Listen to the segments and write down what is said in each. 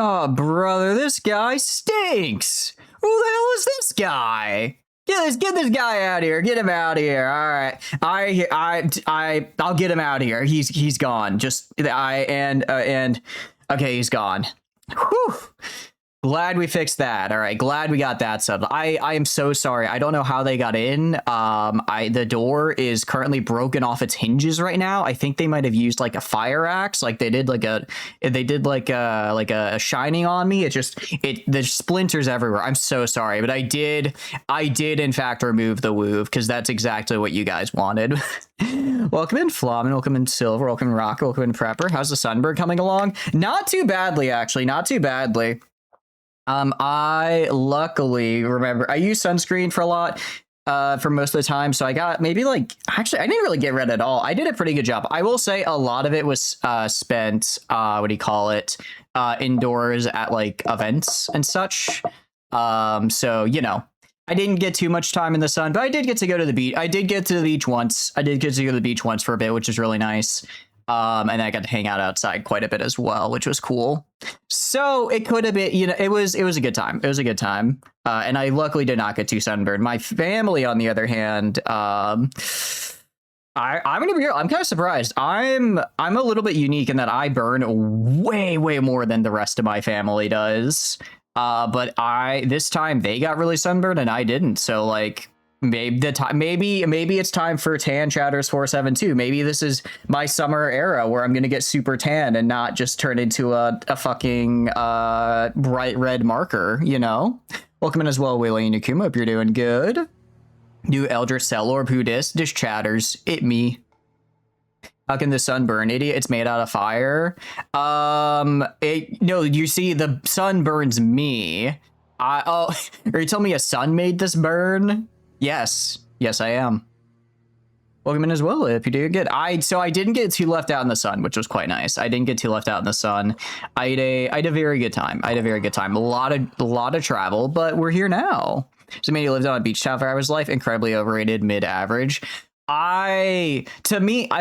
Oh, brother, this guy stinks. Who the hell is this guy? Get this guy out of here. Get him out of here. All right. I'll get him out of here. He's gone. Okay, he's gone. Whew. Glad we fixed that. All right, glad we got that settled. I am so sorry. I don't know how they got in. The door is currently broken off its hinges right now. I think they might have used like a fire axe, like they did like a shining on me. There's splinters everywhere. I'm so sorry, but I did in fact remove the woov because that's exactly what you guys wanted. Welcome in Flamin, welcome in Silver, welcome in Rocker, welcome in Prepper. How's the sunbird coming along? Not too badly, actually. Not too badly. I luckily remember I use sunscreen for a lot for most of the time, so I got maybe actually I didn't really get red at all. I did a pretty good job. I will say a lot of it was spent indoors at like events and such. So you know, I didn't get too much time in the sun, but I did get to go to the beach. I did get to the beach once. I did get to go to the beach once for a bit, which is really nice. And I got to hang out outside quite a bit as well, which was cool. So it could have been, you know, it was a good time. It was a good time. And I luckily did not get too sunburned. My family, on the other hand, I'm gonna be real. I'm kind of surprised. I'm a little bit unique in that I burn way more than the rest of my family does. But this time they got really sunburned and I didn't. So like, maybe it's time for Tan Chatters 472. Maybe this is my summer era where I'm gonna get super tan and not just turn into a fucking bright red marker, you know? Welcome in as well, Willie Nakuma. Hope you're doing good. New Eldritch Cell Orb, who dis? Dish Chatters. It me. How can the sun burn, idiot? It's made out of fire. No, you see, the sun burns me. Are you telling me a sun made this burn? Yes, I am. Welcome in as well, if you do good. So I didn't get too left out in the sun, which was quite nice. I didn't get too left out in the sun. I had a very good time. A lot of travel, but we're here now. So maybe lived on a beach town for hours life, incredibly overrated, mid-average. In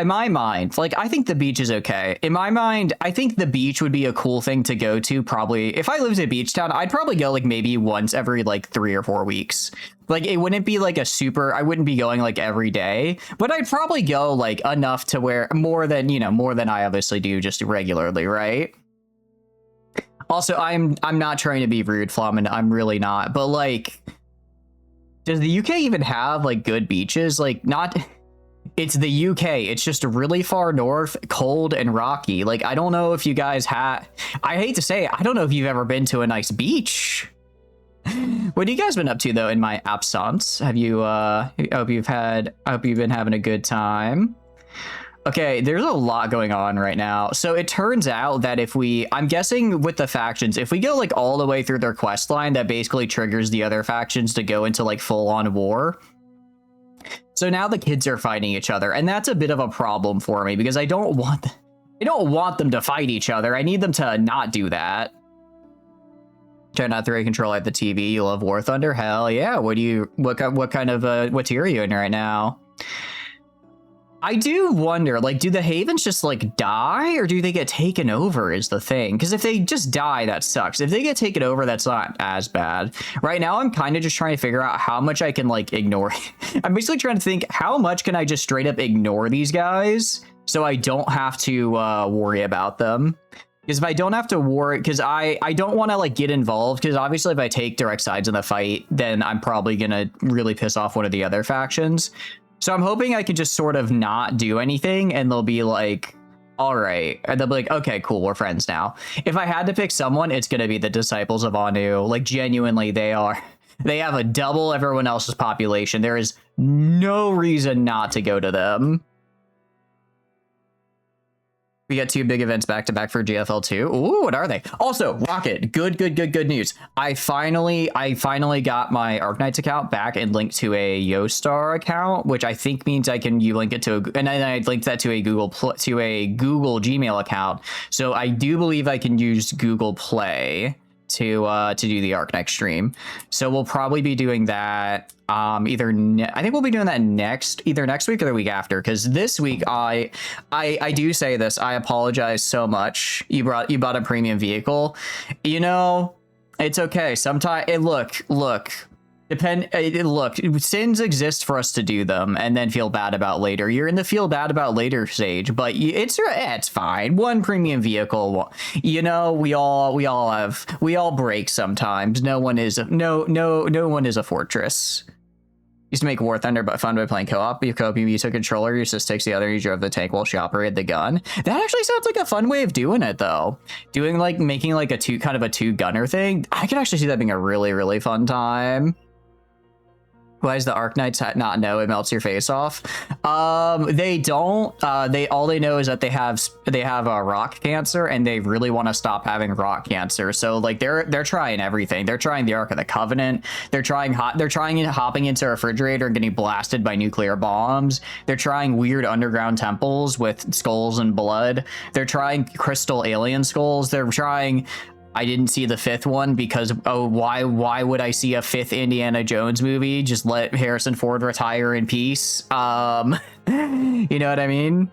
my mind, like, I think the beach is okay. In my mind, I think the beach would be a cool thing to go to. Probably, if I lived in a beach town, I'd probably go like maybe once every like 3 or 4 weeks. Like, it wouldn't be like I wouldn't be going like every day, but I'd probably go like enough to where more than I obviously do just regularly, right? Also, I'm not trying to be rude, Flamin. I'm really not. But like, does the UK even have like good beaches? Like, not. It's the UK. It's just really far north, cold and rocky. Like, I don't know if you guys I hate to say it, I don't know if you've ever been to a nice beach. What have you guys been up to though in my absence? Have you I hope you've been having a good time. Okay, there's a lot going on right now. So it turns out that I'm guessing with the factions, if we go like all the way through their quest line, that basically triggers the other factions to go into like full on war. So now the kids are fighting each other, and that's a bit of a problem for me because I don't want them to fight each other. I need them to not do that. Try not to control at the TV. You love War Thunder? Hell yeah. What kind of tier are you in right now? I do wonder, like, do the Havens just like die or do they get taken over is the thing? Because if they just die, that sucks. If they get taken over, that's not as bad. Right now, I'm kind of just trying to figure out how much I can like ignore. I'm basically trying to think how much can I just straight up ignore these guys so I don't have to worry about them. Because if I don't have to worry, because I don't want to like get involved, because obviously if I take direct sides in the fight, then I'm probably going to really piss off one of the other factions. So I'm hoping I can just sort of not do anything and they'll be like, all right. And they'll be like, okay, cool, we're friends now. If I had to pick someone, it's going to be the Disciples of Anu. Like, genuinely, they have a double everyone else's population. There is no reason not to go to them. We got 2 big events back to back for GFL2. Ooh, what are they? Also, Rocket, good news. I finally got my Arknights account back and linked to a Yostar account, which I think means I can link it to and then I linked that to a Google Gmail account. So I do believe I can use Google Play to do the Arc next stream. So we'll probably be doing that I think we'll be doing that either next week or the week after, because this week I do say this, I apologize so much. You bought a premium vehicle, you know, it's okay. Sometimes look, sins exist for us to do them and then feel bad about later. You're in the feel bad about later stage, but it's fine. One premium vehicle, you know, we all break sometimes. No one is a fortress. Used to make War Thunder, but fun by playing co-op. You use a controller, your sis takes the other, you drove the tank while she operated the gun. That actually sounds like a fun way of doing it, though. Making like a two gunner thing. I could actually see that being a really, really fun time. Why does the Arc Knights not know it melts your face off? They don't. All they know is that they have rock cancer, and they really want to stop having rock cancer. So like they're trying everything. They're trying the Ark of the Covenant. They're trying hopping into a refrigerator and getting blasted by nuclear bombs. They're trying weird underground temples with skulls and blood. They're trying crystal alien skulls. They're trying. I didn't see the fifth one because, why would I see a fifth Indiana Jones movie? Just let Harrison Ford retire in peace. You know what I mean?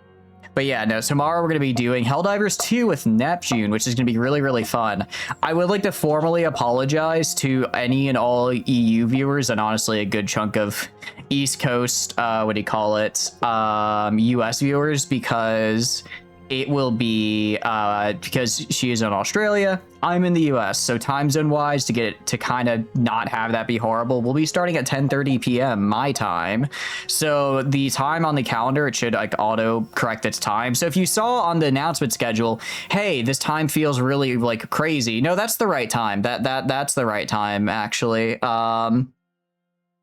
But yeah, no, tomorrow we're going to be doing Helldivers 2 with Neptune, which is going to be really, really fun. I would like to formally apologize to any and all EU viewers, and honestly a good chunk of East Coast, US viewers, because it will be because she is in Australia, I'm in the US, so time zone wise, to kind of not have that be horrible, we'll be starting at 10:30 p.m. my time. So the time on the calendar, it should like auto correct its time. So if you saw on the announcement schedule, hey, this time feels really like crazy, no, that's the right time. That's the right time, actually.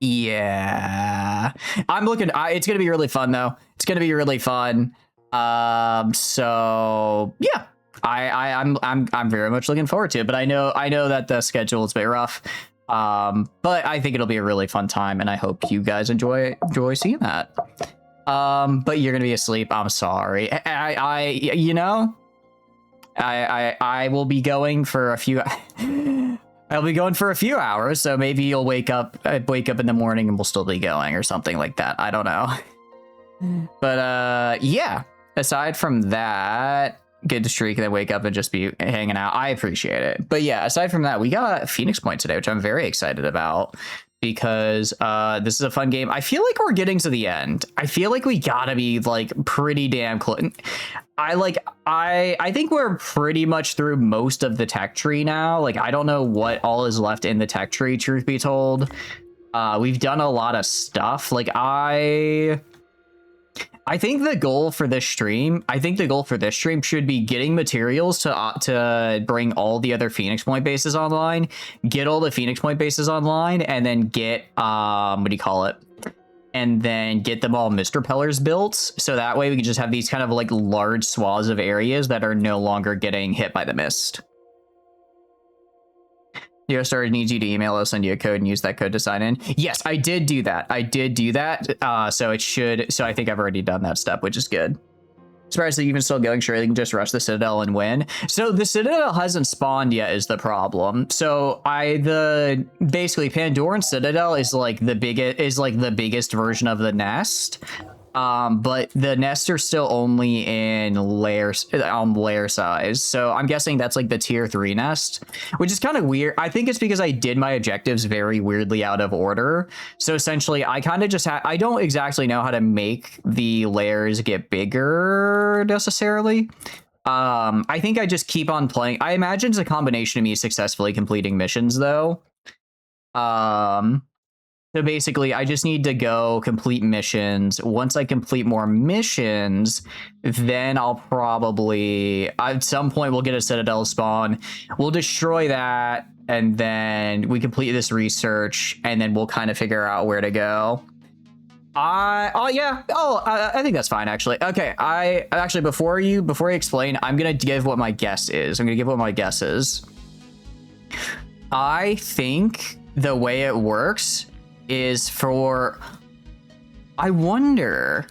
Yeah, I'm looking. It's gonna be really fun though. It's gonna be really fun. So yeah, I'm very much looking forward to it, but I know that the schedule is a bit rough. But I think it'll be a really fun time, and I hope you guys enjoy seeing that. But you're gonna be asleep. I'm sorry. I will be going for a few. I'll be going for a few hours, so maybe you'll wake up in the morning and we'll still be going or something like that. I don't know. But yeah. Aside from that, get to streak and then wake up and just be hanging out. I appreciate it. But yeah, aside from that, we got Phoenix Point today, which I'm very excited about because this is a fun game. I feel like we're getting to the end. I feel like we gotta be like pretty damn close. I think we're pretty much through most of the tech tree now. Like, I don't know what all is left in the tech tree, truth be told. We've done a lot of stuff. Like, I think the goal for this stream should be getting materials to bring all the other Phoenix Point bases online, get all the Phoenix Point bases online, and then get and then get them all mist repellers built, so that way we can just have these kind of like large swaths of areas that are no longer getting hit by the mist. Your storage needs you to email us, send you a code, and use that code to sign in. Yes, I did do that. So I think I've already done that step, which is good. Surprised that you've been still going. Sure, they can just rush the Citadel and win. So the Citadel hasn't spawned yet is the problem. So basically Pandoran Citadel is like the biggest version of the nest. But the nests are still only in layer size. So I'm guessing that's like the tier 3 nest, which is kind of weird. I think it's because I did my objectives very weirdly out of order. So essentially I kind of just I don't exactly know how to make the layers get bigger necessarily. I think I just keep on playing. I imagine it's a combination of me successfully completing missions though. So basically, I just need to go complete missions. Once I complete more missions, then I'll probably, at some point, we'll get a Citadel spawn. We'll destroy that, and then we complete this research, and then we'll kind of figure out where to go. I think that's fine, actually. Okay, before you explain, I'm going to give what my guess is. I think the way it works is I wonder,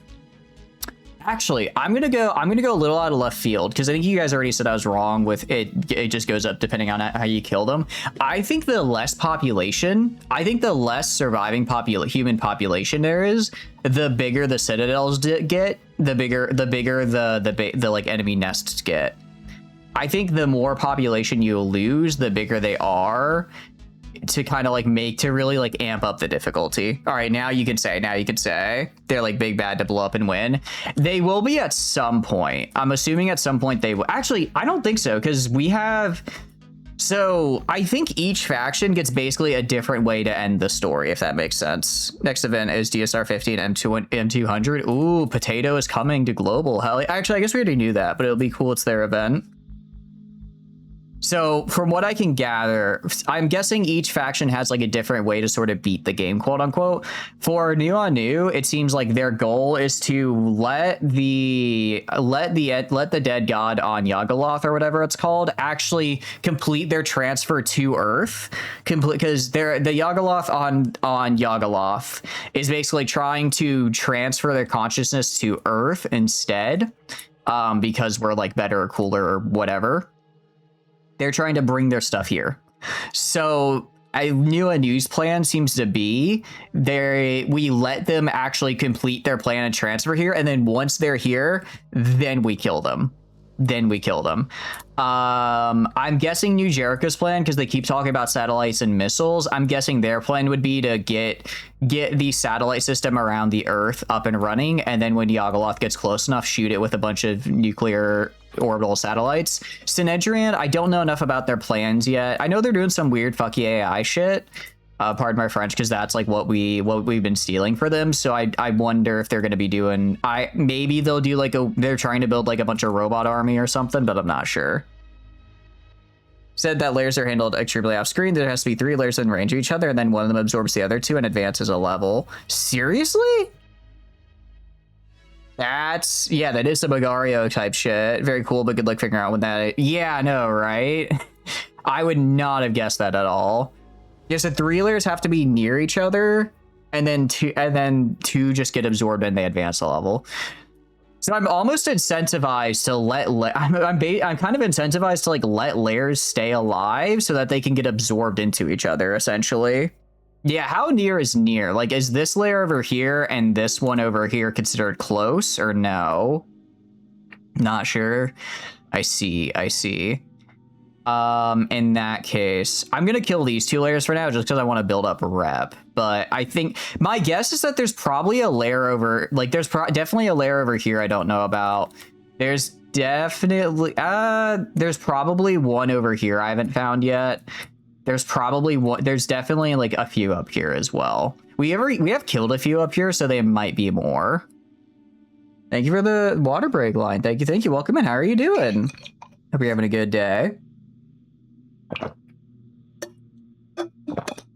Actually, I'm gonna go a little out of left field because I think you guys already said I was wrong with it. It just goes up depending on how you kill them. I think the less population, I think the less surviving human population there is, the bigger the citadels get, the bigger the like enemy nests get. I think the more population you lose, the bigger they are, to kind of like really like amp up the difficulty. All right, now you can say they're like big bad to blow up and win. They will be at some point. I'm assuming at some point they will. Actually, I don't think so, because we have, so I think each faction gets basically a different way to end the story, if that makes sense. Next event is DSR 15 M200. Ooh, Potato is coming to global. Hell, actually, I guess we already knew that, but it'll be cool. It's their event. So from what I can gather, I'm guessing each faction has like a different way to sort of beat the game, quote unquote. For New on New, it seems like their goal is to let the dead god on Yagaloth, or whatever it's called, actually complete their transfer to Earth. Because the Yagaloth on Yagaloth is basically trying to transfer their consciousness to Earth instead, because we're like better or cooler or whatever. They're trying to bring their stuff here. So a news plan seems to be we let them actually complete their plan and transfer here, and then once they're here, then we kill them. I'm guessing New Jericho's plan, because they keep talking about satellites and missiles, I'm guessing their plan would be to get the satellite system around the Earth up and running, and then when Yagaloth gets close enough, shoot it with a bunch of nuclear orbital satellites. Sinedrian, I don't know enough about their plans yet. I know they're doing some weird fucky AI shit. Pardon my French, because that's like what we've been stealing for them. So I wonder if they're going to be doing, maybe they'll do like they're trying to build like a bunch of robot army or something, but I'm not sure. Said that layers are handled extremely off screen. There has to be 3 layers in range of each other, and then one of them absorbs the other 2 and advances a level. Seriously? That is some Magario type shit. Very cool, but good luck figuring out when that. Yeah, I know, right? I would not have guessed that at all. Yeah, so 3 layers have to be near each other, and then two just get absorbed and they advance a level. So I'm almost incentivized to I'm kind of incentivized to like let layers stay alive so that they can get absorbed into each other, essentially. Yeah, how near is near? Like, is this layer over here and this one over here considered close, or no? Not sure. I see. In that case, I'm gonna kill these 2 layers for now just because I want to build up a rep. But I think my guess is that there's probably a layer over, like definitely a layer over here I don't know about. There's definitely there's probably one over here I haven't found yet. There's probably one. There's definitely like a few up here as well. We have killed a few up here, so there might be more. Thank you for the water break line. Thank you. Welcome in. How are you doing? Hope you're having a good day.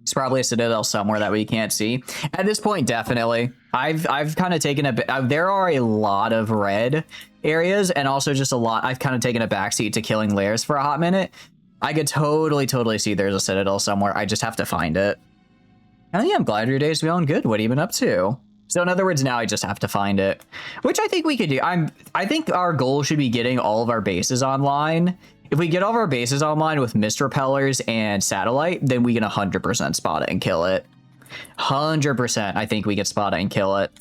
It's probably a citadel somewhere that we can't see. At this point, definitely. I've kind of taken a bit. There are a lot of red areas, and also just a lot. I've kind of taken a backseat to killing layers for a hot minute. I could totally see there's a citadel somewhere. I just have to find it. Oh yeah, I'm glad your day's going good. What have you been up to? So in other words, now I just have to find it, which I think we could do. I think our goal should be getting all of our bases online. If we get all of our bases online with mist repellers and satellite, then we can 100% spot it and kill it. 100%, I think we can spot it and kill it.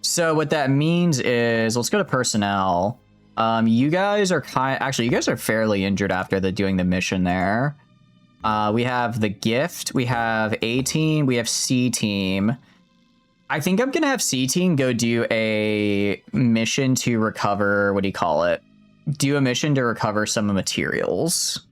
So what that means is, let's go to personnel. You guys are you guys are fairly injured after doing the mission there. We have the gift, we have A team, we have C team. I think I'm gonna have C team go do a mission to recover, what do you call it? Do a mission to recover some materials.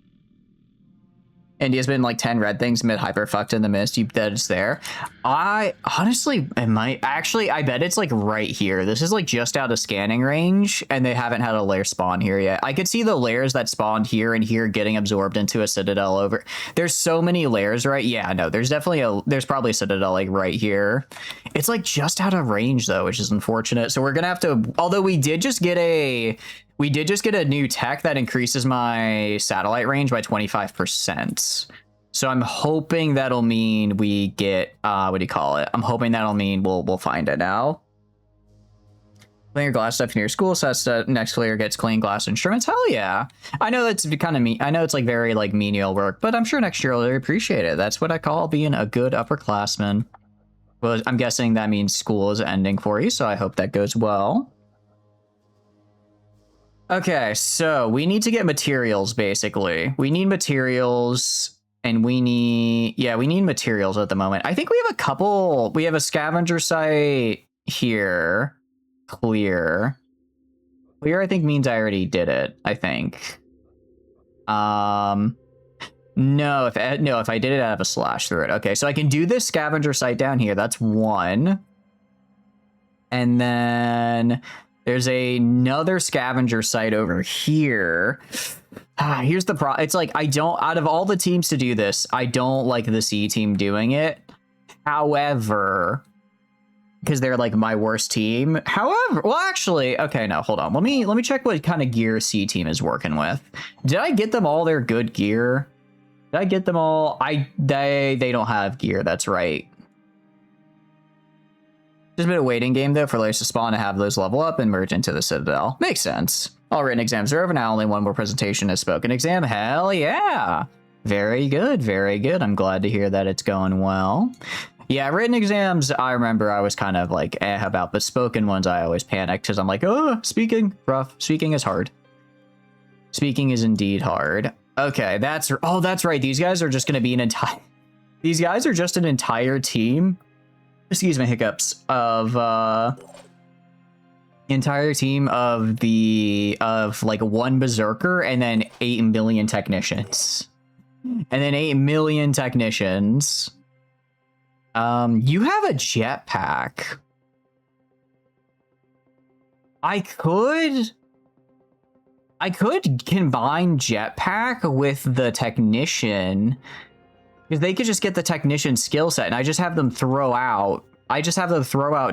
India's been like 10 red things mid hyper fucked in the mist. You bet it's there. I honestly, I bet it's like right here. This is like just out of scanning range, and they haven't had a layer spawn here yet. I could see the layers that spawned here and here getting absorbed into a citadel over. There's so many layers, right? Yeah, no, there's probably a citadel like right here. It's like just out of range though, which is unfortunate. So we're gonna have to, although we did just get a new tech that increases my satellite range by 25%. So I'm hoping that'll mean we get, what do you call it? I'm hoping that'll mean we'll find it now. Clear glass stuff near school, so that's the next clear gets clean glass instruments. Hell yeah. I know that's kind of mean. I know it's like very like menial work, but I'm sure next year I'll really appreciate it. That's what I call being a good upperclassman. Well, I'm guessing that means school is ending for you, so I hope that goes well. Okay, so we need to get materials, basically. We need materials, and we need materials at the moment. I think we have a scavenger site here. Clear, I think means I already did it, I think. No, if I did it, I have a slash through it. Okay, so I can do this scavenger site down here. That's one. And then there's another scavenger site over here. Here's the problem. It's like, out of all the teams to do this, I don't like the C team doing it. However, because they're like my worst team. However, well, actually, okay, no, hold on. Let me check what kind of gear C team is working with. Did I get them all their good gear? Did I get them all? They don't have gear. That's right. Just a bit of waiting game though for layers to spawn to have those level up and merge into the Citadel. Makes sense. All written exams are over now. Only one more presentation is spoken exam. Hell yeah. Very good. Very good. I'm glad to hear that it's going well. Yeah, written exams, I remember I was kind of like about, but spoken ones I always panicked because I'm like, oh, speaking, rough. Speaking is hard. Speaking is indeed hard. Okay, that's right. These guys are just going to be these guys are just an entire team. Excuse my hiccups of, entire team of like one berserker and then 8 million technicians. And then 8 million technicians. You have a jetpack. I could combine jetpack with the technician because they could just get the technician skill set and I just have them throw out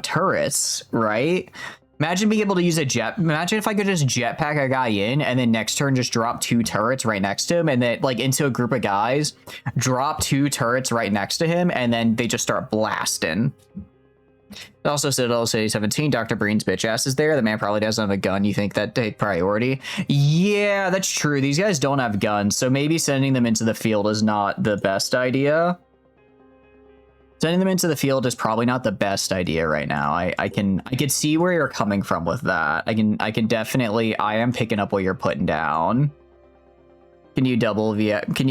turrets, right? Imagine being able to use imagine if I could just jetpack a guy in and then next turn just drop 2 turrets right next to him and then like into a group of guys, drop 2 turrets right next to him and then they just start blasting. Also, Citadel City 17, Dr. Breen's bitch ass is there. The man probably doesn't have a gun. You think that take priority? Yeah, that's true. These guys don't have guns, so maybe sending them into the field is not the best idea. Sending them into the field is probably not the best idea right now. I can see where you're coming from with that. I am picking up what you're putting down. Can you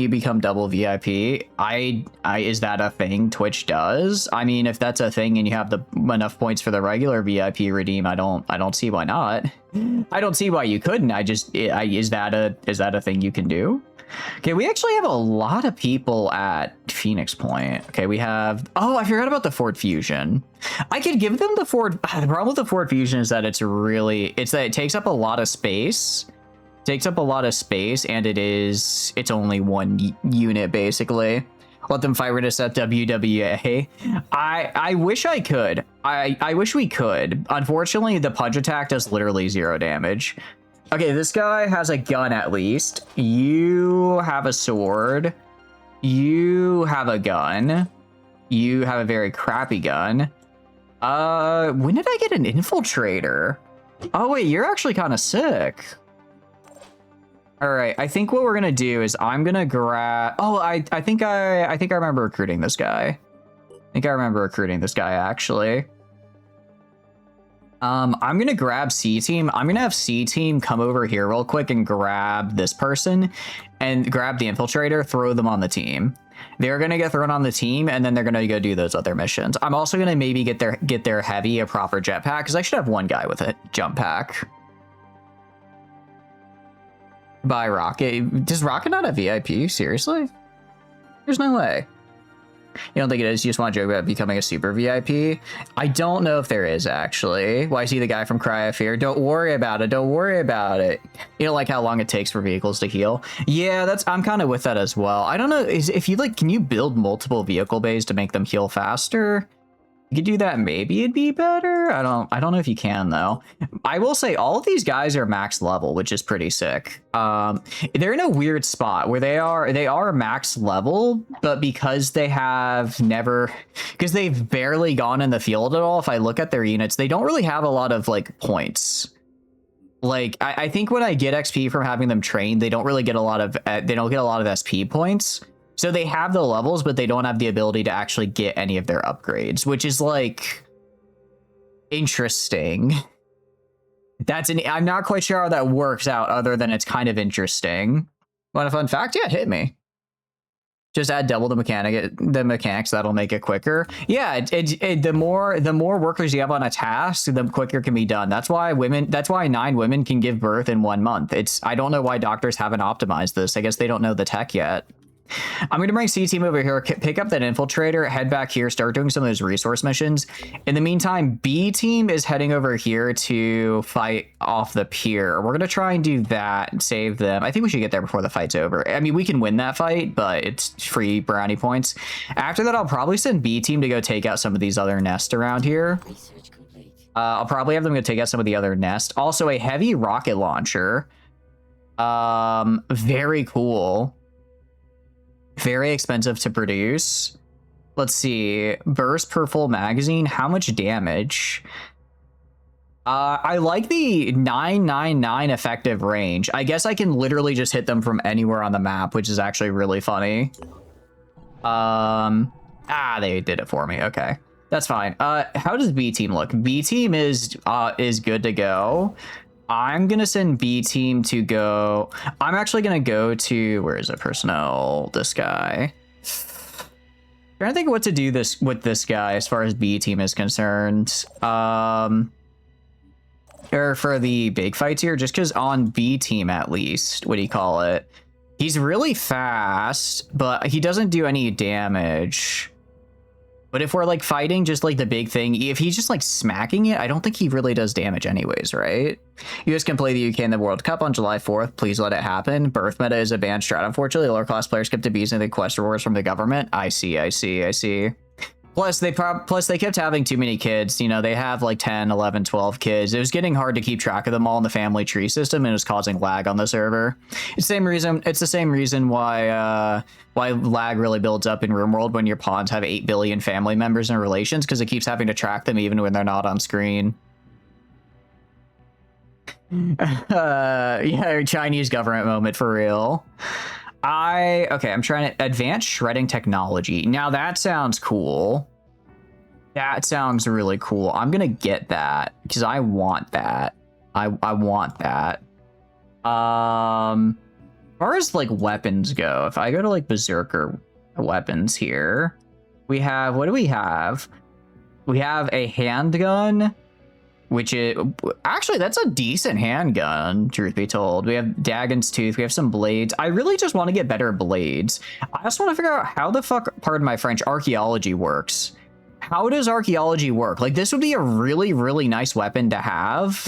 become double VIP? Is that a thing Twitch does? I mean, if that's a thing and you have enough points for the regular VIP redeem, I don't see why not. I don't see why you couldn't. Is that a thing you can do? Okay, we actually have a lot of people at Phoenix Point. Okay, we have... Oh, I forgot about the Ford Fusion. I could give them the Ford... The problem with the Ford Fusion is that it's that it takes up a lot of space. And it's only one unit, basically. Let them fight intercept WWA. I wish I could. I wish we could. Unfortunately, the punch attack does literally 0 damage. Okay, this guy has a gun at least. You have a sword. You have a gun. You have a very crappy gun. When did I get an infiltrator? Oh wait, you're actually kind of sick. All right, I think what we're gonna do is I'm gonna grab. Oh, I think I remember recruiting this guy. Actually. I'm gonna grab C team. I'm gonna have C team come over here real quick and grab this person and grab the infiltrator, throw them on the team. They're gonna get thrown on the team and then they're gonna go do those other missions. I'm also gonna maybe get their heavy a proper jetpack because I should have one guy with a jump pack. By Rocket. Does Rocket not have VIP? Seriously? There's no way. You don't think it is? You just want to joke about becoming a super VIP? I don't know if there is, actually. Why see the guy from Cry of Fear? Don't worry about it. You don't like how long it takes for vehicles to heal? Yeah, I'm kind of with that as well. I don't know. If you can you build multiple vehicle bays to make them heal faster? you could do that, maybe it'd be better. I don't know if you can though. I will say all of these guys are max level, which is pretty sick. They're in a weird spot where they are max level, but because they've barely gone in the field at all, if I look at their units, they don't really have a lot of like points. Like I think when I get XP from having them trained, they don't get a lot of SP points. So they have the levels, but they don't have the ability to actually get any of their upgrades, which is like interesting. I'm not quite sure how that works out other than it's kind of interesting. Want a fun fact? Yeah, hit me. Just add double the mechanics, that'll make it quicker. Yeah, the more workers you have on a task, the quicker it can be done. That's why 9 women can give birth in 1 month. I don't know why doctors haven't optimized this. I guess they don't know the tech yet. I'm going to bring C team over here, pick up that infiltrator, head back here, start doing some of those resource missions. In the meantime, B team is heading over here to fight off the pier. We're going to try and do that and save them. I think we should get there before the fight's over. I mean, we can win that fight, but it's free brownie points. After that, I'll probably send B team to go take out some of these other nests around here. I'll probably have them go take out some of the other nests. Also, a heavy rocket launcher. Very cool. Very expensive to produce. Let's see. Burst per full magazine. How much damage? I like the 999 effective range. I guess I can literally just hit them from anywhere on the map, which is actually really funny. They did it for me. Okay. That's fine. How does B team look? B team is good to go. I'm going to send B team to go. I'm actually going to go to, where is it? Personnel, this guy. Trying to think of what to do with this guy as far as B team is concerned. Or for the big fights here, just because on B team, at least, what do you call it? He's really fast, but he doesn't do any damage. But if we're like fighting just like the big thing, if he's just like smacking it, I don't think he really does damage anyways, right? US can play the UK in the World Cup on July 4th. Please let it happen. Birth meta is a banned strat. Unfortunately, lower class players kept abusing the quest rewards from the government. I see. Plus, they kept having too many kids. You know, they have like 10, 11, 12 kids. It was getting hard to keep track of them all in the family tree system, and it was causing lag on the server. It's the same reason why lag really builds up in RimWorld when your pawns have 8 billion family members and relations, because it keeps having to track them even when they're not on screen. Yeah, Chinese government moment for real. Okay, I'm trying to advanced shredding technology. Now that sounds cool. That sounds really cool. I'm gonna get that because I want that. I want that. As far as like weapons go, if I go to like berserker weapons here, we have, what do we have? We have a handgun, which is actually, that's a decent handgun, truth be told. We have Dagon's Tooth. We have some blades. I really just want to get better blades. I just want to figure out how the fuck, pardon my French, archaeology works. How does archaeology work? Like, this would be a really, really nice weapon to have.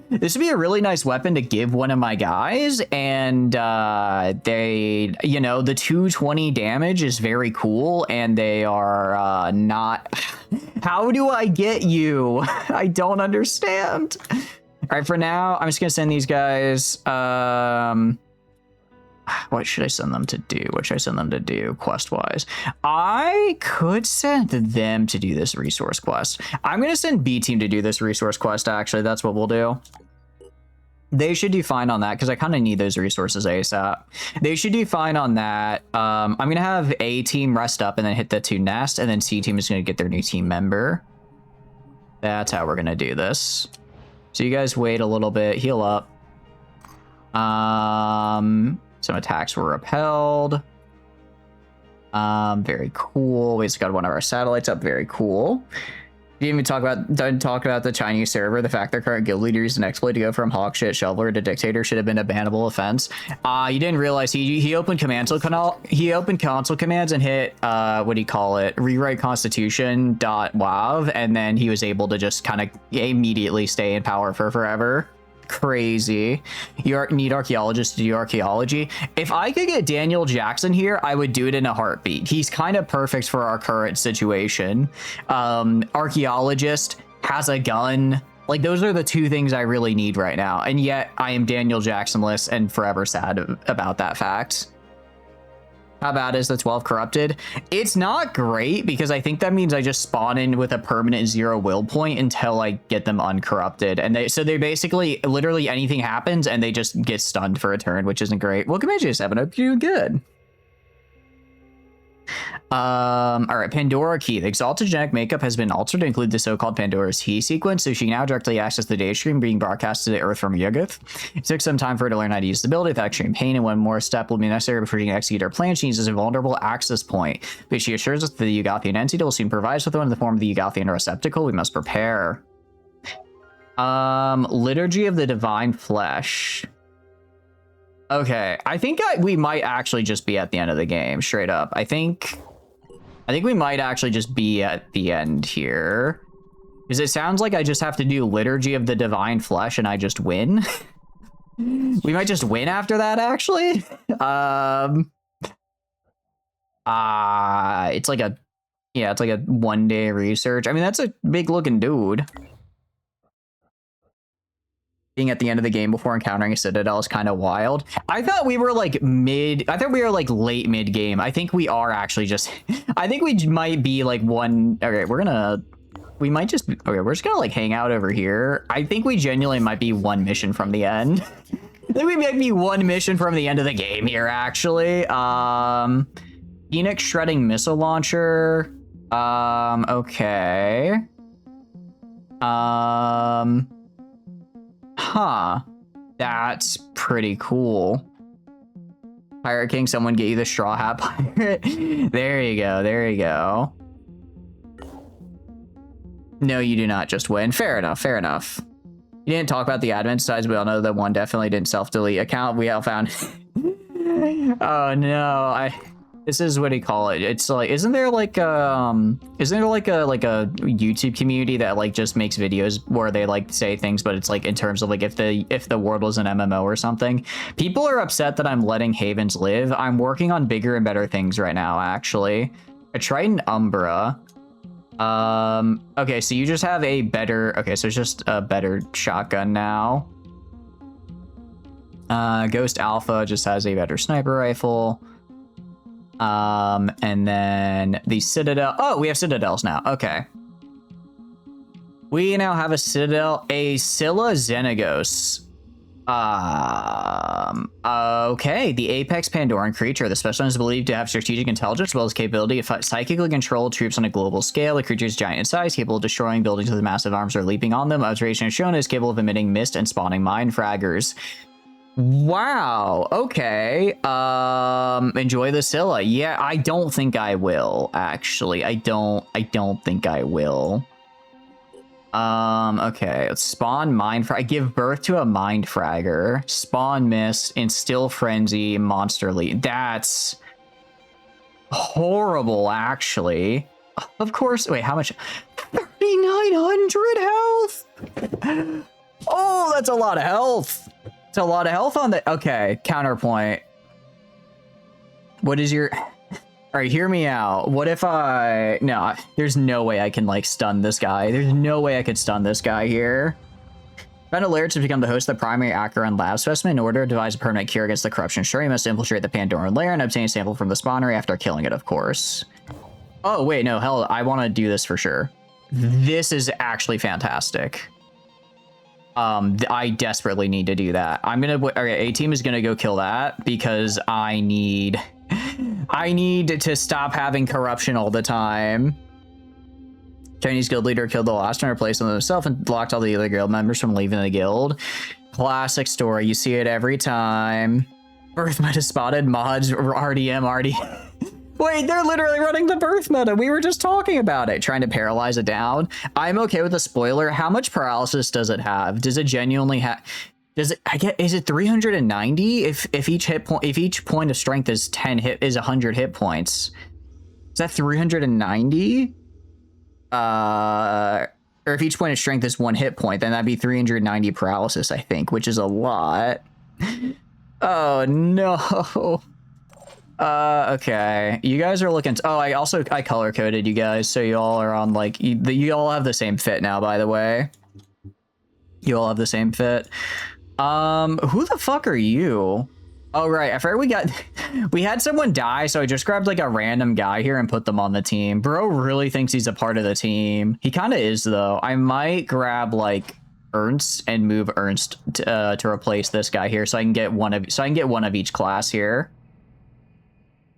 This would be a really nice weapon to give one of my guys, and they, you know, the 220 damage is very cool, and they are not... How do I get you? I don't understand. All right, for now, I'm just gonna send these guys. What should I send them to do? What should I send them to do quest-wise? I could send them to do this resource quest. I'm gonna send B team to do this resource quest, actually. That's what we'll do. They should do fine on that, because I kind of need those resources ASAP. They should do fine on that. I'm going to have A team rest up and then hit the 2 nest, and then C team is going to get their new team member. That's how we're going to do this. So you guys wait a little bit, heal up. Some attacks were repelled. Very cool. We just got one of our satellites up. Very cool. Didn't even talk about the Chinese server. The fact their current guild leader used an exploit to go from hawk shit shoveler to dictator should have been a bannable offense. You didn't realize he opened console commands and hit what do you call it, rewrite constitution.wav, and then he was able to just kind of immediately stay in power for forever. Crazy. You need archaeologists to do archaeology. If I could get Daniel Jackson here, I would do it in a heartbeat. He's kind of perfect for our current situation. Archaeologist, has a gun. Like, those are the two things I really need right now. And yet I am Daniel Jackson-less and forever sad about that fact. How bad is the 12 corrupted? It's not great because I think that means I just spawn in with a permanent 0 will point until I get them uncorrupted. And they basically, literally anything happens and they just get stunned for a turn, which isn't great. Welcome AJ7, hope you're doing good. All right, Pandora key. The exalted genetic makeup has been altered to include the so-called Pandora's key sequence, so she can now directly access the data stream being broadcast to the Earth from Yuggoth. It took some time for her to learn how to use the ability without extreme pain, and one more step will be necessary before she can execute her plan. She uses a vulnerable access point, but she assures us that the Yugothian entity will soon provide us with one in the form of the Yugothian receptacle. We must prepare. Liturgy of the Divine Flesh. Okay, I think we might actually just be at the end of the game, straight up. I think we might actually just be at the end here. Because it sounds like I just have to do Liturgy of the Divine Flesh and I just win. We might just win after that, actually. It's like a 1-day research. I mean, that's a big looking dude. Being at the end of the game before encountering a citadel is kind of wild. I thought we were like late mid game. I think we are actually just, I think we might be like one. Okay, we're just gonna like hang out over here. I think we genuinely might be one mission from the end. I think we might be one mission from the end of the game here, actually. Phoenix shredding missile launcher. Okay. Huh. That's pretty cool. Pirate King, someone get you the straw hat pirate. There you go. There you go. No, you do not just win. Fair enough. Fair enough. You didn't talk about the admin size. We all know that one definitely didn't self-delete account. We all found. Oh no. This is what do you call it? It's like, isn't there like a YouTube community that like just makes videos where they like say things, but it's like in terms of like if the world was an MMO or something. People are upset that I'm letting Havens live. I'm working on bigger and better things right now, actually. A Triton Umbra. Okay, so you just have a better, okay, so it's just a better shotgun now. Ghost Alpha just has a better sniper rifle. And then the Citadel. Oh, we have Citadels now. Okay. We now have a Citadel, a Scylla Xenagos. Okay. The Apex Pandoran creature. The special is believed to have strategic intelligence as well as capability to psychically control troops on a global scale. The creature is giant in size, capable of destroying buildings with massive arms or leaping on them. Observation has shown it is capable of emitting mist and spawning mind fraggers. Wow. Okay. Enjoy the Scylla. Yeah, I don't think I will, actually. I don't think I will. Okay. Let's spawn mind frag. Give birth to a mind fragger. Spawn mist. Instill frenzy. Monster lead. That's horrible, actually. Of course. Wait, how much? 3,900 health. Oh, that's a lot of health. A lot of health on the okay counterpoint. What is your all right, hear me out. What if there's no way I can like stun this guy. There's no way I could stun this guy here. Found a lair to become the host of the primary Acheron lab specimen. In order to devise a permanent cure against the corruption sure, you must infiltrate the Pandoran lair and obtain a sample from the spawnery after killing it, of course. Oh wait, no, hell, I want to do this for sure. This is actually fantastic. I desperately need to do that. Okay, A-Team is gonna go kill that because I need to stop having corruption all the time. Chinese guild leader killed the last one, replaced him himself, and blocked all the other guild members from leaving the guild. Classic story. You see it every time. Birth meta spotted. Mods, RDM. Wait, they're literally running the birth meta. We were just talking about it, trying to paralyze it down. I'm okay with the spoiler. How much paralysis does it have? Does it genuinely have? Is it 390? If each point of strength is 100 hit points, is that 390? Or if each point of strength is 1 hit point, then that'd be 390 paralysis, I think, which is a lot. Oh, no. Okay. You guys are looking... Oh, I color-coded you guys, so you all are on, like... You all have the same fit now, by the way. You all have the same fit. Who the fuck are you? Oh, right. I forgot we had someone die, so I just grabbed, like, a random guy here and put them on the team. Bro really thinks he's a part of the team. He kind of is, though. I might grab, like... Ernst and move Ernst to replace this guy here, so I can get one of each class here.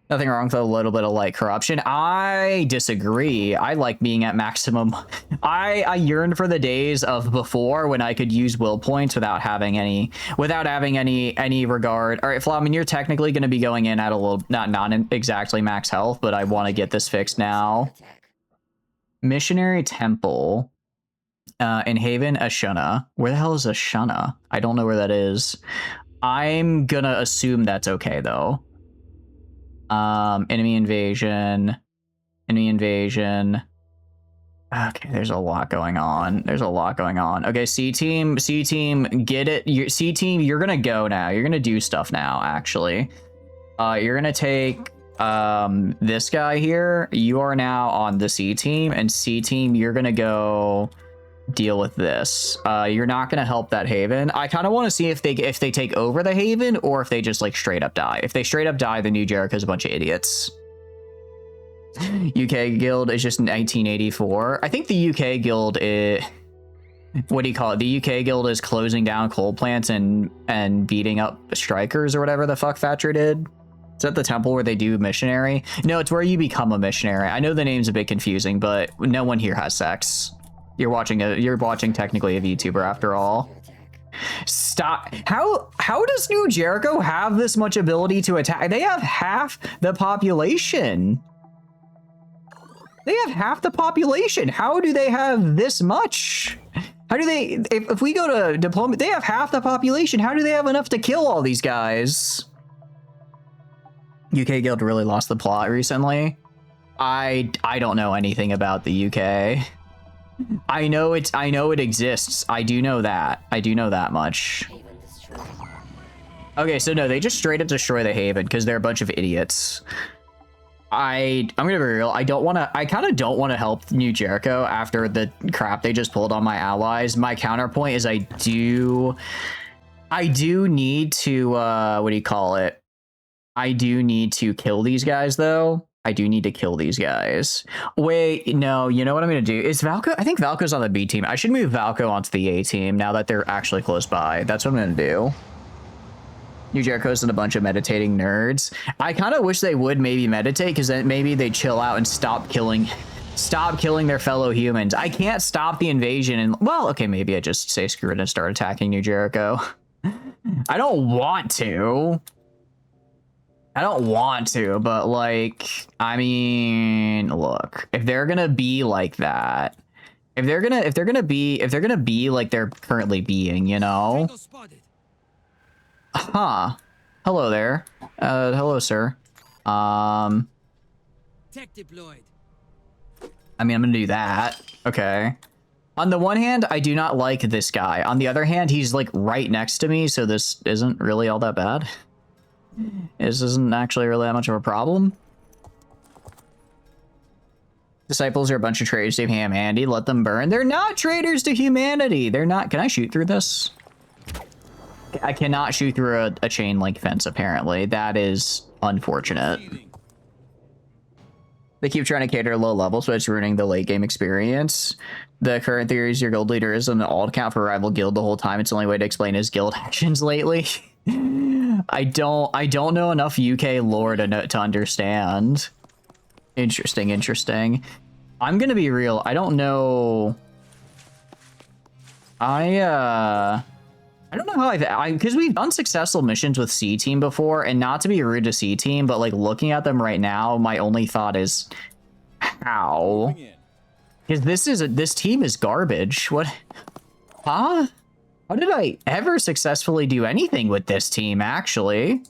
Nothing wrong with a little bit of light corruption. I disagree. I like being at maximum. I yearn for the days of before when I could use will points without having any regard. All right, Flamin, you're technically going to be going in at a little not exactly max health, but I want to get this fixed now. Missionary Temple. In Haven, Ashuna. Where the hell is Ashuna? I don't know where that is. I'm gonna assume that's okay, though. Enemy invasion. Okay, there's a lot going on. Okay, C team, get it. C team, you're gonna go now. You're gonna do stuff now, actually. You're gonna take this guy here. You are now on the C team, and C team, you're gonna go deal with this. You're not gonna help that Haven. I kind of want to see if they take over the Haven or if they just like straight up die. If they straight up die, then New Jericho's a bunch of idiots. UK guild is just 1984. I think the UK guild is, what do you call it? The UK guild is closing down coal plants and beating up strikers or whatever the fuck Thatcher did. Is that the temple where they do missionary? No, it's where you become a missionary. I know the name's a bit confusing, but no one here has sex. You're watching technically a VTuber after all. Stop. How does New Jericho have this much ability to attack? They have half the population. How do they have this much? How do they, if we go to diplomacy, they have half the population. How do they have enough to kill all these guys? UK Guild really lost the plot recently. I don't know anything about the UK. I know it exists. I do know that much. Okay, so no, they just straight up destroy the Haven because they're a bunch of idiots. I'm gonna be real. I kind of don't want to help New Jericho after the crap they just pulled on my allies. My counterpoint is I do need to what do you call it? I do need to kill these guys though. I do need to kill these guys. Wait, no, you know what I'm going to do? Is Valko? I think Valko's on the B team. I should move Valko onto the A team now that they're actually close by. That's what I'm going to do. New Jericho's and a bunch of meditating nerds. I kind of wish they would maybe meditate because then maybe they chill out and stop killing their fellow humans. I can't stop the invasion. And well, okay, maybe I just say screw it and start attacking New Jericho. I don't want to. But like, I mean, look, if they're gonna be like that, if they're gonna be like they're currently being, you know? Huh. Hello there. Hello, sir. Tech deployed. I mean, I'm gonna do that. Okay. On the one hand, I do not like this guy. On the other hand, he's like right next to me, so this isn't really all that bad. This isn't actually really that much of a problem. Disciples are a bunch of traitors to humanity. Let them burn. They're not traitors to humanity. They're not. Can I shoot through this? I cannot shoot through a chain link fence, apparently. That is unfortunate. They keep trying to cater to low levels, but it's ruining the late game experience. The current theory is your guild leader is on an alt account for a rival guild the whole time. It's the only way to explain his guild actions lately. I don't know enough UK lore to understand. Interesting. I'm gonna be real. I don't know. I don't know how because we've done successful missions with C team before, and not to be rude to C team, but like looking at them right now, my only thought is how? Because this team is garbage. What? Huh? How did I ever successfully do anything with this team, actually?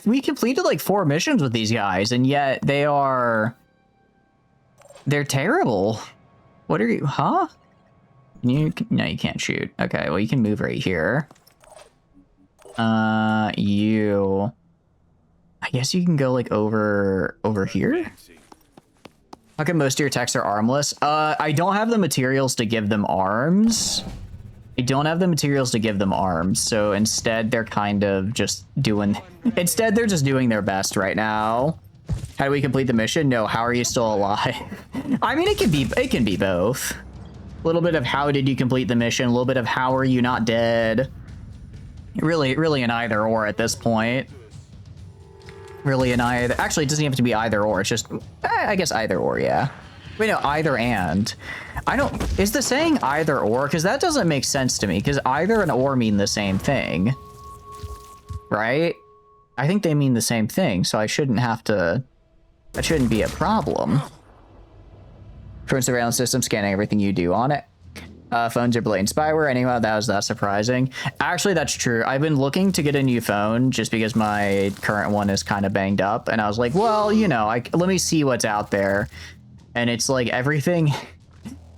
We completed like 4 missions with these guys, and yet they are They're terrible. What are you, huh? No, you can't shoot. Okay, well, you can move right here. You... I guess you can go, like, over here? How come most of your techs are armless? I don't have the materials to give them arms. So instead, they're kind of just doing... Instead, they're just doing their best right now. How do we complete the mission? No, how are you still alive? I mean, it can be both. A little bit of how did you complete the mission, a little bit of how are you not dead. Really an either or at this point. Really an either. Actually, it doesn't have to be either or. It's just, I guess either or, yeah. Wait, no, either and. Is the saying either or? Because that doesn't make sense to me, because either and or mean the same thing. Right? I think they mean the same thing, so I shouldn't have to, that shouldn't be a problem. Drone surveillance system scanning everything you do on it. Phones are blatant spyware. Anyway, that was that surprising. Actually, that's true. I've been looking to get a new phone just because my current one is kind of banged up. And I was like, well, you know, let me see what's out there. And it's like everything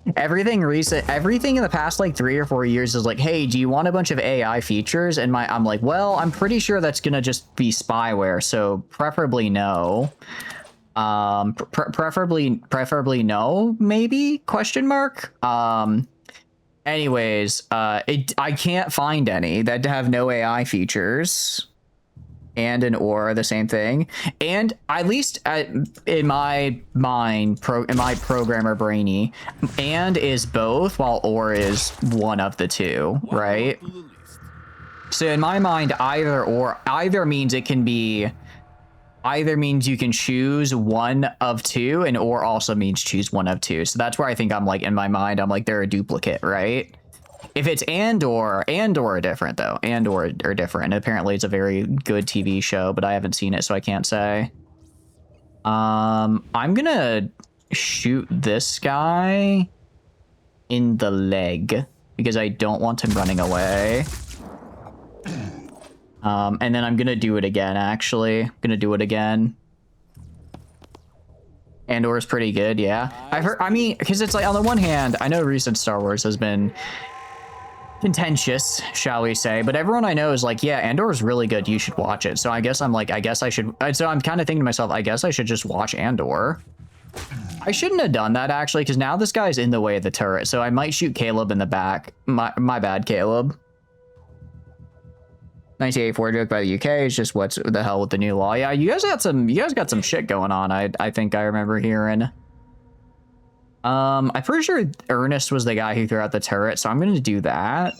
in the past like 3 or 4 years is like, hey, do you want a bunch of AI features? And I'm like, well, I'm pretty sure that's going to just be spyware. So preferably no. Preferably no, maybe, question mark. Anyways, I can't find any that have no AI features, and an or the same thing. And at least in my mind, in my programmer brainy, and is both, while or is one of the two, right? So in my mind, either means it can be. Either means you can choose one of two, and or also means choose one of two. So that's where I think I'm like, in my mind, I'm like, they're a duplicate, right? If it's and or are different though. And or are different. Apparently it's a very good TV show, but I haven't seen it, so I can't say. I'm gonna shoot this guy in the leg because I don't want him running away. And then I'm gonna do it again, actually. I'm gonna do it again. Andor's pretty good, yeah. I've heard, I mean, because it's like, on the one hand, I know recent Star Wars has been contentious, shall we say, but everyone I know is like, yeah, Andor's really good, you should watch it. So I guess I'm like, I guess I should, so I'm kind of thinking to myself, I guess I should just watch Andor. I shouldn't have done that, actually, because now this guy's in the way of the turret, so I might shoot Caleb in the back. My bad, Caleb. 1984 joke by the UK is just what's the hell with the new law. Yeah, you guys got some shit going on. I think I remember hearing. I'm pretty sure Ernest was the guy who threw out the turret, so I'm gonna do that.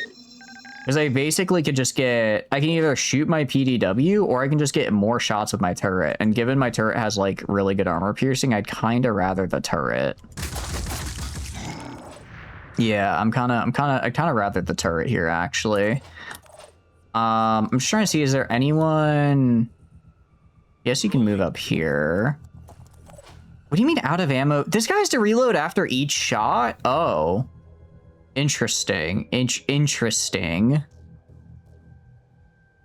Because I basically could just I can either shoot my PDW or I can just get more shots with my turret. And given my turret has like really good armor piercing, I'd kind of rather the turret. Yeah, I kind of rather the turret here, actually. I'm just trying to see, is there anyone? Yes, you can move up here. What do you mean out of ammo? This guy has to reload after each shot? Oh. Interesting. Interesting.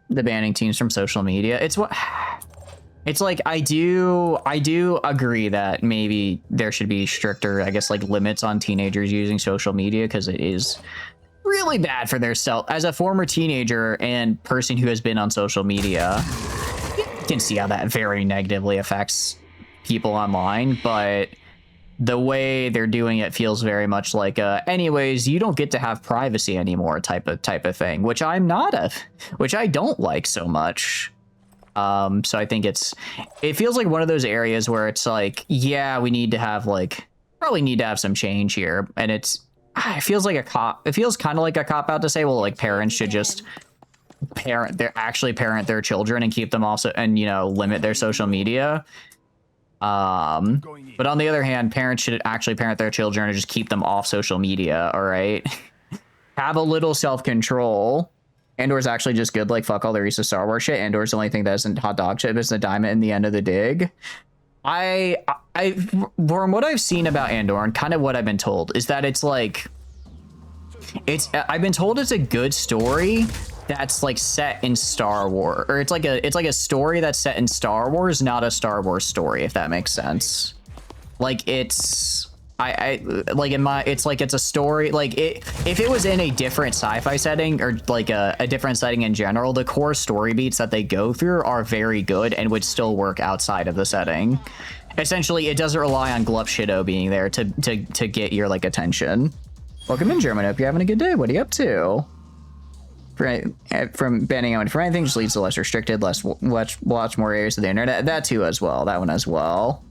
The banning teams from social media. It's what... It's like, I do agree that maybe there should be stricter, I guess, like, limits on teenagers using social media, because it is really bad for their self. As a former teenager and person who has been on social media, you can see how that very negatively affects people online, but the way they're doing it feels very much like anyways, you don't get to have privacy anymore type of thing, which I don't like so much. So I think it feels like one of those areas where it's like, yeah, we need to have probably need to have some change here. And it feels kind of like a cop out to say, well, like, parents should just parent their children and keep them also, and, you know, limit their social media. But on the other hand, parents should actually parent their children and just keep them off social media. All right. Have a little self-control. Andor's actually just good. Like, fuck all the recent Star Wars shit. Andor's the only thing that isn't hot dog shit. It's the diamond in the end of the dig. From what I've seen about Andor and kind of what I've been told is that it's like, I've been told it's a good story that's like set in Star Wars, or it's like a story that's set in Star Wars, not a Star Wars story, if that makes sense. Like, it's I like in my, it's like it's a story. Like if it was in a different sci-fi setting or like a different setting in general, the core story beats that they go through are very good and would still work outside of the setting. Essentially, it doesn't rely on Glup Shido being there to get your like attention. Welcome in, German. Hope you're having a good day. What are you up to? From banning out for anything just leads to less restricted, watch more areas of the internet. That too as well. That one as well.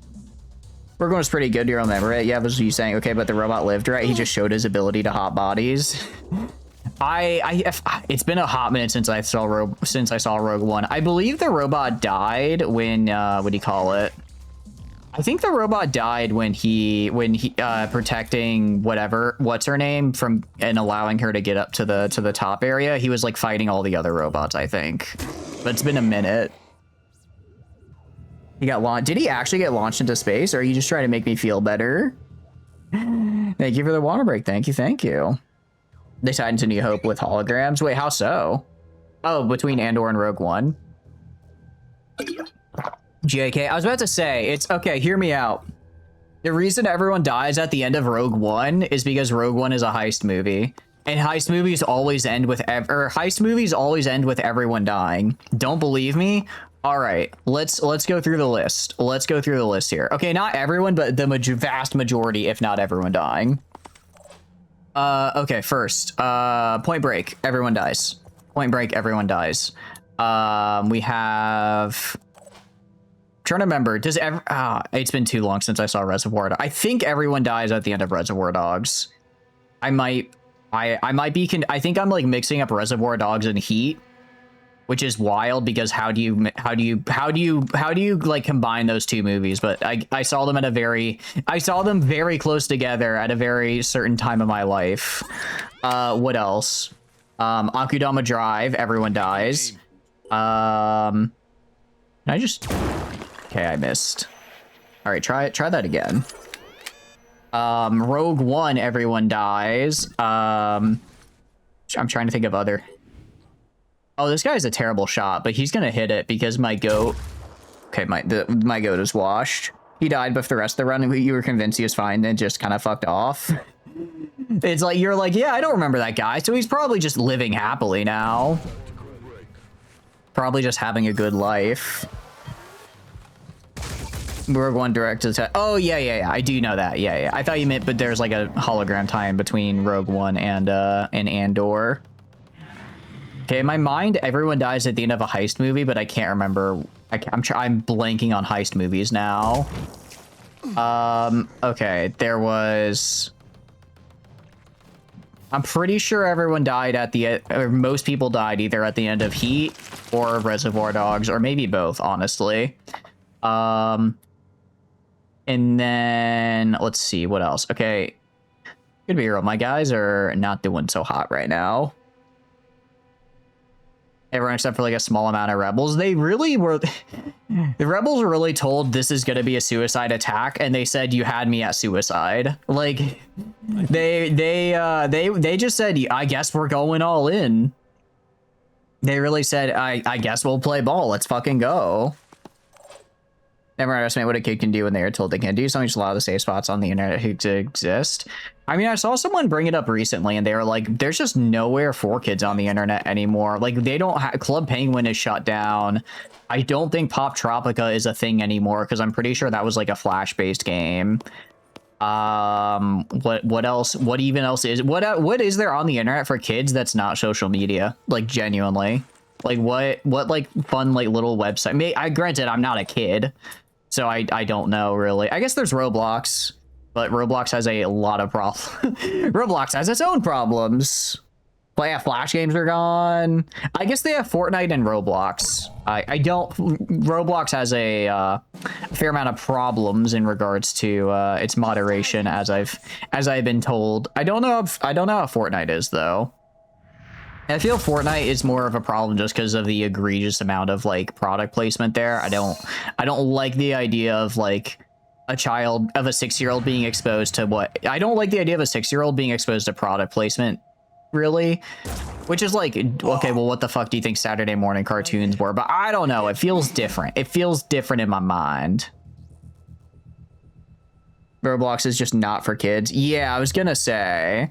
Rogue One was pretty good. Do you remember it? Yeah, was you saying okay, but the robot lived, right? He just showed his ability to hot bodies. It's been a hot minute since I saw Rogue One. I believe the robot died when what do you call it? I think the robot died when he protecting what's her name from and allowing her to get up to the top area. He was like fighting all the other robots, I think. But it's been a minute. He got launched. Did he actually get launched into space, or are you just trying to make me feel better? Thank you for the water break. Thank you. They tied into New Hope with holograms. Wait, how so? Oh, between Andor and Rogue One. JK, I was about to say, it's okay, hear me out. The reason everyone dies at the end of Rogue One is because Rogue One is a heist movie. And heist movies always end with everyone dying. Don't believe me? All right, let's go through the list. Let's go through the list here. Okay, not everyone, but the vast majority, if not everyone, dying. Okay, first, Point Break, everyone dies. Point Break, everyone dies. We have... Trying to remember, it's been too long since I saw Reservoir Dogs. I think everyone dies at the end of Reservoir Dogs. I think I'm like mixing up Reservoir Dogs and Heat, which is wild because how do you like combine those two movies? But I saw them very close together at a very certain time of my life. What else? Akudama Drive, everyone dies. Can I just... Okay, I missed. All right, try that again. Rogue One, everyone dies. I'm trying to think of other. Oh, this guy's a terrible shot, but he's gonna hit it because my goat. Okay, my goat is washed. He died, but for the rest of the run, you were convinced he was fine, then just kind of fucked off. It's like you're like, yeah, I don't remember that guy, so he's probably just living happily now. Probably just having a good life. Rogue One direct to oh yeah, I do know that. Yeah. I thought you meant, but there's like a hologram tie-in between Rogue One and Andor. Okay, in my mind, everyone dies at the end of a heist movie, but I can't remember. I'm blanking on heist movies now. Okay, there was. I'm pretty sure everyone died or most people died either at the end of Heat or Reservoir Dogs, or maybe both, honestly. And then let's see what else. Okay, good to be real. My guys are not doing so hot right now. Everyone except for like a small amount of rebels. They really were. The rebels were really told this is going to be a suicide attack, and they said you had me at suicide. Like they just said, I guess we're going all in. They really said, I guess we'll play ball. Let's fucking go. Never underestimate what a kid can do when they are told they can do something. Just allow the safe spots on the internet to exist. I mean, I saw someone bring it up recently, and they were like, there's just nowhere for kids on the internet anymore. Like, they don't have... Club Penguin is shut down. I don't think Pop Tropica is a thing anymore, because I'm pretty sure that was like a Flash-based game. What else? What even else is... What is there on the internet for kids that's not social media? Like, genuinely. Like, what like, fun, like, little website... Granted, I'm not a kid, so I don't know, really. I guess there's Roblox, but Roblox has a lot of problems. Roblox has its own problems. But yeah, Flash games are gone. I guess they have Fortnite and Roblox. I don't... Roblox has a fair amount of problems in regards to its moderation, as I've been told. I don't know how Fortnite is, though. I feel Fortnite is more of a problem just because of the egregious amount of like product placement there. I don't like the idea of like a 6-year-old being exposed to what I don't like the idea of a 6-year-old being exposed to product placement, really, which is like, okay, well, what the fuck do you think Saturday morning cartoons were? But I don't know. It feels different. It feels different in my mind. Roblox is just not for kids. Yeah, I was gonna say,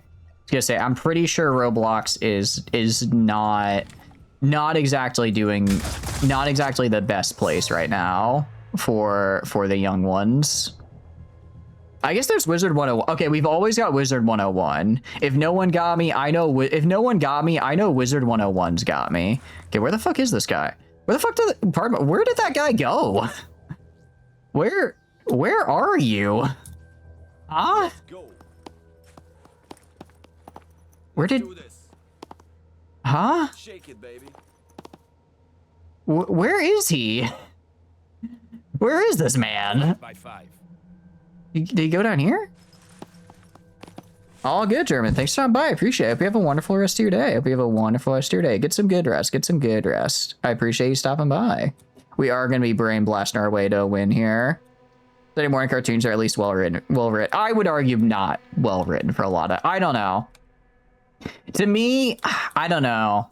I'm pretty sure Roblox is not exactly the best place right now for the young ones. I guess there's Wizard 101. Okay, we've always got Wizard 101. If no one got me, I know. If no one got me, I know Wizard 101's got me. Okay, where the fuck is this guy? Where the fuck where did that guy go? Where are you? Huh? Where did? Huh? Shake it, baby. Where is he? Where is this man? By 5. Did he go down here? All good, German. Thanks for stopping by. I appreciate it. Hope you have a wonderful rest of your day. Hope you have a wonderful rest of your day. Get some good rest. Get some good rest. I appreciate you stopping by. We are going to be brain blasting our way to a win here. Sunday morning cartoons are at least well written. I would argue not well written for a lot of. I don't know. To me, I don't know.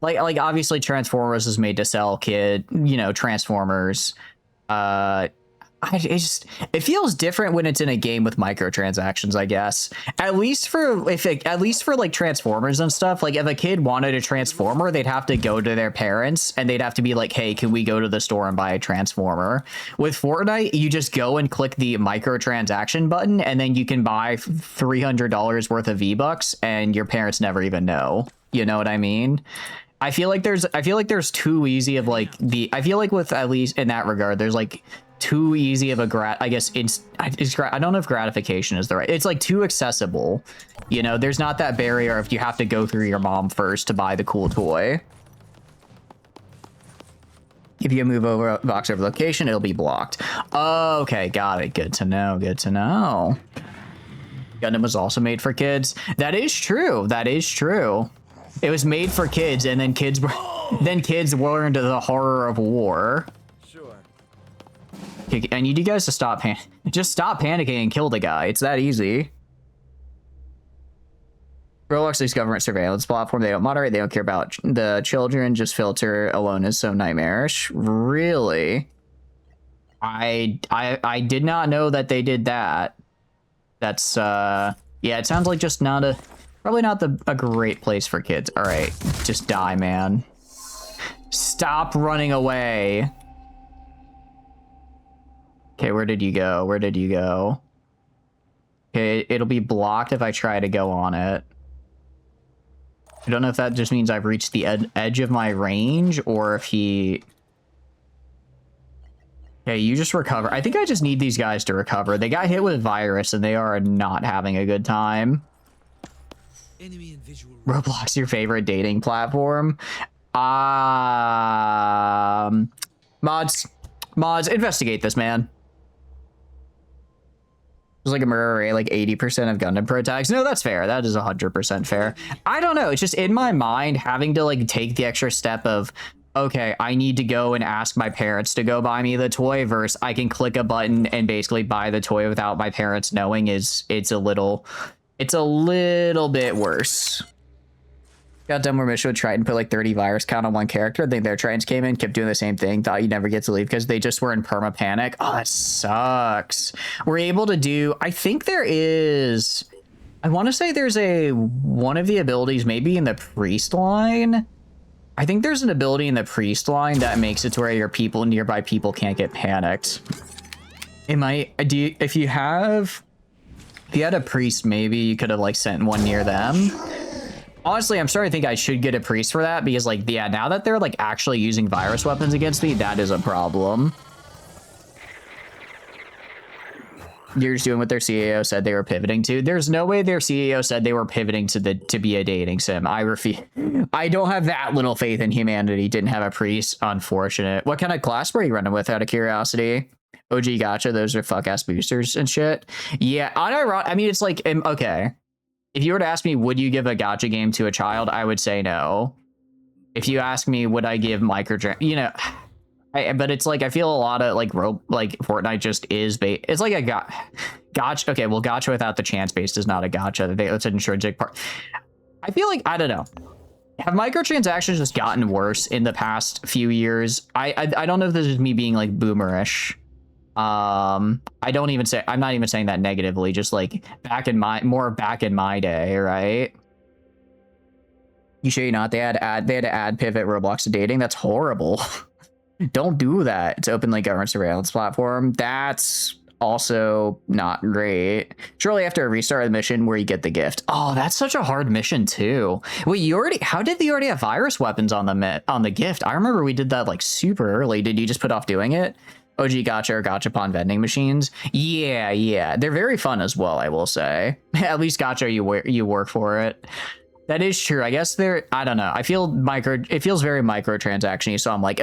Like obviously Transformers is made to sell Transformers. It feels different when it's in a game with microtransactions, I guess. At least for like Transformers and stuff. Like if a kid wanted a Transformer, they'd have to go to their parents and they'd have to be like, hey, can we go to the store and buy a Transformer? With Fortnite, you just go and click the microtransaction button and then you can buy $300 worth of V-Bucks and your parents never even know. You know what I mean? I feel like there's too easy of like I feel like with, at least in that regard, there's like too easy of a I don't know if gratification is the right. It's like too accessible. You know, there's not that barrier if you have to go through your mom first to buy the cool toy. If you move over a box over location, it'll be blocked. Oh, okay, got it. Good to know. Good to know. Gundam was also made for kids. That is true. That is true. It was made for kids, and then kids learned the horror of war. Okay, I need you guys to stop just stop panicking and kill the guy. It's that easy. Roblox is government surveillance platform. They don't moderate. They don't care about the children. Just filter alone is so nightmarish. Really? I did not know that they did that. That's yeah. It sounds like just probably not a great place for kids. All right, just die, man. Stop running away. Okay, where did you go? Where did you go? Okay, it'll be blocked if I try to go on it. I don't know if that just means I've reached the edge of my range or if he... Okay, you just recover. I think I just need these guys to recover. They got hit with virus and they are not having a good time. Enemy and visual. Roblox, your favorite dating platform? Mods, investigate this, man. There's like a murder rate, like 80% of Gundam Pro tags. No, that's fair. That is 100% fair. I don't know. It's just in my mind having to like take the extra step of, okay, I need to go and ask my parents to go buy me the toy versus I can click a button and basically buy the toy without my parents knowing it's a little bit worse. Got done where Mission tried and put like 30 virus count on one character. I think their trains came in, kept doing the same thing, thought you'd never get to leave because they just were in perma panic. Oh, that sucks. We're able to do, I think there is, I want to say there's one of the abilities maybe in the priest line. I think there's an ability in the priest line that makes it to where your nearby people can't get panicked. If you had a priest, maybe you could have like sent one near them. Honestly, I'm starting to think I should get a priest for that because, like, yeah, now that they're, like, actually using virus weapons against me, that is a problem. You're just doing what their CEO said they were pivoting to. There's no way their CEO said they were pivoting to be a dating sim. I refuse. I don't have that little faith in humanity. Didn't have a priest. Unfortunate. What kind of class were you running with, out of curiosity? OG gotcha. Those are fuck-ass boosters and shit. Yeah, I mean, it's like, okay. If you were to ask me, would you give a gacha game to a child? I would say no. If you ask me, would I give but it's like, I feel a lot of like Fortnite just is it's like a gacha. Okay, well, gacha without the chance based is not a gacha. It's an intrinsic part. I feel like, I don't know. Have microtransactions just gotten worse in the past few years? I don't know if this is me being like boomerish. I don't even say, I'm not even saying that negatively, just like more back in my day, right? You sure you're not? They had to add pivot Roblox to dating. That's horrible. Don't do that. It's openly government surveillance platform. That's also not great. Shortly after a restart of the mission where you get the gift. Oh, that's such a hard mission too. Wait, how did they already have virus weapons on the gift? I remember we did that like super early. Did you just put off doing it? OG gacha or gachapon vending machines. Yeah. They're very fun as well, I will say. At least gacha, you work for it. That is true. I guess I don't know. It feels very microtransaction-y, so I'm like,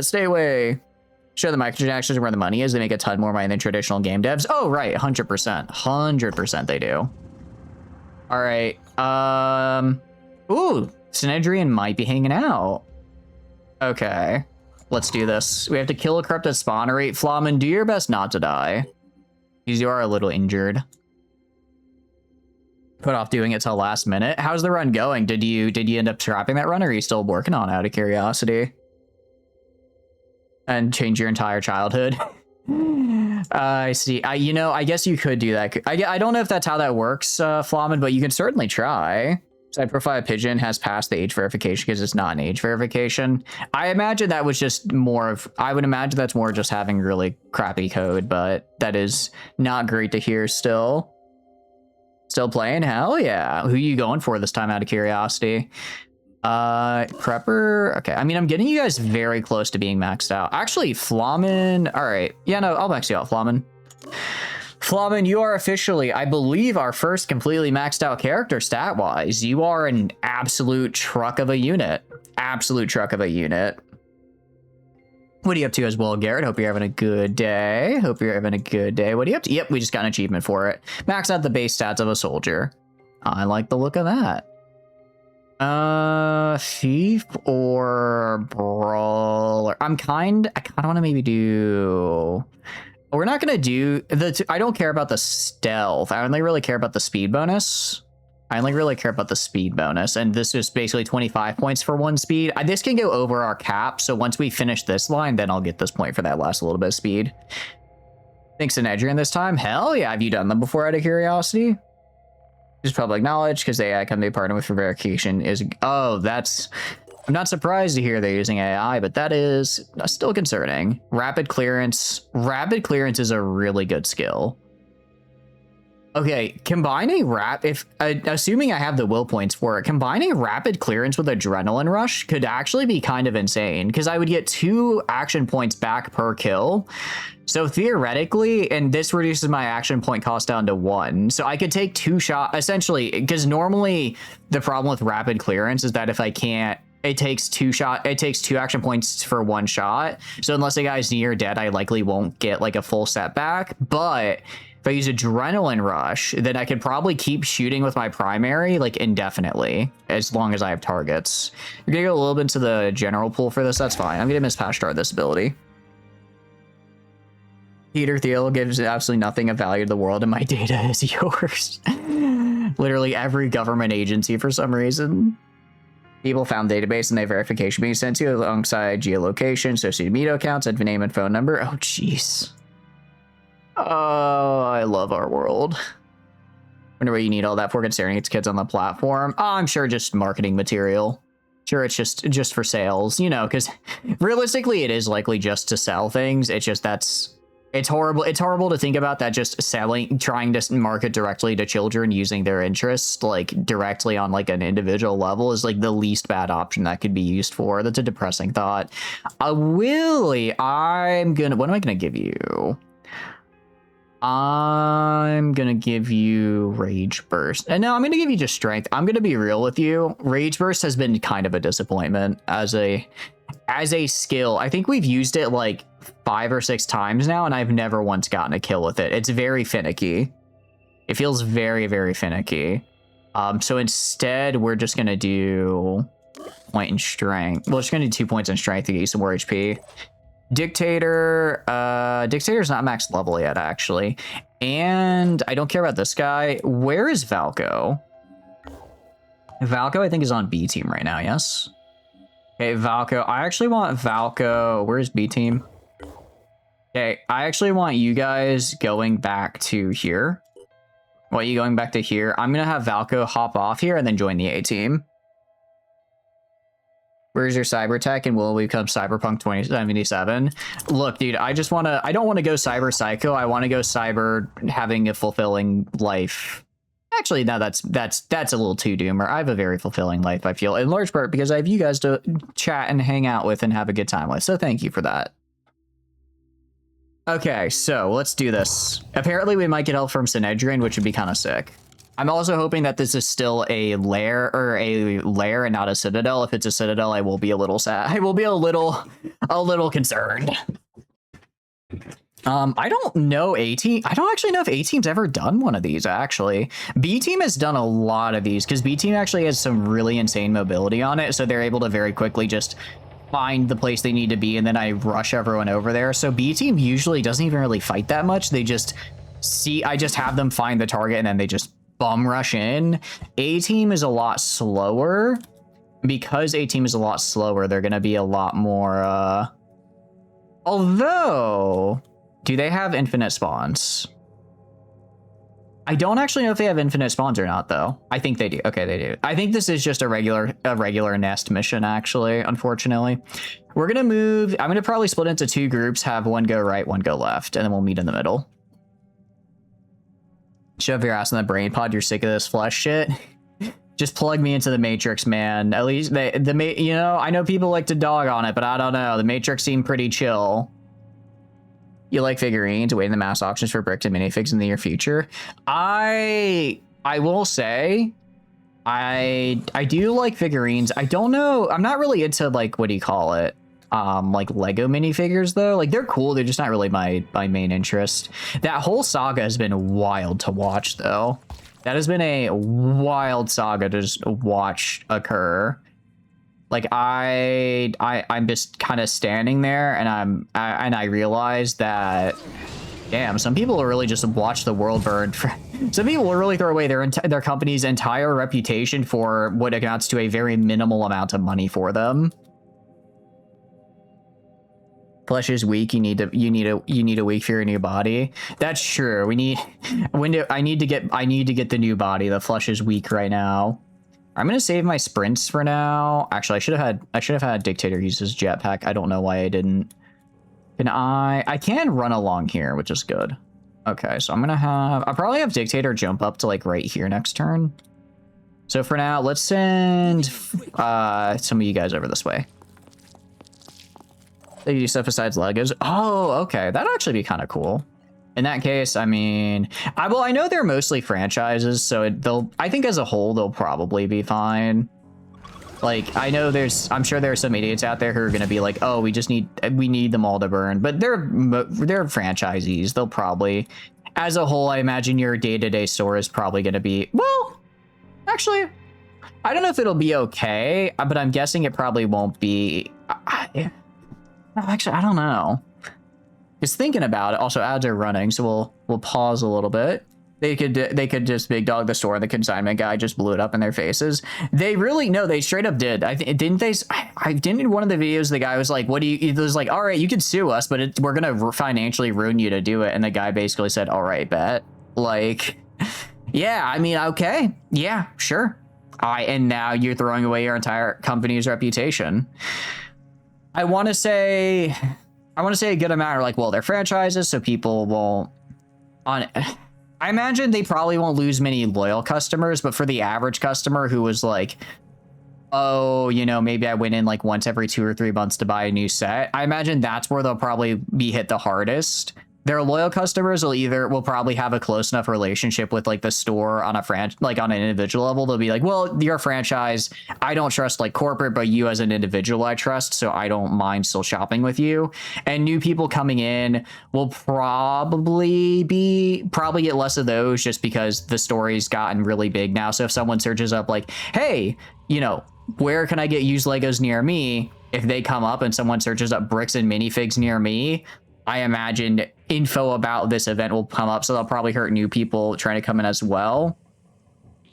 stay away. Sure, the microtransactions are where the money is. They make a ton more money than traditional game devs. Oh, right. 100%. 100% they do. All right. Ooh, Synedrian might be hanging out. Okay. Let's do this. We have to kill a corrupted spawner rate. Flamen, do your best not to die. Because you are a little injured. Put off doing it till last minute. How's the run going? Did you end up scrapping that run, or are you still working on it out of curiosity? And change your entire childhood? I see. I guess you could do that. I don't know if that's how that works, Flamen, but you can certainly try. Side profile pigeon has passed the age verification because it's not an age verification. I imagine that was just I would imagine that's more just having really crappy code, but that is not great to hear still. Still playing? Hell yeah. Who are you going for this time out of curiosity? Prepper. Okay. I mean, I'm getting you guys very close to being maxed out. Actually, Flamen. All right. Yeah, no, I'll max you out, Flamen. Flamen, you are officially, I believe, our first completely maxed out character stat-wise. You are an absolute truck of a unit. Absolute truck of a unit. What are you up to as well, Garrett? Hope you're having a good day. What are you up to? Yep, we just got an achievement for it. Max out the base stats of a soldier. I like the look of that. Thief or brawler? I kind of want to maybe do... We're not going to do... I don't care about the stealth. I only really care about the speed bonus. And this is basically 25 points for one speed. This can go over our cap, so once we finish this line, then I'll get this point for that last little bit of speed. Thanks to Nedrian this time. Hell yeah, have you done them before out of curiosity? Just public knowledge, because the AI company they partner with for verification is... Oh, that's... I'm not surprised to hear they're using AI, but that is still concerning. Rapid clearance. Rapid clearance is a really good skill. Okay, combining assuming I have the will points for it, combining rapid clearance with adrenaline rush could actually be kind of insane, because I would get 2 action points back per kill. So theoretically, and this reduces my action point cost down to 1. So I could take 2 shots, essentially, because normally the problem with rapid clearance is that if I can't, it takes 2 action points for 1 shot. So unless a guy's near dead, I likely won't get like a full setback. But if I use adrenaline rush, then I could probably keep shooting with my primary like indefinitely, as long as I have targets. You're gonna go a little bit into the general pool for this. That's fine. I'm gonna miss patch start this ability. Peter Thiel gives absolutely nothing of value to the world, and my data is yours. Literally every government agency for some reason. People found database and their verification being sent to you alongside geolocation, associated media accounts, and name and phone number. Oh, jeez. Oh, I love our world. Wonder what you need all that for, considering it's kids on the platform. Oh, I'm sure just marketing material. Sure, it's just for sales, you know, because realistically it is likely just to sell things. It's just it's horrible. It's horrible to think about that, just trying to market directly to children using their interests, like directly on like an individual level, is like the least bad option that could be used for. That's a depressing thought. Willie, what am I gonna give you? I'm gonna give you Rage Burst. And no, I'm gonna give you just Strength. I'm gonna be real with you. Rage Burst has been kind of a disappointment as a skill. I think we've used it like 5 or 6 times now, and I've never once gotten a kill with it. It's very finicky. It feels very, very finicky. So instead, we're just gonna do point in Strength. We're just gonna do 2 points in Strength to get you some more HP. Dictator's not max level yet, actually. And I don't care about this guy. Where is Valko? Valko, I think, is on B team right now, yes? Okay, Valko. I actually want Valko. Where's B team? Okay, I actually want you guys going back to here. What, you going back to here? I'm gonna have Valko hop off here and then join the A team. Where's your cyber tech and will we become Cyberpunk 2077? Look, dude, I don't want to go cyber psycho. I want to go cyber having a fulfilling life. Actually, no, that's a little too doomer. I have a very fulfilling life, I feel, in large part because I have you guys to chat and hang out with and have a good time with. So thank you for that. Okay, so let's do this. Apparently we might get help from Synedrian, which would be kind of sick. I'm also hoping that this is still a lair and not a citadel. If it's a citadel, I will be a little sad. I will be a little concerned. I don't know A team. I don't actually know if A team's ever done one of these, actually. B team has done a lot of these because B team actually has some really insane mobility on it. So they're able to very quickly just find the place they need to be and then I rush everyone over there. So B team usually doesn't even really fight that much. They just I just have them find the target and then they just bum rush in. A team is a lot slower. Because A team is a lot slower, they're going to be a lot more, although, do they have infinite spawns? I don't actually know if they have infinite spawns or not, though. I think they do. Okay, they do. I think this is just a regular nest mission, actually, unfortunately. We're going to move. I'm going to probably split into 2 groups, have one go right, one go left, and then we'll meet in the middle. Shove your ass in the brain pod. You're sick of this flesh shit. Just plug me into the Matrix, man. At least you know, I know people like to dog on it, but I don't know. The Matrix seemed pretty chill. You like figurines, waiting the mass auctions for bricks and minifigs in the near future. I will say, I do like figurines. I don't know. I'm not really into, like, what do you call it? Like Lego minifigures though. Like, they're cool. They're just not really my main interest. That whole saga has been wild to watch though. That has been a wild saga to just watch occur. Like I'm just kind of standing there and I realize that, damn, some people will really just watch the world burn. Some people will really throw away their company's entire reputation for what amounts to a very minimal amount of money for them. Flesh is weak. You need a week for your new body. That's true. I need to get the new body. The flesh is weak right now. I'm gonna save my sprints for now. Actually, I should have had Dictator use his jetpack. I don't know why I didn't. Can I can run along here, which is good. Okay, so I'll probably have Dictator jump up to like right here next turn. So for now, let's send some of you guys over this way. They do stuff besides Legos. Oh, okay. That'd actually be kind of cool. In that case, I mean, I know they're mostly franchises, so I think as a whole, they'll probably be fine. Like, I'm sure there are some idiots out there who are going to be like, oh, we need them all to burn, but they're franchisees. They'll probably, as a whole, I imagine your day-to-day store is probably going to be, well, actually, I don't know if it'll be okay, but I'm guessing it probably won't be. Actually, I don't know. Just thinking about it. Also, ads are running, so we'll pause a little bit. They could just big dog the store. The consignment guy just blew it up in their faces. They straight up did. Didn't in one of the videos the guy was like, "What do you?" It was like, "All right, you can sue us, but we're gonna financially ruin you to do it." And the guy basically said, "All right, bet." Like, yeah, I mean, okay, yeah, sure. And now you're throwing away your entire company's reputation. I want to say a good amount are like, well, they're franchises, so people won't. I imagine they probably won't lose many loyal customers, but for the average customer who was like, oh, you know, maybe I went in like once every 2 or 3 months to buy a new set, I imagine that's where they'll probably be hit the hardest. Their loyal customers will probably have a close enough relationship with like the store on on an individual level. They'll be like, well, you're a franchise. I don't trust like corporate, but you as an individual I trust, so I don't mind still shopping with you. And new people coming in will probably get less of those just because the story's gotten really big now. So if someone searches up like, hey, you know, where can I get used Legos near me? If they come up and someone searches up bricks and minifigs near me, I imagine info about this event will come up, so they'll probably hurt new people trying to come in as well.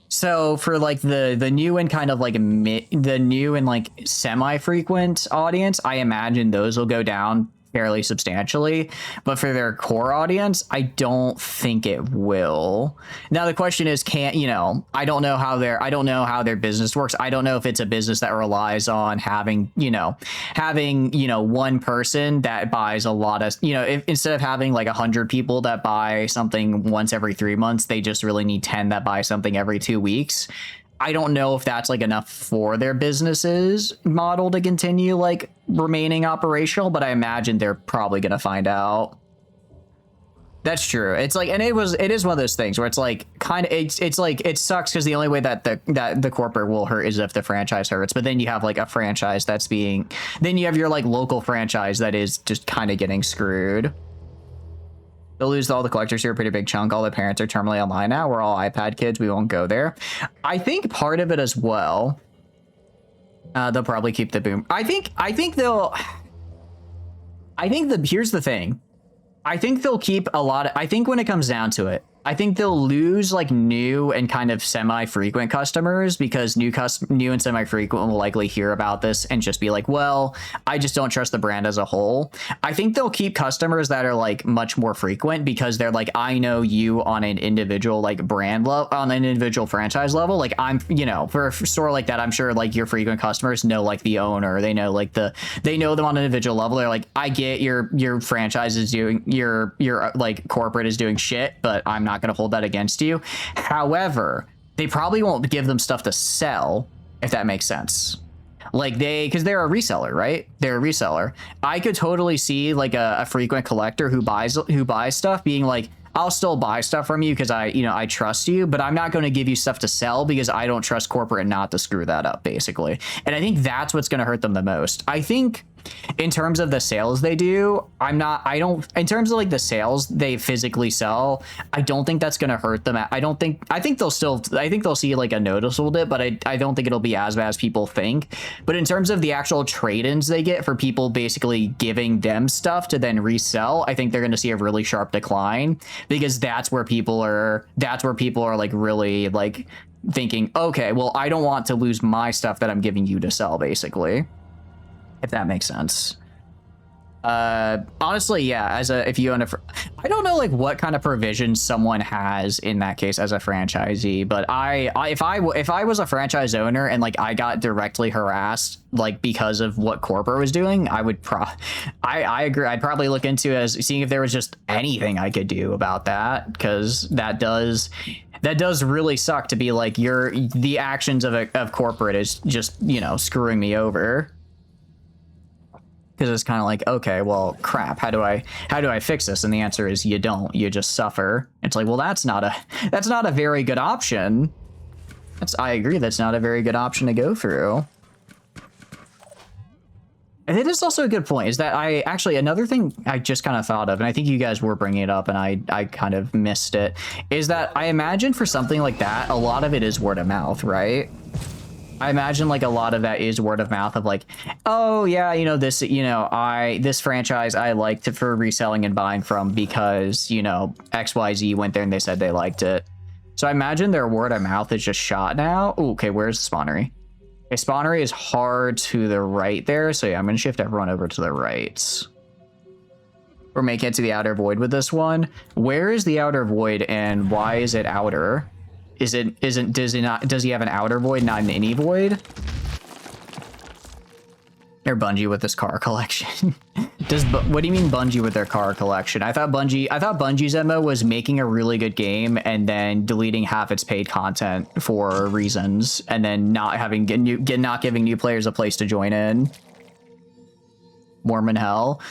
So for like the new and kind of like the new and like semi-frequent audience, I imagine those will go down fairly substantially, but for their core audience, I don't think it will. Now the question is, I don't know how their business works. I don't know if it's a business that relies on having one person that buys a lot of, if, instead of having like 100 people that buy something once every 3 months, they just really need 10 that buy something every 2 weeks. I don't know if that's like enough for their business's model to continue like remaining operational, but I imagine they're probably going to find out. That's true. It's like, and it is one of those things where it's like it's like it sucks because the only way that the corporate will hurt is if the franchise hurts. But then you have like a franchise then you have your like local franchise that is just kind of getting screwed. They'll lose all the collectors here, a pretty big chunk. All the parents are terminally online now. We're all iPad kids. We won't go there. I think part of it as well. They'll probably keep the boom. Here's the thing. I think they'll keep a lot of, I think when it comes down to it, I think they'll lose like new and kind of semi-frequent customers because new and semi-frequent will likely hear about this and just be like, well, I just don't trust the brand as a whole. I think they'll keep customers that are like much more frequent because they're like, I know you on an individual like brand level, on an individual franchise level. Like I'm, for a store like that, I'm sure like your frequent customers know like the owner, they know like they know them on an individual level. They're like, I get your franchise is doing, your like corporate is doing shit, but I'm not going to hold that against you. However, they probably won't give them stuff to sell, if that makes sense. Like because they're a reseller, right? They're a reseller. I could totally see like a frequent collector who buys stuff being like, I'll still buy stuff from you because I trust you, but I'm not going to give you stuff to sell because I don't trust corporate not to screw that up, basically. And I think that's what's going to hurt them the most. I think in terms of the sales they do, in terms of like the sales they physically sell, I don't think that's going to hurt them. I think they'll see like a noticeable dip, but I don't think it'll be as bad as people think. But in terms of the actual trade-ins they get for people basically giving them stuff to then resell, I think they're going to see a really sharp decline because that's where people are like really like thinking, okay, well, I don't want to lose my stuff that I'm giving you to sell, basically. If that makes sense. Honestly, yeah, if you own I don't know like what kind of provisions someone has in that case as a franchisee, but if I was a franchise owner and like I got directly harassed like because of what corporate was doing, I would I agree. I'd probably look into seeing if there was just anything I could do about that, because that does really suck to be like the actions of corporate is just screwing me over. Because it's kind of like, okay, well, crap. How do I fix this? And the answer is you don't. You just suffer. It's like, well, that's not a very good option. I agree. That's not a very good option to go through. And it is also a good point. Is that another thing I just kind of thought of, and I think you guys were bringing it up, and I kind of missed it. Is that I imagine for something like that, a lot of it is word of mouth, right? I imagine like a lot of that is word of mouth of like, oh yeah, this franchise I liked for reselling and buying from because, XYZ went there and they said they liked it. So I imagine their word of mouth is just shot now. Ooh, okay, where's the spawnery? Okay, spawnery is hard to the right there. So yeah, I'm going to shift everyone over to the right. We're making it to the outer void with this one. Where is the outer void and why is it outer? Does he have an outer void, not an innie void? Or Bungie with this car collection. What do you mean Bungie with their car collection? I thought Bungie's MO was making a really good game and then deleting half its paid content for reasons, and then not giving new players a place to join in. Mormon hell.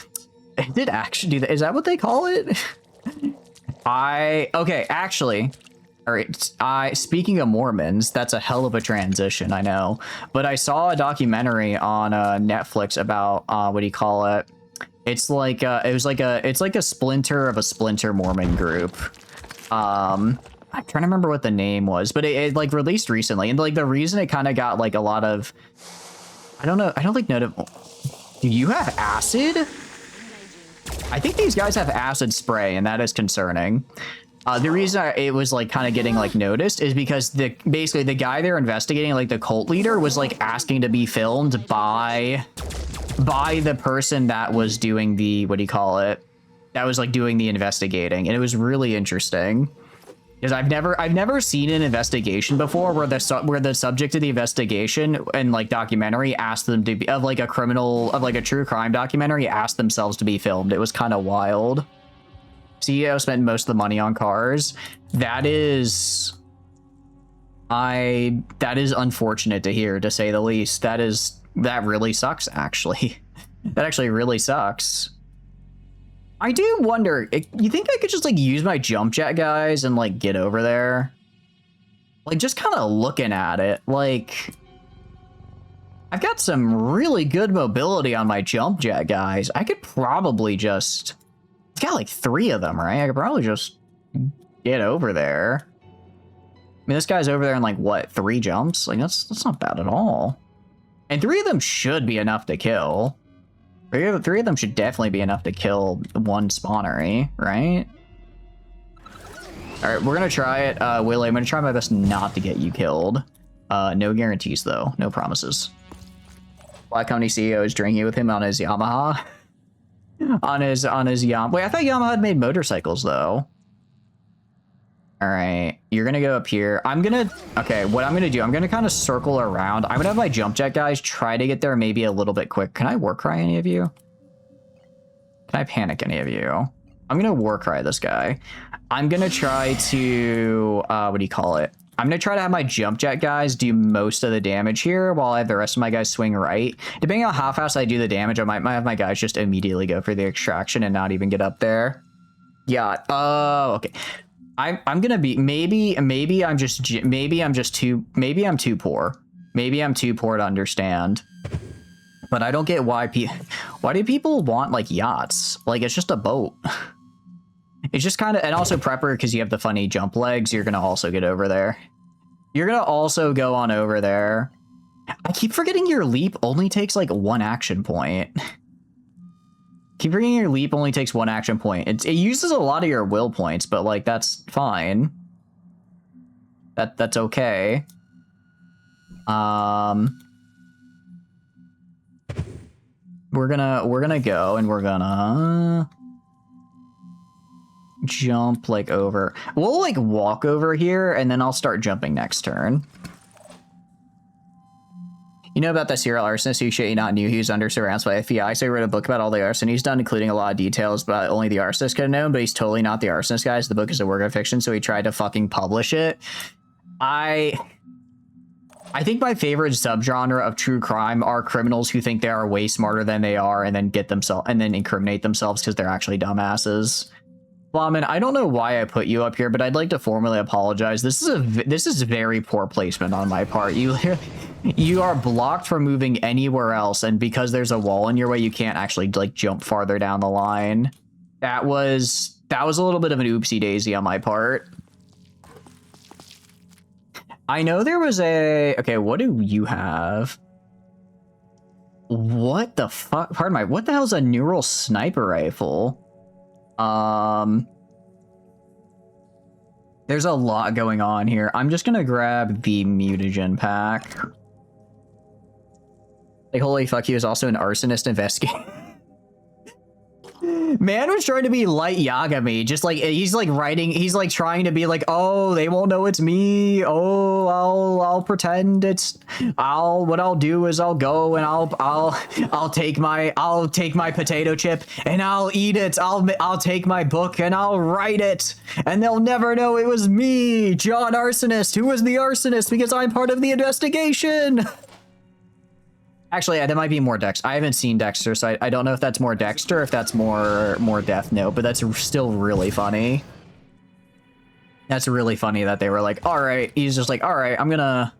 It did actually do that. Is that what they call it? Actually. All right, speaking of Mormons, that's a hell of a transition, I know. But I saw a documentary on Netflix about what do you call it? It's like it's like a splinter of a splinter Mormon group. I'm trying to remember what the name was, but it like released recently, and like the reason it kind of got like a lot of, I don't know, I don't think do you have acid? I think these guys have acid spray, and that is concerning. The reason it was like kind of getting like noticed is because basically the guy they're investigating, like the cult leader, was like asking to be filmed by by the person that was doing the, what do you call it? That was like doing the investigating, and it was really interesting. Because I've never seen an investigation before where the subject of the investigation and like documentary asked them to be of like a true crime documentary asked themselves to be filmed. It was kind of wild. CEO spent most of the money on cars. That is unfortunate to hear, to say the least. That really sucks, actually. That actually really sucks. I do wonder, you think I could just like use my jump jet, guys, and like get over there? Like just kind of looking at it, like I've got some really good mobility on my jump jet, guys. I could probably just, it's got like 3 of them, right? I could probably just get over there. I mean, this guy's over there in like what, 3 jumps? Like that's not bad at all. And 3 of them should be enough to kill. 3 of them should definitely be enough to kill one spawnery, right? All right, we're gonna try it. Willie, I'm gonna try my best not to get you killed. No guarantees though, no promises. Black Company CEO is drinking with him on his Yamaha. on his Yamaha. Wait, I thought Yamaha had made motorcycles though. All right, you're gonna go up here. Okay, what I'm gonna do, I'm gonna kind of circle around. I'm gonna have my jump jet guys try to get there maybe a little bit quick. Can I war cry any of you? Can I panic any of you? I'm gonna war cry this guy. I'm gonna try to, what do you call it? I'm gonna try to have my jump jet guys do most of the damage here while I have the rest of my guys swing right. Depending on how fast I do the damage, I might have my guys just immediately go for the extraction and not even get up there. Yeah, okay. I'm gonna be, maybe I'm too poor. Maybe I'm too poor to understand. But I don't get why do people want like yachts? Like it's just a boat. It's just kind of, and also prepper because you have the funny jump legs. You're gonna also get over there. You're gonna also go on over there. I keep forgetting your leap only takes like 1 action point. Keep forgetting your leap only takes 1 action point. It uses a lot of your will points, but like that's fine. That's okay. We're gonna go and we're gonna jump like over. We'll like walk over here and then I'll start jumping next turn. You know about that serial arsonist who shit you not knew he was under surveillance by FBI, so he wrote a book about all the arson he's done, including a lot of details about only the arsonist could have known, but he's totally not the arsonist, guys. The book is a work of fiction, so he tried to fucking publish it. I think my favorite subgenre of true crime are criminals who think they are way smarter than they are and then incriminate themselves because they're actually dumbasses. Flamin, I don't know why I put you up here, but I'd like to formally apologize. This is very poor placement on my part. You are blocked from moving anywhere else, and because there's a wall in your way, you can't actually like jump farther down the line. That was a little bit of an oopsie daisy on my part. I know there was okay, what do you have? What the fuck? Pardon my, what the hell is a neural sniper rifle? There's a lot going on here. I'm just gonna grab the mutagen pack. Like, holy fuck, he was also an arsonist investigator. Man was trying to be light Yagami, just like he's like trying to be like, oh, they won't know it's me. Oh, I'll pretend it's what I'll do is I'll go and I'll take my potato chip and I'll eat it. I'll take my book and I'll write it, and they'll never know it was me, John Arsonist, who was the arsonist because I'm part of the investigation. Actually, that might be more Dexter. I haven't seen Dexter, so I don't know if that's more Dexter, if that's more Death Note, but that's still really funny. That's really funny that they were like, all right, he's just like, all right, I'm gonna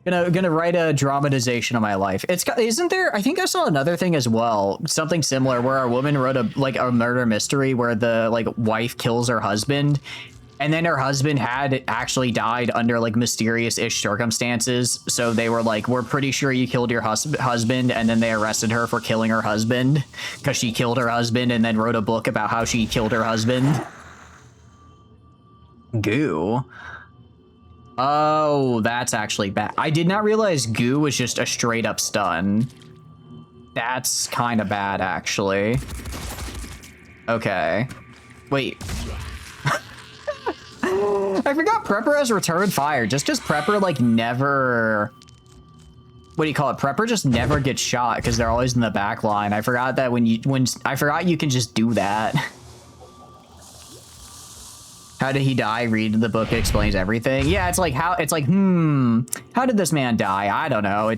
write a dramatization of my life. Isn't there, I think I saw another thing as well, something similar where a woman wrote a murder mystery where the like wife kills her husband, and then her husband had actually died under like mysterious-ish circumstances. So they were like, we're pretty sure you killed your husband. And then they arrested her for killing her husband because she killed her husband and then wrote a book about how she killed her husband. Goo. Oh, that's actually bad. I did not realize goo was just a straight up stun. That's kind of bad, actually. Okay. Wait. I forgot Prepper has return fire. Just because Prepper, like, never... What do you call it? Prepper just never gets shot because they're always in the back line. I forgot that I forgot you can just do that. How did he die? Read the book, it explains everything. Yeah, it's like, how did this man die? I don't know.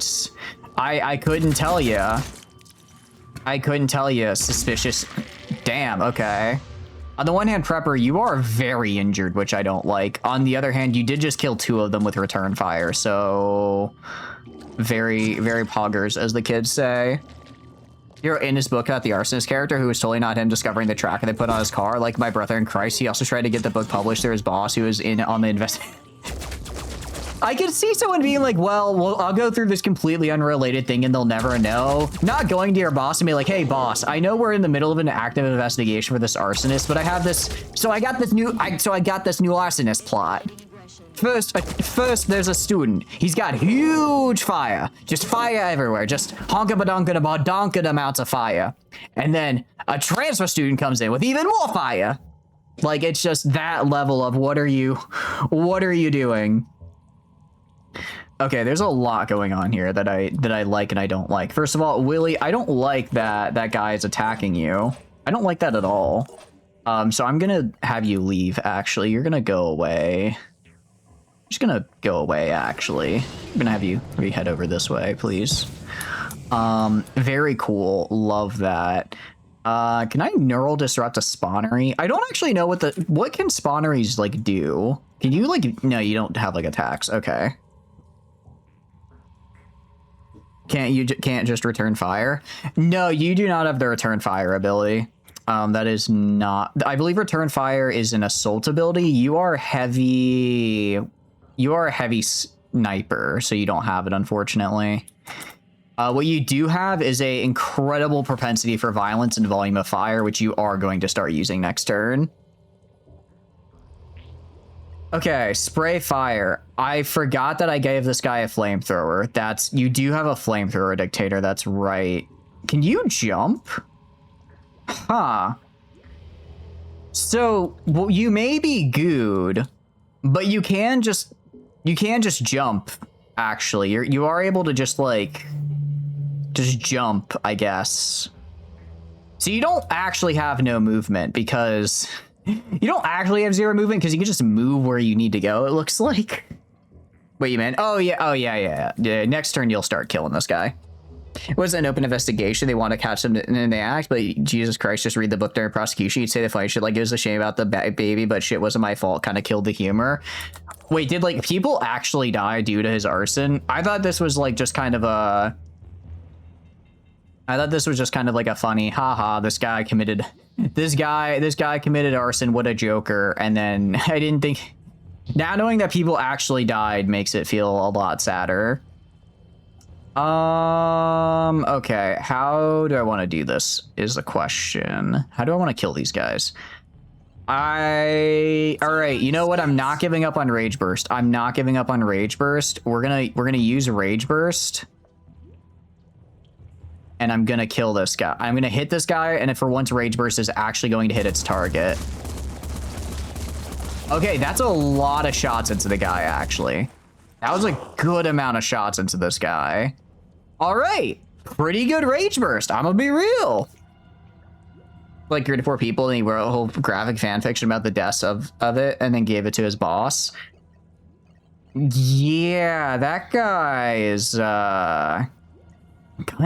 I couldn't tell you. I couldn't tell you. Suspicious. Damn, okay. On the one hand, Prepper, you are very injured, which I don't like. On the other hand, you did just kill 2 of them with return fire, so... Very, very poggers, as the kids say. You're in his book about the arsonist character who was totally not him discovering the tracker they put on his car. Like my brother in Christ, he also tried to get the book published through his boss who was in on the investigation. I could see someone being like, well, I'll go through this completely unrelated thing and they'll never know. Not going to your boss and be like, hey, boss, I know we're in the middle of an active investigation for this arsonist, but I have this, so I got this new arsonist plot. First, there's a student. He's got huge fire. Just fire everywhere. Just honka-ba-donka-da-ba-donka amounts of fire. And then a transfer student comes in with even more fire. Like, it's just that level of what are you doing? Okay, there's a lot going on here that I like and I don't like. First of all, Willie, I don't like that guy is attacking you. I don't like that at all. So I'm gonna have you leave, actually. You're gonna go away. Just gonna go away, actually. I'm gonna have you head over this way, please. Very cool. Love that. Can I neural disrupt a spawnery? I don't actually know what can spawneries like do? Can you like, no, you don't have like attacks. Okay. Can't just return fire? No, you do not have the return fire ability. That is not, I believe return fire is an assault ability. You are a heavy sniper, so you don't have it, unfortunately. What you do have is a incredible propensity for violence and volume of fire, which you are going to start using next turn. Okay, spray fire. I forgot that I gave this guy a flamethrower. You do have a flamethrower, Dictator, that's right. Can you jump? Huh. So, well, you may be good, but you can just jump, actually. You are able to just jump, I guess. So you don't actually have no movement because you don't actually have 0 movement because you can just move where you need to go, it looks like. Wait, you meant? Oh yeah. Next turn you'll start killing this guy. It was an open investigation. They want to catch them in the act, but Jesus Christ, just read the book during prosecution. You'd say the funny shit like it was a shame about the baby, but shit wasn't my fault. Kind of killed the humor. Wait, did like people actually die due to his arson? I thought this was like just kind of a... a funny, haha, this guy committed arson, what a joker. And then I didn't think... Now knowing that people actually died makes it feel a lot sadder. Okay, how do I want to do this is the question. How do I want to kill these guys? All right, you know what? I'm not giving up on Rage Burst. We're gonna use Rage Burst. And I'm gonna kill this guy. I'm gonna hit this guy, and if for once Rage Burst is actually going to hit its target. Okay, that's a lot of shots into the guy, actually. That was a good amount of shots into this guy. All right, pretty good Rage Burst. I'm gonna be real. Like 3 to 4 people, and he wrote a whole graphic fan fiction about the deaths of it, and then gave it to his boss. Yeah, that guy is kind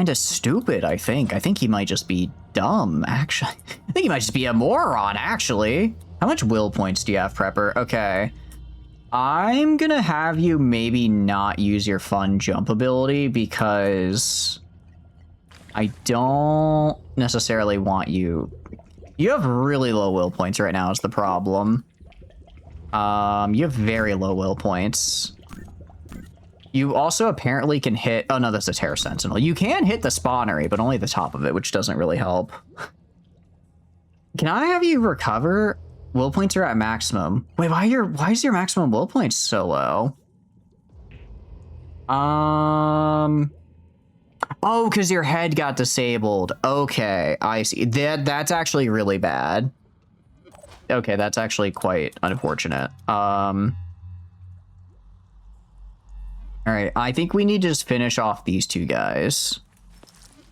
of stupid. I think he might just be dumb. Actually, I think he might just be a moron. Actually, how much will points do you have, Prepper? Okay. I'm gonna have you maybe not use your fun jump ability because I don't necessarily want you. You have really low will points right now is the problem. You have very low will points. You also apparently can hit, oh no, that's a Terror Sentinel. You can hit the spawnery, but only the top of it, which doesn't really help. Can I have you recover? Will points are at maximum. Wait, why is your maximum will points so low? Oh, because your head got disabled. Okay, I see. That's actually really bad. Okay, that's actually quite unfortunate. All right, I think we need to just finish off these two guys.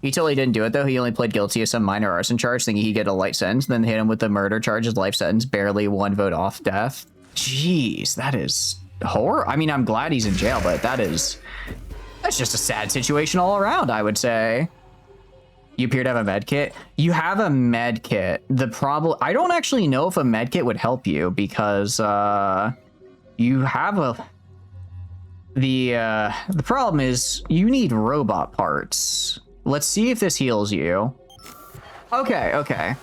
He totally didn't do it, though. He only pled guilty of some minor arson charge, thinking he'd get a light sentence, then hit him with the murder charges, life sentence, barely 1 vote off death. Jeez, that is horror. I mean, I'm glad he's in jail, but that's just a sad situation all around, I would say. You appear to have a med kit. You have a med kit. The problem, I don't actually know if a med kit would help you because you have the problem is you need robot parts. Let's see if this heals you. Okay, okay.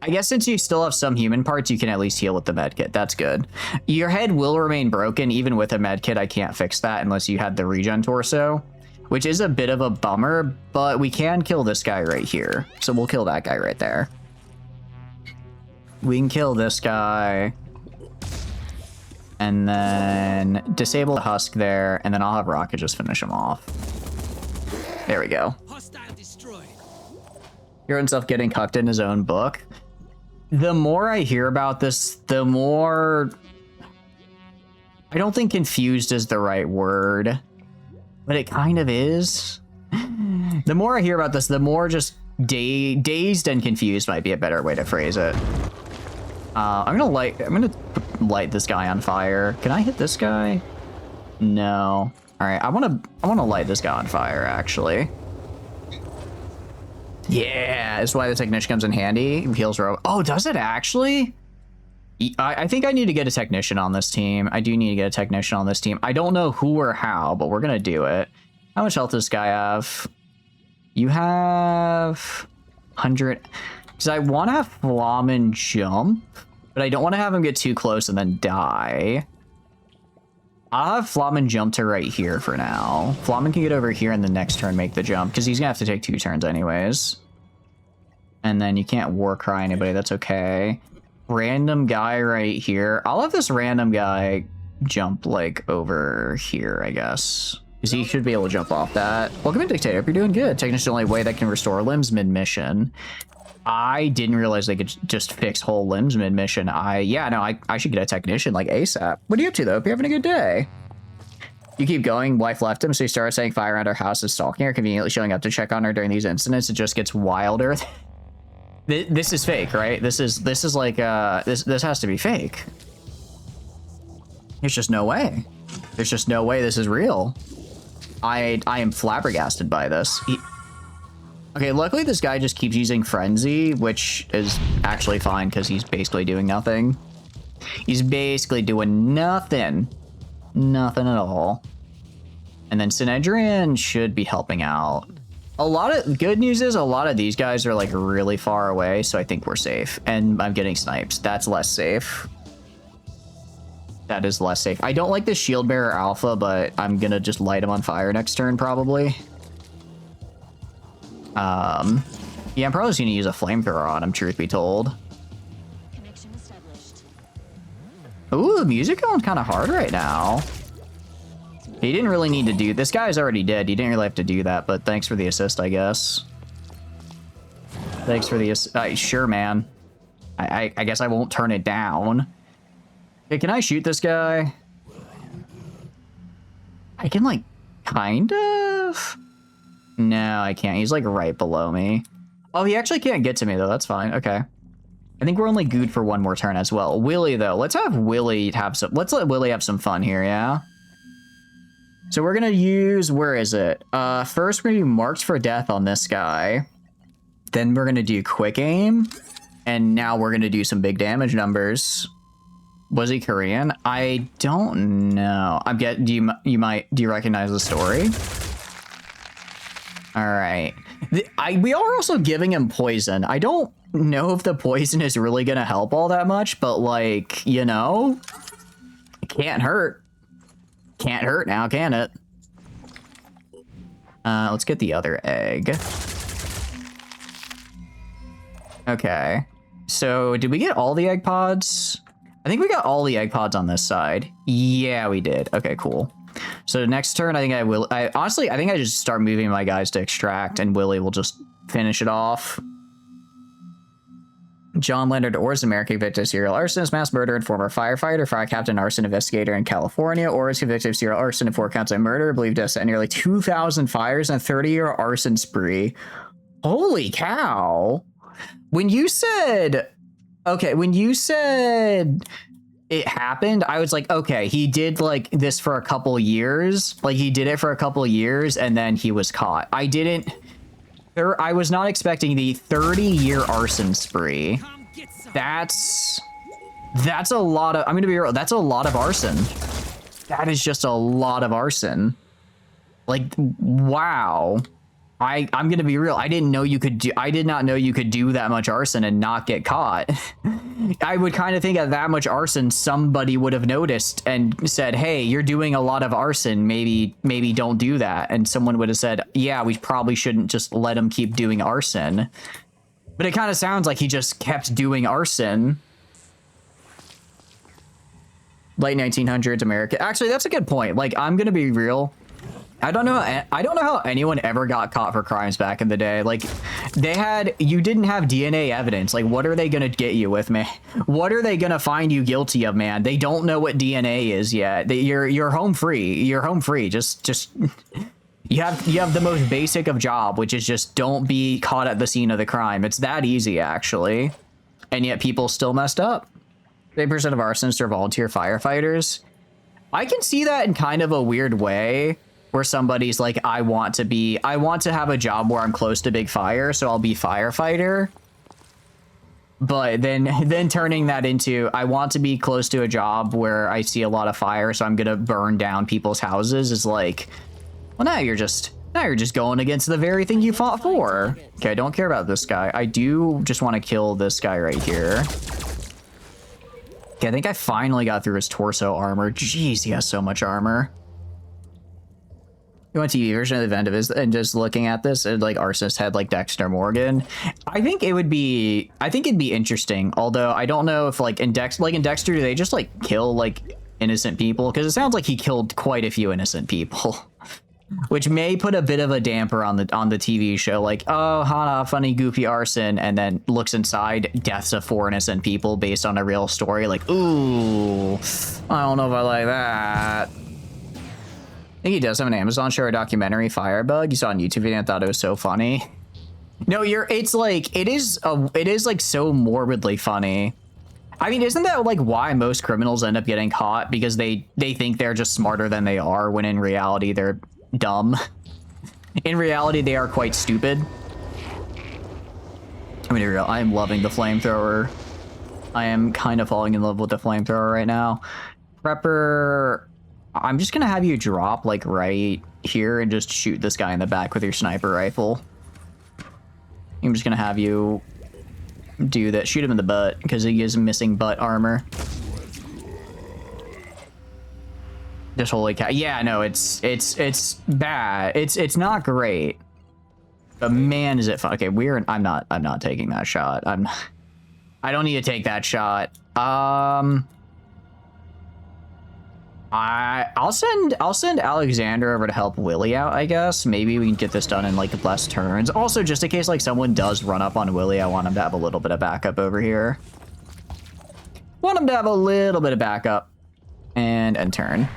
I guess since you still have some human parts, you can at least heal with the medkit. That's good. Your head will remain broken even with a medkit. I can't fix that unless you had the regen torso, which is a bit of a bummer, but we can kill this guy right here. So we'll kill that guy right there. We can kill this guy. And then disable the husk there, and then I'll have Rocket just finish him off. There we go. Hostile destroyed. Hear himself getting cucked in his own book. The more I hear about this, the more... I don't think confused is the right word, but it kind of is. The more I hear about this, the more just dazed and confused might be a better way to phrase it. I'm gonna light this guy on fire. Can I hit this guy? No. All right, I wanna light this guy on fire, actually. Yeah, that's why the technician comes in handy. Heals robot. Oh, does it actually? I think I need to get a technician on this team. I do need to get a technician on this team. I don't know who or how, but we're gonna do it. How much health does this guy have? You have 100. Because I want to have Flamen jump, but I don't want to have him get too close and then die. I'll have Flamen jump to right here for now. Flamen can get over here and the next turn make the jump, because he's going to have to take 2 turns anyways. And then you can't war cry anybody, that's okay. Random guy right here. I'll have this random guy jump, like, over here, I guess. Because he should be able to jump off that. Welcome in, Dictator. Hope you're doing good. Technician, the only way that can restore limbs mid-mission. I didn't realize they could just fix whole limbs mid-mission. I should get a technician, like, ASAP. What are you up to, though? Hope you're having a good day. You keep going. Wife left him, so he started setting fire around our house and stalking her, conveniently showing up to check on her during these incidents. It just gets wilder. This is fake, right? This is like, this has to be fake. There's just no way. There's just no way this is real. I am flabbergasted by this. Okay, luckily this guy just keeps using Frenzy, which is actually fine because he's basically doing nothing. He's basically doing nothing. Nothing at all. And then Synedrian should be helping out. A lot of good news is a lot of these guys are like really far away, so I think we're safe. And I'm getting snipes. That's less safe. That is less safe. I don't like the Shield Bearer Alpha, but I'm gonna just light him on fire next turn probably. Yeah, I'm probably just gonna use a flamethrower on him, truth be told. Connection established. Ooh, the music going kind of hard right now. He didn't really need to do... This guy's already dead. He didn't really have to do that, but thanks for the assist, I guess. Thanks for the assist. Sure, man. I guess I won't turn it down. Hey, can I shoot this guy? I can, like, kind of... No, I can't. He's, like, right below me. Oh, he actually can't get to me, though. That's fine. Okay. I think we're only good for one more turn as well. Willy, though. Let's have Willy have some... Let's let Willy have some fun here, yeah? So we're going to use... Where is it? First, we're going to do Marks for Death on this guy. Then we're going to do Quick Aim. And now we're going to do some big damage numbers. Was he Korean? I don't know. Do you recognize the story? All right. We are also giving him poison. I don't know if the poison is really going to help all that much, but like, you know, it can't hurt. Can't hurt now, can it? Let's get the other egg. Okay. So did we get all the egg pods? I think we got all the egg pods on this side. Yeah, we did. Okay, cool. So next turn, I think honestly, I think I just start moving my guys to extract, and Willie will just finish it off. John Leonard Orr is an American convicted of serial arsonist, mass murderer, and former firefighter, fire captain, arson investigator in California. Orr is convicted of serial arson and 4 counts of murder, believed to have set nearly 2,000 fires and a 30-year arson spree. Holy cow. When you said it happened, I was like, okay, he did like this for a couple years. Like he did it for a couple years and then he was caught. I was not expecting the 30-year arson spree. That's a lot of, I'm gonna be real, that's a lot of arson. That is just a lot of arson. Like, wow. I'm gonna be real. I did not know you could do that much arson and not get caught. I would kind of think at that much arson, somebody would have noticed and said, hey, you're doing a lot of arson. Maybe don't do that. And someone would have said, yeah, we probably shouldn't just let him keep doing arson. But it kind of sounds like he just kept doing arson. Late 1900s America. Actually, that's a good point. Like, I'm gonna be real. I don't know how anyone ever got caught for crimes back in the day. Like, you didn't have DNA evidence. Like, what are they gonna get you with, man? What are they gonna find you guilty of, man? They don't know what DNA is yet. You're home free. You're home free. Just you have the most basic of job, which is just don't be caught at the scene of the crime. It's that easy, actually. And yet people still messed up. 30% of arsonists are volunteer firefighters. I can see that in kind of a weird way, where somebody's like, I want to have a job where I'm close to big fire, so I'll be firefighter. But then turning that into, I want to be close to a job where I see a lot of fire, so I'm gonna burn down people's houses, is like, well, now you're just going against the very thing you fought for. Okay, I don't care about this guy. I do just want to kill this guy right here. Okay, I think I finally got through his torso armor. Jeez, he has so much armor. You want a TV version of the event of his, and just looking at this, like arsonist head like Dexter Morgan. I think it'd be interesting. Although I don't know if like in Dexter, do they just like kill like innocent people? Because it sounds like he killed quite a few innocent people, which may put a bit of a damper on the TV show. Like, oh, Hana, funny, goofy arson, and then looks inside, deaths of 4 innocent people based on a real story. Like, ooh, I don't know if I like that. I think he does have an Amazon show or documentary, Firebug. You saw on YouTube video and thought it was so funny. No, it is like so morbidly funny. I mean, isn't that like why most criminals end up getting caught? Because they think they're just smarter than they are, when in reality they're dumb. In reality, they are quite stupid. I mean, real, I am loving the flamethrower. I am kind of falling in love with the flamethrower right now. Prepper, I'm just gonna have you drop like right here and just shoot this guy in the back with your sniper rifle. I'm just gonna have you do that. Shoot him in the butt because he is missing butt armor. Just holy cow. Yeah, no, it's bad. It's not great. But man, is it fun. Okay, I'm not taking that shot. I don't need to take that shot. I'll send Alexander over to help Willie out, I guess. Maybe we can get this done in like less turns. Also, just in case like someone does run up on Willie, I want him to have a little bit of backup over here. Want him to have a little bit of backup. And end turn.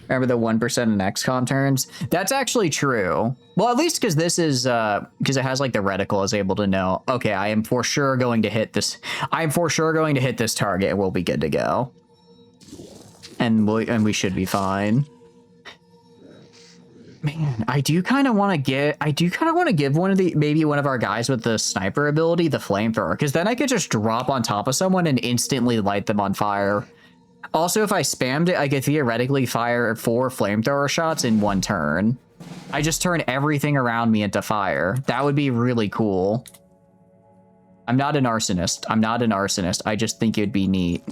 Remember the 1% in XCOM turns? That's actually true. Well, at least because this is because it has like the reticle is able to know, okay, I am for sure going to hit this. I'm for sure going to hit this target and we'll be good to go. And we should be fine. Man, I do kind of want to give maybe one of our guys with the sniper ability the flamethrower, because then I could just drop on top of someone and instantly light them on fire. Also, if I spammed it, I could theoretically fire 4 flamethrower shots in 1 turn. I just turn everything around me into fire. That would be really cool. I'm not an arsonist. I just think it'd be neat.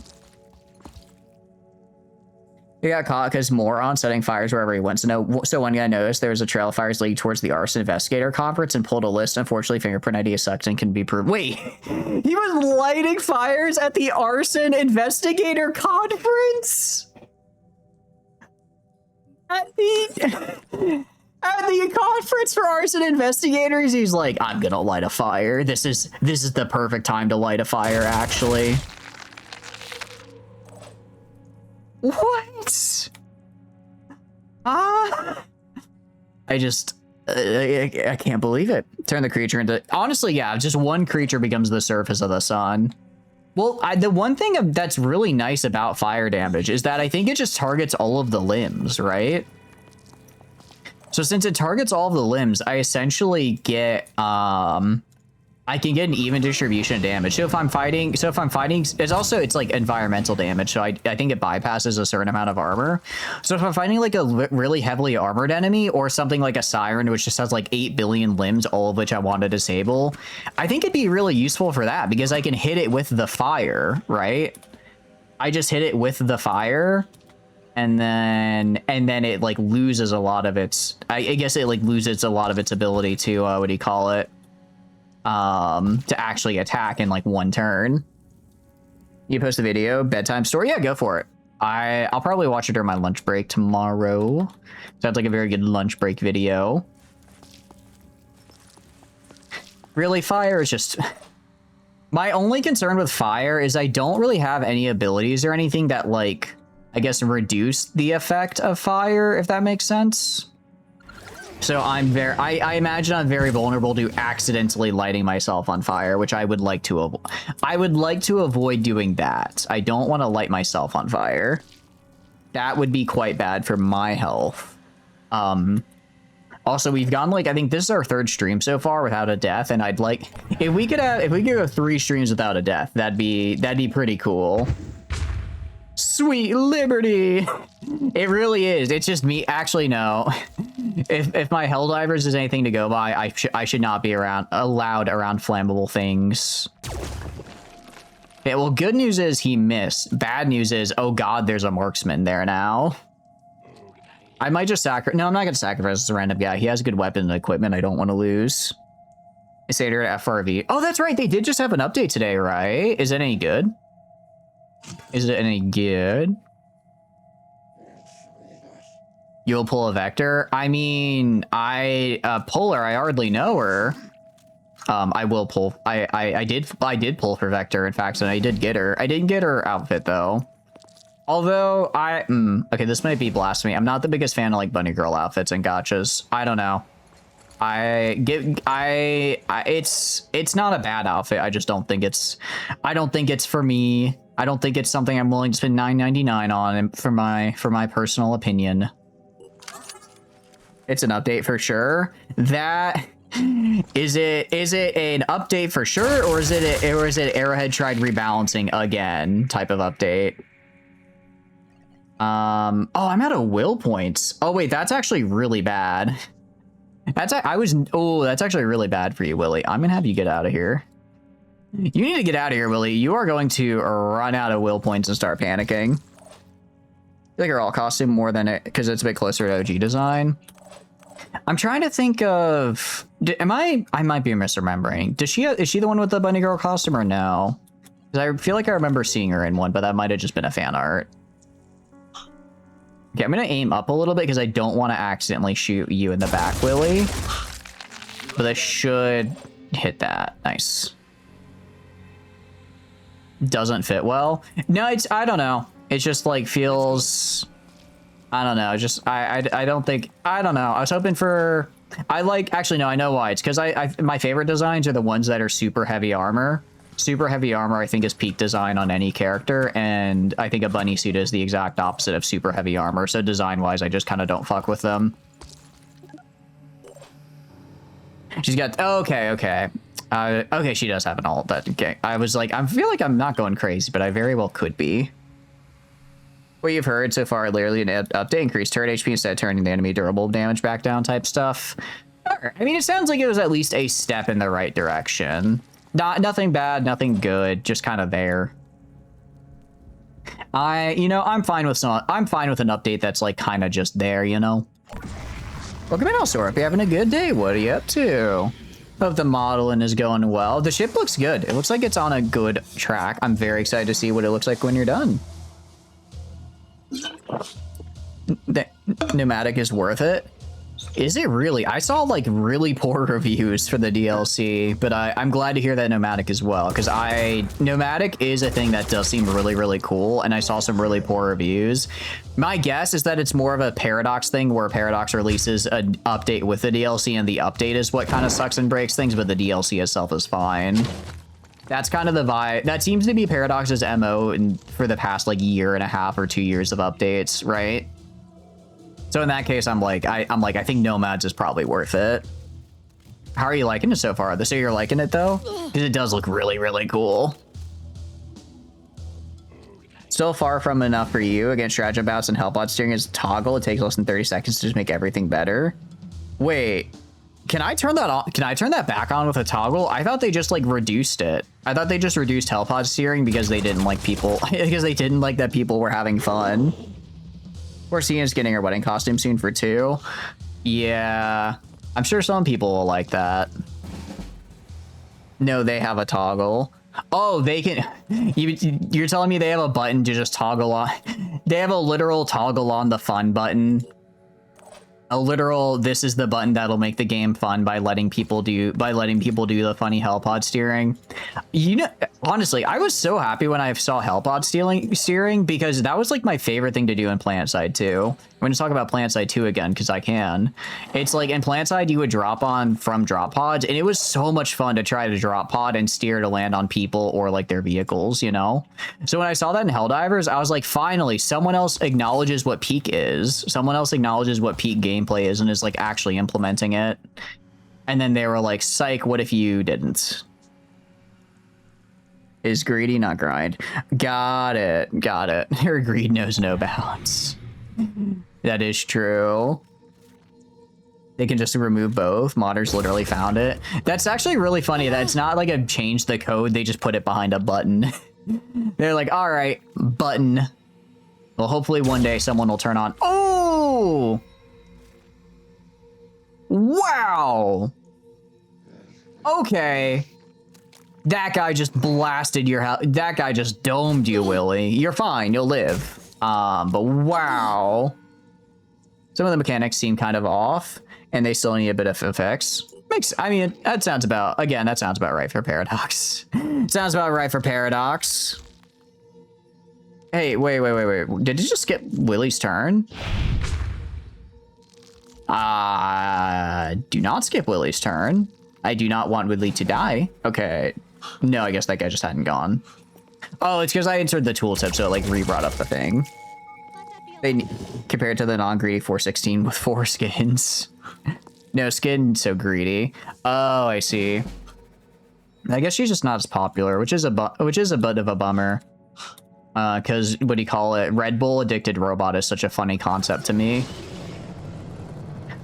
He got caught because moron setting fires wherever he went. So one guy noticed there was a trail of fires leading towards the arson investigator conference and pulled a list. Unfortunately, fingerprint ID is sucked and can be proved. Wait, he was lighting fires at the arson investigator conference? At the at the conference for arson investigators, he's like, I'm gonna light a fire. This is the perfect time to light a fire, actually. What? I just I can't believe it. Turn the creature into, honestly, yeah, just one creature becomes the surface of the sun. Well, the one thing that's really nice about fire damage is that I think it just targets all of the limbs, right? So since it targets all of the limbs, I essentially get, I can get an even distribution of damage. So if I'm fighting, it's like environmental damage. So I think it bypasses a certain amount of armor. So if I'm fighting like a really heavily armored enemy or something like a siren, which just has like 8 billion limbs, all of which I want to disable, I think it'd be really useful for that because I can hit it with the fire, right? I just hit it with the fire and then it like loses a lot of its, I guess it like loses a lot of its ability to, what do you call it? To actually attack in like one turn. You post a video, bedtime story? Yeah, go for it. I'll probably watch it during my lunch break tomorrow. Sounds like a very good lunch break video. Really, fire is just... My only concern with fire is I don't really have any abilities or anything that like, I guess, reduce the effect of fire, if that makes sense. So I imagine I'm very vulnerable to accidentally lighting myself on fire, which I would like to avoid. I would like to avoid doing that. I don't want to light myself on fire. That would be quite bad for my health. Also, we've gone like, I think this is our 3rd stream so far without a death, and I'd like, if we could go 3 streams without a death, that'd be pretty cool. Sweet liberty. It really is. It's just me. Actually, no. If my Helldivers is anything to go by, I should not be allowed around flammable things. Okay, well, good news is he missed. Bad news is, oh god, there's a marksman there now. I might just sacrifice. No, I'm not going to sacrifice this random guy. He has good weapon and equipment I don't want to lose. Satyr FRV. Oh, that's right. They did just have an update today, right? Is it any good? Is it any good? You'll pull a Vector? I mean, Polar, I hardly know her. I will pull. I did pull for Vector, in fact, and I did get her. I didn't get her outfit, though. Although, okay, this might be blasphemy. I'm not the biggest fan of, like, bunny girl outfits and gotchas. I don't know. It's not a bad outfit. I just don't think it's for me. I don't think it's something I'm willing to spend $9.99 on for my personal opinion. It's an update for sure. That is it an update for sure, or is it Arrowhead tried rebalancing again type of update? Oh, I'm out of will points. Oh wait, that's actually really bad. That's actually really bad for you, Willie. I'm gonna have you get out of here. You need to get out of here, Willie. You are going to run out of will points and start panicking. I feel like your alt costume more than it, because it's a bit closer to OG design. I'm trying to think of... I might be misremembering. Is she the one with the bunny girl costume or no? Because I feel like I remember seeing her in one, but that might have just been a fan art. Okay, I'm going to aim up a little bit because I don't want to accidentally shoot you in the back, Willie. But I should hit that. Nice. Doesn't fit well. No, I don't know. It just like feels, I don't know. Just I don't know. I was hoping for, actually no, I know why. It's because my favorite designs are the ones that are super heavy armor. Super heavy armor I think is peak design on any character, and I think a bunny suit is the exact opposite of super heavy armor. So design wise, I just kind of don't fuck with them. She's got, okay. Okay, she does have an ult. Okay, I was like, I feel like I'm not going crazy, but I very well could be. What you've heard so far, literally an update increased turret HP instead of turning the enemy durable damage back down type stuff. I mean, it sounds like it was at least a step in the right direction. Nothing bad, nothing good, just kind of there. I'm fine with an update that's like kind of just there, you know. Welcome in, Elsor. Hope you're having a good day. What are you up to? Hope the modeling is going well. The ship looks good. It looks like it's on a good track. I'm very excited to see what it looks like when you're done. Nomadic is worth it. Is it really? I saw like really poor reviews for the DLC, but I'm glad to hear that Nomadic as well, because Nomadic is a thing that does seem really, really cool, and I saw some really poor reviews. My guess is that it's more of a Paradox thing, where Paradox releases an update with the DLC, and the update is what kind of sucks and breaks things, but the DLC itself is fine. That's kind of the vibe. That seems to be Paradox's MO for the past like year and a half or 2 years of updates, right? So in that case, I'm like, I think Nomads is probably worth it. How are you liking it so far? So you're liking it though? Because it does look really, really cool. Still far from enough for you. Against stratagem bouts and help bot steering is toggle. It takes less than 30 seconds to just make everything better. Wait, can I turn that on? Can I turn that back on with a toggle? I thought they just like reduced it. I thought they just reduced help pod steering because they didn't like people, because they didn't like that people were having fun. We're seeing us getting her wedding costume soon for 2. Yeah, I'm sure some people will like that. No, they have a toggle. Oh, they can. You're telling me they have a button to just toggle on? They have a literal toggle on the fun button. A literal, this is the button that'll make the game fun by letting people do the funny Hellpod steering. You know, honestly, I was so happy when I saw Hellpod steering, because that was like my favorite thing to do in PlanetSide 2. I'm going to talk about PlanetSide 2 again because I can. It's like in PlanetSide you would drop on from drop pods, and it was so much fun to try to drop pod and steer to land on people or like their vehicles, you know? So when I saw that in Helldivers, I was like, finally, someone else acknowledges what peak is. Someone else acknowledges what peak gameplay is and is like actually implementing it. And then they were like, psych, what if you didn't? Is greedy, not grind. Got it. Got it. Her greed knows no bounds. That is true. They can just remove both. Modders literally found it. That's actually really funny that it's not like a change the code. They just put it behind a button. They're like, all right, button. Well, hopefully one day someone will turn on. Oh! Wow. Okay. That guy just blasted your house. That guy just domed you, Willie. You're fine. You'll live. But wow. Some of the mechanics seem kind of off, and they still need a bit of effects. I mean, that sounds about right for Paradox. Sounds about right for Paradox. Hey, wait. Did you just skip Willie's turn? Do not skip Willie's turn. I do not want Willie to die. Okay. No, I guess that guy just hadn't gone. Oh, it's because I inserted the tooltip, so it like re-brought up the thing. They compared to the non-greedy 416 with 4 skins. No skin, so greedy. Oh, I see. I guess she's just not as popular, which is a bit of a bummer. Because what do you call it? Red Bull addicted robot is such a funny concept to me.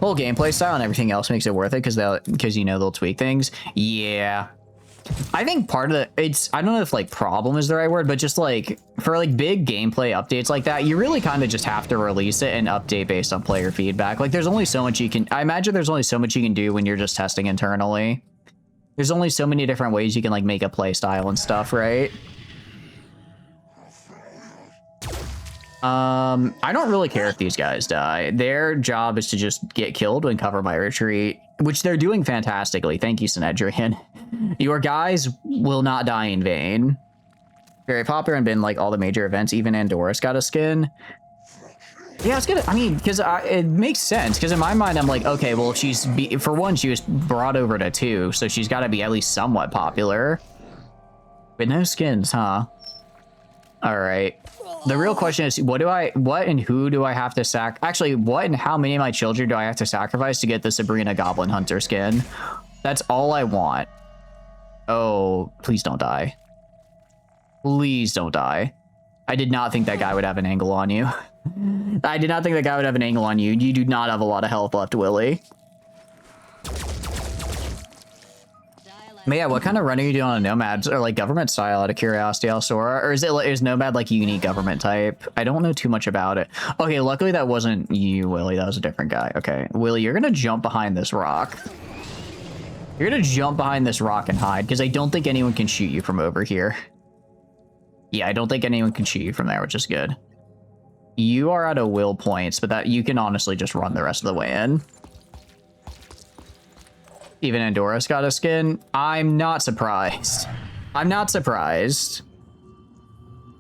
Whole gameplay style and everything else makes it worth it because you know they'll tweak things. Yeah. I think part of I don't know if like problem is the right word, but just like for like big gameplay updates like that, you really kind of just have to release it and update based on player feedback. Like there's only so much I imagine there's only so much you can do when you're just testing internally. There's only so many different ways you can like make a play style and stuff, right? I don't really care if these guys die. Their job is to just get killed and cover my retreat, which they're doing fantastically. Thank you, Synedrian. Your guys will not die in vain. Very popular and been like all the major events. Even Andorus got a skin. Yeah, it's good. I mean, because it makes sense. Because in my mind, I'm like, okay, well, for one, she was brought over to 2, so she's got to be at least somewhat popular. But no skins, huh? All right. The real question is, what and who do I have to actually, what and how many of my children do I have to sacrifice to get the Sabrina Goblin Hunter skin? That's all I want. Oh, please don't die. Please don't die. I did not think that guy would have an angle on you. I did not think that guy would have an angle on you. You do not have a lot of health left, Willie. But yeah, what kind of run are you doing on Nomads? Or like government style out of curiosity, Alsora? Or is Nomad like a unique government type? I don't know too much about it. Okay, luckily that wasn't you, Willie. That was a different guy. Okay, Willie, you're gonna jump behind this rock. You're gonna jump behind this rock and hide, because I don't think anyone can shoot you from over here. Yeah, I don't think anyone can shoot you from there, which is good. You are out of will points, but that you can honestly just run the rest of the way in. Even Andora's got a skin. I'm not surprised. I'm not surprised.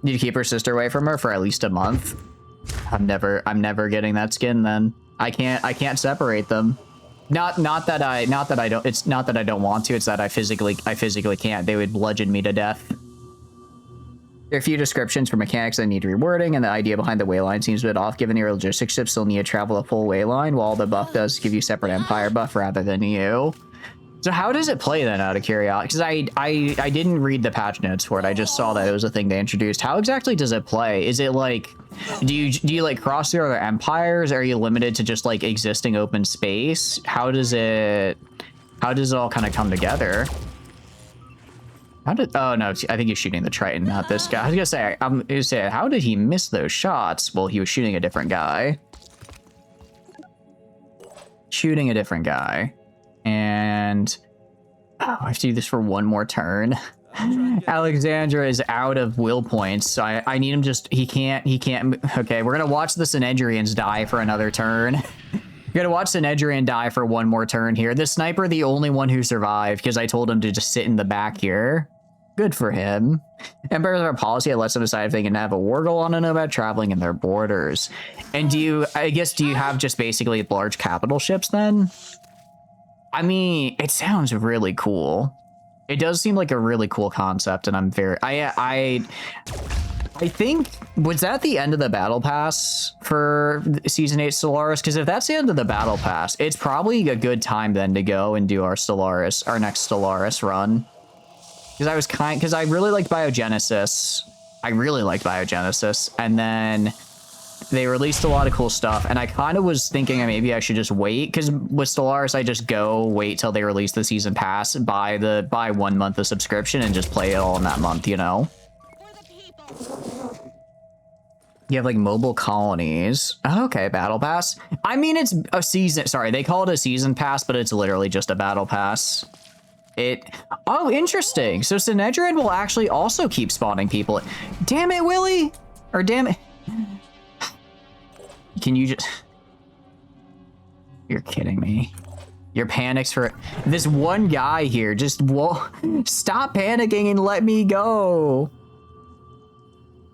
Need to keep her sister away from her for at least a month. I'm never getting that skin then. I can't separate them. Not that I don't, it's not that I don't want to, it's that I physically can't. They would bludgeon me to death. There are a few descriptions for mechanics that need rewording, and the idea behind the wayline seems a bit off, given your logistics ships still need to travel a full wayline, while the buff does give you separate Empire buff rather than you. So how does it play then, out of curiosity? Because I didn't read the patch notes for it. I just saw that it was a thing they introduced. How exactly does it play? Is it like, do you like cross through other empires? Are you limited to just like existing open space? How does it all kind of come together? Oh no, I think he's shooting the Triton, not this guy. I'm gonna say, how did he miss those shots? Well, he was shooting a different guy. And oh, I have to do this for one more turn. Alexandra is out of will points, so I need him he can't, okay, we're gonna watch the Synedrians die for another turn. We're gonna watch Synedrian die for one more turn here. The sniper, the only one who survived, because I told him to just sit in the back here. Good for him. Emperors have a policy that lets them decide if they can have a war goal on a nomad traveling in their borders. And do you have just basically large capital ships then? I mean, it sounds really cool. It does seem like a really cool concept, and I'm very... I think... Was that the end of the battle pass for Season 8 Stellaris? Because if that's the end of the battle pass, it's probably a good time then to go and do our next Stellaris run. Because I really liked Biogenesis. And then they released a lot of cool stuff, and I kind of was thinking maybe I should just wait, because with Stellaris I just wait till they release the season pass, buy 1 month of subscription, and just play it all in that month, you know? You have like mobile colonies. Okay, battle pass. I mean, it's a season, sorry, they call it a season pass, but it's literally just a battle pass. Oh, interesting. So Synedrian will actually also keep spawning people. Damn it, Willie! Or damn it. Can you just... You're kidding me. You're panics for... This one guy here just won't... Stop panicking and let me go.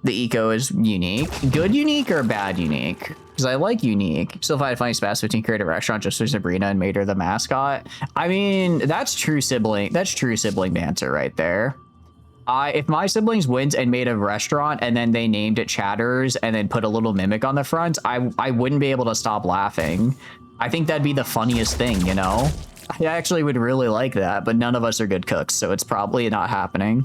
The eco is unique. Good unique or bad unique? Because I like unique. Still find a funny space between create a restaurant just for Sabrina and made her the mascot. I mean, that's true sibling banter right there. If my siblings went and made a restaurant and then they named it Chatters and then put a little mimic on the front, I wouldn't be able to stop laughing. I think that'd be the funniest thing, you know? I actually would really like that, but none of us are good cooks, so it's probably not happening.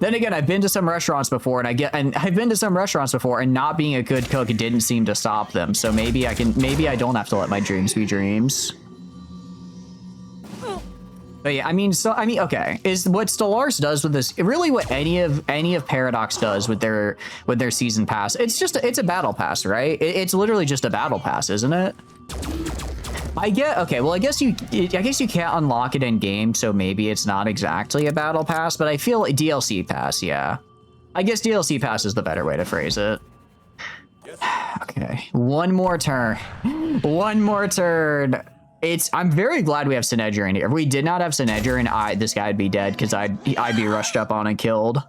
Then again, I've been to some restaurants before, and not being a good cook didn't seem to stop them. So maybe I don't have to let my dreams be dreams. But yeah, I mean, okay, is what Stellaris does with this really what any of Paradox does with their season pass? It's a battle pass, right? It's literally just a battle pass, isn't it? Okay, well, I guess you can't unlock it in game, so maybe it's not exactly a battle pass, but I feel like DLC pass, yeah. I guess DLC pass is the better way to phrase it. Okay, one more turn. One more turn. I'm very glad we have Synedrian here. If we did not have Synedrian, this guy'd be dead, because I'd be rushed up on and killed.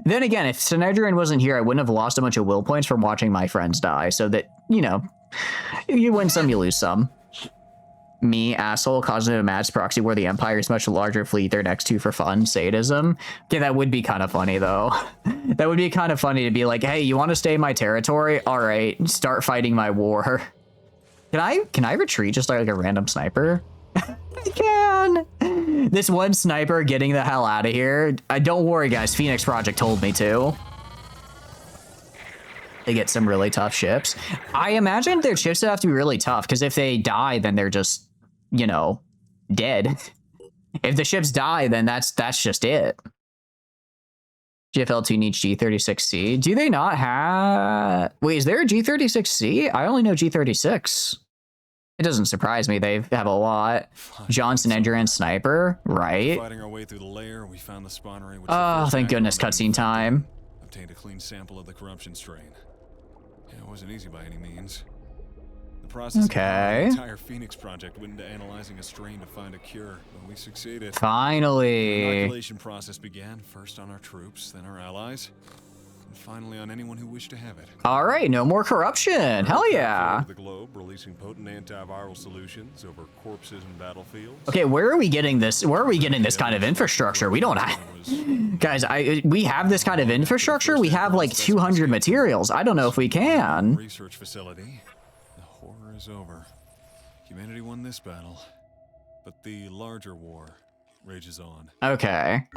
Then again, if Synedrian wasn't here, I wouldn't have lost a bunch of will points from watching my friends die, so that, you know, you win some, you lose some. Me, asshole, causing a match proxy where the Empire's much larger fleet they're next to for fun. Sadism. Okay, that would be kind of funny, though. That would be kind of funny to be like, hey, you want to stay in my territory? All right, start fighting my war. Can I retreat just like a random sniper? I can. This one sniper getting the hell out of here. Don't worry, guys. Phoenix Project told me to. They get some really tough ships. I imagine their ships would have to be really tough, because if they die, then they're just, you know, dead. If the ships die, then that's just it. GFL2 needs G36C. Do they not have... Wait, is there a G36C? I only know G36. It doesn't surprise me. They have a lot. Johnson, Endurance, Sniper, right? Fighting our way through the layer, we found the spawnery. Oh, thank goodness, cutscene time. Obtained a clean sample of the corruption strain. Yeah, it wasn't easy by any means. The process Okay. of the entire Phoenix project went into analyzing a strain to find a cure, but we succeeded. The Finally. inoculation process began, first on our troops, then our allies, and finally on anyone who wished to have it. All right, no more corruption. Hell yeah. The globe, releasing potent antiviral solutions over corpses and battlefields. Okay, where are we getting this? Where are we getting this kind of infrastructure? We don't have... Guys, we have this kind of infrastructure? We have like 200 materials. I don't know if we can. Research facility. The horror is over. Humanity won this battle, but the larger war rages on. Okay.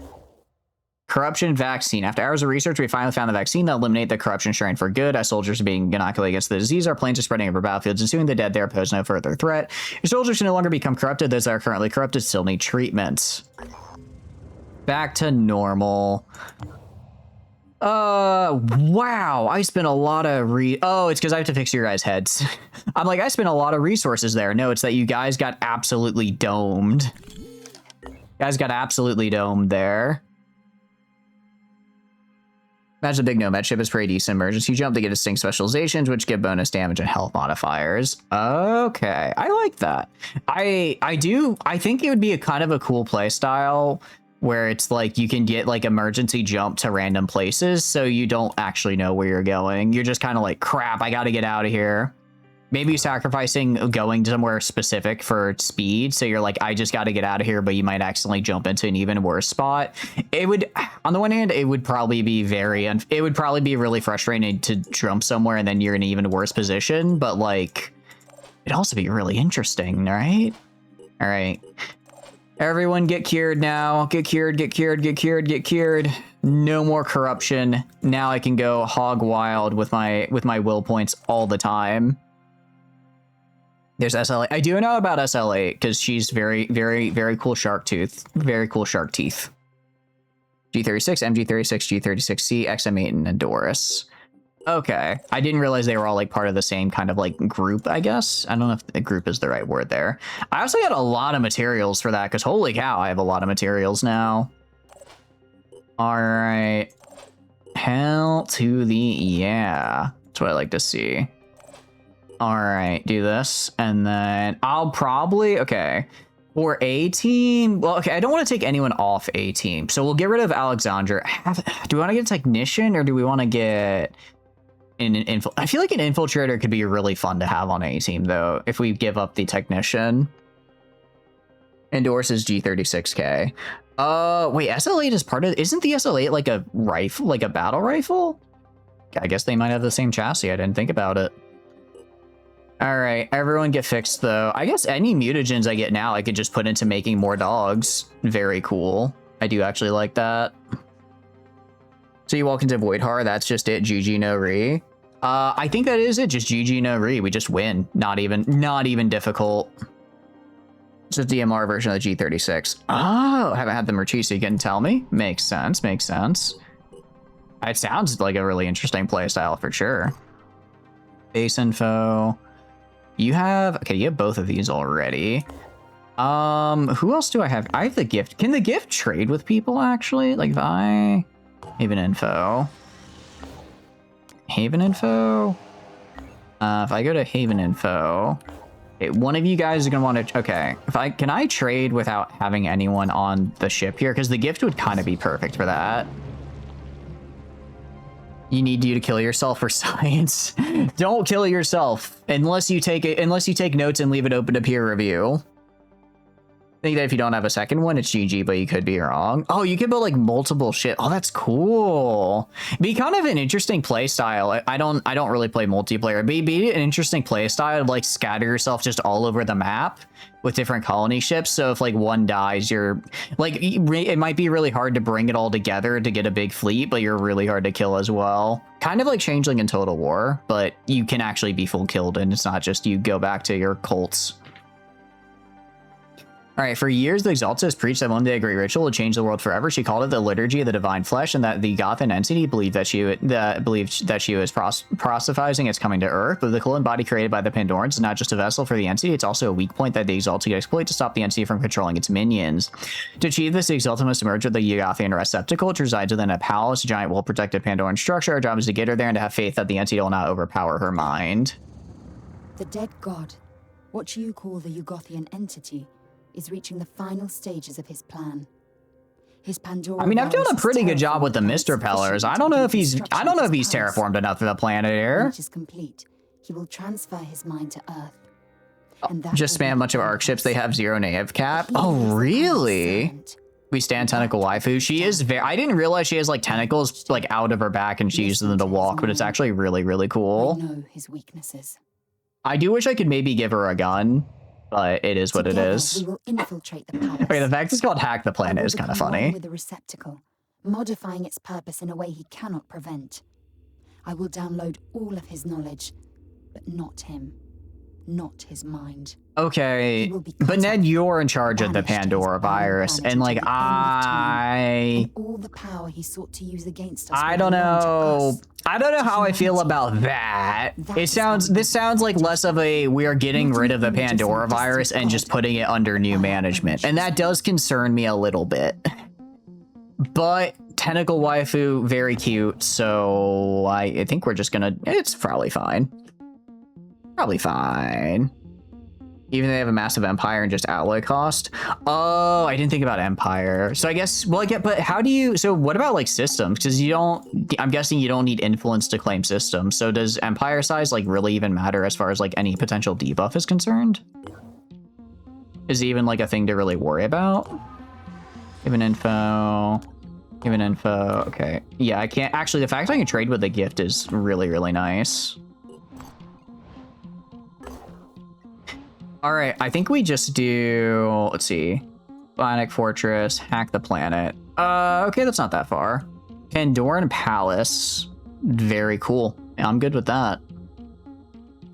Corruption vaccine. After hours of research, we finally found the vaccine that eliminated the corruption strain for good. As soldiers are being inoculated against the disease, our planes are spreading over battlefields, and soon the dead there pose no further threat. Your soldiers can no longer become corrupted. Those that are currently corrupted still need treatment. Back to normal. Wow. I spent a lot of oh, it's because I have to fix your guys' heads. I'm like, I spent a lot of resources there. No, it's that you guys got absolutely domed. You guys got absolutely domed there. Imagine the big Nomad ship is pretty decent emergency jump to get distinct specializations, which give bonus damage and health modifiers. Okay, I like that. I think it would be a kind of a cool play style where it's like you can get like emergency jump to random places so you don't actually know where you're going. You're just kind of like, crap, I gotta get out of here. Maybe sacrificing going somewhere specific for speed. So you're like, I just got to get out of here, but you might accidentally jump into an even worse spot. It would, on the one hand, it would probably be it would probably be really frustrating to jump somewhere and then you're in an even worse position. But like, it'd also be really interesting, right? All right. Everyone get cured now. Get cured, get cured, get cured, get cured. No more corruption. Now I can go hog wild with my will points all the time. There's SLA. I do know about SLA because she's very, very, very cool shark tooth. Very cool shark teeth. G36, MG36, G36C, XM8, and Doris. Okay. I didn't realize they were all like part of the same kind of like group, I guess. I don't know if the group is the right word there. I also got a lot of materials for that because holy cow, I have a lot of materials now. All right. Hell to the yeah. That's what I like to see. All right, do this, and then I'll probably, okay, for A team, well, okay, I don't want to take anyone off A team, so we'll get rid of Alexandra. Do we want to get a technician, or do we want to get an I feel like an infiltrator could be really fun to have on A team, though, if we give up the technician. Endorses G36K. Wait, SL8 is part of, isn't the SL8 like a rifle, like a battle rifle? I guess they might have the same chassis, I didn't think about it. All right, everyone get fixed though. I guess any mutagens I get now, I could just put into making more dogs. Very cool. I do actually like that. So you walk into Voidhar, that's just it. GG no re. I think that is it. Just GG no re. We just win. Not even difficult. It's a DMR version of the G36. Oh, haven't had the Merchie, so you can tell me. Makes sense. Makes sense. It sounds like a really interesting playstyle for sure. Base info. You have, okay, you have both of these already. Who else do I have? I have the gift. Can the gift trade with people actually? Like if I, Haven info. Haven info? If I go to Haven info, okay, one of you guys is gonna want to, okay. Can I trade without having anyone on the ship here? Because the gift would kind of be perfect for that. You need you to kill yourself for science. Don't kill yourself unless you take notes and leave it open to peer review. I think that if you don't have a second one, it's GG, but you could be wrong. Oh, you can build like multiple shit. Oh, that's cool. Be kind of an interesting play style. I don't really play multiplayer. Be an interesting play style to like scatter yourself just all over the map with different colony ships. So if like one dies, you're like, it might be really hard to bring it all together to get a big fleet, but you're really hard to kill as well. Kind of like Changeling in Total War, but you can actually be full killed and it's not just you go back to your cults. All right, for years, the Exalted has preached that one day a great ritual would change the world forever. She called it the Liturgy of the Divine Flesh, and that the Gothan entity believed that she was proselytizing its coming to Earth. But the clone body created by the Pandorans is not just a vessel for the entity; it's also a weak point that the Exalted could exploit to stop the entity from controlling its minions. To achieve this, the Exalted must emerge with the Gothian receptacle, which resides within a palace, a giant, well-protected Pandoran structure. Our job is to get her there and to have faith that the entity will not overpower her mind. The dead god, what you call the Yugothian entity, is reaching the final stages of his plan. His Pandora. I mean, I've done a pretty good job with the Mr. Pellers. I don't know if he's terraformed enough for the planet here. When it is complete, he will transfer his mind to Earth. And that Just will spam a be bunch of the arc ships. They have zero nav cap. He Oh, is the really? servant. We stand Tentacle waifu. She is very. I didn't realize she has like tentacles like out of her back and she uses them to walk, but it's actually really, really I cool. know his weaknesses. I do wish I could maybe give her a gun, but it is what it Together, is. We will infiltrate the palace. Okay, the fact it's called Hack the I Planet will is kind of become one funny. with the receptacle, modifying its purpose in a way he cannot prevent. I will download all of his knowledge, but not him, not his mind. Okay, He will be but cut Ned, off, you're in charge of the banished to his Pandora own virus, planet and like until the end of time. I All the power he sought to use against us. I will don't belong to know. us. I don't know how I feel humanity. about that. That It is sounds. how This sounds like less of a we are getting Not rid of the an image of some Pandora virus distant and just god, putting it under new but management, our and that does concern me a little bit. But Tentacle waifu, very cute. So I think we're just gonna. It's probably fine. Probably fine. Even though they have a massive empire and just alloy cost. Oh, I didn't think about empire. So I guess, well, I get, but how do you, so what about like systems? Because you don't, I'm guessing you don't need influence to claim systems. So does empire size like really even matter as far as like any potential debuff is concerned? Is it even like a thing to really worry about? Given info. Given info. Okay. Yeah, I can't, actually the fact I can trade with a gift is really, really nice. All right, I think we just do, let's see, Bionic Fortress, Hack the Planet. Okay, that's not that far. Pandoran Palace, very cool. I'm good with that.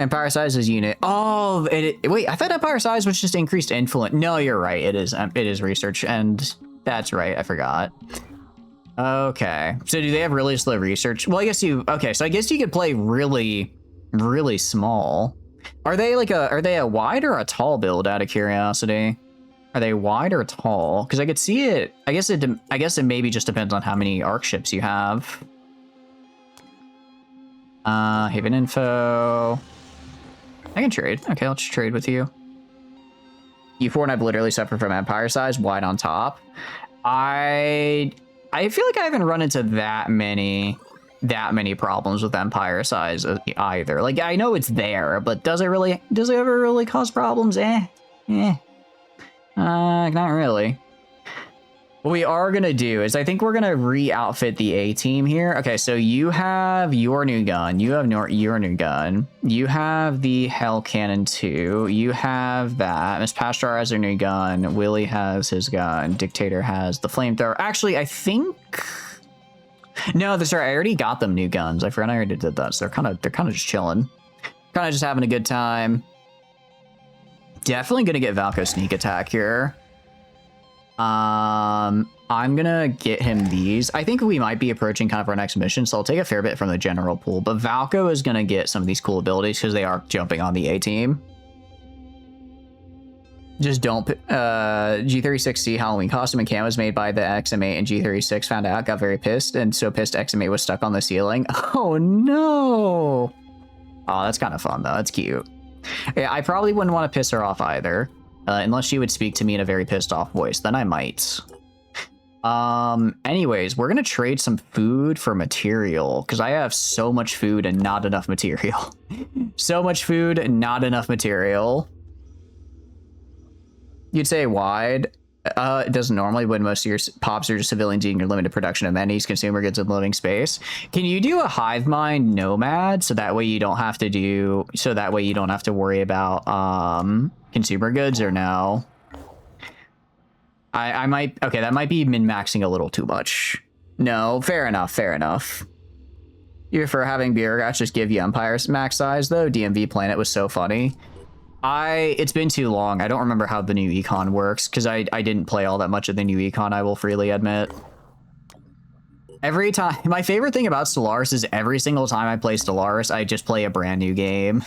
Empire size is unit. Oh, wait, I thought empire size was just increased influence. No, you're right, it is research, and that's right, I forgot. Okay, so do they have really slow research? Well, I guess okay, so I guess you could play really, really small. Are they a wide or a tall build out of curiosity? Are they wide or tall? Because I could see it. I guess it maybe just depends on how many arc ships you have. Haven info. I can trade. Okay, I'll just trade with you. You4 and I've literally suffered from empire size, wide on top. I feel like I haven't run into that many problems with empire size either. Like, I know it's there, but does it ever really cause problems? Not really. What we are gonna do is I think we're gonna re-outfit the A team here. Okay, so you have your new gun, you have your new gun, you have the Hell Cannon 2, you have that. Miss Pastrar has her new gun, Willie has his gun, Dictator has the flamethrower. Actually, I think no, that's right. I already got them new guns. I forgot I already did that. So they're kind of just chilling, kind of just having a good time. Definitely gonna get Valko sneak attack here. I'm gonna get him these. I think we might be approaching kind of our next mission, so I'll take a fair bit from the general pool. But Valko is gonna get some of these cool abilities because they are jumping on the A team. Just don't. G36C Halloween costume and camo was made by the XM8, and G36 found out, got very pissed, and so pissed XM8 was stuck on the ceiling. Oh no! Oh, that's kind of fun though. That's cute. Yeah, I probably wouldn't want to piss her off either, unless she would speak to me in a very pissed off voice. Then I might. Anyways, we're gonna trade some food for material because I have so much food and not enough material. So much food and not enough material. You'd say wide. It doesn't normally when most of your pops are just civilians eating your limited production of amenities, consumer goods, and living space. Can you do a hive mind nomad so that way you don't have to worry about consumer goods, or no? I might, okay, that might be min-maxing a little too much. No, fair enough. You prefer having bureaucrats just give you Empire's max size though? DMV Planet was so funny. It's been too long. I don't remember how the new econ works because I didn't play all that much of the new econ, I will freely admit. Every time, my favorite thing about Stellaris is every single time I play Stellaris, I just play a brand new game.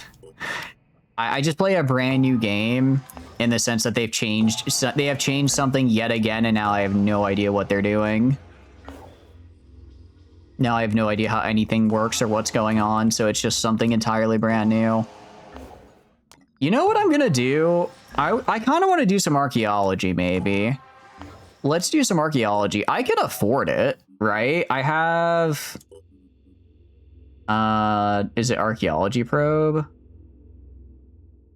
I just play a brand new game in the sense that they have changed something yet again, and now I have no idea what they're doing. Now I have no idea how anything works or what's going on, so it's just something entirely brand new. You know what I'm gonna do? I kind of want to do some archaeology, maybe. Let's do some archaeology. I can afford it, right? I have... is it archaeology probe?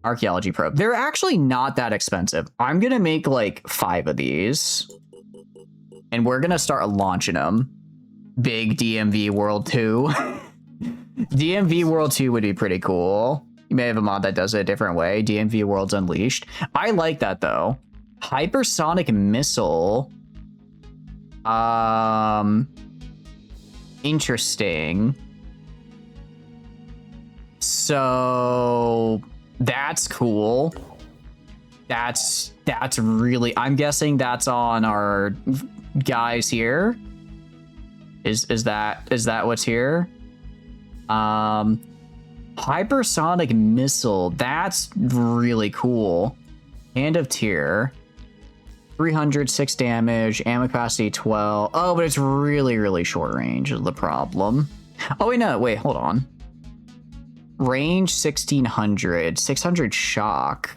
Archaeology probe. They're actually not that expensive. I'm gonna make like 5 of these. And we're gonna start launching them. Big DMV World 2. DMV World 2 would be pretty cool. You may have a mod that does it a different way. DMV Worlds Unleashed. I like that though. Hypersonic missile. Interesting. So that's cool. That's really, I'm guessing that's on our guys here. Is that what's here? Hypersonic missile. That's really cool. Hand of tier. 306 damage, ammo capacity 12. Oh, but it's really, really short range is the problem. Oh, wait, no, wait, hold on. Range 1600, 600 shock.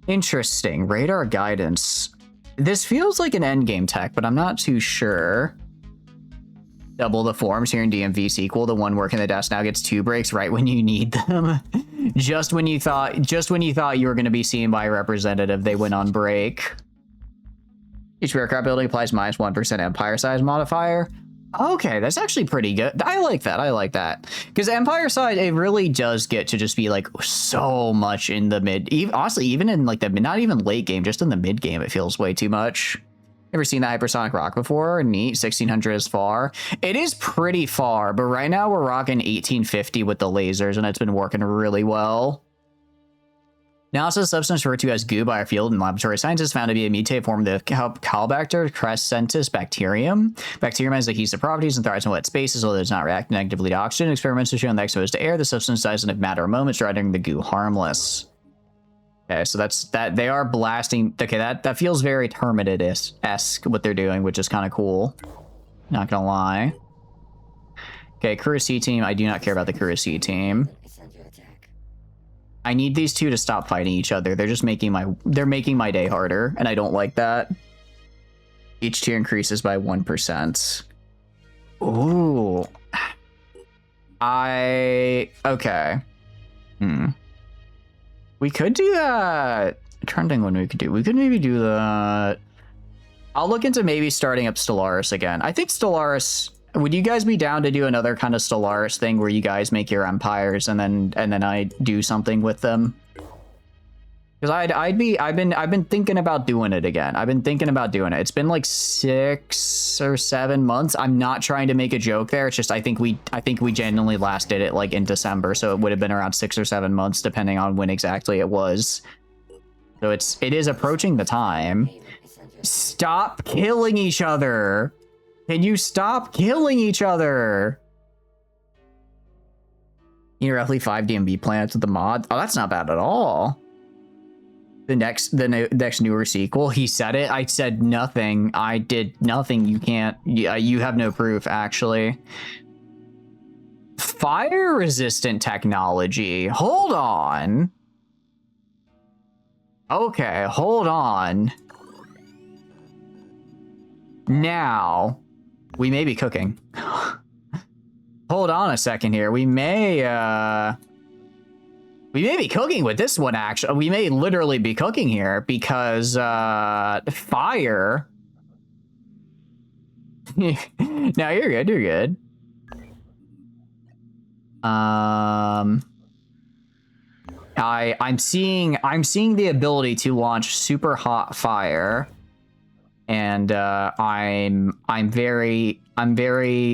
Interesting. Radar guidance. This feels like an endgame tech, but I'm not too sure. Double the forms here in DMV sequel. The one working the desk now gets 2 breaks right when you need them. just when you thought you were going to be seen by a representative, they went on break. Each aircraft building applies minus 1% empire size modifier. Okay, that's actually pretty good. I like that. I like that. Because empire size, it really does get to just be like so much in the mid. Honestly, even in like the not even late game, just in the mid game, it feels way too much. Ever seen the hypersonic rock before? Neat. 1600 is far. It is pretty far, but right now we're rocking 1850 with the lasers, and it's been working really well. Analysis of substance referred to as goo by our field and laboratory scientists found to be a mutated form of the Caulobacter crescentus bacterium. Bacterium has adhesive properties and thrives in wet spaces, although it does not react negatively to oxygen. Experiments have shown that exposed to air, the substance dies in a matter of moments, rendering the goo harmless. Okay, so that's that. They are blasting. Okay, that feels very Terminatus-esque what they're doing, which is kind of cool. Not gonna lie. Okay, Crew C team. I do not care about the Crew C team. I need these two to stop fighting each other. They're just making my day harder, and I don't like that. Each tier increases by 1%. Ooh. Okay. We could do that. I'm trying to think what we could do. We could maybe do that. I'll look into maybe starting up Stellaris again. I think Stellaris. Would you guys be down to do another kind of Stellaris thing where you guys make your empires and then I do something with them? Because I've been thinking about doing it again. I've been thinking about doing it. It's been like 6 or 7 months. I'm not trying to make a joke there. It's just I think we genuinely last did it like in December, so it would have been around 6 or 7 months depending on when exactly it was. So it is approaching the time. Stop killing each other. Can you stop killing each other? You know, roughly 5 DMB planets with the mod. Oh, that's not bad at all. The next newer sequel, he said it. I said nothing. I did nothing. You can't. You have no proof, actually. Fire resistant technology. Hold on. Okay, hold on. Now, we may be cooking. Hold on a second here. We may be cooking with this one, actually. We may literally be cooking here because fire. No, you're good. You're good. I'm seeing the ability to launch super hot fire, and I'm very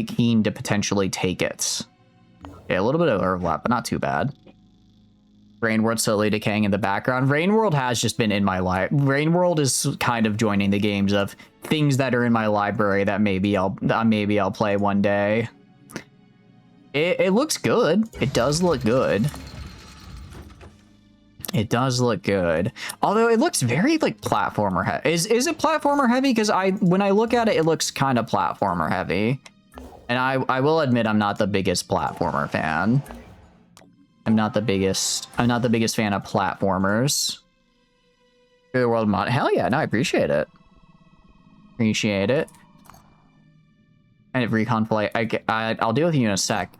keen to potentially take it. Okay, a little bit of overlap, but not too bad. Rain World slowly decaying in the background. Rain World has just been in my life. Rain World is kind of joining the games of things that are in my library that maybe I'll play one day. It looks good. It does look good. It does look good. Although it looks very like platformer heavy. Is it platformer heavy? Because when I look at it, it looks kind of platformer heavy. And I will admit I'm not the biggest platformer fan. I'm not the biggest fan of platformers. The world mod. Hell yeah, no, I appreciate it. Appreciate it. And if recon flight, I'll deal with you in a sec.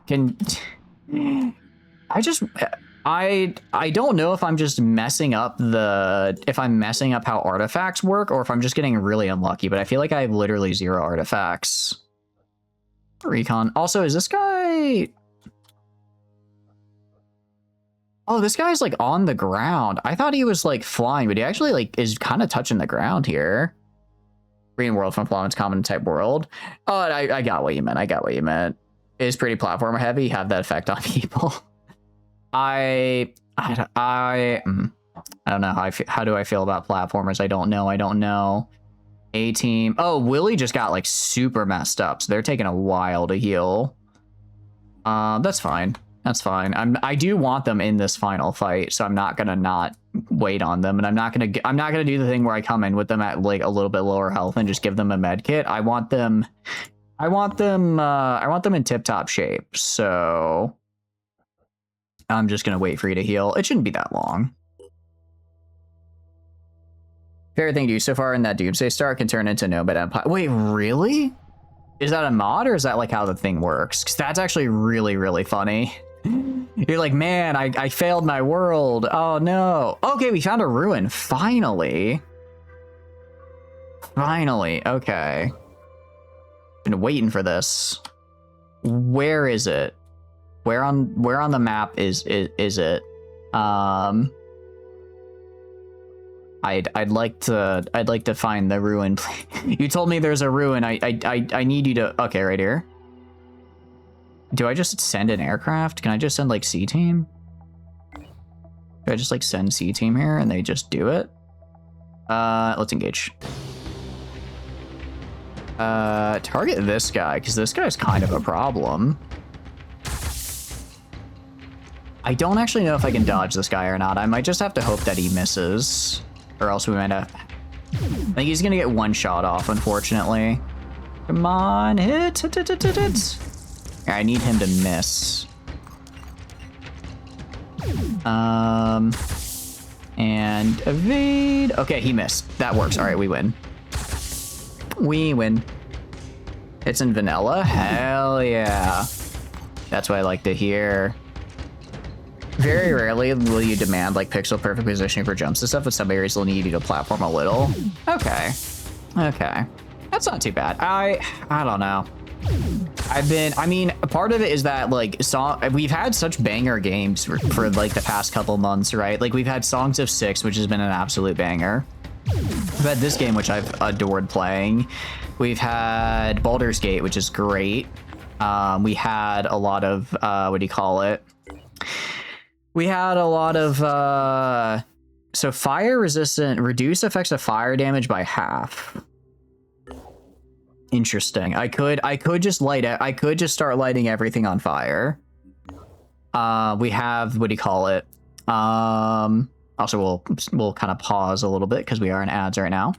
I don't know if I'm just messing up how artifacts work or if I'm just getting really unlucky, but I feel like I have literally 0 artifacts. Recon. Also, is this guy... Oh, this guy's like on the ground. I thought he was like flying, but he actually like is kind of touching the ground here. Green world from Flamen's common type world. Oh, I got what you meant. I got what you meant. It is pretty platformer heavy. Have that effect on people. I don't know how do I feel about platformers? I don't know. A team. Oh, Willie just got like super messed up, so they're taking a while to heal. That's fine. That's fine. I do want them in this final fight, so I'm not gonna not wait on them, and I'm not gonna do the thing where I come in with them at like a little bit lower health and just give them a med kit. I want them in tip-top shape. So I'm just gonna wait for you to heal. It shouldn't be that long. Favorite thing to do so far in that Doomsday Star can turn into Nomad Empire. Wait, really? Is that a mod or is that like how the thing works? Because that's actually really, really funny. You're like, man, I failed my world. Oh no. Okay, we found a ruin. Finally. Finally. Okay. Been waiting for this. Where is it? Where on the map is it? I'd like to find the ruin. You told me there's a ruin. I need you to. Okay, right here. Do I just send an aircraft? Can I just send like C team? Do I just like send C team here and they just do it? Let's engage. Target this guy because this guy's kind of a problem. I don't actually know if I can dodge this guy or not. I might just have to hope that he misses. Or else we might have... I think he's gonna get one shot off, unfortunately. Come on, hit. I need him to miss. And evade. Okay, he missed. That works. All right, we win. We win. It's in vanilla? Hell yeah. That's what I like to hear. Very rarely will you demand like pixel perfect positioning for jumps and stuff, but some areas will need you to platform a little. Okay. Okay. That's not too bad. I don't know. I mean, part of it is that like we've had such banger games for like the past couple months, right? Like we've had Songs of Six, which has been an absolute banger. We've had this game, which I've adored playing. We've had Baldur's Gate, which is great. We had a lot of what do you call it? We had a lot of so fire resistant, reduce effects of fire damage by half. Interesting. I could just light it. I could just start lighting everything on fire. We have, what do you call it? Also we'll kind of pause a little bit because we are in ads right now.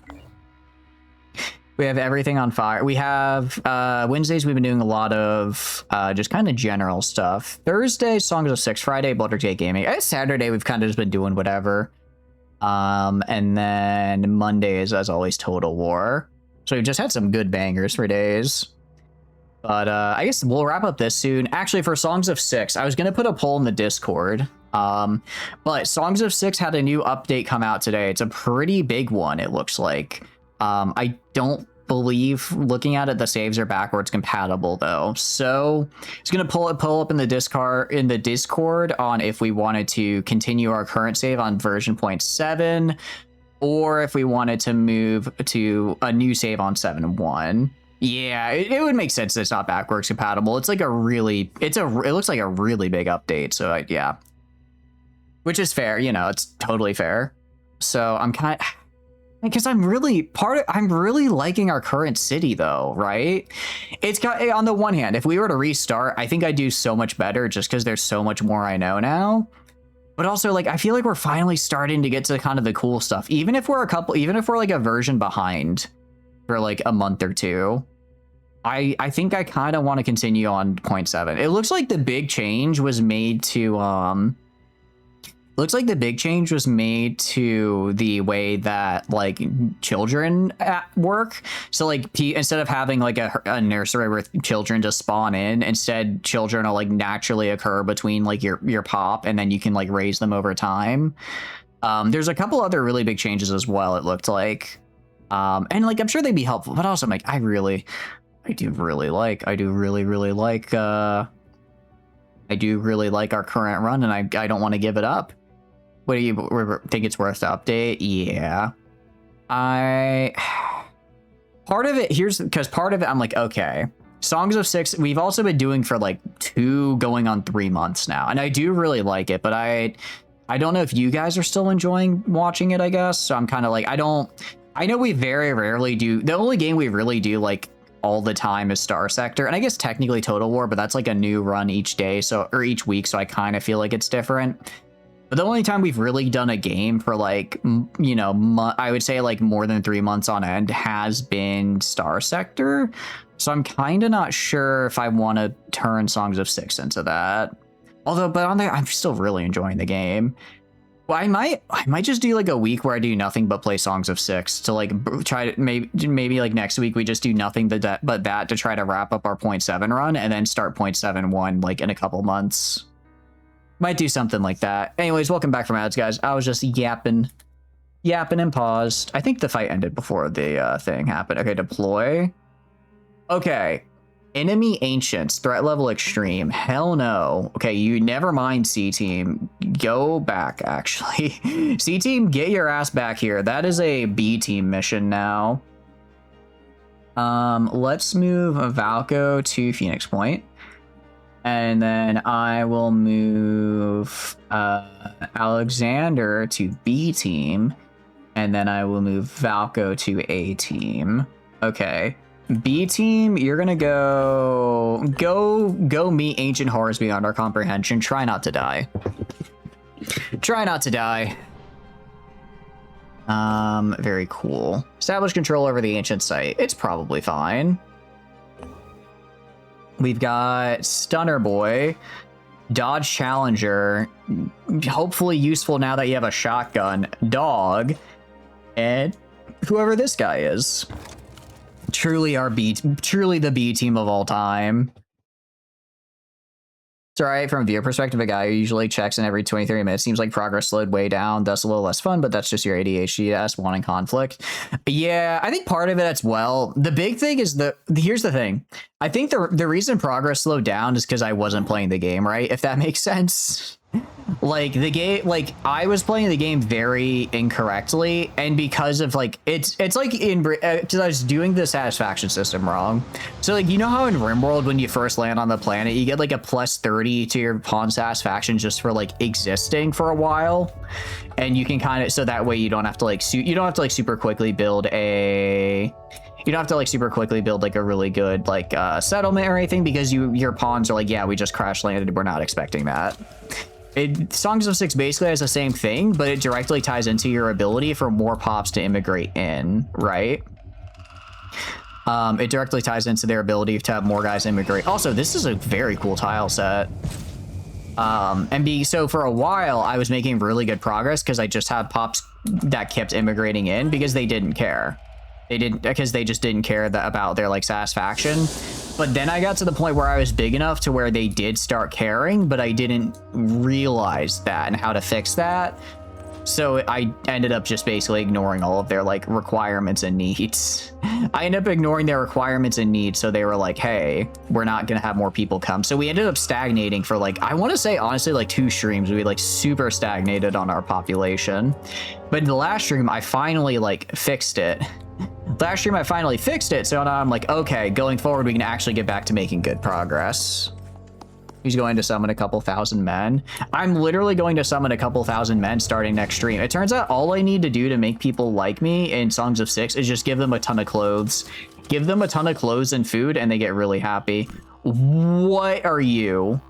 We have everything on fire. We have Wednesdays we've been doing a lot of just kind of general stuff. Thursday, Songs of Six. Friday, Baldur's Gate Gaming. Saturday we've kind of just been doing whatever. And then Monday is, as always, Total War. So we've just had some good bangers for days. But I guess we'll wrap up this soon. Actually, for Songs of Six, I was going to put a poll in the Discord. But Songs of Six had a new update come out today. It's a pretty big one, it looks like. I don't believe, looking at it, the saves are backwards compatible though. So it's gonna pull up in the Discord on if we wanted to continue our current save on version 0.7, or if we wanted to move to a new save on 7.1. Yeah, it would make sense that it's not backwards compatible. It's like it looks like a really big update. So yeah. which is fair. You know, it's totally fair. So I'm kind of, because I'm really liking our current city though, right? It's got, on the one hand, if we were to restart, I think I'd do so much better just because there's so much more I know now. But also, like, I feel like we're finally starting to get to kind of the cool stuff. Even if we're like a version behind for like a month or two, I think I kind of want to continue on 0.7. It looks like the big change was made to the way that like children work. So like instead of having like a nursery where children just spawn in, instead children will like naturally occur between like your pop, and then you can like raise them over time. There's a couple other really big changes as well, it looked like. And like I'm sure they'd be helpful, but also I'm like I do really like our current run, and I don't want to give it up. What do you think it's worth to update? Yeah. Part of it, I'm like, okay. Songs of Six, we've also been doing for like 2 going on 3 months now. And I do really like it, but I don't know if you guys are still enjoying watching it, I guess. So I'm kind of like, I know we very rarely do. The only game we really do like all the time is Star Sector. And I guess technically Total War, but that's like a new run each day. Or each week. So I kind of feel like it's different. But the only time we've really done a game for like, you know, I would say like more than 3 months on end has been Star Sector. So I'm kind of not sure if I want to turn Songs of Six into that. Although, but on there, I'm still really enjoying the game. Well, I might just do like a week where I do nothing but play Songs of Six to like try to maybe like next week we just do nothing but that to try to wrap up our 0.7 run and then start 0.71 like in a couple months. Might do something like that. Anyways, welcome back from ads, guys. I was just yapping and paused. I think the fight ended before the thing happened. Okay, deploy. Okay. Enemy Ancients, threat level extreme. Hell no. Okay, you never mind, C-Team. Go back, actually. C-Team, get your ass back here. That is a B-Team mission now. Let's move Valko to Phoenix Point. And then I will move Alexander to B team. And then I will move Valko to A team. Okay. B team, you're gonna go meet ancient horrors beyond our comprehension. Try not to die. Try not to die. Very cool. Establish control over the ancient site. It's probably fine. We've got Stunner Boy, Dodge Challenger, hopefully useful now that you have a shotgun, Dog, and whoever this guy is. Truly the B team of all time. It's alright from a viewer perspective. A guy who usually checks in every 23 minutes seems like progress slowed way down, thus a little less fun, but that's just your ADHD wanting conflict. Yeah, I think part of it as well. The big thing is here's the thing. I think the reason progress slowed down is because I wasn't playing the game, right? If that makes sense. Like the game, like I was playing the game very incorrectly, and because of like it's like because I was doing the satisfaction system wrong. So like you know how in RimWorld when you first land on the planet you get like a +30 to your pawn satisfaction just for like existing for a while, and you can kind of so that way you don't have to like super quickly build a. You don't have to like super quickly build like a really good like settlement or anything because your pawns are like, yeah, we just crash landed. We're not expecting that. Songs of Six basically has the same thing, but it directly ties into your ability for more pops to immigrate in, right? It directly ties into their ability to have more guys immigrate. Also, this is a very cool tile set. So for a while, I was making really good progress because I just had pops that kept immigrating in because they didn't care. Because they just didn't care about their like satisfaction. But then I got to the point where I was big enough to where they did start caring, but I didn't realize that and how to fix that. So I ended up just basically ignoring all of their like requirements and needs. I ended up ignoring their requirements and needs. So they were like, hey, we're not going to have more people come. So we ended up stagnating for like, I want to say honestly, like 2 streams. We like super stagnated on our population. But in the last stream, I finally like fixed it. Last stream I finally fixed it, so now I'm like, okay, going forward we can actually get back to making good progress. He's going to summon a couple thousand men. I'm literally going to summon a couple thousand men starting next stream. It turns out all I need to do to make people like me in Songs of Six is just give them a ton of clothes. Give them a ton of clothes and food, and they get really happy. What are you?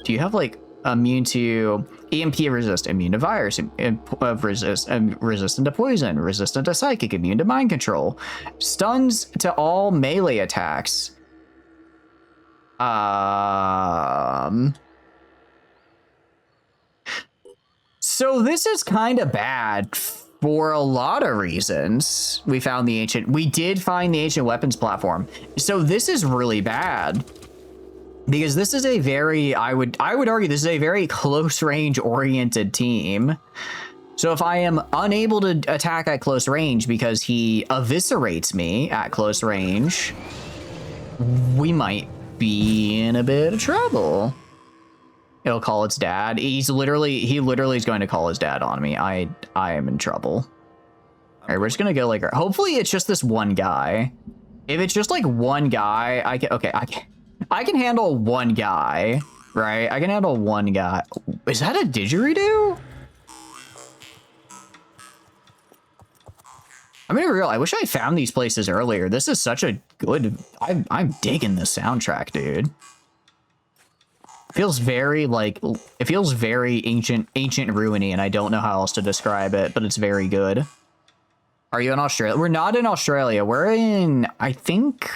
Do you have like immune to EMP resist, immune to virus, resistant to poison, resistant to psychic, immune to mind control, stuns to all melee attacks. So this is kind of bad for a lot of reasons. We did find the ancient weapons platform. So this is really bad. Because this is a very, I would argue this is a very close range oriented team. So if I am unable to attack at close range because he eviscerates me at close range, we might be in a bit of trouble. It'll call its dad. He literally is going to call his dad on me. I am in trouble. All right, we're just gonna go like, hopefully it's just this one guy. If it's just like one guy, I can handle one guy, right? I can handle one guy. Is that a didgeridoo? I'm gonna be real. I wish I found these places earlier. This is such a good. I'm digging the soundtrack, dude. Feels very like it feels very ancient ruiny, and I don't know how else to describe it, but it's very good. Are you in Australia? We're not in Australia. We're in, I think.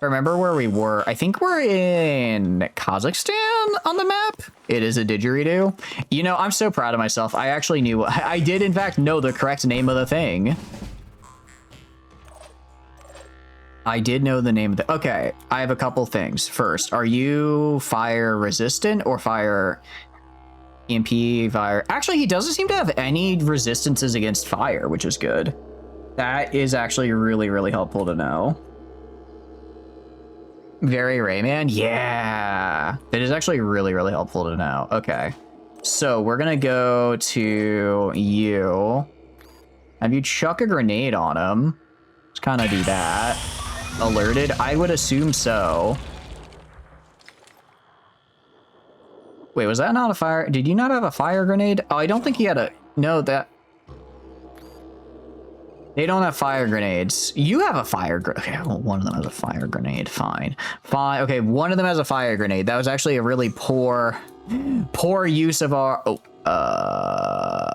Remember where we were? I think we're in Kazakhstan on the map. It is a didgeridoo. You know, I'm so proud of myself. I actually knew, I did in fact know the correct name of the thing. I did know the name of the, okay, I have a couple things. First, are you fire resistant or fire EMP, fire? Actually, he doesn't seem to have any resistances against fire, which is good. That is actually really, really helpful to know. Very Rayman? Yeah. That is actually really, really helpful to know. Okay. So we're going to go to you. Have you chuck a grenade on him? Let's kind of do that. Alerted? I would assume so. Wait, was that not a fire? Did you not have a fire grenade? Oh, I don't think he had a... No, that... They don't have fire grenades. You have a fire grenade. Okay, well, one of them has a fire grenade. Fine. Fine. Okay, one of them has a fire grenade. That was actually a really poor use of our... Oh,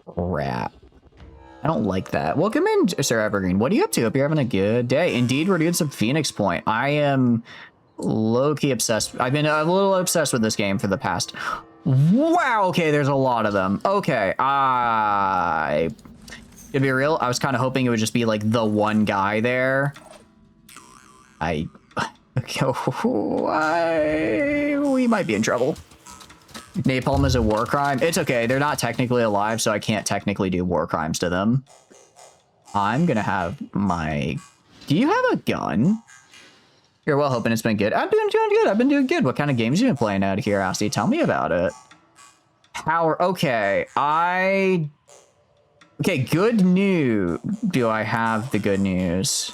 crap. I don't like that. Welcome in, Sir Evergreen. What are you up to? Hope you're having a good day. Indeed, we're doing some Phoenix Point. I am low-key obsessed. I've been a little obsessed with this game for the past... Wow, okay, there's a lot of them. Okay, to be real, I was kind of hoping it would just be like the one guy there. We might be in trouble. Napalm is a war crime. It's okay. They're not technically alive, so I can't technically do war crimes to them. I'm gonna have my... Do you have a gun? You're well, hoping it's been good. I've been doing good. I've been doing good. What kind of games you been playing out of curiosity? Tell me about it. Power. Okay, Okay, good news. Do I have the good news?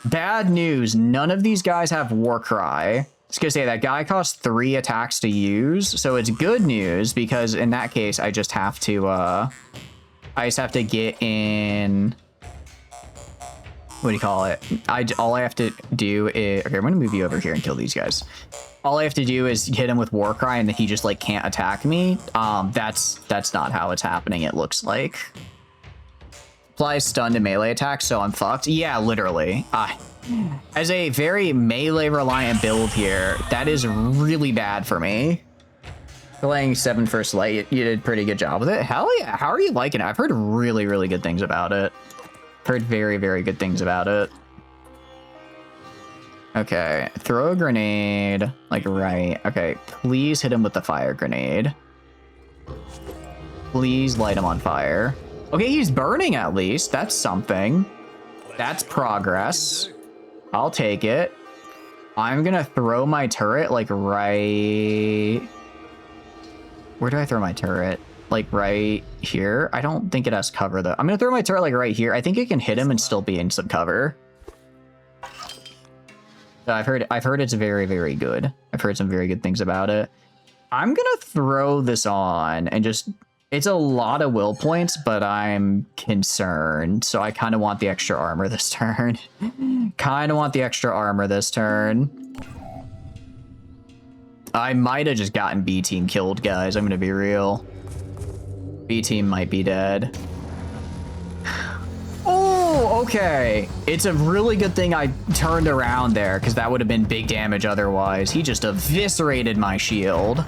Bad news. None of these guys have Warcry. I was gonna say that guy costs 3 attacks to use, so it's good news because in that case, I just have to get in. What do you call it? All I have to do is, okay, I'm gonna move you over here and kill these guys. All I have to do is hit him with Warcry and then he just like can't attack me. That's not how it's happening. It looks like. Applies stun to melee attacks, so I'm fucked. Yeah, literally. As a very melee reliant build here, that is really bad for me. Playing 7 First Light, you did a pretty good job with it. Hell yeah, how are you liking it? I've heard really, really good things about it. Heard very, very good things about it. Okay, throw a grenade, like right. Okay, please hit him with the fire grenade. Please light him on fire. Okay, he's burning at least. That's something. That's progress. I'll take it. I'm gonna throw my turret like right... Where do I throw my turret? like right here. I don't think it has cover though. I'm gonna throw my turret like right here. I think it can hit him and still be in some cover. So I've heard it's very, very good. I've heard some very good things about it. I'm gonna throw this on and just, it's a lot of will points, but I'm concerned. So I kind of want the extra armor this turn. Kind of want the extra armor this turn. I might have just gotten B team killed, guys. I'm gonna be real. B team might be dead. Oh, okay. It's a really good thing I turned around there, because that would have been big damage otherwise. He just eviscerated my shield.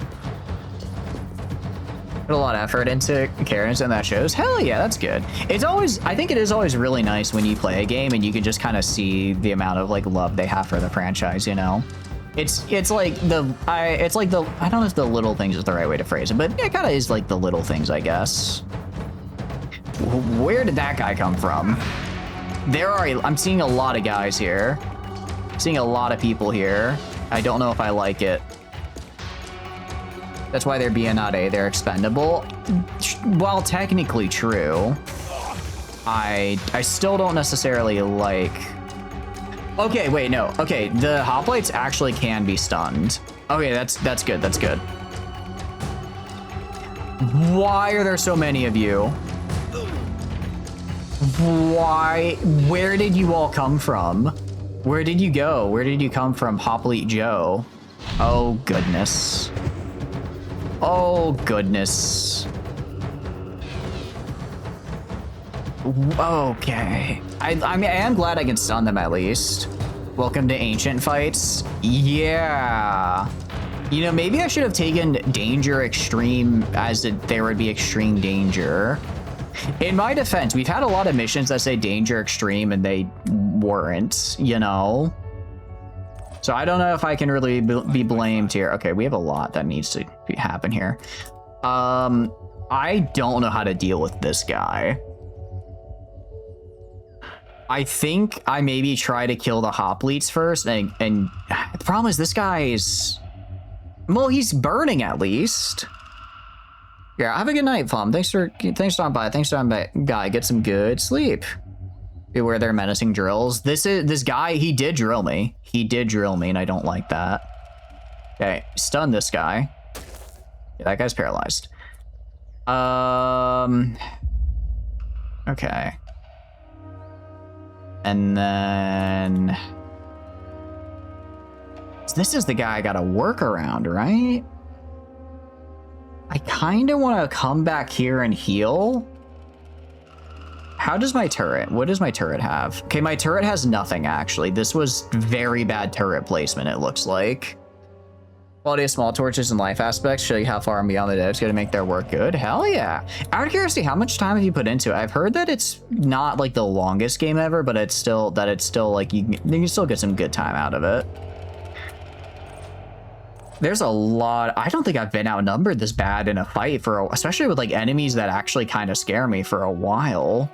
Put a lot of effort into Karen's, and that shows. Hell yeah, that's good. It's always, I think it is always really nice when you play a game and you can just kind of see the amount of like love they have for the franchise, you know? It's like I don't know if the little things is the right way to phrase it, but it kind of is like the little things, I guess. Where did that guy come from? I'm seeing a lot of guys here. Seeing a lot of people here. I don't know if I like it. That's why they're being not A, they're expendable. While technically true, I still don't necessarily like... Okay, wait, no. Okay, the hoplites actually can be stunned. Okay, that's good, that's good. Why are there so many of you? Why? Where did you all come from? Where did you go? Where did you come from, Hoplite Joe? Oh, goodness. Oh, goodness. Okay. I mean, I am glad I can stun them at least. Welcome to Ancient Fights. Yeah. You know, maybe I should have taken Danger Extreme as there would be extreme danger. In my defense, we've had a lot of missions that say Danger Extreme and they weren't, you know? So I don't know if I can really be blamed here. Okay, we have a lot that needs to happen here. I don't know how to deal with this guy. I think I maybe try to kill the hoplites first, and the problem is this guy is... Well, he's burning at least. Yeah, have a good night, Flum. Thanks for stopping by. Thanks for stopping by, guy. Get some good sleep. Beware their menacing drills. This guy, he did drill me. He did drill me, and I don't like that. Okay, stun this guy. Yeah, that guy's paralyzed. Okay. And then... This is the guy I gotta work around, right? I kind of want to come back here and heal. How does my turret? What does my turret have? Okay, my turret has nothing, actually. This was very bad turret placement, it looks like. Quality of small torches and life aspects show you how far and beyond the dead it's going to make their work good. Hell yeah. Out of curiosity, how much time have you put into it? I've heard that it's not like the longest game ever, but it's still like you can still get some good time out of it. There's a lot. I don't think I've been outnumbered this bad in a fight especially with like enemies that actually kind of scare me for a while.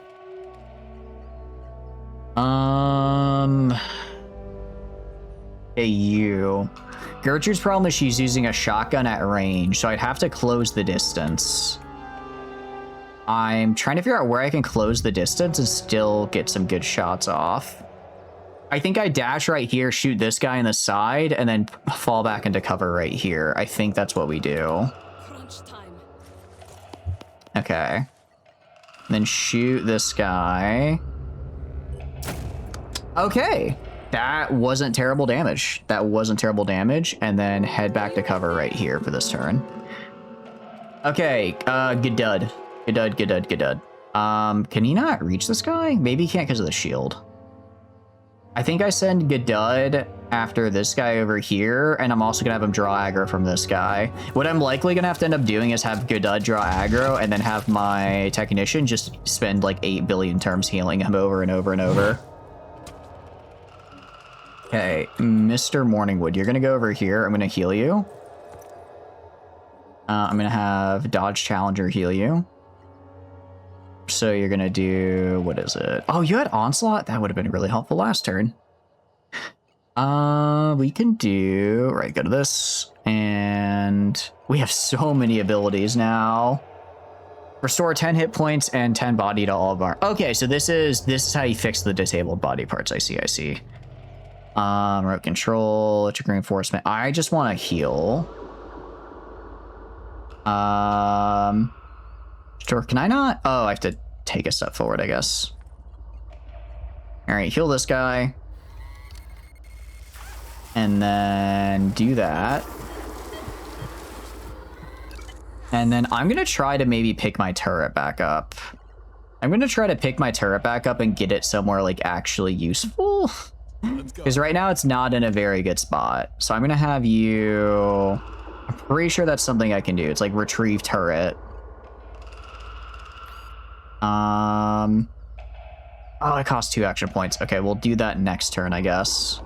Hey, you. Gertrude's problem is she's using a shotgun at range, so I'd have to close the distance. I'm trying to figure out where I can close the distance and still get some good shots off. I think I dash right here, shoot this guy in the side, and then fall back into cover right here. I think that's what we do. Crunch time. Okay. And then shoot this guy. Okay. That wasn't terrible damage. That wasn't terrible damage. And then head back to cover right here for this turn. Okay, Gadud. Can he not reach this guy? Maybe he can't because of the shield. I think I send Gadud after this guy over here, and I'm also gonna have him draw aggro from this guy. What I'm likely gonna have to end up doing is have Gadud draw aggro, and then have my technician just spend like 8 billion turns healing him over and over and over. Okay, Mr. Morningwood, you're gonna go over here. I'm gonna heal you. I'm gonna have Dodge Challenger heal you. So you're gonna do, what is it? Oh, you had Onslaught? That would have been really helpful last turn. We can do, right, go to this. And we have so many abilities now. Restore 10 hit points and 10 body to all of our... Okay, so this is how you fix the disabled body parts. I see. Remote control, electric reinforcement. I just want to heal. Sure, can I not? Oh, I have to take a step forward, I guess. All right, heal this guy. And then do that. And then I'm going to try to maybe pick my turret back up. I'm going to try to pick my turret back up and get it somewhere like actually useful. Because right now it's not in a very good spot. So I'm going to have you... I'm pretty sure that's something I can do. It's like retrieve turret. Oh, it costs 2 action points. Okay, we'll do that next turn, I guess.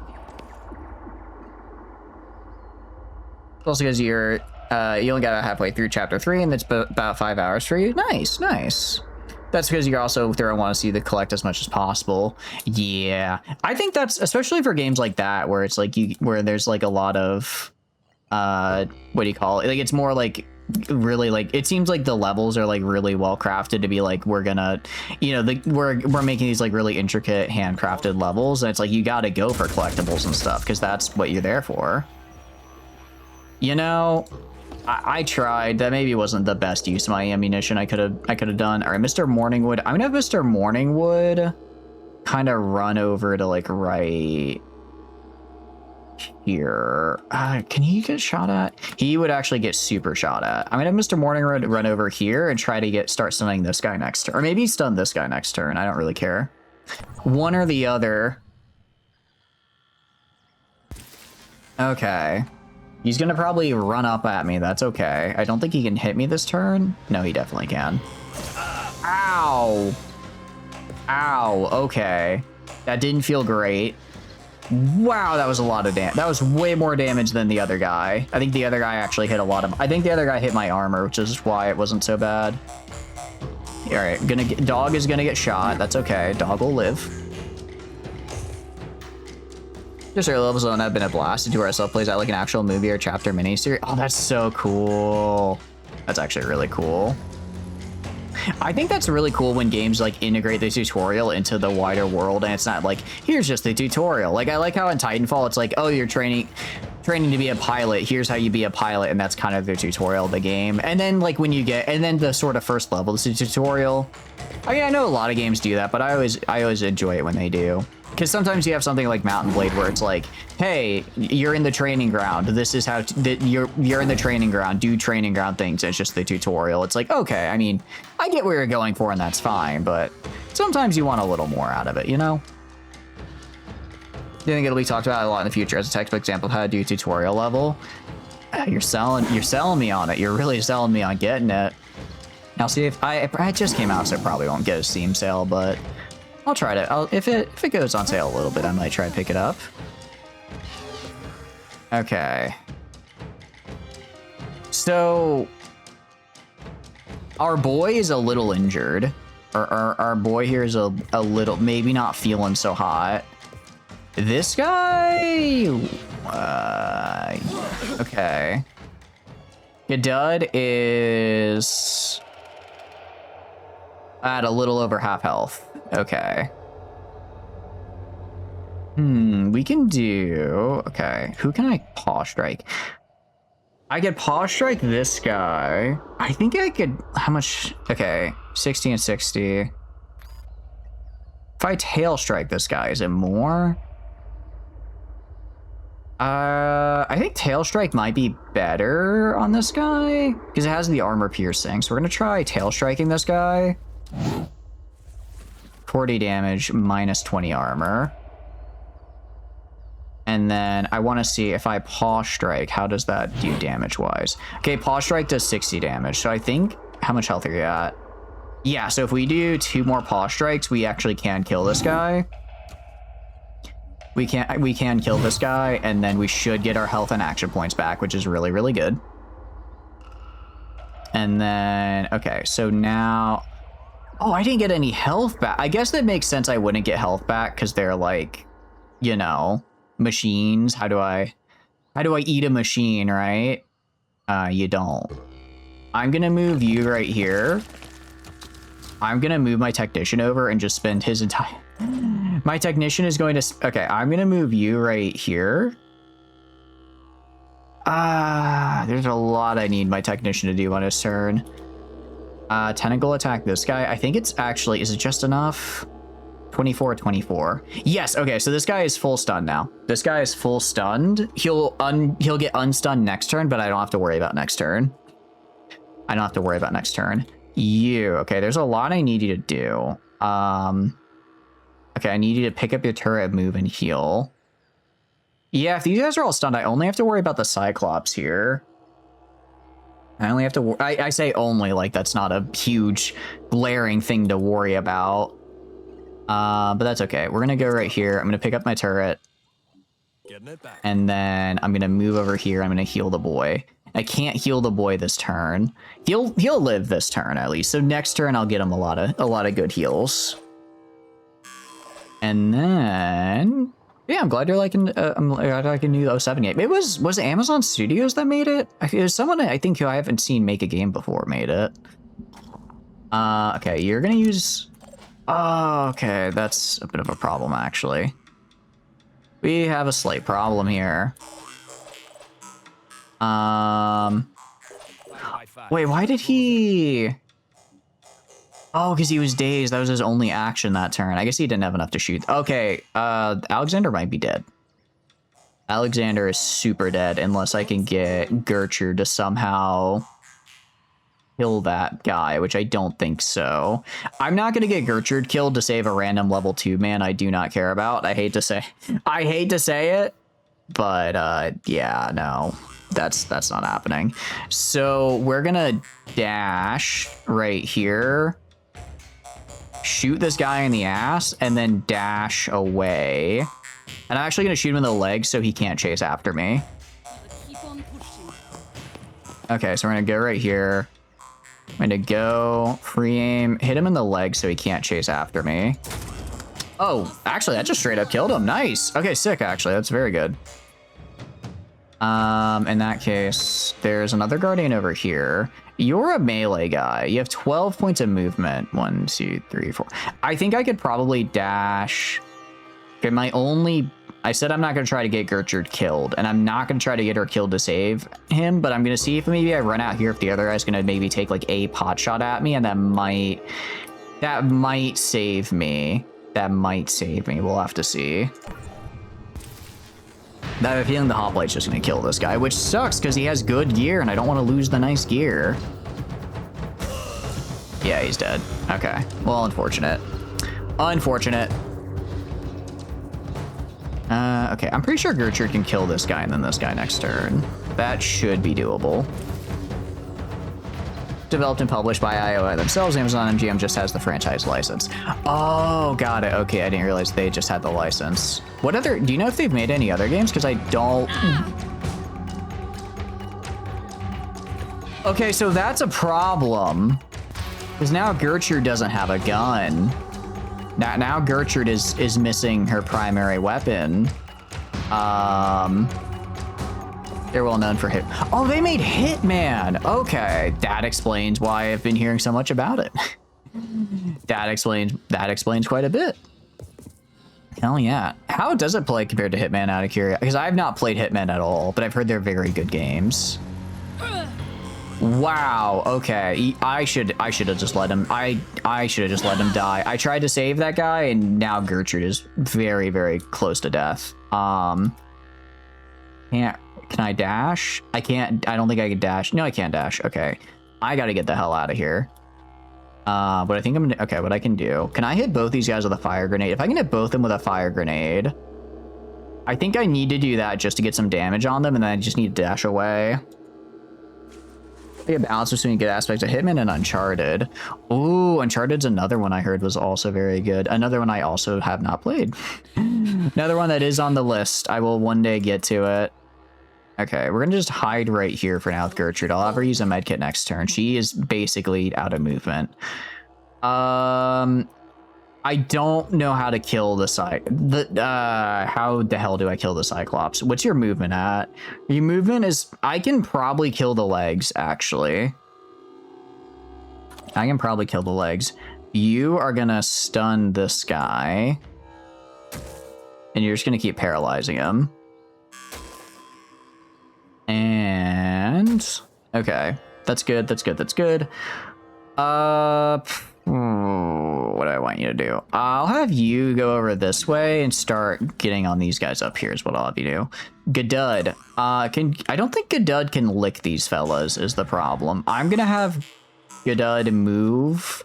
Also because you're... you only got halfway through chapter 3, and it's about 5 hours for you. Nice. That's because you're also there. Want to see the collect as much as possible. Yeah, I think that's especially for games like that where it's like where there's like a lot of what do you call it? Like it's more like really like it seems like the levels are like really well crafted to be like we're gonna we're making these like really intricate handcrafted levels, and it's like you got to go for collectibles and stuff because that's what you're there for. I tried. That maybe wasn't the best use of my ammunition I could have done. All right, Mr. Morningwood. I'm gonna have Mr. Morningwood kind of run over to like right here. Can he get shot at? He would actually get super shot at. I'm gonna have Mr. Morningwood run over here and try to start stunning this guy next turn, or maybe stun this guy next turn. I don't really care. One or the other. Okay. He's gonna probably run up at me. That's okay. I don't think he can hit me this turn. No, he definitely can. Ow. Ow. Okay. That didn't feel great. Wow, that was a lot of damage. That was way more damage than the other guy. I think the other guy actually hit a lot of... I think the other guy hit my armor, which is why it wasn't so bad. All right, dog is gonna get shot. That's okay. Dog will live. Just early levels alone have been a blast to do ourselves plays out like an actual movie or chapter miniseries. Oh, that's so cool. That's actually really cool. I think that's really cool when games like integrate the tutorial into the wider world, and it's not like here's just the tutorial. Like I like how in Titanfall it's like, oh, you're training to be a pilot. Here's how you be a pilot, and that's kind of the tutorial of the game. And then like when you get and then the sort of first level is the tutorial. I mean, I know a lot of games do that, but I always enjoy it when they do. Because sometimes you have something like Mountain Blade where it's like, hey, you're in the training ground. This is how you're in the training ground. Do training ground things. It's just the tutorial. It's like, okay, I mean, I get where you're going for, and that's fine. But sometimes you want a little more out of it, you know? Do you think it'll be talked about a lot in the future as a textbook example of how to do a tutorial level? You're selling me on it. You're really selling me on getting it. Now, see if it just came out, so it probably won't get a Steam sale, but. I'll try to. If it goes on sale a little bit, I might try to pick it up. Okay. So our boy is a little injured. Our boy here is a little maybe not feeling so hot. This guy. Okay. Gadud is at a little over half health. Okay. We can do... Okay, who can I paw strike? I could paw strike this guy. I think I could... How much? Okay, 60 and 60. If I tail strike this guy, is it more? I think tail strike might be better on this guy because it has the armor piercing. So we're going to try tail striking this guy. 40 damage, minus 20 armor. And then I want to see if I paw strike, how does that do damage-wise? Okay, paw strike does 60 damage. So I think, how much health are you at? Yeah, so if we do 2 more paw strikes, we actually can kill this guy. We can kill this guy, and then we should get our health and action points back, which is really, really good. And then, okay, so now... Oh, I didn't get any health back. I guess that makes sense I wouldn't get health back because they're like, you know, machines. How do I eat a machine, right? You don't. I'm gonna move you right here. I'm gonna move my technician over and just spend his entire... My technician is going to... Okay, I'm gonna move you right here. There's a lot I need my technician to do on his turn. Tentacle attack this guy. I think it's actually... Is it just enough? 24, 24. Yes, okay, so this guy is full stunned now. This guy is full stunned. He'll get unstunned next turn, but I don't have to worry about next turn. I don't have to worry about next turn. You, okay, there's a lot I need you to do. Okay, I need you to pick up your turret, move, and heal. Yeah, if these guys are all stunned, I only have to worry about the Cyclops here. I only have to, I say only, like that's not a huge glaring thing to worry about. But that's okay. We're gonna go right here. I'm gonna pick up my turret. Getting it back. And then I'm gonna move over here. I'm gonna heal the boy. I can't heal the boy this turn. He'll live this turn at least. So next turn I'll get him a lot of good heals. And then yeah, I'm glad you're liking. I'm glad I can do 078. It was it Amazon Studios that made it? It was someone I think who I haven't seen make a game before made it. Okay, you're gonna use. Oh, okay, that's a bit of a problem actually. We have a slight problem here. Wait, why did he... Oh, because he was dazed. That was his only action that turn. I guess he didn't have enough to shoot. Okay, Alexander might be dead. Alexander is super dead unless I can get Gertrude to somehow kill that guy, which I don't think so. I'm not going to get Gertrude killed to save a random level 2 man I do not care about. I hate to say it, but yeah, no. That's not happening. So we're gonna dash right here, shoot this guy in the ass, and then dash away. And I'm actually gonna shoot him in the leg so he can't chase after me. Okay, so we're gonna go right here. I'm gonna go free aim, hit him in the leg so he can't chase after me. Oh, actually, that just straight up killed him. Nice. Okay, sick, actually. That's very good. In that case, there's another Guardian over here. You're a melee guy. You have 12 points of movement. 1, 2, 3, 4. I think I could probably dash. Okay, I said I'm not going to try to get Gertrude killed, and I'm not going to try to get her killed to save him, but I'm going to see if maybe I run out here if the other guy's going to maybe take like a pot shot at me, and that might save me. That might save me. We'll have to see. I have a feeling the Hoplite's just going to kill this guy, which sucks because he has good gear and I don't want to lose the nice gear. Yeah, he's dead. Okay. Well, unfortunate. Unfortunate. Okay, I'm pretty sure Gertrude can kill this guy and then this guy next turn. That should be doable. Developed and published by IOI themselves. Amazon MGM just has the franchise license. Oh, got it. Okay, I didn't realize they just had the license. What other... Do you know if they've made any other games? Because I don't... Okay, so that's a problem. Because now Gertrude doesn't have a gun. Now Gertrude is missing her primary weapon. They're well known for Hit. Oh, they made Hitman. Okay, that explains why I've been hearing so much about it. That explains quite a bit. Hell yeah. How does it play compared to Hitman out of curiosity? Because I've not played Hitman at all, but I've heard they're very good games. Wow. Okay. I should have just let him. I should have just let him die. I tried to save that guy, and now Gertrude is very, very close to death. Can I dash? I can't. I don't think I can dash. No, I can't dash. Okay. I got to get the hell out of here. But I think I'm gonna. Okay. What I can do? Can I hit both these guys with a fire grenade? If I can hit both of them with a fire grenade, I think I need to do that just to get some damage on them, and then I just need to dash away. A balance between good aspects of Hitman and Uncharted. Ooh, Uncharted's another one I heard was also very good. Another one I also have not played. Another one that is on the list. I will one day get to it. Okay, we're gonna just hide right here for now with Gertrude. I'll have her use a medkit next turn. She is basically out of movement. I don't know how to kill the how the hell do I kill the Cyclops? What's your movement at? Your movement is... I can probably kill the legs, actually. I can probably kill the legs. You are gonna stun this guy. And you're just gonna keep paralyzing him. And okay. That's good, that's good, that's good. What do I want you to do? I'll have you go over this way and start getting on these guys up here is what I'll have you do. Gadud. I don't think Gadud can lick these fellas is the problem. I'm gonna have Gadud move.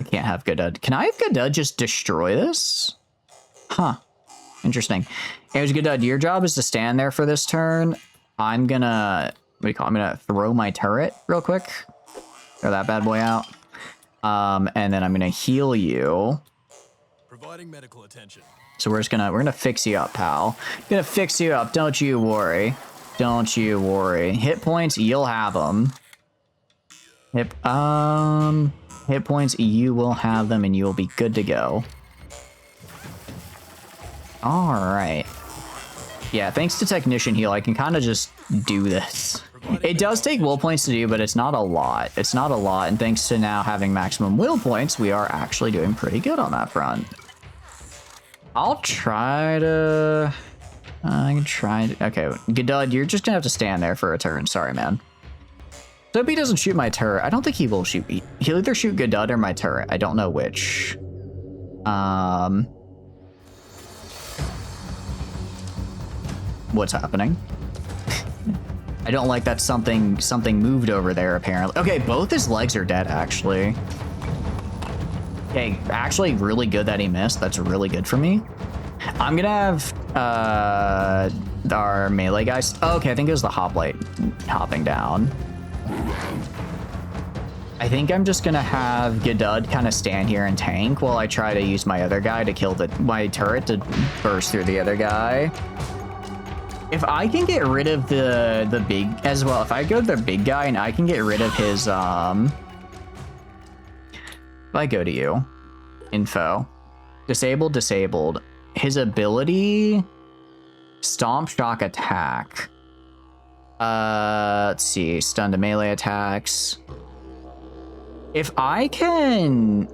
I can't have Gadud. Can I have Gadud just destroy this? Huh. Interesting. Here's Gadud. Your job is to stand there for this turn. I'm gonna, what do you call it? I'm gonna throw my turret real quick. Throw that bad boy out. And then I'm gonna heal you. Providing medical attention. So we're gonna fix you up, pal. Gonna fix you up. Don't you worry. Don't you worry. Hit points, you'll have them. Hit points, you will have them, and you will be good to go. All right. Yeah, thanks to Technician Heal, I can kind of just do this. It does take will points to do, but it's not a lot. It's not a lot, and thanks to now having maximum will points, we are actually doing pretty good on that front. I'll try to... I can try to... Okay, Gadud, you're just gonna have to stand there for a turn. Sorry, man. So if he doesn't shoot my turret, I don't think he will shoot... He'll either shoot Gadud or my turret. I don't know which. What's happening? I don't like that something moved over there, apparently. Okay, both his legs are dead, actually. Okay, actually really good that he missed. That's really good for me. I'm gonna have our melee guys. Oh, okay, I think it was the hoplite hopping down. I think I'm just gonna have Gadud kind of stand here and tank while I try to use my other guy to kill my turret to burst through the other guy. If I can get rid of the big as well, if I go to the big guy and I can get rid of his if I go to you, info, disabled, his ability, stomp, shock, attack. Let's see, stun to melee attacks. If I can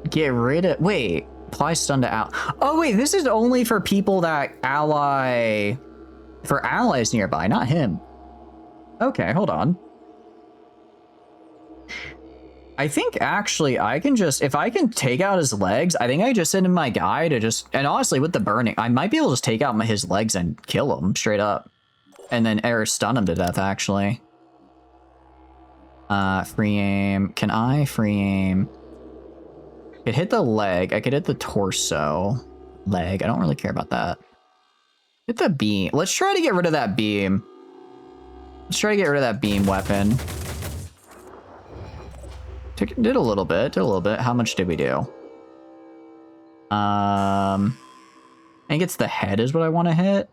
get rid of, wait, apply stun to ally. Oh wait, this is only for people that ally. For allies nearby, not him. Okay, hold on. I think actually I can just, if I can take out his legs, I think I just send in my guy to just, and honestly with the burning, I might be able to just take out his legs and kill him straight up. And then stun him to death, actually. Free aim. Can I free aim? I could hit the leg. I could hit the torso. Leg. I don't really care about that. Hit the beam. Let's try to get rid of that beam. Let's try to get rid of that beam weapon. Did a little bit. How much did we do? I think it's the head is what I want to hit.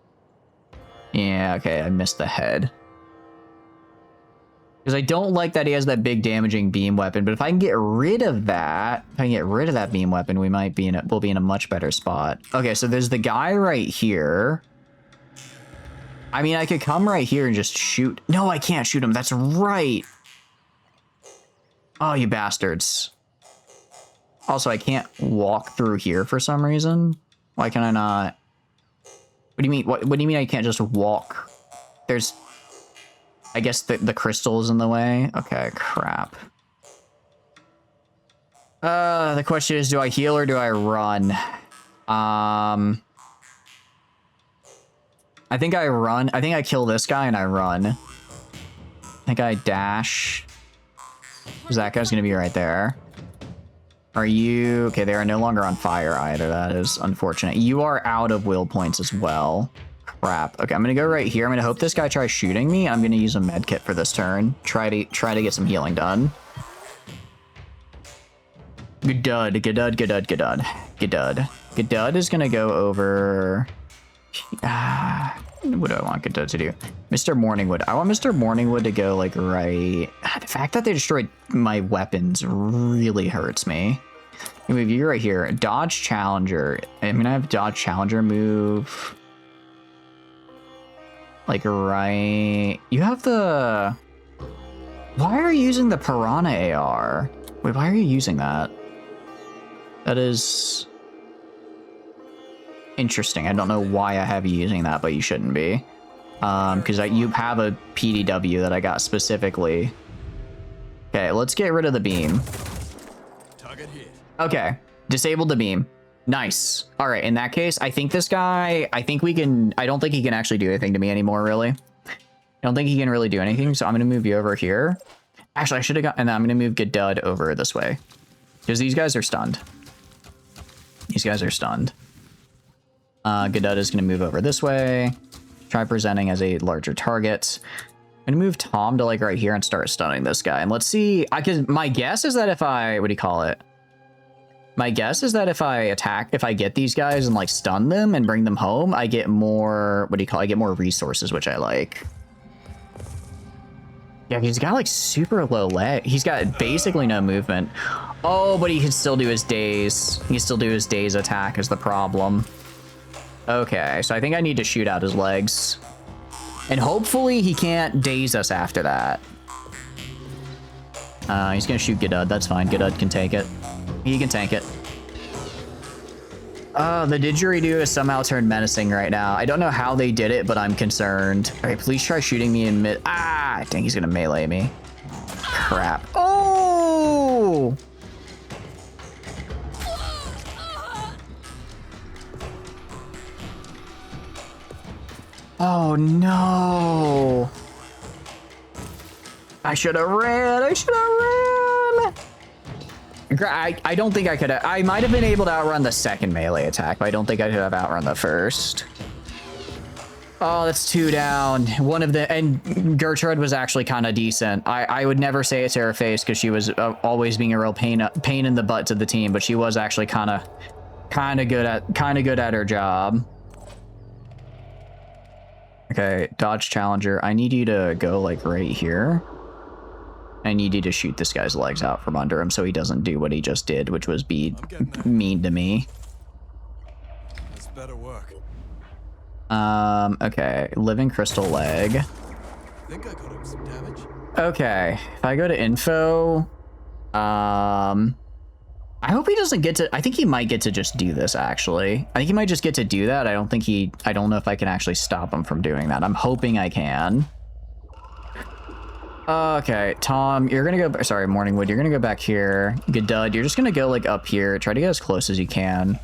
Yeah, okay, I missed the head. Because I don't like that he has that big damaging beam weapon, but if I can get rid of that, beam weapon, we'll be in a much better spot. Okay, so there's the guy right here. I mean, I could come right here and just shoot. No, I can't shoot him. That's right. Oh, you bastards. Also, I can't walk through here for some reason. Why can I not? What do you mean? What do you mean I can't just walk? There's... I guess the crystal is in the way. Okay, crap. The question is, do I heal or do I run? I think I run. I think I kill this guy and I run. I think I dash. Because that guy's going to be right there. Are you... Okay, they are no longer on fire either. That is unfortunate. You are out of will points as well. Crap. Okay, I'm going to go right here. I'm going to hope this guy tries shooting me. I'm going to use a med kit for this turn. Try to get some healing done. Gadud is going to go over... what do I want Gadud to do? Mr. Morningwood. I want Mr. Morningwood to go, like, right... The fact that they destroyed my weapons really hurts me. Move you right here. Dodge Challenger. I'm gonna have Dodge Challenger move... Like, right... You have the... Why are you using the Piranha AR? Wait, why are you using that? That is interesting. I don't know why I have you using that, but you shouldn't be. Because you have a PDW that I got specifically. Okay, let's get rid of the beam. Target hit. Okay, disabled the beam. Nice. All right, in that case, I think this guy, I don't think he can actually do anything to me anymore, really. I don't think he can really do anything, so I'm going to move you over here. Actually, I should have got, and then I'm going to move Gadud over this way. Because these guys are stunned. These guys are stunned. Gadud is going to move over this way. Try presenting as a larger target. I'm going to move Tom to like right here and start stunning this guy. And let's see, my guess is that if I, what do you call it? My guess is that if I get these guys and like stun them and bring them home, I get more, I get more resources, which I like. Yeah, he's got like super low leg. He's got basically no movement. Oh, but he can still do his daze. He can still do his daze attack is the problem. Okay, so I think I need to shoot out his legs. And hopefully he can't daze us after that. He's gonna shoot Gadud, that's fine. Gadud can take it. He can tank it. The didgeridoo is somehow turned menacing right now. I don't know how they did it, but I'm concerned. All right, please try shooting me in mid. Ah, dang, he's gonna melee me. Crap. Oh! Oh no! I should have ran. I should have ran. I don't think I could have. I might have been able to outrun the second melee attack, but I don't think I could have outrun the first. Oh, that's 2 down. One of the, and Gertrude was actually kind of decent. I would never say it to her face because she was always being a real pain in the butt to the team, but she was actually kind of good at her job. Okay, dodge challenger. I need you to go like right here. I need you to shoot this guy's legs out from under him so he doesn't do what he just did, which was be mean to me. That's better work. Okay, living crystal leg. I think I got him some damage. Okay, if I go to info, I hope he doesn't get to, I think he might get to just do this actually. I think he might just get to do that. I don't know if I can actually stop him from doing that. I'm hoping I can. Okay, Tom, you're gonna go, sorry, Morningwood, you're gonna go back here. Gadud, you're just gonna go like up here. Try to get as close as you can.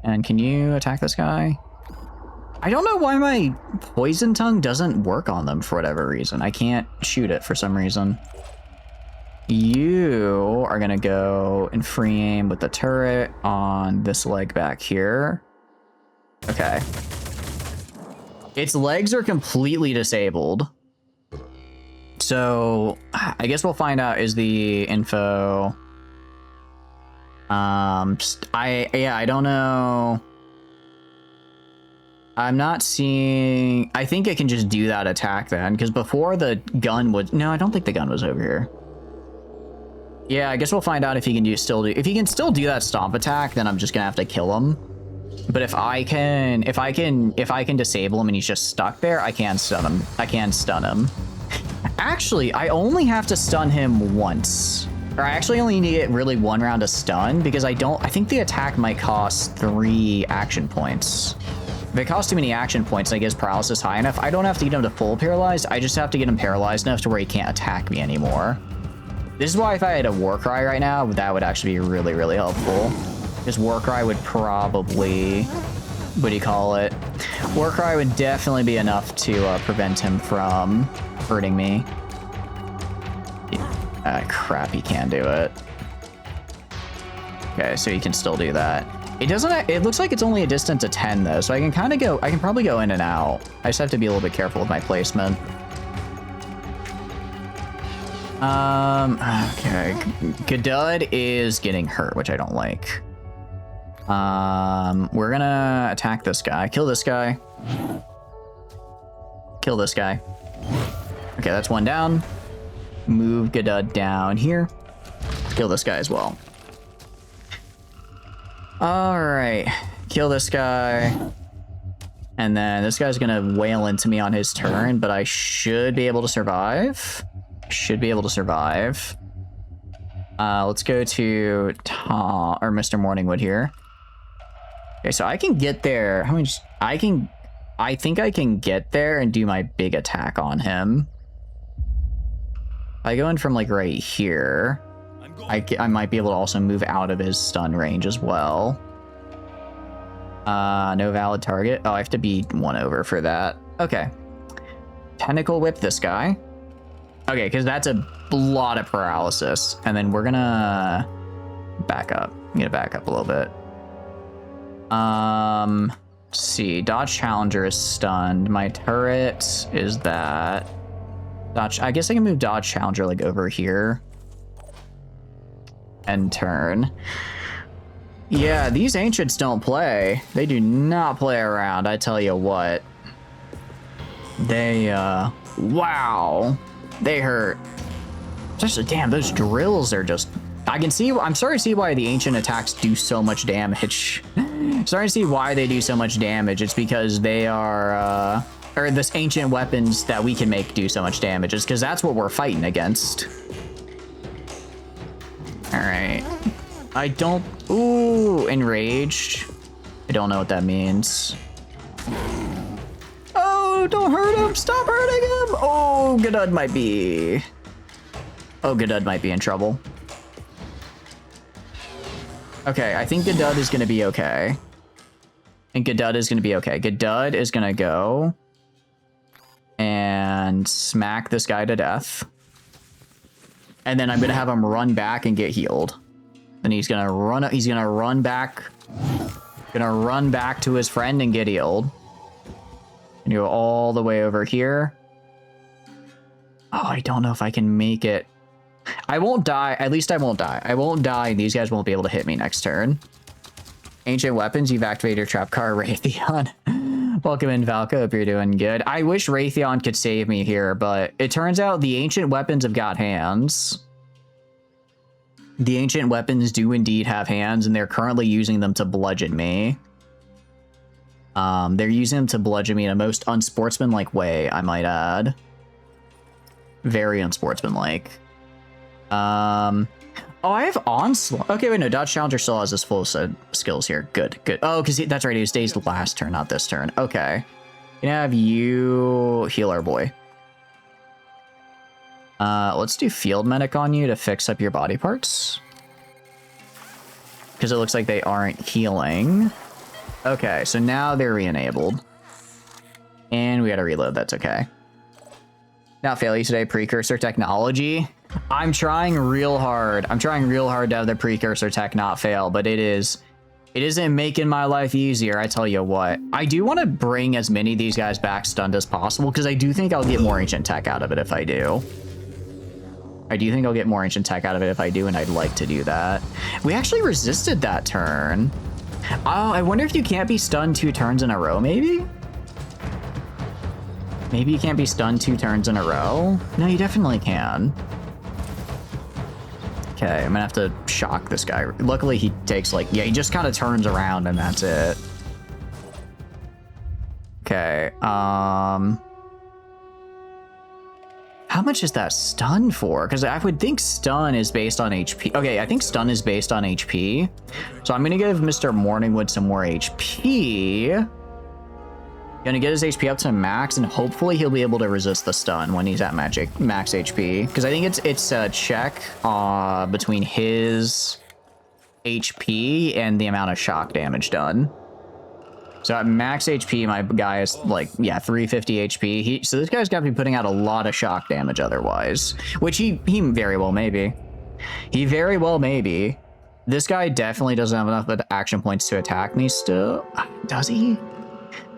And can you attack this guy? I don't know why my poison tongue doesn't work on them for whatever reason. I can't shoot it for some reason. You are gonna go and free aim with the turret on this leg back here. Okay. Its legs are completely disabled. So I guess we'll find out is the info. I don't know. I'm not seeing. I think it can just do that attack then, because before the gun would. No, I don't think the gun was over here. Yeah, I guess we'll find out if he can if he can still do that stomp attack, then I'm just gonna have to kill him. But if I can disable him and he's just stuck there, I can stun him. Actually, I only have to stun him once. Or I actually only need to get really 1 round of stun because I think the attack might cost 3 action points. If it costs too many action points and I get paralysis high enough, I don't have to get him to full paralyzed. I just have to get him paralyzed enough to where he can't attack me anymore. This is why if I had a Warcry right now, that would actually be really, really helpful. Because Warcry would probably, what do you call it? Warcry would definitely be enough to prevent him from hurting me. Crap, he can do it. Okay, so he can still do that. It looks like it's only a distance of 10 though, so I can probably go in and out. I just have to be a little bit careful with my placement. Okay, Gadud is getting hurt, which I don't like. We're gonna attack this guy, kill this guy. Kill this guy. Okay, that's 1 down. Move Gadud down here. Kill this guy as well. All right, kill this guy. And then this guy's gonna wail into me on his turn, but I should be able to survive. Let's go to Tom or Mr. Morningwood here. Okay, so I can get there. How much? I think I can get there and do my big attack on him. I go in from like right here. I might be able to also move out of his stun range as well. No valid target. Oh, I have to be 1 over for that. Okay. Tentacle whip this guy. Okay, because that's a lot of paralysis. And then we're gonna back up. I'm gonna back up a little bit. Let's see. Dodge Challenger is stunned. My turret is that. Dodge. I guess I can move Dodge Challenger like over here. And turn. Yeah, these ancients don't play. They do not play around, I tell you what. They, wow. They hurt. Just, damn, those drills are just... I'm starting to see why the ancient attacks do so much damage. Starting to see why they do so much damage. It's because they are, or this ancient weapons that we can make do so much damage. It's because that's what we're fighting against. Alright. I don't... Ooh, enraged. I don't know what that means. Oh, don't hurt him! Stop hurting him! Oh, Gadud might be... Oh, Gadud might be in trouble. Okay, I think Gadud is gonna be okay. And Gadud is gonna be okay. Gadud is gonna go... and smack this guy to death. And then I'm gonna have him run back and get healed. Then he's gonna run back to his friend and get healed. And go all the way over here. Oh, I don't know if I can make it. I won't die. At least I won't die. I won't die. These guys won't be able to hit me next turn. Ancient weapons, you've activated your trap card, Raytheon. Welcome in, Valka. Hope you're doing good. I wish Raytheon could save me here, but it turns out the ancient weapons have got hands. The ancient weapons do indeed have hands, and they're currently using them to bludgeon me. They're using them to bludgeon me in a most unsportsmanlike way, I might add. Very unsportsmanlike. Oh, I have Onslaught. Okay, wait, no, Dodge Challenger still has his full set skills here. Good, good. Oh, because that's right, he was dazed last turn, not this turn. Okay. Can I have you heal our boy? Let's do Field Medic on you to fix up your body parts. Because it looks like they aren't healing. Okay, so now they're re-enabled. And we gotta reload, that's okay. Now failure today, precursor technology. I'm trying real hard. I'm trying real hard to have the precursor tech not fail, but it isn't making my life easier, I tell you what. I do want to bring as many of these guys back stunned as possible, because I do think I'll get more ancient tech out of it if I do. I do think I'll get more ancient tech out of it if I do, and I'd like to do that. We actually resisted that turn. Oh, I wonder if you can't be stunned 2 turns in a row, maybe? Maybe you can't be stunned 2 turns in a row? No, you definitely can. Okay, I'm gonna have to shock this guy. Luckily, he takes like... Yeah, he just kind of turns around and that's it. Okay, how much is that stun for? Because I would think stun is based on HP. Okay, I think stun is based on HP. So I'm going to give Mr. Morningwood some more HP. Going to get his HP up to max, and hopefully he'll be able to resist the stun when he's at max HP. Because I think it's a check between his HP and the amount of shock damage done. So at max HP, my guy is like, yeah, 350 HP. So this guy's got to be putting out a lot of shock damage otherwise, which he very well may be. He very well may be. This guy definitely doesn't have enough action points to attack me still. Does he?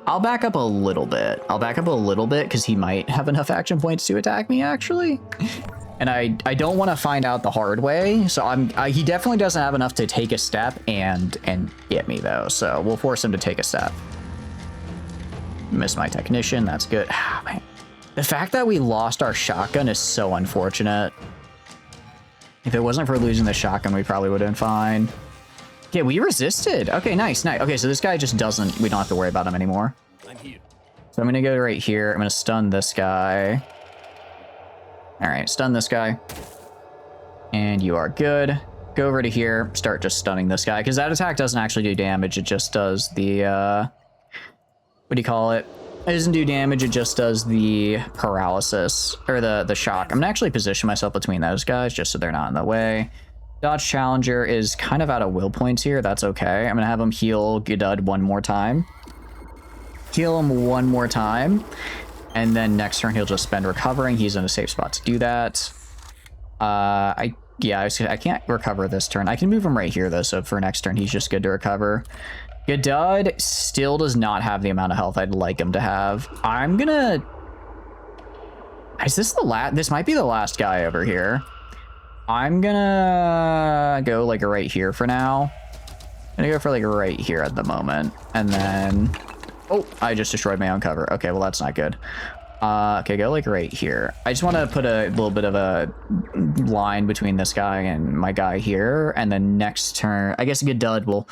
I'll back up a little bit. I'll back up a little bit because he might have enough action points to attack me, actually. And I don't want to find out the hard way, so he definitely doesn't have enough to take a step and get me though. So we'll force him to take a step. Miss my technician. That's good. Ah, man. The fact that we lost our shotgun is so unfortunate. If it wasn't for losing the shotgun, we probably would have been fine. Okay, we resisted. Okay, nice, nice. Okay, so this guy just doesn't. We don't have to worry about him anymore. I'm here. So I'm gonna go right here. I'm gonna stun this guy. All right, stun this guy. And you are good. Go over to here, start just stunning this guy, because that attack doesn't actually do damage, it just does the, what do you call it? It doesn't do damage, it just does the paralysis, or the shock. I'm gonna actually position myself between those guys, just so they're not in the way. Dodge Challenger is kind of out of will points here, that's okay. I'm gonna have him heal Gadud one more time. Heal him one more time, and then next turn he'll just spend recovering. He's in a safe spot to do that. I can't recover this turn. I can move him right here though, so for next turn he's just good to recover. Gadud still does not have the amount of health I'd like him to have. I'm gonna... Is this the last? This might be the last guy over here. I'm gonna go like right here for now. I'm gonna go for like right here at the moment, and then... Oh, I just destroyed my own cover. Okay, well that's not good. Okay, go like right here. I just want to put a little bit of a line between this guy and my guy here, and then next turn, I guess Gadud will...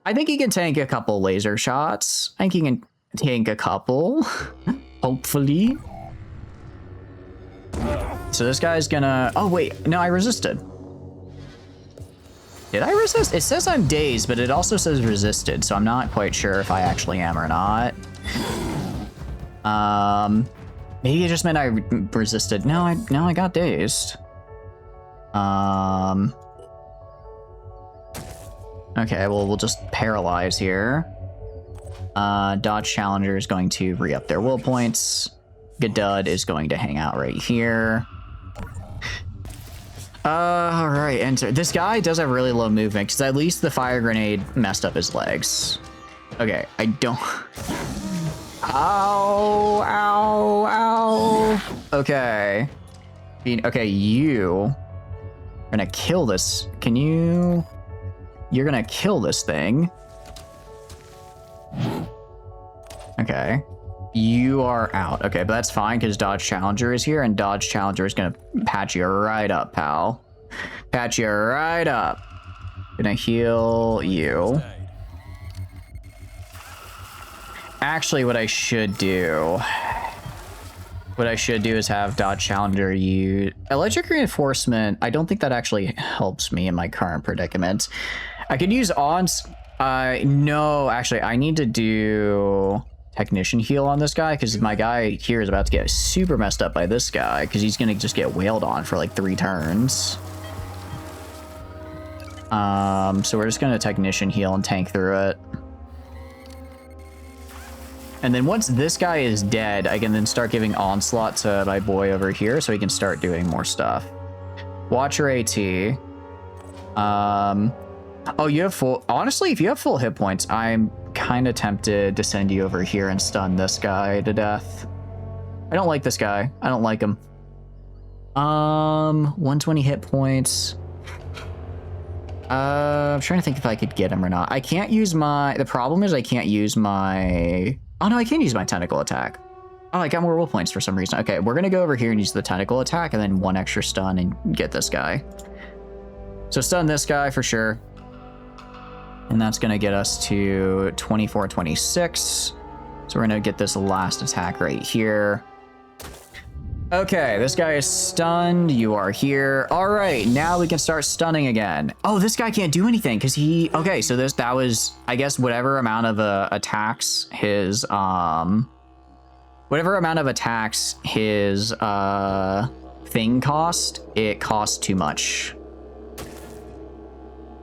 I think he can tank a couple laser shots. I think he can tank a couple, hopefully. So this guy's gonna... Oh wait, no, I resisted. Did I resist? It says I'm dazed, but it also says resisted, so I'm not quite sure if I actually am or not. Maybe it just meant I resisted. No, I got dazed. Okay, well, we'll just paralyze here. Dodge Challenger is going to re-up their will points. Gadud is going to hang out right here. All right, enter. This guy does have really low movement, because at least the fire grenade messed up his legs. Okay, I don't... Ow, ow, ow. Okay. Okay, you are gonna kill this. Can you... You're gonna kill this thing. Okay. You are out. Okay, but that's fine, because Dodge Challenger is here, and Dodge Challenger is gonna patch you right up, pal. Patch you right up. Gonna heal you. Actually, what I should do is have Dodge Challenger use electric reinforcement. I don't think that actually helps me in my current predicament. I could use odds. No, actually, I need to do technician heal on this guy, because my guy here is about to get super messed up by this guy, because he's gonna just get wailed on for like 3 turns. So we're just gonna technician heal and tank through it. And then once this guy is dead, I can then start giving onslaught to my boy over here so he can start doing more stuff. Watcher AT. Oh, you have full... Honestly, if you have full hit points, I'm kind of tempted to send you over here and stun this guy to death. I don't like this guy. I don't like him. 120 hit points. I'm trying to think if I could get him or not. I can't use my... The problem is I can't use my... Oh, no, I can use my tentacle attack. Oh, I got more will points for some reason. Okay, we're going to go over here and use the tentacle attack and then 1 extra stun and get this guy. So stun this guy for sure. And that's going to get us to 24, 26. So we're going to get this last attack right here. Okay, this guy is stunned. You are here. All right, now we can start stunning again. Oh, this guy can't do anything because he... Okay, so that was, I guess, whatever amount of attacks his... Whatever amount of attacks his thing cost, it costs too much.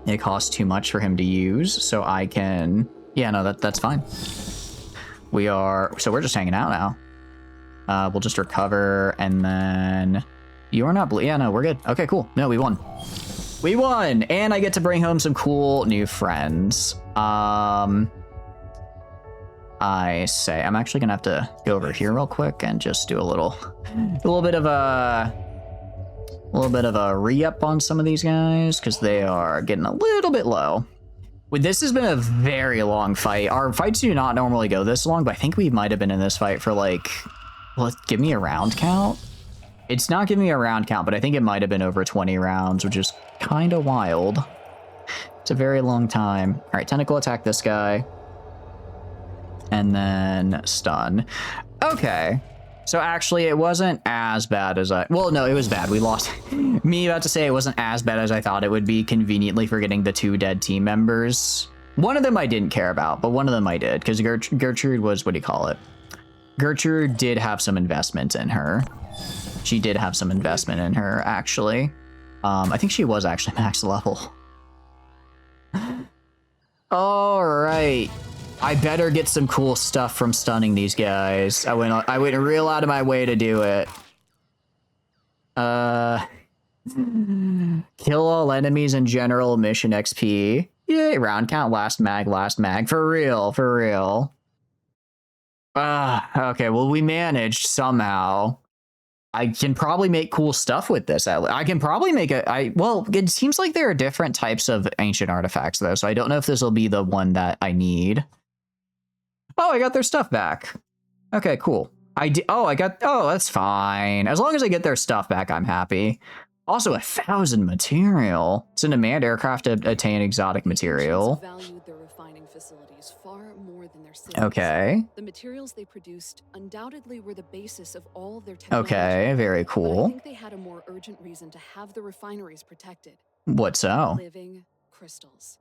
It costs too much for him to use, so I can... Yeah, no, that's fine. So we're just hanging out now. We'll just recover, and then... You are not... Yeah, no, we're good. Okay, cool. No, we won. We won! And I get to bring home some cool new friends. I say... I'm actually gonna have to go over here real quick and just do a little bit of a re-up on some of these guys, because they are getting a little bit low. This has been a very long fight. Our fights do not normally go this long, but I think we might have been in this fight for like... Well, give me a round count. It's not giving me a round count, but I think it might have been over 20 rounds, which is kind of wild. It's a very long time. All right, tentacle attack this guy. And then stun. Okay. So actually, it wasn't as bad as well, no, it was bad. We lost. Me about to say it wasn't as bad as I thought it would be, conveniently forgetting the 2 dead team members. One of them I didn't care about, but one of them I did, because Gertrude was, what do you call it? Gertrude did have some investment in her. She did have some investment in her, actually. I think she was actually max level. All right. I better get some cool stuff from stunning these guys. I went real out of my way to do it. Kill all enemies in general mission XP. Yay, round count, last mag. For real, for real. Okay, well, we managed somehow. I can probably make cool stuff with this. I can probably make well, it seems like there are different types of ancient artifacts, though, so I don't know if this will be the one that I need. Oh, I got their stuff back. Okay, cool. Oh, that's fine. As long as I get their stuff back, I'm happy. Also, 1,000 material. It's in demand. Aircraft to attain exotic material. Valued their refining facilities far more than their cities. Okay. The materials they produced undoubtedly were the basis of all their technology. Okay, very But I cool. think they had a more urgent reason to have the refineries protected. What so? Living crystals.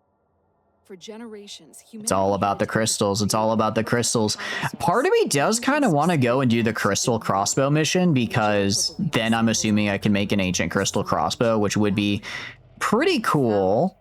For generations, It's all about the crystals. It's all about the crystals. Part of me does kind of want to go and do the crystal crossbow mission, because then I'm assuming I can make an ancient crystal crossbow, which would be pretty cool.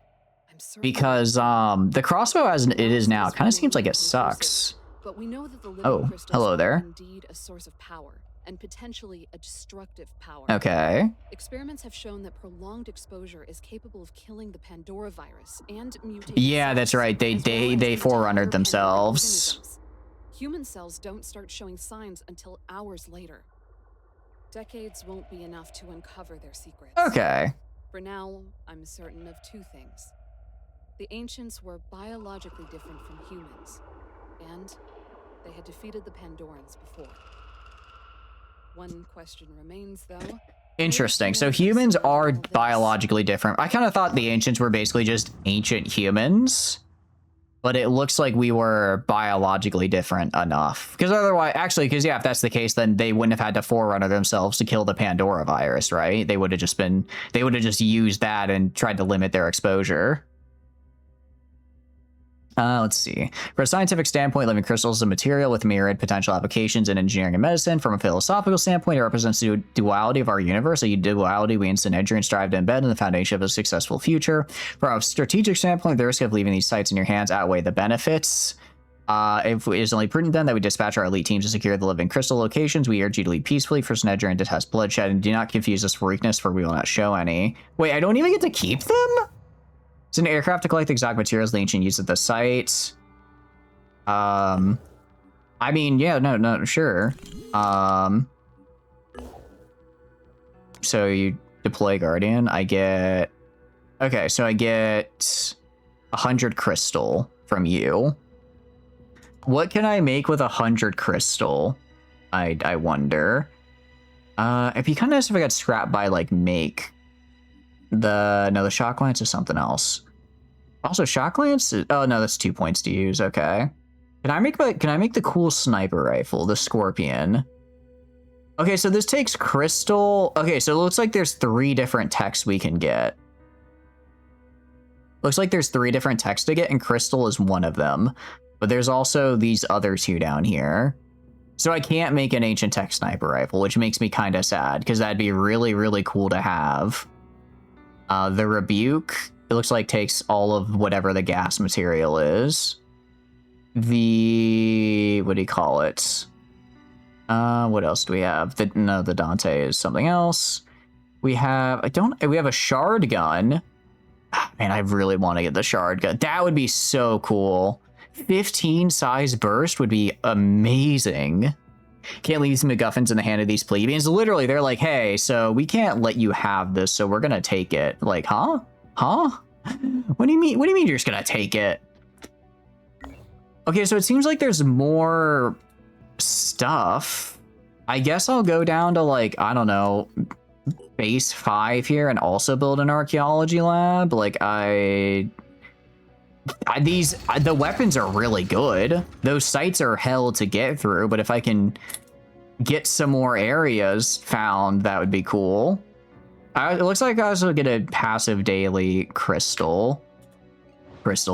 Because the crossbow as it is now kind of seems like it sucks. But we know that the living Oh, crystals hello are there. indeed a source of power, and potentially a destructive power. Okay. Experiments have shown that prolonged exposure is capable of killing the Pandora virus and mutating Yeah, that's cells, right. They as well as entire forerunnered Pandora themselves. organisms. Human cells don't start showing signs until hours later. Decades won't be enough to uncover their secrets. Okay. For now, I'm certain of 2 things. The ancients were biologically different from humans, and they had defeated the Pandorans before. One question remains, though. Interesting. So humans are biologically different. I kind of thought the ancients were basically just ancient humans, but it looks like we were biologically different enough. Because otherwise, actually, because yeah, if that's the case, then they wouldn't have had to forerunner themselves to kill the Pandora virus, right? They would have just used that and tried to limit their exposure. Let's see. From a scientific standpoint, living crystals is a material with myriad potential applications in engineering and medicine. From a philosophical standpoint, it represents the duality of our universe, a duality we engineer and strive to embed in the foundation of a successful future. From a strategic standpoint, the risk of leaving these sites in your hands outweigh the benefits. If it is only prudent then that we dispatch our elite teams to secure the living crystal locations, we urge you to leave peacefully for Snedger and detest bloodshed, and do not confuse us for weakness, for we will not show any. Wait, I don't even get to keep them? It's an aircraft to collect exotic materials the ancient use at the site. I mean, yeah, no, sure. So you deploy Guardian. I get... Okay, so I get 100 crystal from you. What can I make with 100 crystal? I wonder. It'd be kind of nice if I got scrapped by, like, make... the shock lance is something else. Also, shock lance. Oh no, that's 2 points to use. Okay. Can I make the cool sniper rifle, the Scorpion? Okay, so this takes crystal. Okay, so it looks like there's 3 different techs we can get. Looks like there's 3 different techs to get, and crystal is one of them. But there's also these other 2 down here. So I can't make an ancient tech sniper rifle, which makes me kind of sad, because that'd be really, really cool to have. The Rebuke, it looks like takes all of whatever the gas material is. The, what do you call it? What else do we have? The Dante is something else. We have, we have a shard gun. Man, I really want to get the shard gun. That would be so cool. 15 size burst would be amazing. Can't leave these MacGuffins in the hand of these plebeians. Literally, they're like, hey, so we can't let you have this, so we're gonna take it. Like, huh? What do you mean? What do you mean you're just gonna take it? Okay, so it seems like there's more stuff. I guess I'll go down to, like, I don't know, base 5 here and also build an archaeology lab. Like, the weapons are really good. Those sites are hell to get through, but if I can get some more areas found, that would be cool. It looks like I also get a passive daily crystal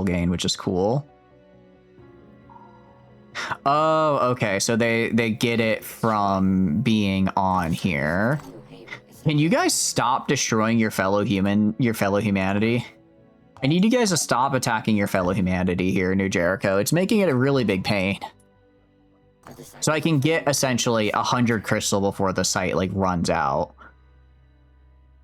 gain, which is cool. Oh, okay. So they get it from being on here. Can you guys stop destroying your fellow humanity? I need you guys to stop attacking your fellow humanity here in New Jericho. It's making it a really big pain. So I can get essentially 100 crystal before the site like runs out.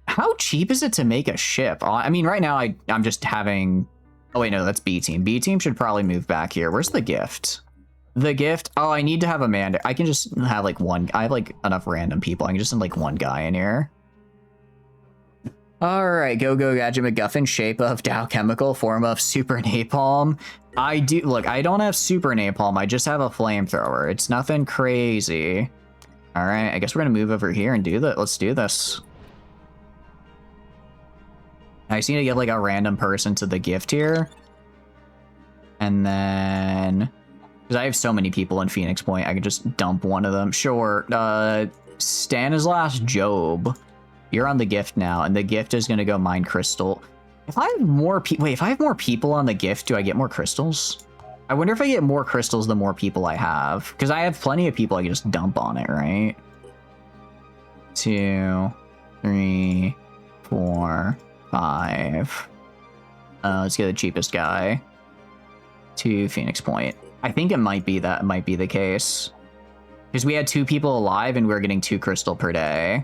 How cheap is it to make a ship? I mean, right now I'm just having... Oh wait, no, that's B team. B team should probably move back here. Where's the gift? The gift? Oh, I need to have a man. I can just have like one. I have like enough random people. I can just send like one guy in here. All right, go gadget MacGuffin, shape of Dow Chemical, form of super napalm. I do look. I don't have super napalm. I just have a flamethrower. It's nothing crazy. All right, I guess we're gonna move over here and do that. Let's do this. I just need to give like a random person to the gift here, and then. Because I have so many people in Phoenix Point, I could just dump one of them. Sure, Stanislaus Job, you're on the gift now, and the gift is gonna go mine crystal. If I have more if I have more people on the gift, do I get more crystals? I wonder if I get more crystals the more people I have. Because I have plenty of people I can just dump on it, right? 2, 3, 4, 5. Let's get the cheapest guy. To Phoenix Point. I think it might be the case. Because we had 2 people alive and we're getting 2 crystal per day.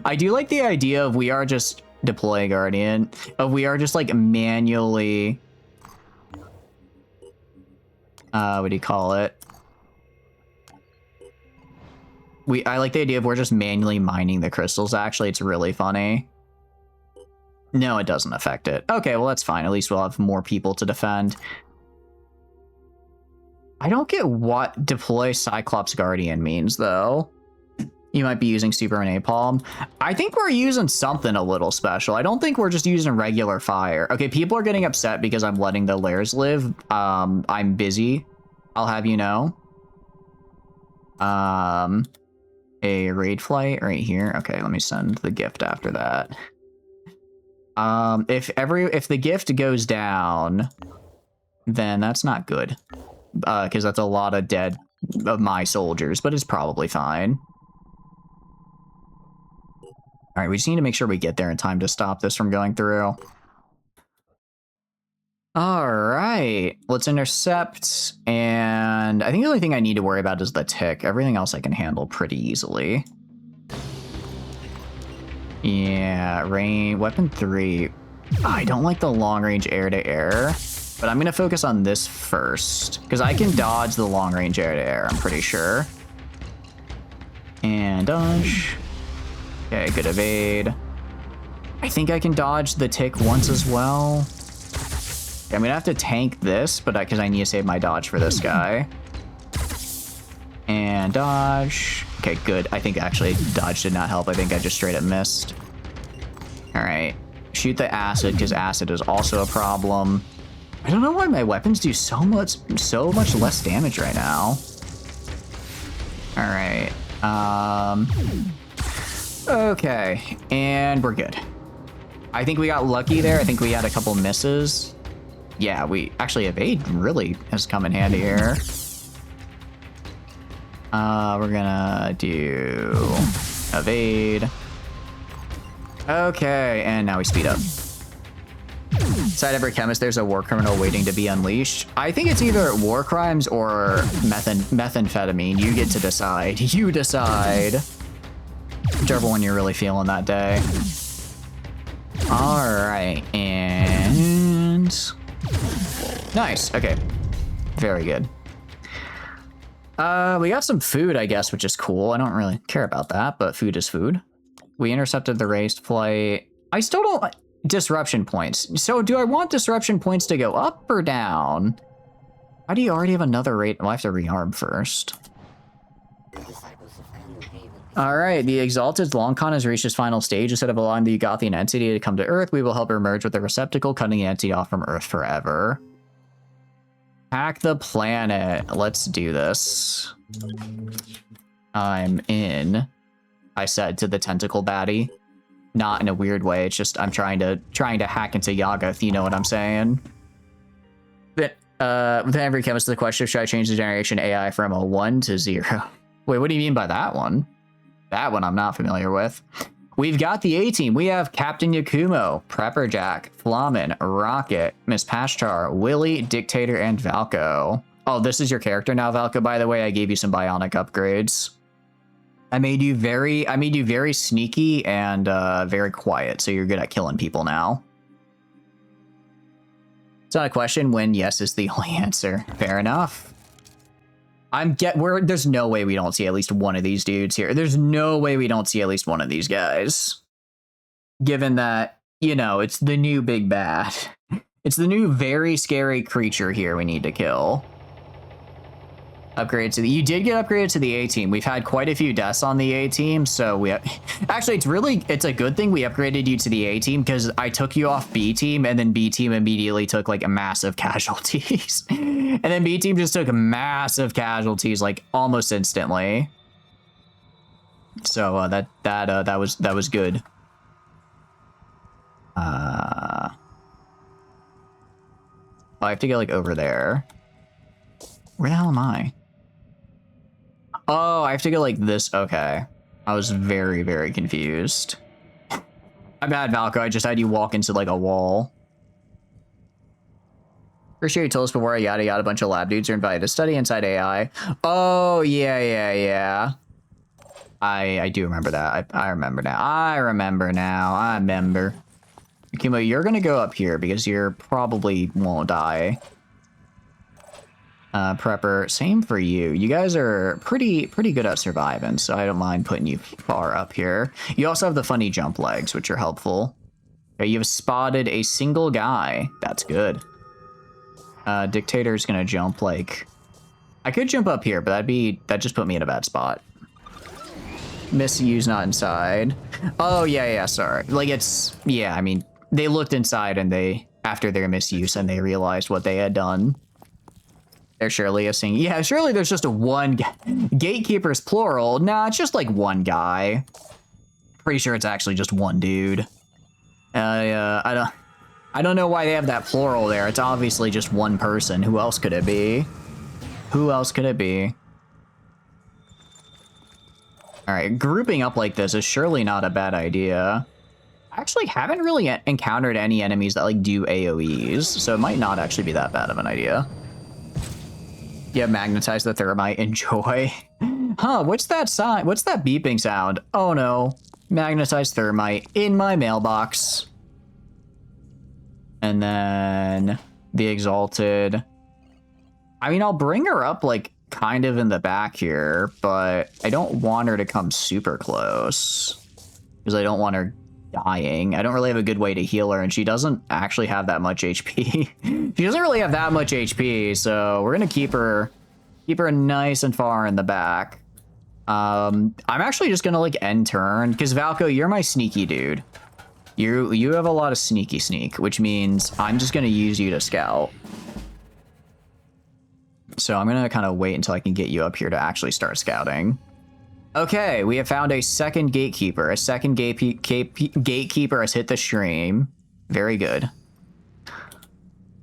I do like the idea of we are just deploy Guardian. Of we are just like manually... what do you call it? I like the idea of we're just manually mining the crystals, actually. It's really funny. No, it doesn't affect it. Okay, well, that's fine. At least we'll have more people to defend. I don't get what deploy Cyclops Guardian means, though. You might be using Super Napalm. I think we're using something a little special. I don't think we're just using regular fire. Okay, people are getting upset because I'm letting the lairs live. I'm busy. I'll have you know. A raid flight right here. Okay, let me send the gift after that. If the gift goes down, then that's not good. Because that's a lot of dead of my soldiers, but it's probably fine. All right, we just need to make sure we get there in time to stop this from going through. All right, let's intercept. And I think the only thing I need to worry about is the tick. Everything else I can handle pretty easily. Yeah, weapon 3. I don't like the long range air-to-air, but I'm going to focus on this first, because I can dodge the long range air-to-air, I'm pretty sure. And dodge. Okay, good evade. I think I can dodge the tick once as well. Okay, I'm going to have to tank this, but because I need to save my dodge for this guy. And dodge. Okay, good. I think actually dodge did not help. I think I just straight up missed. All right. Shoot the acid, because acid is also a problem. I don't know why my weapons do so much less damage right now. All right. Okay, and we're good. I think we got lucky there. I think we had a couple misses. Yeah, we actually evade really has come in handy here. We're gonna do evade. Okay, and now we speed up. Inside every chemist, there's a war criminal waiting to be unleashed. I think it's either war crimes or methamphetamine. You get to decide. You decide. Whichever one you're really feeling that day. All right, and nice. Okay, very good. We got some food, I guess, which is cool. I don't really care about that, but food is food. We intercepted the raised flight. I still don't... Disruption points. So do I want disruption points to go up or down? Why do you already have another rate? Well, I have to rearm first. All right, the Exalted Longcon has reached its final stage. Instead of allowing the Ugothian entity to come to Earth, we will help her merge with the receptacle, cutting the entity off from Earth forever. Hack the planet. Let's do this. I'm in. I said to the tentacle baddie. Not in a weird way. It's just I'm trying to hack into Yagath, you know what I'm saying? But with every chemist, the question, should I change the generation AI from a 1 to 0? Wait, what do you mean by that one? That one I'm not familiar with. We've got the A-team. We have Captain Yakumo, Prepper Jack, Flamin, Rocket, Miss Pashtar, Willie, Dictator, and Valko. Oh, this is your character now, Valko, by the way. I gave you some bionic upgrades. I made you very sneaky and very quiet, so you're good at killing people now. It's not a question when yes is the only answer. Fair enough. There's no way we don't see at least one of these dudes here. There's no way we don't see at least one of these guys. Given that, you know, it's the new big bad. It's the new very scary creature here we need to kill. Upgrade to the... You did get upgraded to the A-team. We've had quite a few deaths on the A-team, so we... Actually, it's a good thing we upgraded you to the A-team, because I took you off B-team, and then B-team immediately took, like, massive casualties. And then B-team just took massive casualties, like, almost instantly. So, that was good. I have to get, like, over there. Where the hell am I? Oh, I have to go like this. Okay. I was very, very confused. My bad, Valko. I just had you walk into like a wall. Appreciate you told us before, yada yada, a bunch of lab dudes are invited to study inside AI. Oh, yeah. I do remember that. I remember now. I remember. Akimo, you're gonna go up here because you're probably won't die. Prepper, same for you. You guys are pretty good at surviving, so I don't mind putting you far up here. You also have the funny jump legs, which are helpful. Okay, you've spotted a single guy. That's good. Dictator's gonna jump like... I could jump up here, but that'd just put me in a bad spot. Miss U's not inside. Oh, yeah, sorry. Like, it's... Yeah, I mean, they looked inside and after their misuse, and they realized what they had done. There's surely a thing. Yeah, surely there's just a one gatekeepers plural. Nah, it's just like one guy. Pretty sure it's actually just one dude. I don't know why they have that plural there. It's obviously just one person. Who else could it be? Who else could it be? All right, grouping up like this is surely not a bad idea. I actually haven't really encountered any enemies that like do AoEs, so it might not actually be that bad of an idea. Yeah, magnetize the thermite. Enjoy. Huh, what's that sign? What's that beeping sound? Oh no. Magnetize thermite in my mailbox. And then the Exalted. I mean, I'll bring her up like kind of in the back here, but I don't want her to come super close because I don't want her dying. I don't really have a good way to heal her, and she doesn't actually have that much HP. She doesn't really have that much HP, so we're gonna keep her nice and far in the back. I'm actually just gonna like end turn because Valko, you're my sneaky dude. You have a lot of sneak, which means I'm just gonna use you to scout. So I'm gonna kind of wait until I can get you up here to actually start scouting. Okay, we have found a second gatekeeper. A second gatekeeper has hit the stream. Very good.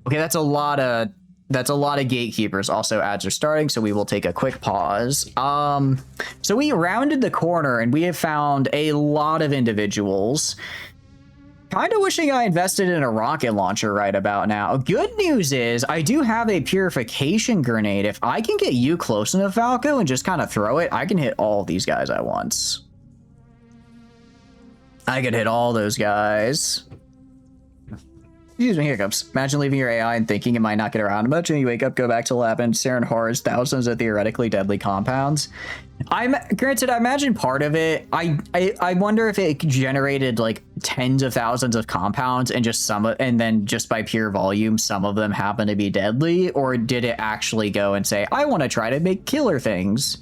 Okay, that's a lot of gatekeepers. Also, ads are starting, so we will take a quick pause. So we rounded the corner and we have found a lot of individuals. Kind of wishing I invested in a rocket launcher right about now. Good news is I do have a purification grenade. If I can get you close enough, Valko, and just kind of throw it, I can hit all these guys at once. I could hit all those guys. Excuse me, hiccups. Imagine leaving your AI and thinking it might not get around much, and you wake up, go back to lab, and stare in horrors thousands of theoretically deadly compounds. Granted, I imagine part of it, I wonder if it generated like tens of thousands of compounds and just and then just by pure volume, some of them happen to be deadly, or did it actually go and say, I want to try to make killer things?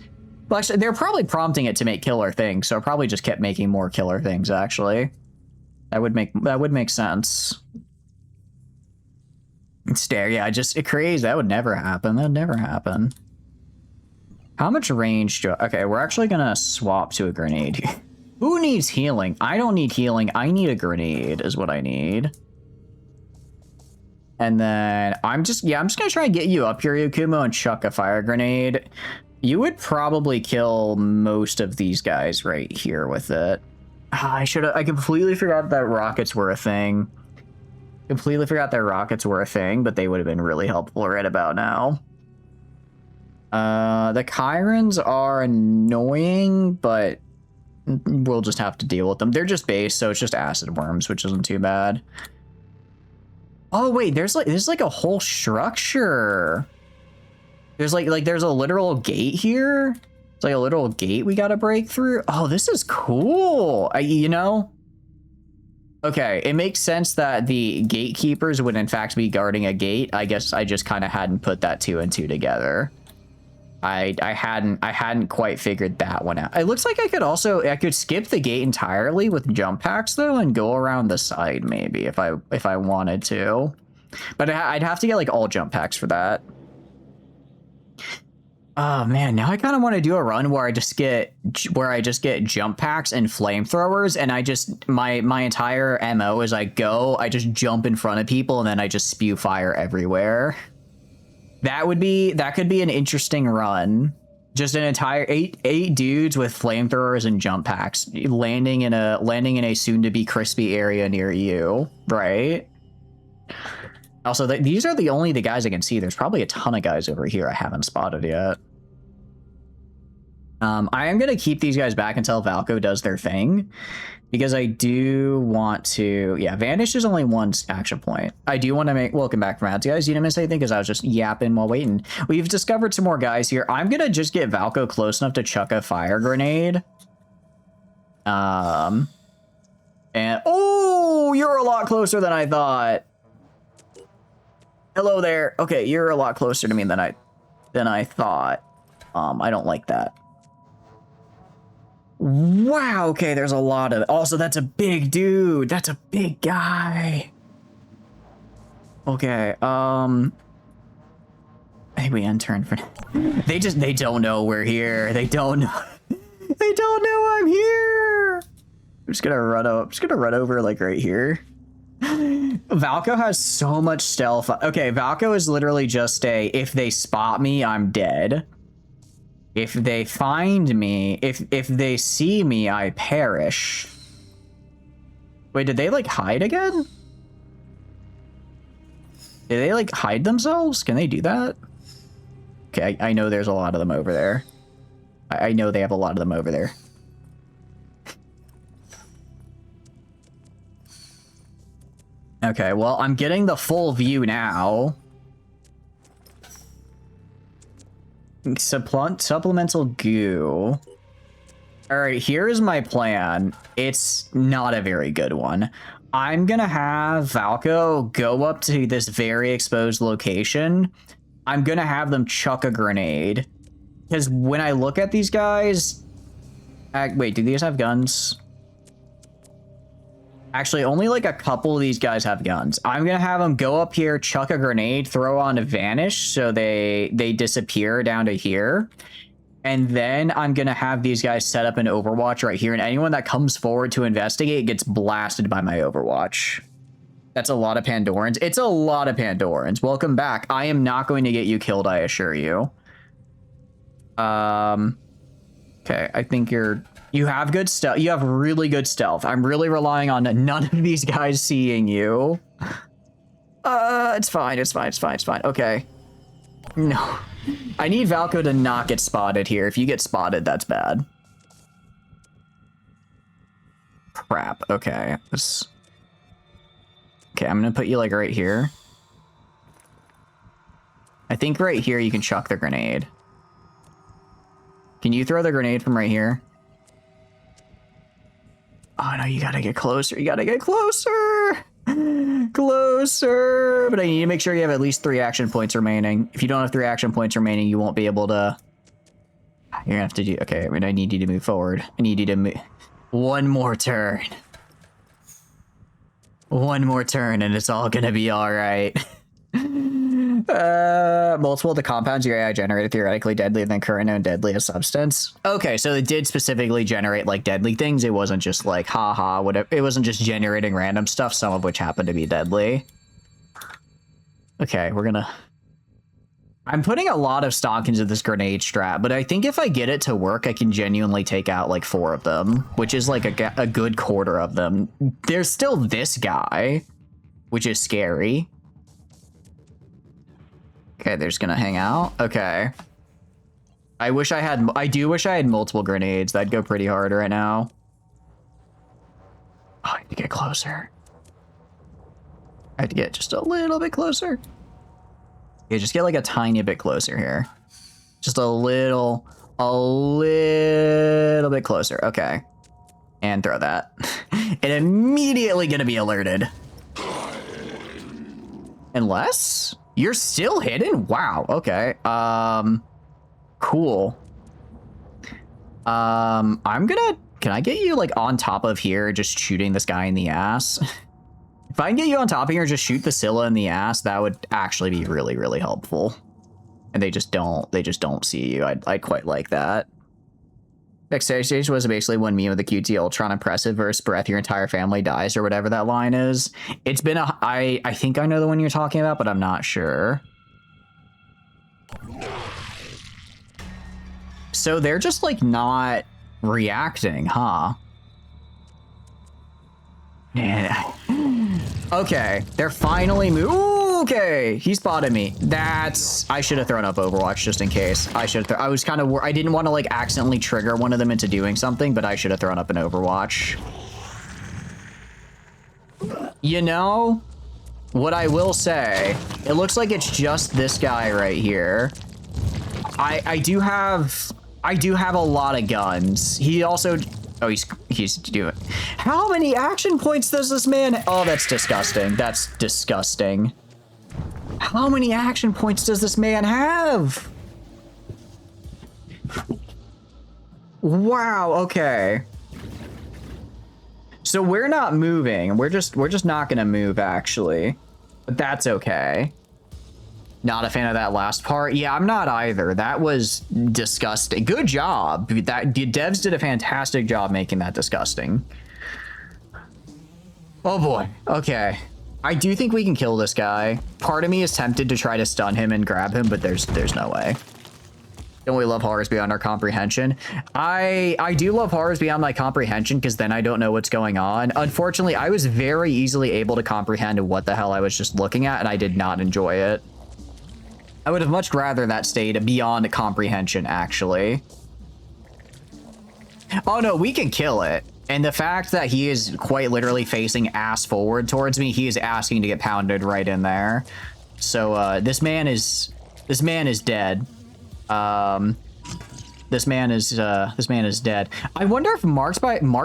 Well, actually, they're probably prompting it to make killer things, so it probably just kept making more killer things, actually. That would make sense. Stare, yeah, just crazy. That would never happen. That would never happen. How much range do I... Okay, we're actually gonna swap to a grenade here. Who needs healing? I don't need healing. I need a grenade is what I need. And then I'm just gonna try and get you up here, Yakumo, and chuck a fire grenade. You would probably kill most of these guys right here with it. I completely forgot that rockets were a thing. Completely forgot that rockets were a thing, but they would have been really helpful right about now. The Chirons are annoying, but we'll just have to deal with them. They're just base, so it's just acid worms, which isn't too bad. Oh wait, there's like a whole structure. There's there's a literal gate here. It's like a literal gate we gotta break through. Oh, this is cool. You know? Okay, it makes sense that the gatekeepers would in fact be guarding a gate. I guess I just kind of hadn't put that 2 and 2 together. I hadn't quite figured that one out. It looks like I could skip the gate entirely with jump packs though and go around the side maybe if I wanted to. But I'd have to get like all jump packs for that. Oh man, now I kind of want to do a run where I just get jump packs and flamethrowers, and my entire MO is I just jump in front of people and then I just spew fire everywhere. That could be an interesting run. Just an entire eight dudes with flamethrowers and jump packs landing in a soon to be crispy area near you, right? Also, these are the only guys I can see. There's probably a ton of guys over here I haven't spotted yet. I am going to keep these guys back until Valko does their thing, because I do want to... Yeah, Vanish is only 1 action point. I do want to make... Welcome back from ads, guys. You didn't miss anything because I was just yapping while waiting. We've discovered some more guys here. I'm going to just get Valko close enough to chuck a fire grenade. And... Oh, you're a lot closer than I thought. Hello there. Okay, you're a lot closer to me than I thought. I don't like that. Wow, okay, there's a lot of... Also, that's a big dude. That's a big guy. Okay, I think we intern for... They don't know we're here. They don't know. They don't know I'm here. I'm just gonna run up. I'm just gonna run over, like, right here. Valko has so much stealth. Okay, Valko is literally just if they spot me, I'm dead. If they find me, if they see me, I perish. Wait, did they like hide again? Did they like hide themselves? Can they do that? Okay, I know there's a lot of them over there. I know they have a lot of them over there. Okay, well, I'm getting the full view now. Supplemental goo. All right, here is my plan. It's not a very good one. I'm gonna have Valko go up to this very exposed location. I'm gonna have them chuck a grenade. Because when I look at these guys... wait, do these have guns? Actually, only like a couple of these guys have guns. I'm gonna have them go up here, chuck a grenade, throw on a vanish, so they disappear down to here. And then I'm gonna have these guys set up an overwatch right here, and anyone that comes forward to investigate gets blasted by my overwatch. That's a lot of Pandorans. It's a lot of Pandorans. Welcome back. I am not going to get you killed, I assure you. Okay, I think you have good stealth. You have really good stealth. I'm really relying on none of these guys seeing you. It's fine. It's fine. It's fine. It's fine. Okay. No. I need Valko to not get spotted here. If you get spotted, that's bad. Crap. Okay. Okay, I'm gonna put you like right here. I think right here you can chuck the grenade. Can you throw the grenade from right here? Oh no, you gotta get closer. You gotta get closer. Closer. But I need to make sure you have at least 3 action points remaining. If you don't have 3 action points remaining, you won't be able to... You're gonna have to do... Okay, I mean, I need you to move forward. I need you to move... One more turn. One more turn and it's all gonna be all right. Multiple of the compounds your AI generated theoretically deadlier than current known deadliest substance. Okay, so it did specifically generate like deadly things. It wasn't just like haha, whatever. It wasn't just generating random stuff, some of which happened to be deadly. Okay, I'm putting a lot of stock into this grenade strat, but I think if I get it to work, I can genuinely take out like 4 of them, which is like a good quarter of them. There's still this guy, which is scary. Okay, they're just gonna hang out. Okay. I do wish I had multiple grenades. That'd go pretty hard right now. Oh, I need to get closer. I have to get just a little bit closer. Okay, just get like a tiny bit closer here. Just a little bit closer. Okay. And throw that. And immediately gonna be alerted. Unless you're still hidden? Wow, okay. Cool. Can I get you like on top of here just shooting this guy in the ass? If I can get you on top of here and just shoot the Scylla in the ass, that would actually be really, really helpful. And they just don't see you. I'd quite like that. Next stage was basically when me with the QT Ultron impressive versus breath, your entire family dies or whatever that line is. It's been I think I know the one you're talking about, but I'm not sure. So they're just like not reacting, huh? Yeah. Okay, they're finally okay, he spotted me. I should have thrown up Overwatch just in case. I was kind of, I didn't want to like accidentally trigger one of them into doing something, but I should have thrown up an Overwatch. You know, what I will say, it looks like it's just this guy right here. I do have a lot of guns. He also, oh, he's doing. How many action points does this man? Oh, that's disgusting. That's disgusting. How many action points does this man have? Wow. Okay. So we're not moving. We're just not gonna move actually, but that's okay. Not a fan of that last part. Yeah, I'm not either. That was disgusting. Good job. Devs did a fantastic job making that disgusting. Oh boy. Okay. I do think we can kill this guy. Part of me is tempted to try to stun him and grab him, but there's no way. Don't we love horrors beyond our comprehension? I do love horrors beyond my comprehension because then I don't know what's going on. Unfortunately, I was very easily able to comprehend what the hell I was just looking at, and I did not enjoy it. I would have much rather that stayed beyond comprehension, actually. Oh no, we can kill it. And the fact that he is quite literally facing ass forward towards me, he is asking to get pounded right in there. So this man is dead. This man is dead. I wonder if marks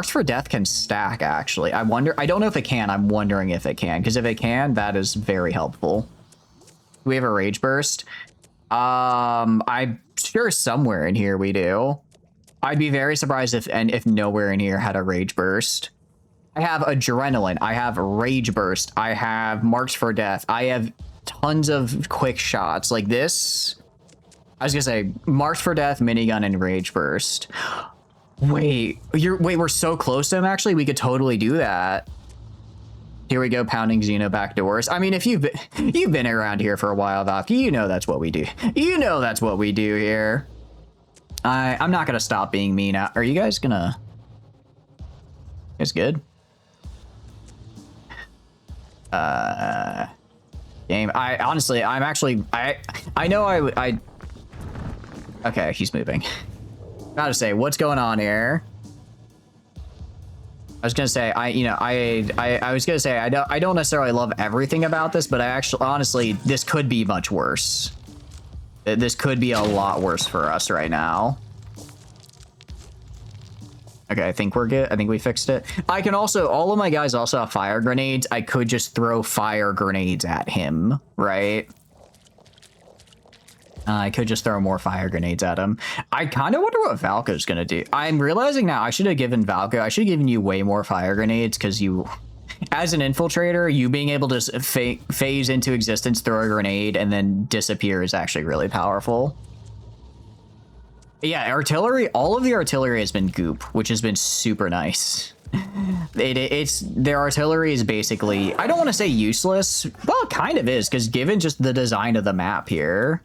for death can stack, actually. I don't know if it can. I'm wondering if it can, because if it can, that is very helpful. Do we have a rage burst? I'm sure somewhere in here we do. I'd be very surprised if nowhere in here had a rage burst. I have adrenaline. I have rage burst. I have marks for death. I have tons of quick shots like this. I was gonna say marks for death, minigun, and rage burst. Wait, we're so close to him. Actually, we could totally do that. Here we go, pounding Xeno back doors. I mean, if you've been around here for a while, Valky, you know that's what we do. You know that's what we do here. I'm not gonna stop being mean. Are you guys gonna? You guys good? Game. I know I. Okay, he's moving. Gotta say, what's going on here? I was gonna say, I was gonna say, I don't necessarily love everything about this, but honestly, this could be much worse. This could be a lot worse for us right now. Okay, I think we're good. I think we fixed it. I can also, all of my guys also have fire grenades. I could just throw fire grenades at him, right? I could just throw more fire grenades at him. I kind of wonder what Valko's gonna do. I'm realizing now I should have given you way more fire grenades because you as an infiltrator, you being able to phase into existence, throw a grenade, and then disappear is actually really powerful. Yeah, artillery, all of the artillery has been goop, which has been super nice. It's their artillery is basically, I don't want to say useless. Well, it kind of is, because given just the design of the map here.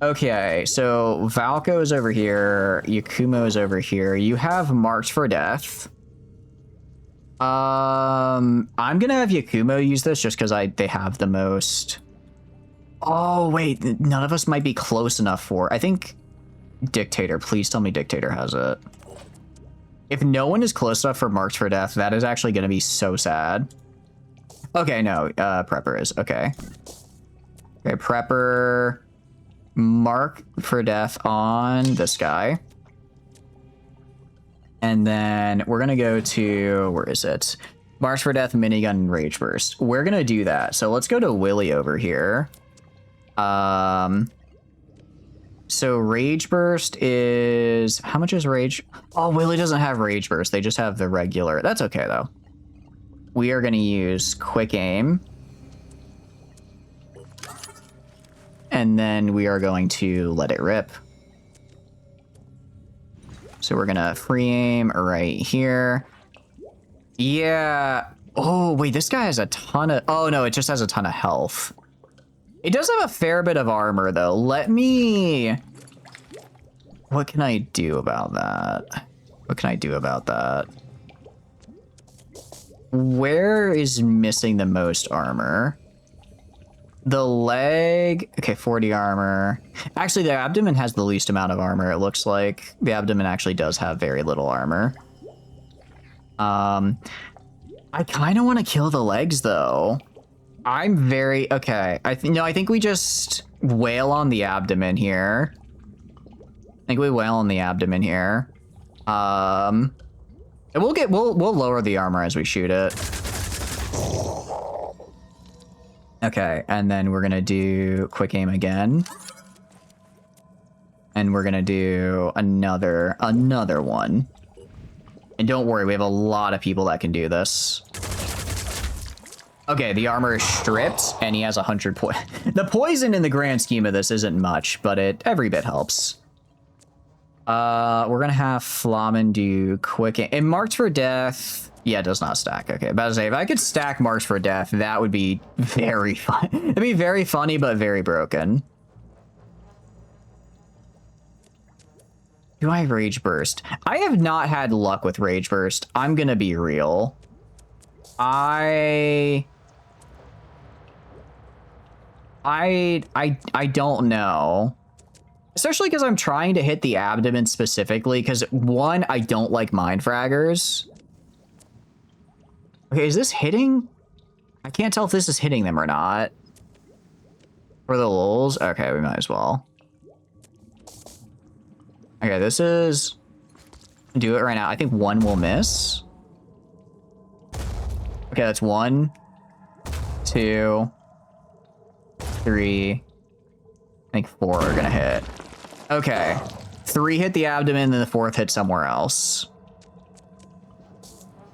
Okay, so Valko is over here. Yakumo is over here. You have Marks for Death. I'm gonna have Yakumo use this just because they have the most. Oh wait, none of us might be close enough for. I think Dictator. Please tell me Dictator has it. If no one is close enough for Marks for Death, that is actually gonna be so sad. Okay, no, Prepper is okay. Okay, Prepper. Mark for Death on this guy. And then we're going to go to, where is it? March for Death, Minigun, Rage Burst. We're going to do that. So let's go to Willy over here. So Rage Burst is, how much is Rage? Oh, Willy doesn't have Rage Burst. They just have the regular. That's okay, though. We are going to use Quick Aim. And then we are going to let it rip. So we're gonna free aim right here. Yeah. Oh, wait, this guy has a ton of... Oh, no, it just has a ton of health. It does have a fair bit of armor, though. Let me... What can I do about that? What can I do about that? Where is missing the most armor? The leg, okay, 40 armor. Actually, the abdomen has the least amount of armor, it looks like. The abdomen actually does have very little armor. I kind of want to kill the legs, though. I'm very, okay. I think we just wail on the abdomen here. I think we wail on the abdomen here. And we'll lower the armor as we shoot it. Okay, and then we're gonna do quick aim again. And we're gonna do another one. And don't worry, we have a lot of people that can do this. Okay, the armor is stripped, and he has 100 poison. The poison in the grand scheme of this isn't much, but every bit helps. We're gonna have Flamen do quick aim. And Marks for Death... Yeah, it does not stack. Okay, about to say, if I could stack Marks for Death, that would be very fun. It'd be very funny, but very broken. Do I have Rage Burst? I have not had luck with Rage Burst. I'm gonna be real. I don't know. Especially because I'm trying to hit the abdomen specifically, because one, I don't like mind fraggers. Okay, is this hitting? I can't tell if this is hitting them or not. For the lulz? Okay, we might as well. Okay, this is... Do it right now. I think one will miss. Okay, that's 1, 2, 3. I think 4 are gonna hit. Okay. 3 hit the abdomen, then the 4th hit somewhere else.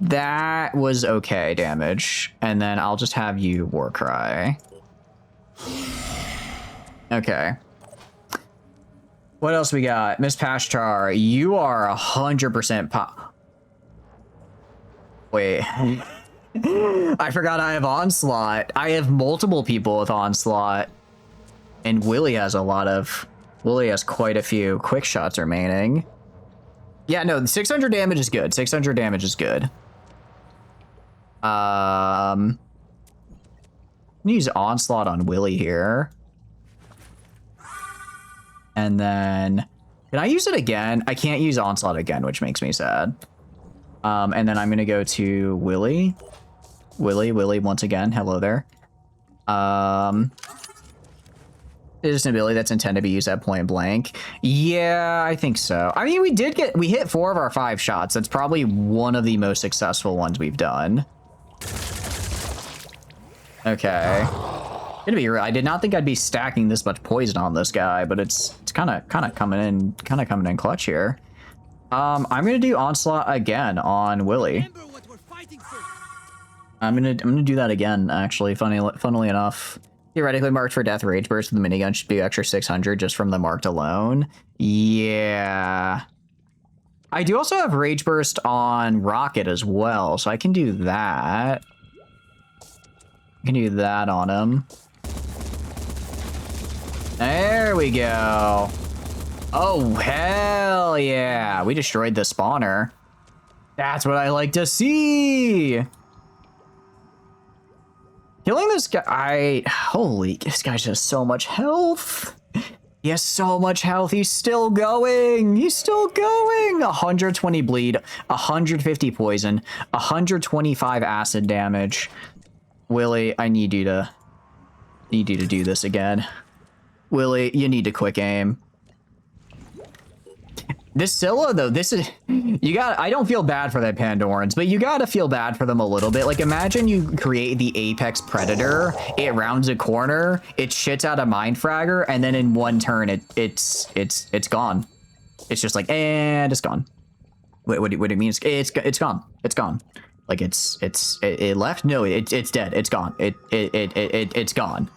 That was okay damage. And then I'll just have you Warcry. Okay. What else we got? Miss Pashtar, you are 100% pop. Wait. I forgot I have Onslaught. I have multiple people with Onslaught. And Willy has Willy has quite a few quick shots remaining. Yeah, no, 600 damage is good. 600 damage is good. Use Onslaught on Willy here. And then, can I use it again? I can't use Onslaught again, which makes me sad. And then I'm going to go to Willy. Willy, once again. Hello there. Is an ability that's intended to be used at point blank. Yeah, I think so. I mean, we hit 4 of our 5 shots. That's probably one of the most successful ones we've done. Okay. Gonna be real. I did not think I'd be stacking this much poison on this guy, but it's kind of coming in clutch here. I'm gonna do Onslaught again on Willy. Remember what we're fighting for. I'm gonna do that again, actually, funnily enough. Theoretically marked for death, rage burst with the minigun should be extra 600 just from the marked alone. Yeah. I do also have rage burst on rocket as well, so I can do that. I can do that on him. There we go. Oh, hell yeah. We destroyed the spawner. That's what I like to see. Killing this guy, holy, this guy has so much health. He has so much health. He's still going. He's still going. 120 bleed, 150 poison, 125 acid damage. Willie, I need you to do this again. Willie, you need to quick aim. This Scylla, though, this is... I don't feel bad for the Pandorans, but you gotta feel bad for them a little bit. Like, imagine you create the Apex Predator, it rounds a corner, it shits out a Mind Fragger, and then in one turn, it's gone. It's just like, and it's gone. What it means? It's gone. It's gone. Like, it left? No, it's dead. It's gone. It's gone.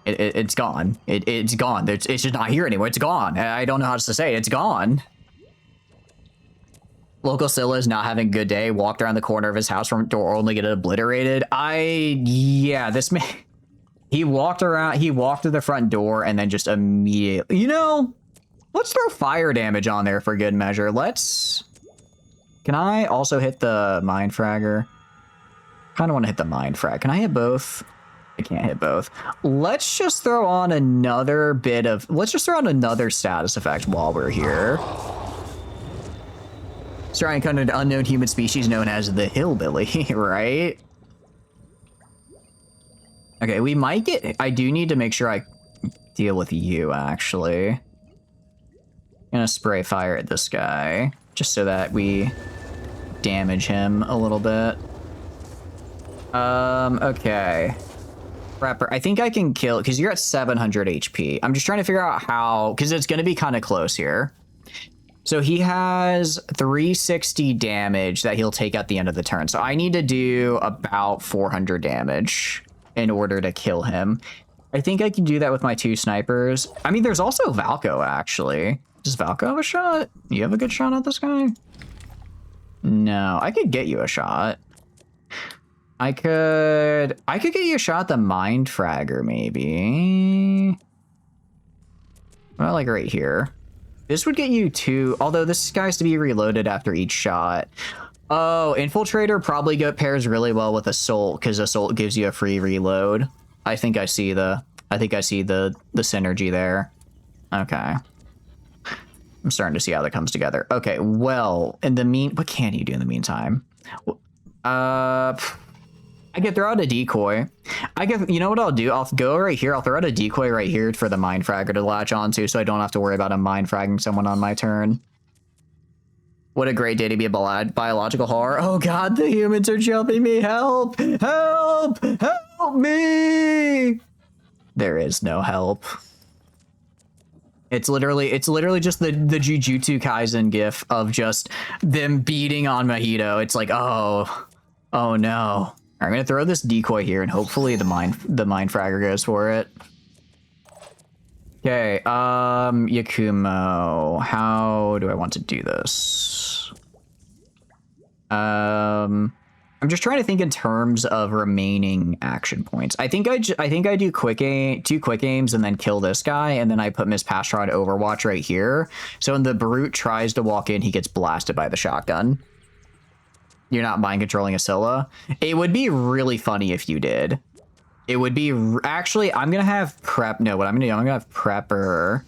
It's gone. It's gone. It's just not here anymore. It's gone. I don't know how else to say it. It's gone. Local Scylla is not having a good day. Walked around the corner of his house from door only get obliterated. Yeah, this man, he walked to the front door and then just immediately, you know, let's throw fire damage on there for good measure. Can I also hit the Mind Fragger? Kind of want to hit the Mind Frag. Can I hit both? I can't hit both. Let's just throw on another status effect while we're here. Trying to encounter an unknown human species known as the hillbilly, right? Okay, we might get... I do need to make sure I deal with you, actually. I'm gonna spray fire at this guy, just so that we damage him a little bit. Okay. Prepper, I think I can kill... Because you're at 700 HP. I'm just trying to figure out how... Because it's gonna be kind of close here. So he has 360 damage that he'll take at the end of the turn. So I need to do about 400 damage in order to kill him. I think I can do that with my 2 snipers. I mean, there's also Valko, actually. Does Valko have a shot? You have a good shot at this guy? No, I could get you a shot. I could get you a shot at the Mind Fragger, maybe. Well, like right here. This would get you 2, although this guy's to be reloaded after each shot. Oh, Infiltrator probably pairs really well with Assault, because Assault gives you a free reload. I think I see the synergy there. Okay. I'm starting to see how that comes together. Okay, well, what can you do in the meantime? I could throw out a decoy. You know what I'll do? I'll go right here. I'll throw out a decoy right here for the Mind Fragger to latch onto, so I don't have to worry about him Mind Fragging someone on my turn. What a great day to be a biological horror. Oh god, the humans are jumping me. Help! Help! Help me! There is no help. It's literally just the Jujutsu Kaisen gif of just them beating on Mojito. It's like, oh no. I'm gonna throw this decoy here, and hopefully the mind fragger goes for it. Okay, Yakumo, how do I want to do this? I'm just trying to think in terms of remaining action points. I think I do 2 quick aims and then kill this guy, and then I put Miss Pastra on Overwatch right here. So when the brute tries to walk in, he gets blasted by the shotgun. You're not mind controlling a Scylla. It would be really funny if you did. It would be actually. I'm gonna have prep. No, what I'm gonna do? I'm gonna have prepper.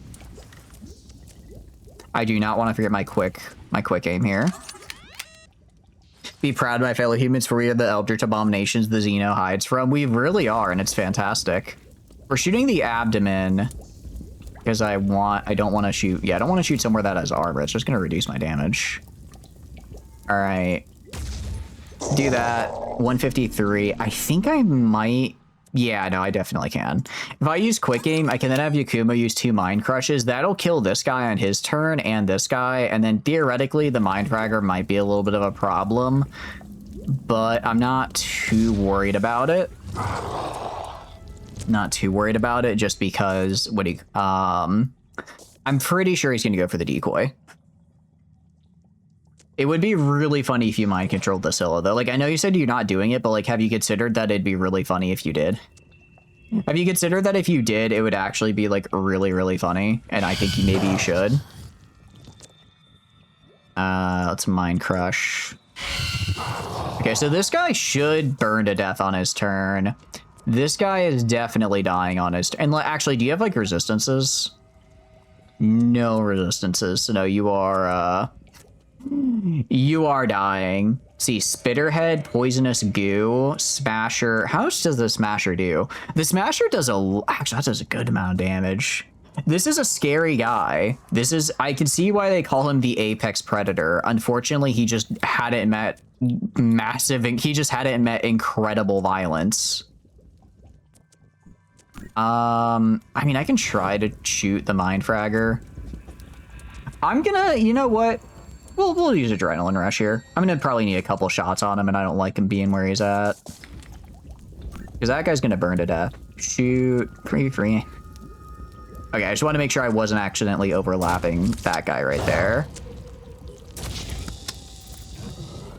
I do not want to forget my quick aim here. Be proud of my fellow humans, for we are the eldritch abominations the Xeno hides from. We really are, and it's fantastic. We're shooting the abdomen because I don't want to shoot. Yeah, I don't want to shoot somewhere that has armor. It's just gonna reduce my damage. All right. Do that. 153. I think I might... Yeah, no, I definitely can. If I use quick aim, I can then have Yakumo use 2 mind crushes. That'll kill this guy on his turn and this guy, and then theoretically the Mind Fragger might be a little bit of a problem. but I'm not too worried about it. Not too worried about it, just because I'm pretty sure he's gonna go for the decoy. It would be really funny if you mind controlled the Scylla, though. Like, I know you said you're not doing it, but like, have you considered that it'd be really funny if you did? Have you considered that if you did, it would actually be like really, really funny? And I think maybe you should. Let's mind crush. Okay, so this guy should burn to death on his turn. This guy is definitely dying on his turn. And actually, do you have like resistances? No resistances. So no, you are dying. See, Spitterhead, Poisonous Goo, Smasher. How much does the Smasher do? The Smasher does actually, that does a good amount of damage. This is a scary guy. I can see why they call him the Apex Predator. Unfortunately, he just hadn't met incredible violence. I mean, I can try to shoot the Mind Fragger. I'm gonna, you know what? We'll use Adrenaline Rush here. I'm gonna probably need a couple shots on him, and I don't like him being where he's at. Because that guy's gonna burn to death. Shoot. Free. Okay, I just want to make sure I wasn't accidentally overlapping that guy right there.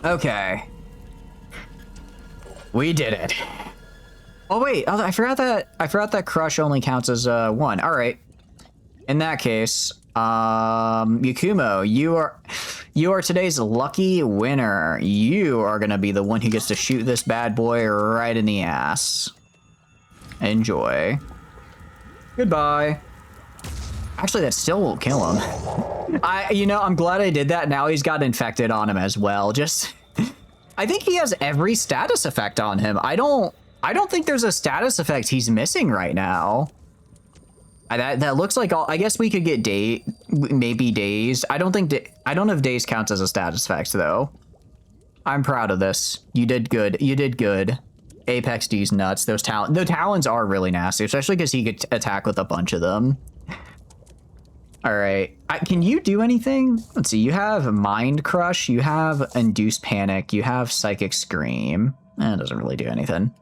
Okay. We did it. Oh wait, I forgot that crush only counts as 1. All right. In that case, Yakumo, you are today's lucky winner. You are gonna be the one who gets to shoot this bad boy right in the ass. Enjoy. Goodbye. Actually, that still won't kill him. I'm glad I did that. Now he's got infected on him as well. I think he has every status effect on him. I don't think there's a status effect he's missing right now. That looks like all. I guess we could get maybe Dazed. I don't know if Dazed counts as a status effect though. I'm proud of this. You did good. You did good. Apex D's nuts. The talons are really nasty, especially because he could attack with a bunch of them. All right. Can you do anything? Let's see. You have Mind Crush. You have Induced Panic. You have Psychic Scream. It doesn't really do anything.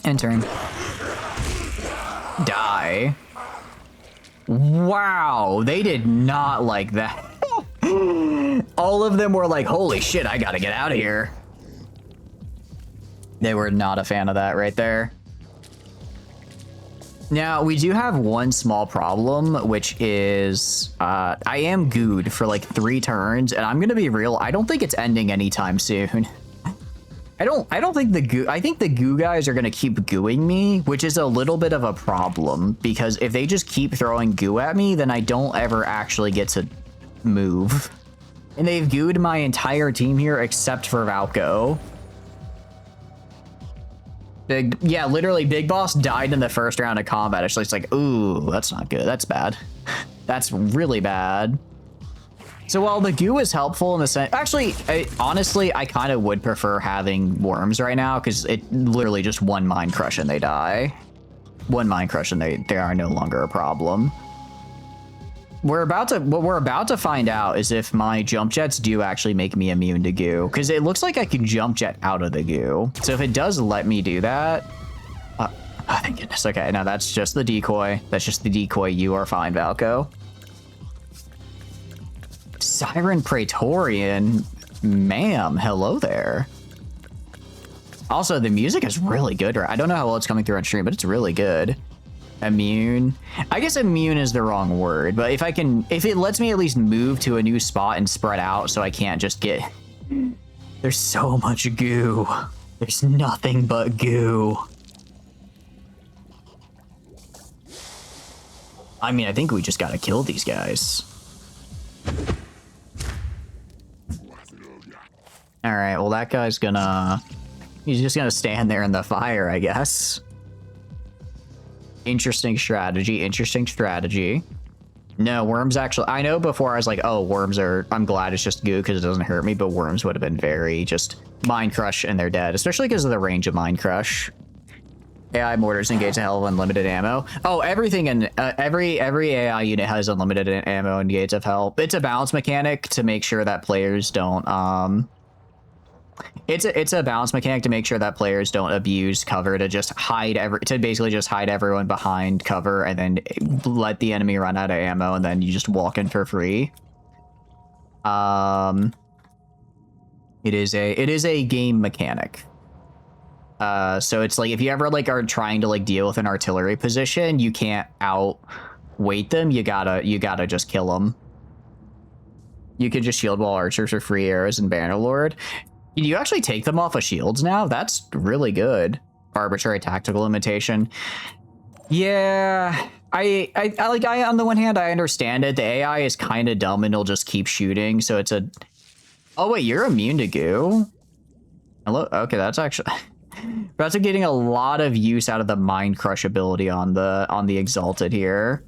End turn. Die. Wow. They did not like that. All of them were like, holy shit, I gotta get out of here. They were not a fan of that right there. Now, we do have one small problem, which is I am gooed for like 3 turns, and I'm gonna be real, I don't think it's ending anytime soon. I don't think I think the goo guys are gonna keep gooing me, which is a little bit of a problem, because if they just keep throwing goo at me, then I don't ever actually get to move. And they've gooed my entire team here except for Valko. Yeah, literally, Big Boss died in the first round of combat. It's like, ooh, that's not good. That's bad. That's really bad. So while the goo is helpful in the sense, actually, honestly, I kind of would prefer having worms right now, because it literally just one Mind Crush and they die. One Mind Crush and they are no longer a problem. What we're about to find out is if my jump jets do actually make me immune to goo, because it looks like I can jump jet out of the goo. So if it does let me do that, oh thank goodness. Okay, now that's just the decoy. That's just the decoy. You are fine, Valko. Siren Praetorian, ma'am, hello there. Also, the music is really good. I don't know how well it's coming through on stream, but it's really good. Immune. I guess immune is the wrong word, but if it lets me at least move to a new spot and spread out so I can't just get... There's so much goo. There's nothing but goo. I mean, I think we just gotta kill these guys. All right, well, that guy's he's just gonna stand there in the fire, I guess. Interesting strategy. No, worms actually, I know before I was like, oh, worms I'm glad it's just goo because it doesn't hurt me, but worms would have been very just Mind Crush and they're dead, especially because of the range of Mind Crush. AI mortars engage a hell of unlimited ammo. Oh, everything in every AI unit has unlimited ammo and gates of hell. It's a balance mechanic to make sure that players don't it's a balance mechanic to make sure that players don't abuse cover to just basically just hide everyone behind cover and then let the enemy run out of ammo and then you just walk in for free. It is a game mechanic. So it's like if you ever like are trying to like deal with an artillery position, you can't outweight them. You gotta just kill them. You can just shield wall archers for free arrows and Bannerlord. Can you actually take them off of shields now? That's really good. Arbitrary tactical limitation. Yeah, I on the one hand, I understand it. The AI is kind of dumb and it'll just keep shooting. So it's a... Oh, wait, you're immune to goo? Hello? Okay, that's actually... That's getting a lot of use out of the Mind Crush ability on the Exalted here.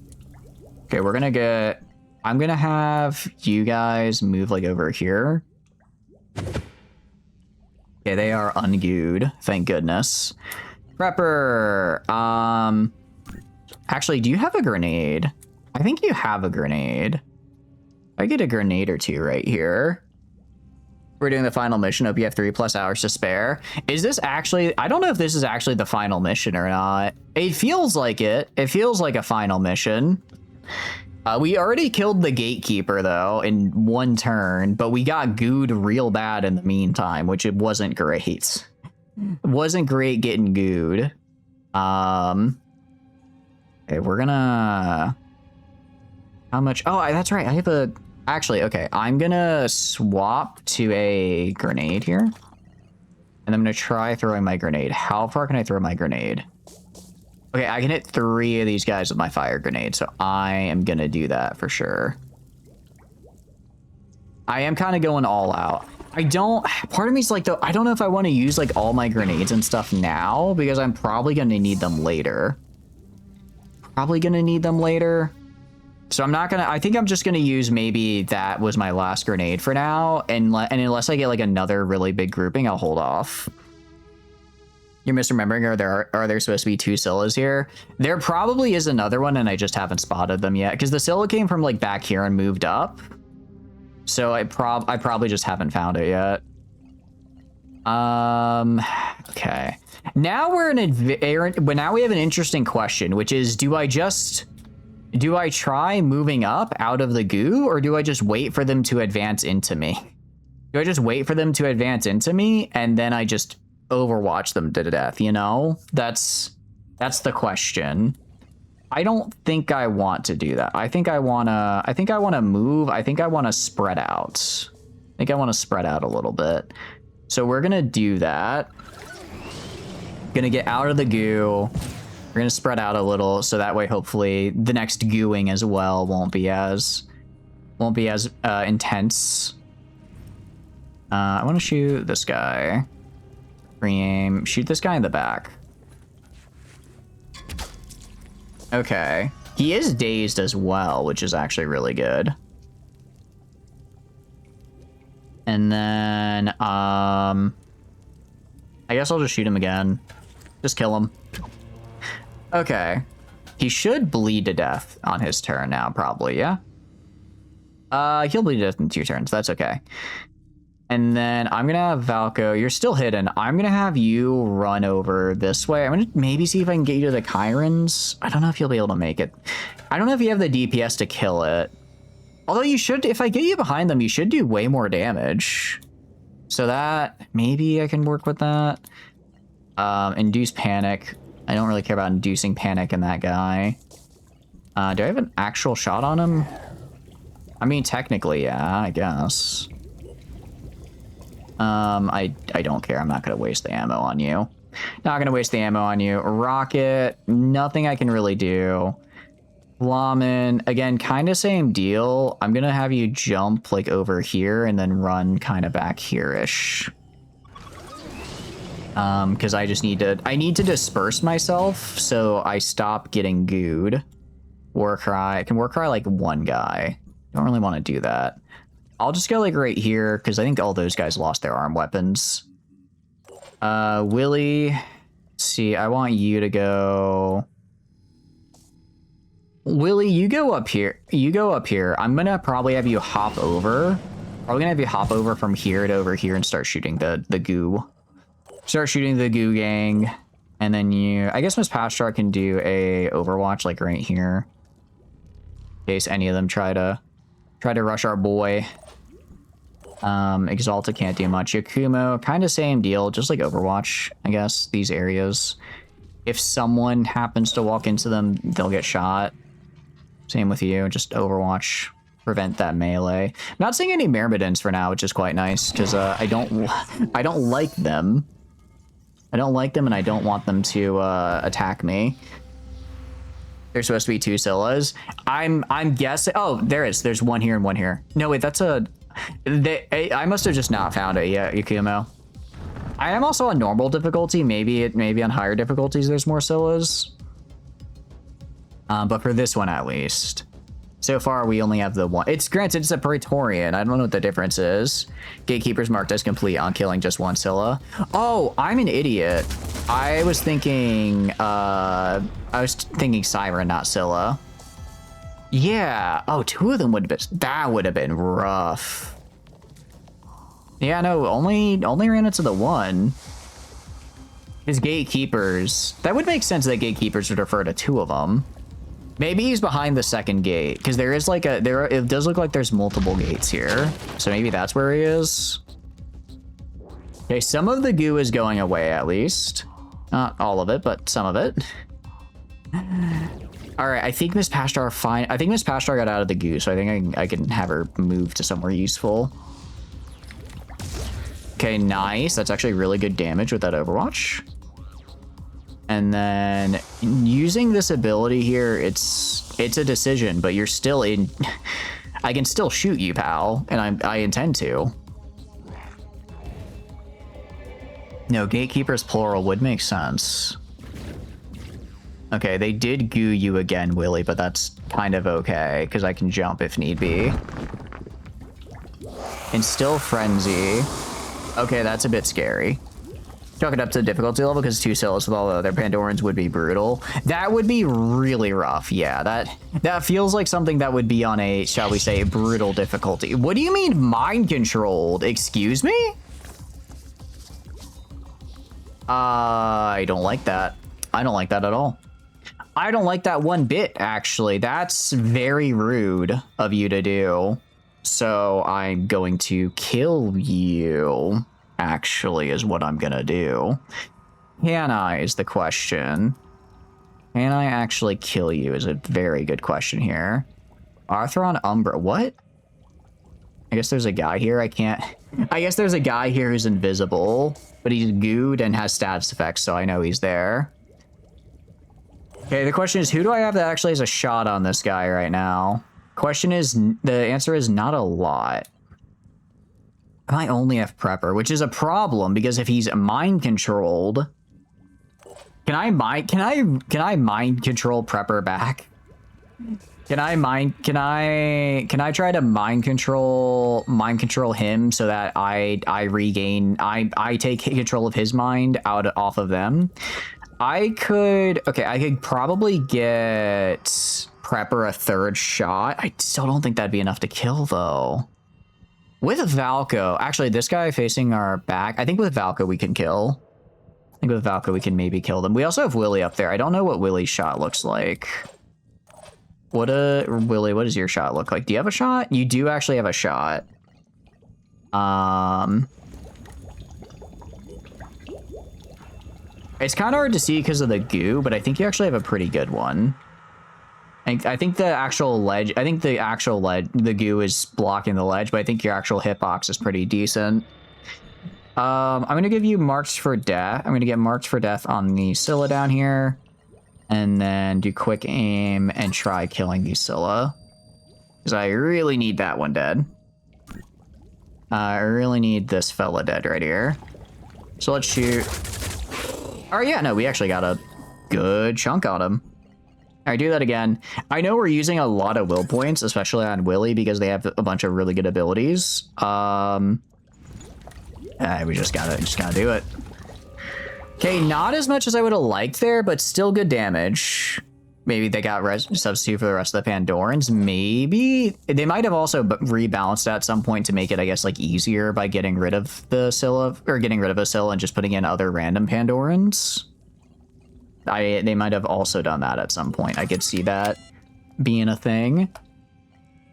Okay, we're gonna get... I'm gonna have you guys move like over here. Okay, they are ungooed, thank goodness. Prepper, actually, do you have a grenade? I think you have a grenade. I get a grenade or two right here. We're doing the final mission. Hope you have 3+ hours to spare. Is this actually... I don't know if this is actually the final mission or not. It feels like it. It feels like a final mission. We already killed the gatekeeper, though, in one turn, but we got gooed real bad in the meantime, which it wasn't great. It wasn't great getting gooed. Okay, we're gonna... How much... Oh, that's right. I have a... Actually, okay. I'm gonna swap to a grenade here. And I'm gonna try throwing my grenade. How far can I throw my grenade? Okay, I can hit 3 of these guys with my fire grenade, so I am gonna do that for sure. I am kind of going all out. I don't... Part of me's like, though, I don't know if I want to use, like, all my grenades and stuff now, because I'm probably gonna need them later. So I'm not gonna... I think I'm just gonna use maybe that was my last grenade for now, and unless I get, like, another really big grouping, I'll hold off. You're misremembering, are there supposed to be 2 Scyllas here? There probably is another one, and I just haven't spotted them yet, because the Scylla came from, like, back here and moved up. So I probably just haven't found it yet. Okay. Now now we have an interesting question, which is, do I try moving up out of the goo, or do I just wait for them to advance into me? Do I just wait for them to advance into me, and then I just overwatch them to death, you know? That's the question. I don't think I want to do that. I think I want to move. I think I want to spread out. I think I want to spread out a little bit. So we're going to do that. Going to get out of the goo. We're going to spread out a little so that way hopefully the next gooing as well won't be as intense. I want to shoot this guy. Pre-aim. Shoot this guy in the back. Okay. He is dazed as well, which is actually really good. And then, I guess I'll just shoot him again. Just kill him. Okay. He should bleed to death on his turn now, probably, yeah? He'll bleed to death in 2 turns. That's okay. And then I'm going to have Valko. You're still hidden. I'm going to have you run over this way. I'm going to maybe see if I can get you to the Chirons. I don't know if you'll be able to make it. I don't know if you have the DPS to kill it. Although you should, if I get you behind them, you should do way more damage. So that, maybe I can work with that. Induce panic. I don't really care about inducing panic in that guy. Do I have an actual shot on him? I mean, technically, yeah, I guess. I don't care. I'm not going to waste the ammo on you. Not going to waste the ammo on you. Rocket, nothing I can really do. Flamen, again, kind of same deal. I'm going to have you jump like over here and then run kind of back here-ish. Because I need to disperse myself so I stop getting gooed. Warcry, I can Warcry like one guy. Don't really want to do that. I'll just go like right here because I think all those guys lost their arm weapons. Willie, let's see, I want you to go. Willie, you go up here. You go up here. I'm gonna probably have you hop over Probably gonna have you hop over from here to over here and start shooting the goo. Start shooting the goo gang. And then I guess Miss Pastrar can do a Overwatch like right here. In case any of them try to rush our boy. Exalta can't do much. Yakumo, kind of same deal, just like Overwatch, I guess, these areas. If someone happens to walk into them, they'll get shot. Same with you, just Overwatch, prevent that melee. I'm not seeing any Myrmidons for now, which is quite nice, because I don't like them. I don't like them, and I don't want them to attack me. There's supposed to be 2 Scyllas. I'm guessing. Oh, there's one here and one here. No, wait, that's a. I must have just not found it yet, Yakumo. I am also on normal difficulty. Maybe on higher difficulties there's more Scyllas. But for this one at least. So far we only have the one. It's granted it's a Praetorian. I don't know what the difference is. Gatekeeper's marked as complete on killing just 1 Scylla. Oh, I'm an idiot. I was thinking Siren, not Scylla. Yeah. Oh, 2 of them would have been. That would have been rough. Yeah, no, only ran into the one. His gatekeepers. That would make sense that gatekeepers would refer to 2 of them. Maybe he's behind the second gate because there is like it does look like there's multiple gates here. So maybe that's where he is. Okay, some of the goo is going away at least. Not all of it, but some of it. All right, I think Miss Pastrar fine. I think Miss Pastrar got out of the goo, so I think I can have her move to somewhere useful. Okay, nice. That's actually really good damage with that Overwatch. And then using this ability here, it's a decision, but you're still in. I can still shoot you, pal, and I intend to. No, gatekeepers plural would make sense. Okay, they did goo you again, Willy, but that's kind of okay because I can jump if need be. Instill frenzy. Okay, that's a bit scary. Chalk it up to the difficulty level because 2 Scyllas with all the other Pandorans would be brutal. That would be really rough. Yeah, that feels like something that would be on a, shall we say, brutal difficulty. What do you mean mind controlled? Excuse me? I don't like that. I don't like that at all. I don't like that one bit, actually. That's very rude of you to do. So I'm going to kill you. Actually is what I'm gonna do. Can I is the question. Can I actually kill you is a very good question here. Arthron Umbra, what? I guess there's a guy here. I guess there's a guy here who's invisible, but he's gooed and has status effects, so I know he's there. Okay, the question is, who do I have that actually has a shot on this guy right now? The answer is not a lot. I only have Prepper, which is a problem because if he's mind controlled, can I mind control Prepper back? Can I try to mind control him so that I take control of his mind off of them? I could probably get Prepper a 3rd shot. I still don't think that'd be enough to kill though. With Valko, actually, this guy facing our back, I think with Valko we can kill. I think with Valko we can maybe kill them. We also have Willy up there. I don't know what Willy's shot looks like. Willy, what does your shot look like? Do you have a shot? You do actually have a shot. It's kind of hard to see because of the goo, but I think you actually have a pretty good one. I think the actual ledge, the goo is blocking the ledge, but I think your actual hitbox is pretty decent. I'm going to give you marks for death. I'm going to get marks for death on the Scylla down here. And then do quick aim and try killing the Scylla. Because I really need that one dead. I really need this fella dead right here. So let's shoot. Oh yeah, no, we actually got a good chunk on him. All right, do that again. I know we're using a lot of will points, especially on Willy, because they have a bunch of really good abilities. We just gotta do it. Okay, not as much as I would have liked there, but still good damage. Maybe they got substitute for the rest of the Pandorans. Maybe they might have also rebalanced at some point to make it, I guess, like easier by getting rid of the Scylla or getting rid of a Scylla and just putting in other random Pandorans. They might have also done that at some point. I could see that being a thing.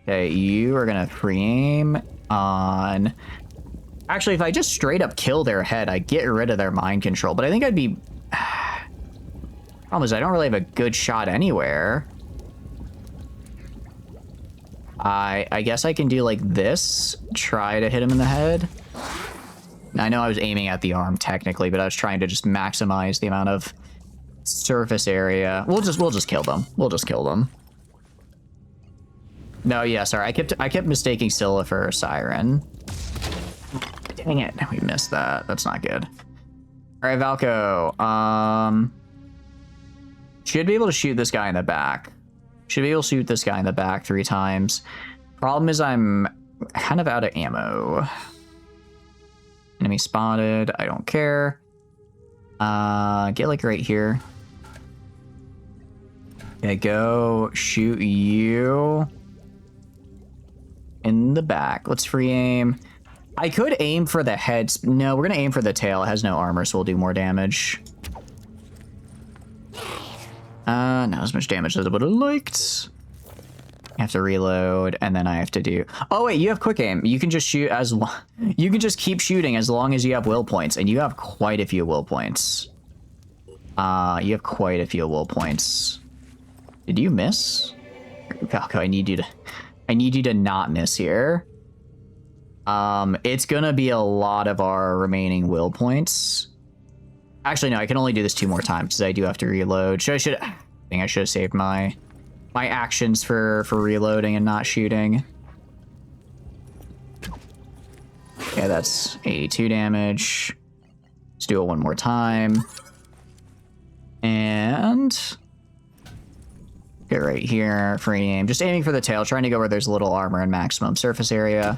Okay, you are gonna free aim on. Actually, if I just straight up kill their head, I get rid of their mind control. But I think I'd be. Problem is, I don't really have a good shot anywhere. I guess I can do like this. Try to hit him in the head. I know I was aiming at the arm technically, but I was trying to just maximize the amount of surface area. We'll just kill them. We'll just kill them. No, yeah, sorry. I kept mistaking Scylla for Siren. Dang it. We missed that. That's not good. All right, Valko. Should be able to shoot this guy in the back. Should be able to shoot this guy in the back 3 times. Problem is I'm kind of out of ammo. Enemy spotted. I don't care. Get like right here. Okay, go shoot you in the back. Let's free aim. I could aim for the head. No, we're gonna aim for the tail. It has no armor, so we'll do more damage. Not as much damage as I would have liked. I have to reload, and then I have to do. Oh wait, you have quick aim. You can just shoot as you can just keep shooting as long as you have will points, and you have quite a few will points. You have quite a few will points. Did you miss? Falco, I need you to not miss here. It's gonna be a lot of our remaining will points. Actually, no, I can only do this 2 more times because I do have to reload. I think I should have saved my actions for reloading and not shooting. Okay, that's 82 damage. Let's do it 1 more time. And get right here, free aim. Just aiming for the tail, trying to go where there's little armor and maximum surface area.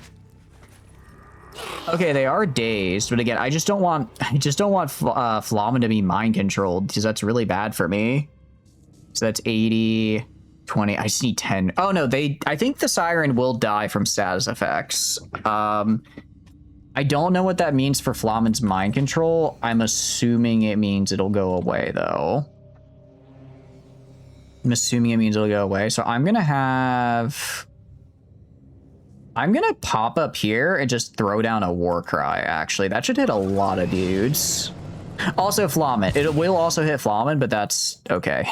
Okay, they are dazed, but again, I just don't want Flamen to be mind controlled because that's really bad for me. So that's 80, 20. I just need 10. Oh no, I think the Siren will die from status effects. I don't know what that means for Flamen's mind control. I'm assuming it means it'll go away though. I'm assuming it means it'll go away. So I'm gonna pop up here and just throw down a war cry, actually. That should hit a lot of dudes. Also Flamen. It will also hit Flamen, but that's okay.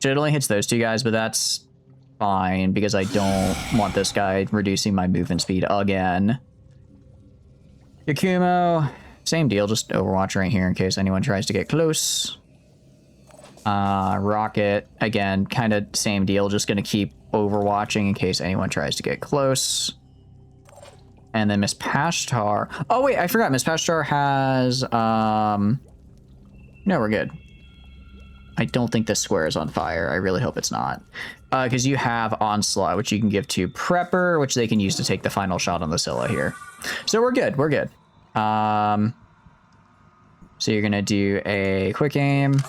It only hits those 2 guys, but that's fine because I don't want this guy reducing my movement speed again. Yakumo, same deal, just Overwatch right here in case anyone tries to get close. Rocket, again, kind of same deal, just gonna keep overwatching in case anyone tries to get close. And then Miss Pashtar. Oh wait, I forgot. Miss Pashtar has no, we're good. I don't think this square is on fire. I really hope it's not. Because you have Onslaught, which you can give to Prepper, which they can use to take the final shot on the Scylla here. So we're good. We're good. So you're gonna do a quick aim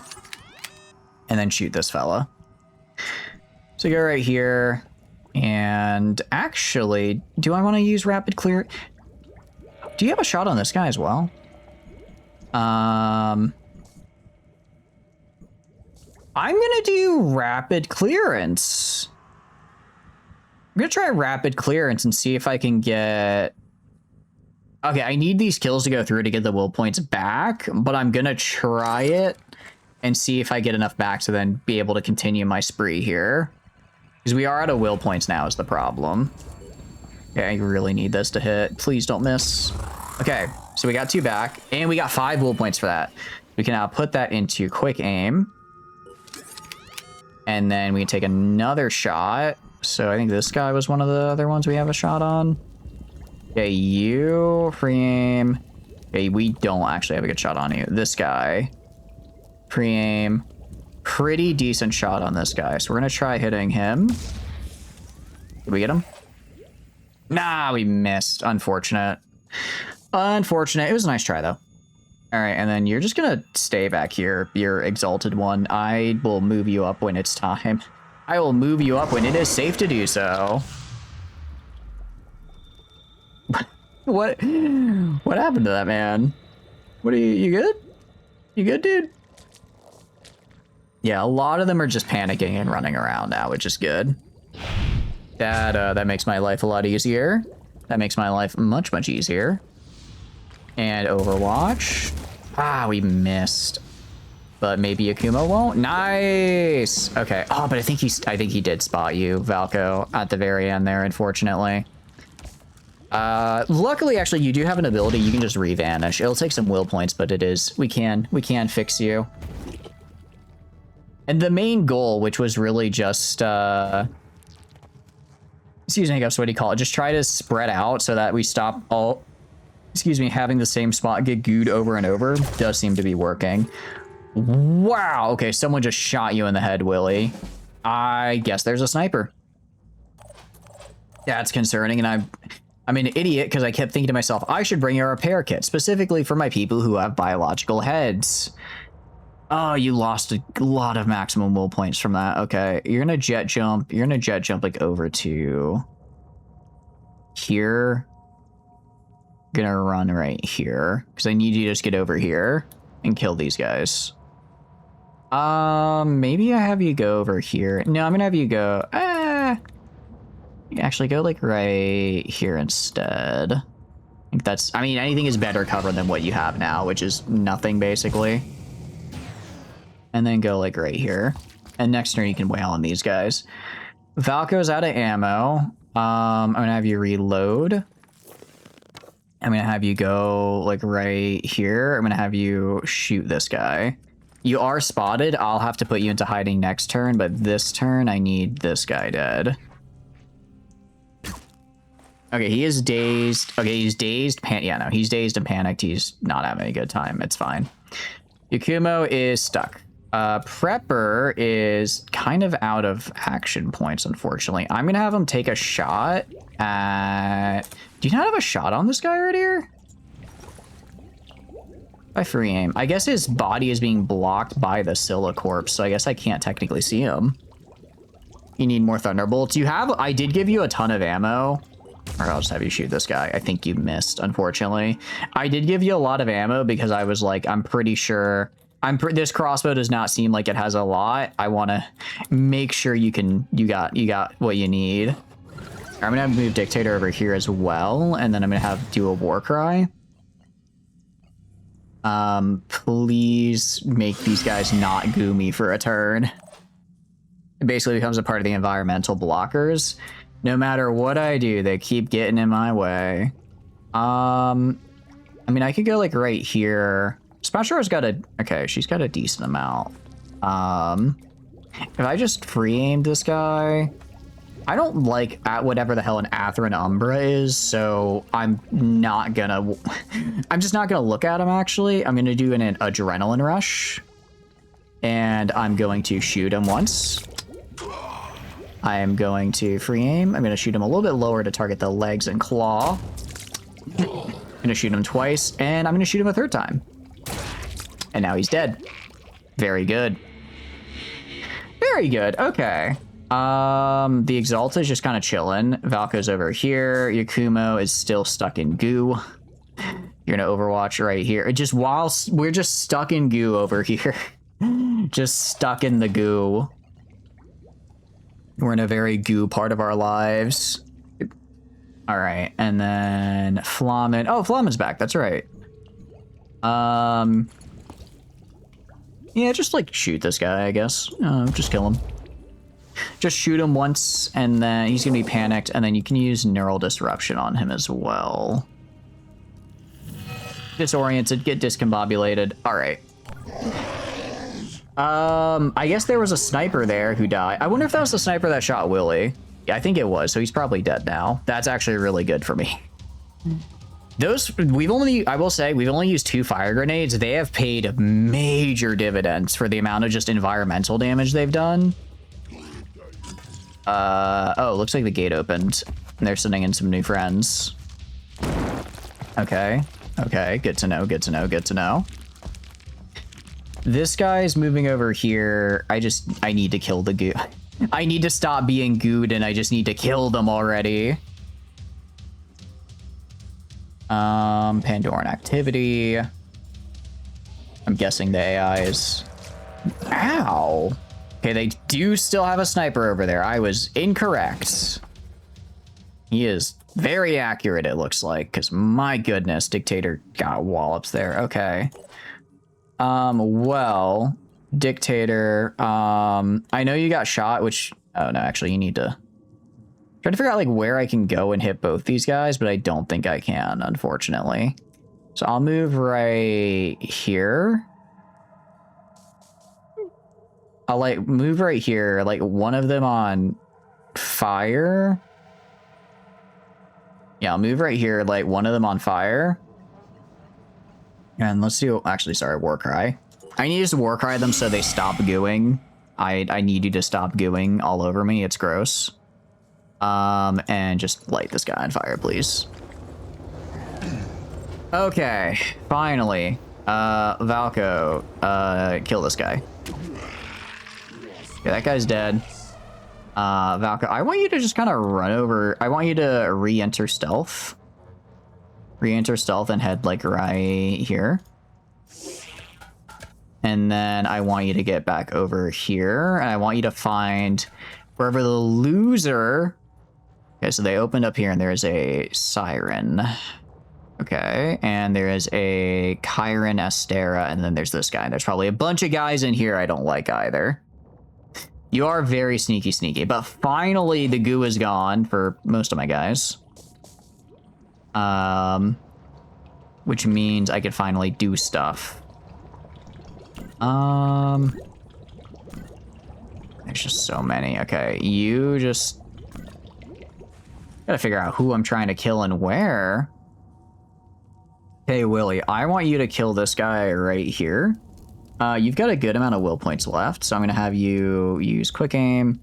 and then shoot this fella. So go right here, and actually, do I want to use rapid clear? Do you have a shot on this guy as well? I'm gonna do rapid clearance. I'm gonna try rapid clearance and see if I can get. Okay, I need these kills to go through to get the will points back, but I'm gonna try it and see if I get enough back to then be able to continue my spree here. Because we are out of will points now is the problem. Okay, I really need this to hit. Please don't miss. Okay, so we got 2 back, and we got 5 will points for that. We can now put that into quick aim. And then we can take another shot. So I think this guy was one of the other ones we have a shot on. Okay, you, free aim. Okay, we don't actually have a good shot on you. This guy, free aim. Pretty decent shot on this guy. So we're going to try hitting him. Did we get him? Nah, we missed. Unfortunate. Unfortunate. It was a nice try, though. All right, and then you're just gonna stay back here, your exalted one. I will move you up when it's time. I will move you up when it is safe to do so. What happened to that man? What are you good? You good, dude? Yeah, a lot of them are just panicking and running around now, which is good. That makes my life a lot easier. That makes my life much, much easier. And Overwatch. Ah, we missed. But maybe Akuma won't. Nice. Okay. Oh, but I think he did spot you, Valko, at the very end there, unfortunately. Luckily, actually, you do have an ability. You can just re-vanish. It'll take some will points, but we can fix you. And the main goal, which was really just, excuse me, what do you call it? Just try to spread out so that we stop having the same spot get gooed over and over, does seem to be working. Wow. Okay, someone just shot you in the head, Willie. I guess there's a sniper. That's concerning, and I'm an idiot because I kept thinking to myself, I should bring a repair kit, specifically for my people who have biological heads. Oh, you lost a lot of maximum will points from that. Okay, you're gonna jet jump. You're gonna jet jump like over to here. Gonna run right here because I need you to just get over here and kill these guys. Maybe I have you go over here. No, I'm gonna have you go. Actually, go like right here instead. I think that's. I mean, anything is better cover than what you have now, which is nothing basically. And then go like right here. And next turn you can wail on these guys. Valko's out of ammo. I'm gonna have you reload. I'm gonna have you go like right here. I'm gonna have you shoot this guy. You are spotted. I'll have to put you into hiding next turn, but this turn I need this guy dead. Okay, he is dazed. Okay, he's dazed. Yeah, no, he's dazed and panicked. He's not having a good time. It's fine. Yakumo is stuck. Prepper is kind of out of action points, unfortunately. I'm gonna have him take a shot at... Do you not have a shot on this guy right here? By free aim. I guess his body is being blocked by the Scylla corpse, so I guess I can't technically see him. You need more Thunderbolts. I did give you a ton of ammo. Or I'll just have you shoot this guy. I think you missed, unfortunately. I did give you a lot of ammo because I was like, I'm pretty sure... this crossbow does not seem like it has a lot. I want to make sure you got what you need. I'm gonna have to move Dictator over here as well, and then I'm gonna have do a war cry. Please make these guys not goo me for a turn. It basically becomes a part of the environmental blockers. No matter what I do, they keep getting in my way. I mean, I could go like right here. Spatura's got a... Okay, she's got a decent amount. If I just free aim this guy... I don't like at whatever the hell an Atherin Umbra is, so I'm not gonna... I'm just not gonna look at him, actually. I'm gonna do an adrenaline rush. And I'm going to shoot him once. I am going to free aim. I'm gonna shoot him a little bit lower to target the legs and claw. I'm gonna shoot him twice, and I'm gonna shoot him a third time. And now he's dead. Very good. Very good. Okay. The Exalta is just kind of chilling. Valko's over here. Yakumo is still stuck in goo. You're gonna Overwatch right here. Just while we're just stuck in goo over here. Just stuck in the goo. We're in a very goo part of our lives. All right, and then Flamen. Oh, Flamen's back. That's right. Yeah, just like shoot this guy, I guess. Just kill him. Just shoot him once, and then he's gonna be panicked, and then you can use Neural Disruption on him as well. Disoriented, get discombobulated. All right. I guess there was a sniper there who died. I wonder if that was the sniper that shot Willie. Yeah, I think it was, so he's probably dead now. That's actually really good for me. I will say, we've only used 2 fire grenades. They have paid major dividends for the amount of just environmental damage they've done. Oh, looks like the gate opened. And they're sending in some new friends. Okay. Okay, good to know, good to know, good to know. This guy's moving over here. I need to kill the goo. I need to stop being gooed and I just need to kill them already. Pandoran activity. I'm guessing the AI is... Ow! Okay, they do still have a sniper over there. I was incorrect. He is very accurate, it looks like, because my goodness, Dictator got wallops there. Okay. Well, Dictator, I know you got shot, which... Oh, no, actually, you need to... Try to figure out, like, where I can go and hit both these guys, but I don't think I can, unfortunately. So I'll move right here. I'll, like, move right here, like, one of them on fire. Yeah, I'll move right here, like, one of them on fire. And let's do... Actually, sorry, war cry. I need to just war cry them so they stop gooing. I need you to stop gooing all over me. It's gross. And just light this guy on fire, please. Okay, finally. Valko, kill this guy. Okay, that guy's dead. Valko, I want you to just kind of run over. I want you to re-enter stealth. Re-enter stealth and head, like, right here. And then I want you to get back over here. And I want you to find wherever the loser... Okay, so they opened up here and there is a siren. Okay, and there is a Chiron Astera, and then there's this guy. There's probably a bunch of guys in here I don't like either. You are very sneaky, but finally the goo is gone for most of my guys. Which means I could finally do stuff. There's just so many. Okay, you just... Gotta figure out who I'm trying to kill and where. Hey, Willie, I want you to kill this guy right here. You've got a good amount of will points left, so I'm gonna have you use quick aim.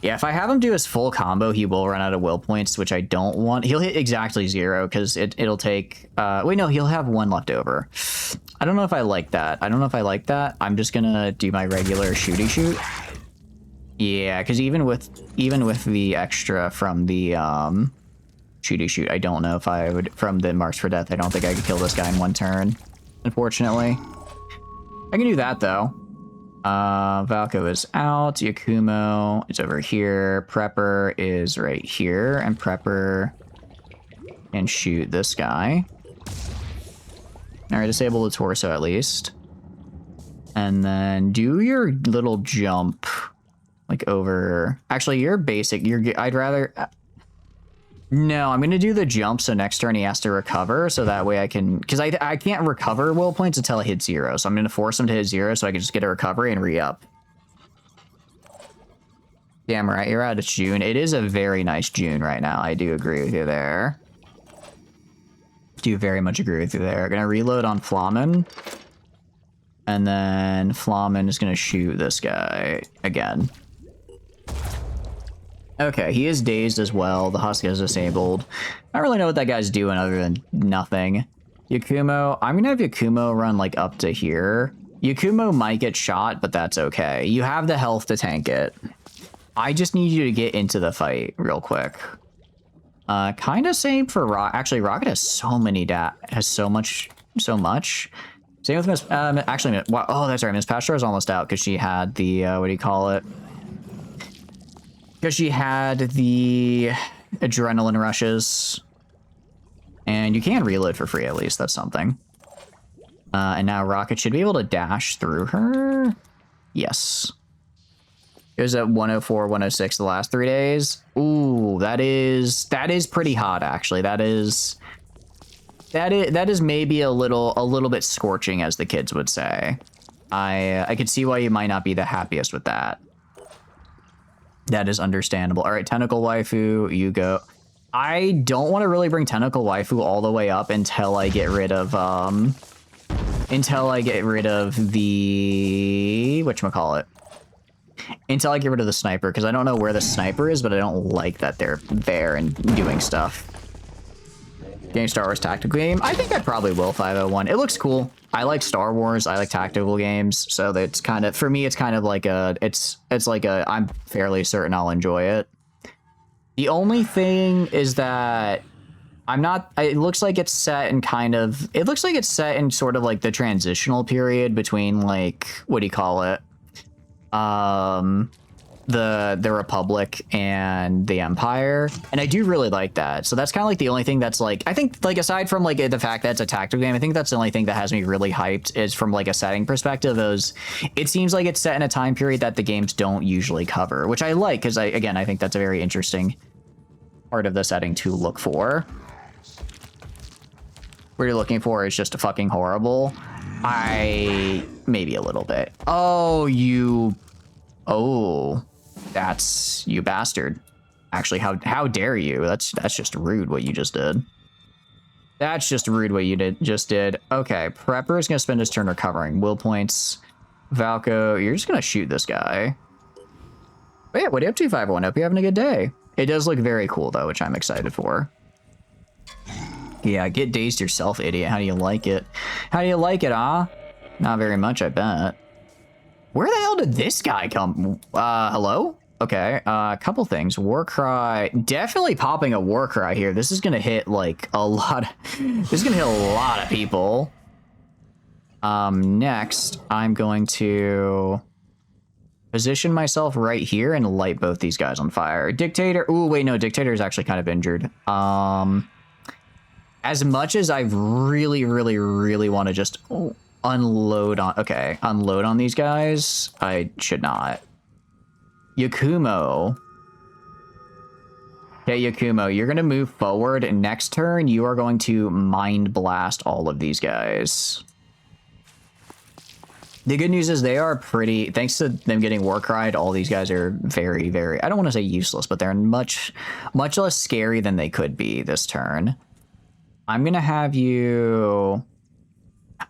Yeah, if I have him do his full combo, he will run out of will points, which I don't want. He'll hit exactly 0, because it'll take... wait, no, he'll have 1 left over. I don't know if I like that. I'm just gonna do my regular shooty shoot. Yeah, because even with the extra from the shooty shoot, I don't know if I would... From the marks for death, I don't think I could kill this guy in 1 turn, unfortunately. I can do that, though. Valko is out. Yakumo is over here. Prepper is right here. And Prepper can shoot this guy. Alright, disable the torso at least. And then do your little jump. Like over... Actually, you're basic. I'd rather... No, I'm going to do the jump so next turn he has to recover, so that way I can... Because I can't recover will points until I hit 0, so I'm going to force him to hit 0 so I can just get a recovery and re-up. Damn right, you're out of June. It is a very nice June right now. I do agree with you there. Do very much agree with you there. Going to reload on Flamen. And then Flamen is going to shoot this guy again. Okay, he is dazed as well. The husk is disabled. I don't really know what that guy's doing other than nothing. Yakumo, I'm gonna have Yakumo run like up to here. Yakumo might get shot, but that's okay. You have the health to tank it. I just need you to get into the fight real quick. Kind of same for Rocket. Actually, Rocket has so many so much. Same with Miss. Actually, oh, that's right. Miss Pastor is almost out because she had the what do you call it? Because she had the adrenaline rushes. And you can reload for free, at least. That's something. And now Rocket should be able to dash through her. Yes. It was at 104, 106 the last 3 days. Ooh, that is pretty hot, actually. That is maybe a little bit scorching, as the kids would say. I could see why you might not be the happiest with that. That is understandable. All right, Tentacle Waifu, you go. I don't want to really bring Tentacle Waifu all the way up until I get rid of the whatchamacallit. Until I get rid of the sniper, because I don't know where the sniper is, but I don't like that they're there and doing stuff. Game Star Wars tactical game. I think I probably will 501. It looks cool. I like Star Wars. I like tactical games. So that's kind of, for me, it's kind of like it's like I'm fairly certain I'll enjoy it. The only thing is that I'm not, it looks like it's set in it looks like it's set in sort of like the transitional period between like, what do you call it? The Republic and the Empire, and I do really like that. So that's kind of like the only thing that's like, I think, like, aside from like the fact that it's a tactical game, I think that's the only thing that has me really hyped is from like a setting perspective. Is it seems like it's set in a time period that the games don't usually cover, which I like, because I think that's a very interesting part of the setting to look for. What you're looking for is just a fucking horrible. Maybe a little bit. Oh, that's you bastard. Actually, how dare you? That's just rude what you just did. That's just rude what you just did. Okay, Prepper is gonna spend his turn recovering will points. Valko, you're just gonna shoot this guy. But yeah, what are you up to, 501? Hope you're having a good day. It does look very cool though, which I'm excited for. Yeah, get dazed yourself, idiot. How do you like it? How do you like it, huh? Not very much, I bet. Where the hell did this guy come? Hello? Okay, a couple things. Warcry, definitely popping a Warcry here. This is gonna hit like a lot. This is gonna hit a lot of people. Next, I'm going to position myself right here and light both these guys on fire. Dictator. Ooh, wait, no, Dictator is actually kind of injured. As much as I really want to just unload on these guys, I should not. Yakumo. Okay, Yakumo, you're going to move forward, and next turn, you are going to mind blast all of these guys. The good news is they are pretty, thanks to them getting Warcried, all these guys are very, I don't want to say useless, but they're much less scary than they could be this turn. I'm going to have you...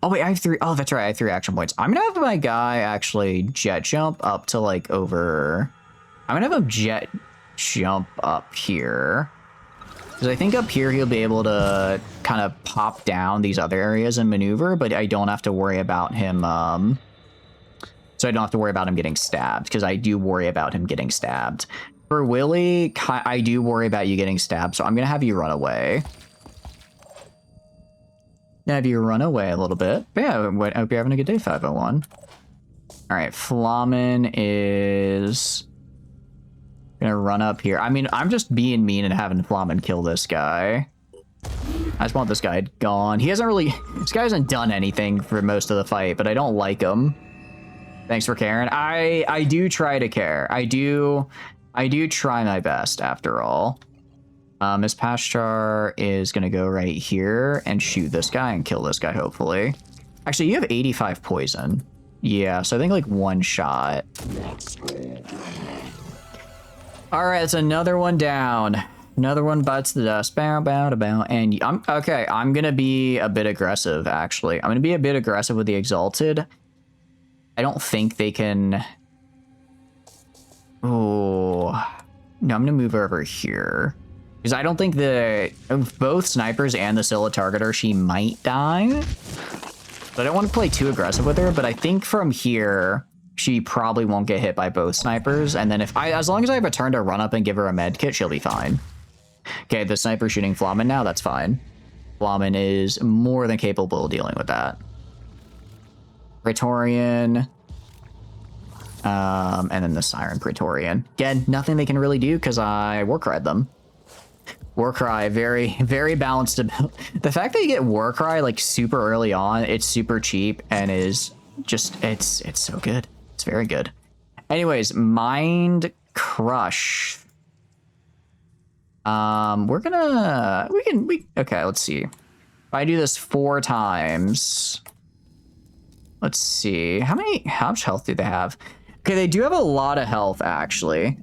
Oh, wait, I have 3. Oh, that's right. I have 3 action points. I'm going to have my guy actually jet jump up to like over... I'm going to have him jet jump up here. Because I think up here he'll be able to kind of pop down these other areas and maneuver, but I don't have to worry about him... So I don't have to worry about him getting stabbed, because I do worry about him getting stabbed. For Willy, I do worry about you getting stabbed, so I'm going to have you run away. Have you run away a little bit. But yeah, I hope you're having a good day, 501. All right, Flamen is gonna run up here. I mean, I'm just being mean and having Flamen kill this guy. I just want this guy gone. He hasn't really... This guy hasn't done anything for most of the fight, but I don't like him. Thanks for caring. I do try to care. I do try my best, after all. Miss Pashchar is going to go right here and shoot this guy and kill this guy, hopefully. Actually, you have 85 poison. Yeah, so I think like 1 shot. All right, it's another one down. Another one bites the dust. Bow, bow, to bow. And I'm going to be a bit aggressive, actually. I'm going to be a bit aggressive with the Exalted. I don't think they can... Oh... No, I'm going to move over here. Because I don't think both snipers and the Scylla targeter, she might die. But I don't want to play too aggressive with her, but I think from here, she probably won't get hit by both snipers. And then as long as I have a turn to run up and give her a med kit, she'll be fine. Okay, the sniper shooting Flamen now, that's fine. Flamen is more than capable of dealing with that. Praetorian. And then the Siren Praetorian. Again, nothing they can really do because I Warcried them. Warcry, very balanced. The fact that you get Warcry like super early on, it's super cheap and is just, it's so good. It's very good. Anyways, Mind Crush. Okay, let's see. If I do this 4 times, let's see. How much health do they have? Okay, they do have a lot of health, actually.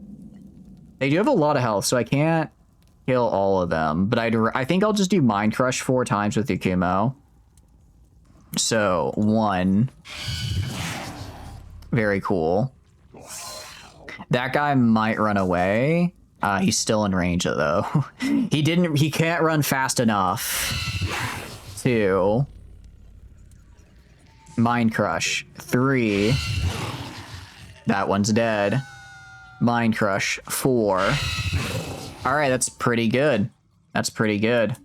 They do have a lot of health, so I can't kill all of them, but I think I'll just do Mind Crush 4 times with Yakumo. So 1. Very cool. That guy might run away. He's still in range though. He can't run fast enough to Mind Crush. 3. That one's dead. Mind Crush. 4. All right, that's pretty good. That's pretty good.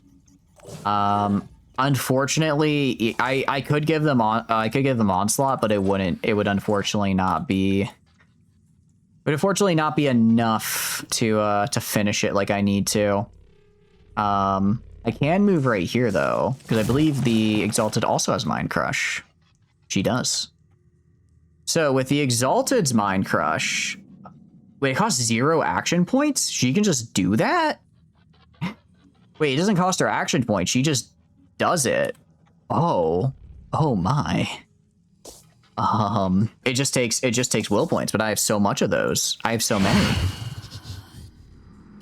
Unfortunately, I could give them onslaught, but it would unfortunately not be. Would unfortunately not be enough to finish it like I need to. I can move right here though, because I believe the Exalted also has Mind Crush. She does. So with the Exalted's Mind Crush, wait, it costs 0 action points? She can just do that? Wait, it doesn't cost her action points. She just does it. Oh my. It just takes will points, but I have so much of those. I have so many.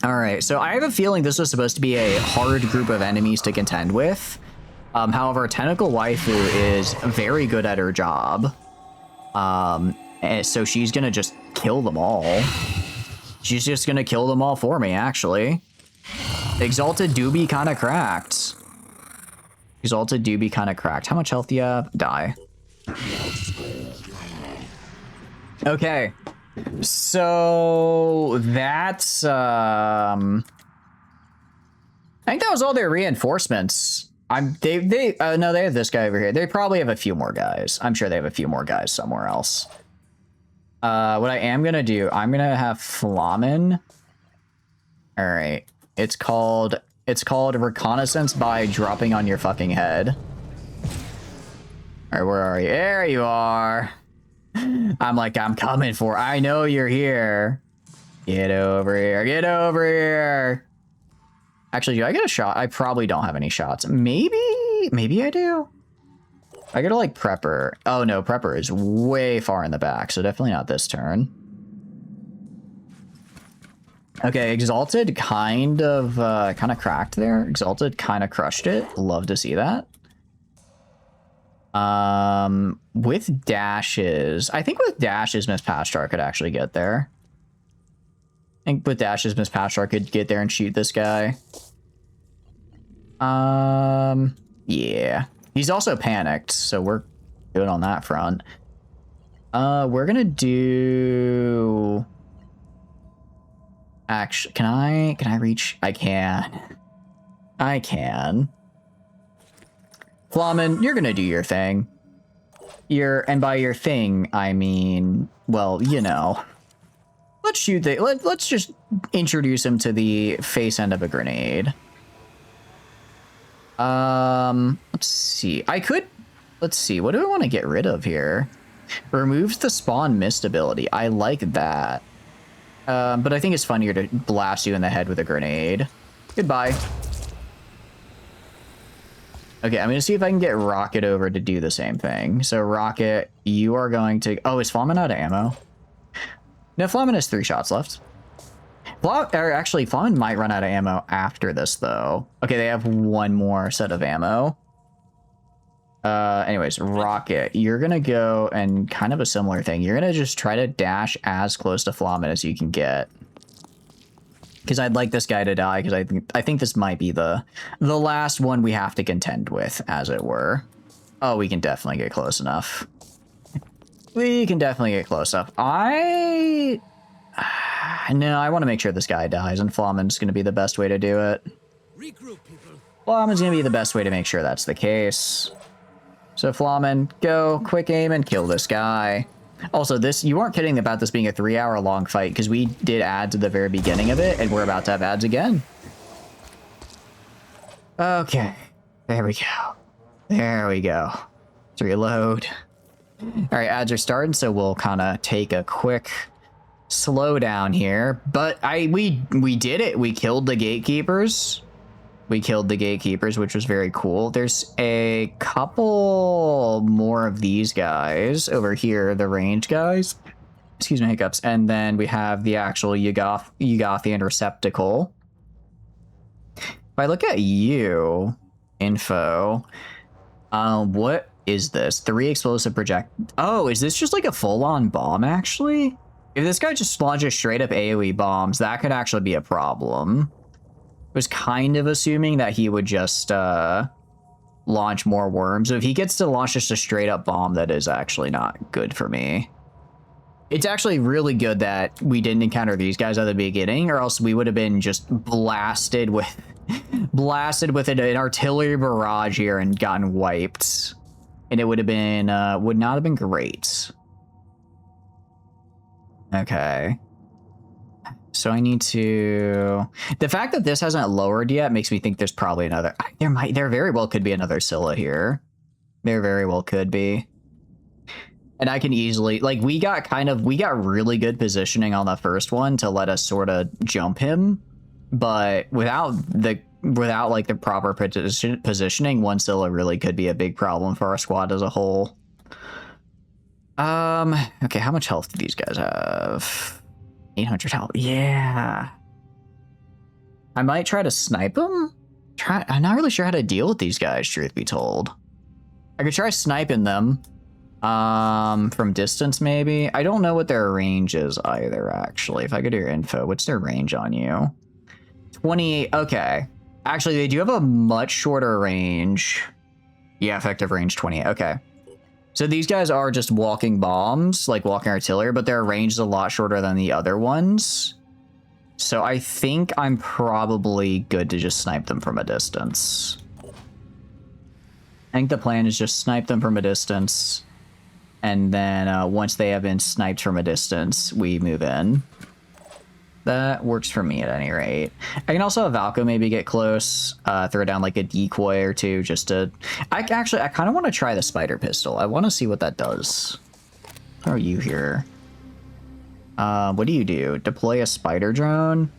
All right, so I have a feeling this was supposed to be a hard group of enemies to contend with. However, Tentacle Waifu is very good at her job. And so she's gonna just kill them all. She's just gonna kill them all for me, actually. Exalted do be kind of cracked. Exalted do be kind of cracked. How much health do you have? Die. Okay. So that's I think that was all their reinforcements. No, they have this guy over here. They probably have a few more guys. I'm sure they have a few more guys somewhere else. What I am gonna do, I'm gonna have Flamen. All right. It's called reconnaissance by dropping on your fucking head. All right, where are you? There you are. I'm coming for. I know you're here. Get over here. Get over here. Actually, do I get a shot? I probably don't have any shots. Maybe I do. I gotta like Prepper. Oh no, Prepper is way far in the back, so definitely not this turn. Okay, Exalted kind of cracked there. Exalted kind of crushed it. Love to see that. With dashes, I think with dashes, Miss Patchstar could actually get there. I think with dashes, Miss Patchstar could get there and shoot this guy. Yeah. He's also panicked, so we're good on that front. We're gonna do... Actually, can I reach? I can. Flamen, you're gonna do your thing. And by your thing, I mean, well, you know. Let's shoot let's just introduce him to the face end of a grenade. Let's see. Let's see. What do I want to get rid of here? Removes the spawn mist ability. I like that. But I think it's funnier to blast you in the head with a grenade. Goodbye. Okay, I'm going to see if I can get Rocket over to do the same thing. So, Rocket, you are going to... Oh, is Flamen out of ammo? No, Flamen has 3 shots left. Actually, Flamen might run out of ammo after this, though. Okay, they have 1 more set of ammo. Anyways, Rocket, you're going to go and kind of a similar thing. You're going to just try to dash as close to Flamen as you can get. Because I'd like this guy to die, because I think this might be the last one we have to contend with, as it were. Oh, we can definitely get close enough. We can definitely get close enough. No, I want to make sure this guy dies, and Flamen's going to be the best way to do it. Regroup, people. Flamen's going to be the best way to make sure that's the case. So Flamen, go, quick aim, and kill this guy. Also, you weren't kidding about this being a 3-hour-long fight, because we did ads at the very beginning of it, and we're about to have ads again. Okay. There we go. There we go. Let's reload. All right, ads are starting, so we'll kind of take a quick slow down here. But we did it. We killed the gatekeepers. We killed the gatekeepers, which was very cool. There's a couple more of these guys over here, the range guys. Excuse me, hiccups. And then we have the actual Yugothian receptacle. If I look at you, info, what is this? 3 explosive project. Oh, is this just like a full-on bomb, actually? If this guy just launches straight up AoE bombs, that could actually be a problem. I was kind of assuming that he would just launch more worms. So if he gets to launch just a straight up bomb, that is actually not good for me. It's actually really good that we didn't encounter these guys at the beginning, or else we would have been just blasted with an artillery barrage here and gotten wiped. And it would have been, would not have been great. Okay. So I need to... The fact that this hasn't lowered yet makes me think there's probably another... There very well could be another Scylla here. There very well could be. And I can easily... Like, we got really good positioning on the first one to let us sort of jump him. But without like the proper positioning, one Scylla really could be a big problem for our squad as a whole. Okay, how much health do these guys have? 800 health. Yeah. I might try to snipe them. I'm not really sure how to deal with these guys, truth be told. I could try sniping them. From distance, maybe. I don't know what their range is either, actually. If I go to your info, what's their range on you? 28. Okay. Actually, they do have a much shorter range. Yeah, effective range 28. Okay. So these guys are just walking bombs, like walking artillery, but their range is a lot shorter than the other ones. So I think I'm probably good to just snipe them from a distance. I think the plan is just snipe them from a distance. And then once they have been sniped from a distance, we move in. That works for me at any rate. I can also have Valko maybe get close, throw down like a decoy or two just to... I kind of want to try the spider pistol. I want to see what that does. How are you here? What do you do? Deploy a spider drone?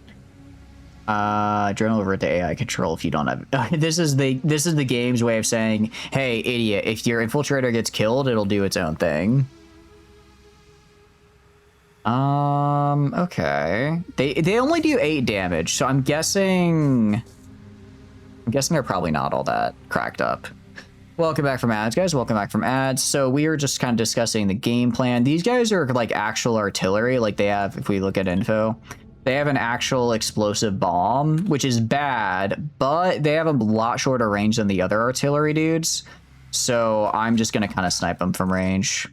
Drone over at the AI control if you don't have... This is the game's way of saying, hey, idiot, if your infiltrator gets killed, it'll do its own thing. Okay. They only do 8 damage, so I'm guessing they're probably not all that cracked up. Welcome back from ads, guys. Welcome back from ads. So we were just kind of discussing the game plan. These guys are like actual artillery. Like they have, if we look at info, they have an actual explosive bomb, which is bad, but they have a lot shorter range than the other artillery dudes. So I'm just going to kind of snipe them from range.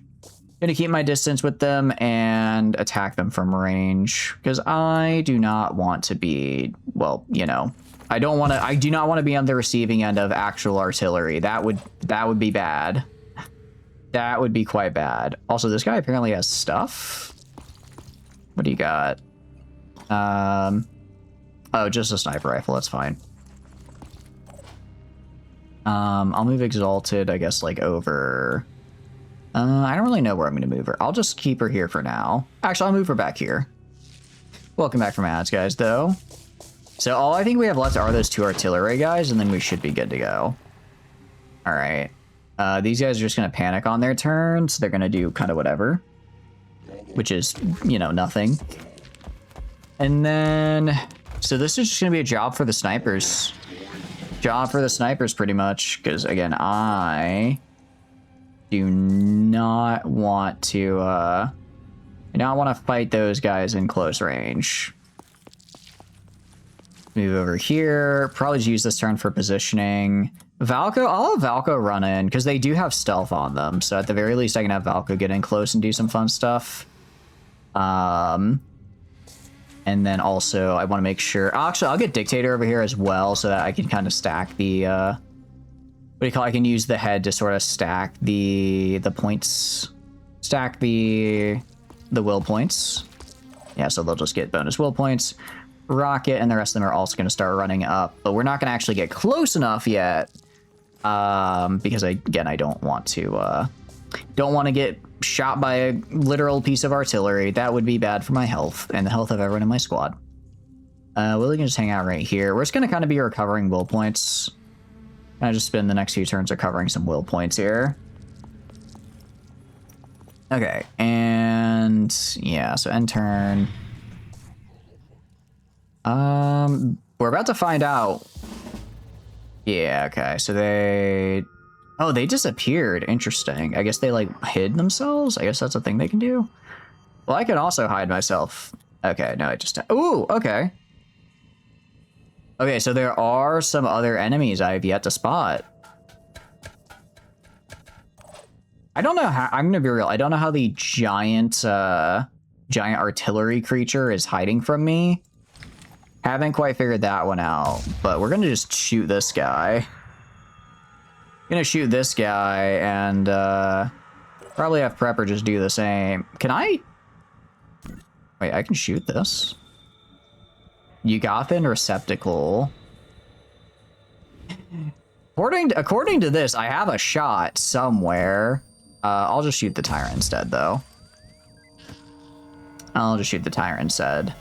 Gonna keep my distance with them and attack them from range because I do not want to be, well, you know, I do not want to be on the receiving end of actual artillery. That would be bad. That would be quite bad. Also, this guy apparently has stuff. What do you got? Oh, just a sniper rifle. That's fine. I'll move Exalted, I guess, like over... I don't really know where I'm going to move her. I'll just keep her here for now. Actually, I'll move her back here. Welcome back from ads, guys, though. So all I think we have left are those 2 artillery guys, and then we should be good to go. All right. These guys are just going to panic on their turn, so they're going to do kind of whatever. Which is, you know, nothing. And then... So this is just going to be a job for the snipers. Job for the snipers, pretty much. Because, again, I... do not want to fight those guys in close range. Move over here. Probably just use this turn for positioning. Valko, I'll have Valko run in because they do have stealth on them. So at the very least, I can have Valko get in close and do some fun stuff. And then also I want to make sure. Actually, I'll get Dictator over here as well so that I can kind of stack the. What do you call it? I can use the head to sort of stack the points. Stack the will points. Yeah, so they'll just get bonus will points. Rocket and the rest of them are also going to start running up, but we're not going to actually get close enough yet. Because I don't want to get shot by a literal piece of artillery. That would be bad for my health and the health of everyone in my squad. Willie can just hang out right here. We're just going to kind of be recovering will points. I just spend the next few turns recovering some will points here. Okay, and yeah, so end turn. We're about to find out. Yeah, okay, so they disappeared. Interesting. I guess they like hid themselves. I guess that's a thing they can do. Well, I can also hide myself. Okay, no, I just... Ooh, okay. Okay, so there are some other enemies I have yet to spot. I don't know how... I'm gonna be real. I don't know how the giant artillery creature is hiding from me. Haven't quite figured that one out. But we're gonna just shoot this guy. Gonna shoot this guy and probably have Prepper just do the same. Can I... Wait, I can shoot this. Yugathan receptacle. According to this, I have a shot somewhere. I'll just shoot the Tyrant instead, though. I'll just shoot the Tyrant instead.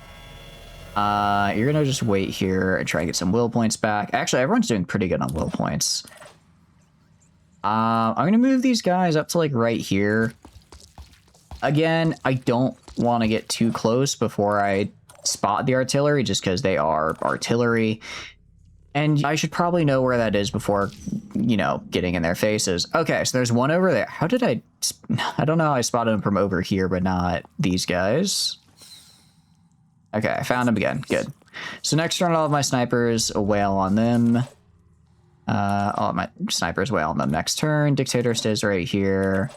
You're gonna just wait here and try to get some will points back. Actually, everyone's doing pretty good on will points. I'm gonna move these guys up to like right here. Again, I don't want to get too close before I spot the artillery, just because they are artillery. And I should probably know where that is before, you know, getting in their faces. Okay, so there's one over there. How did I don't know how I spotted them from over here, but not these guys. Okay, I found them again. Good. So next turn, all of my snipers wail on them. All of my snipers wail on them next turn. Dictator stays right here.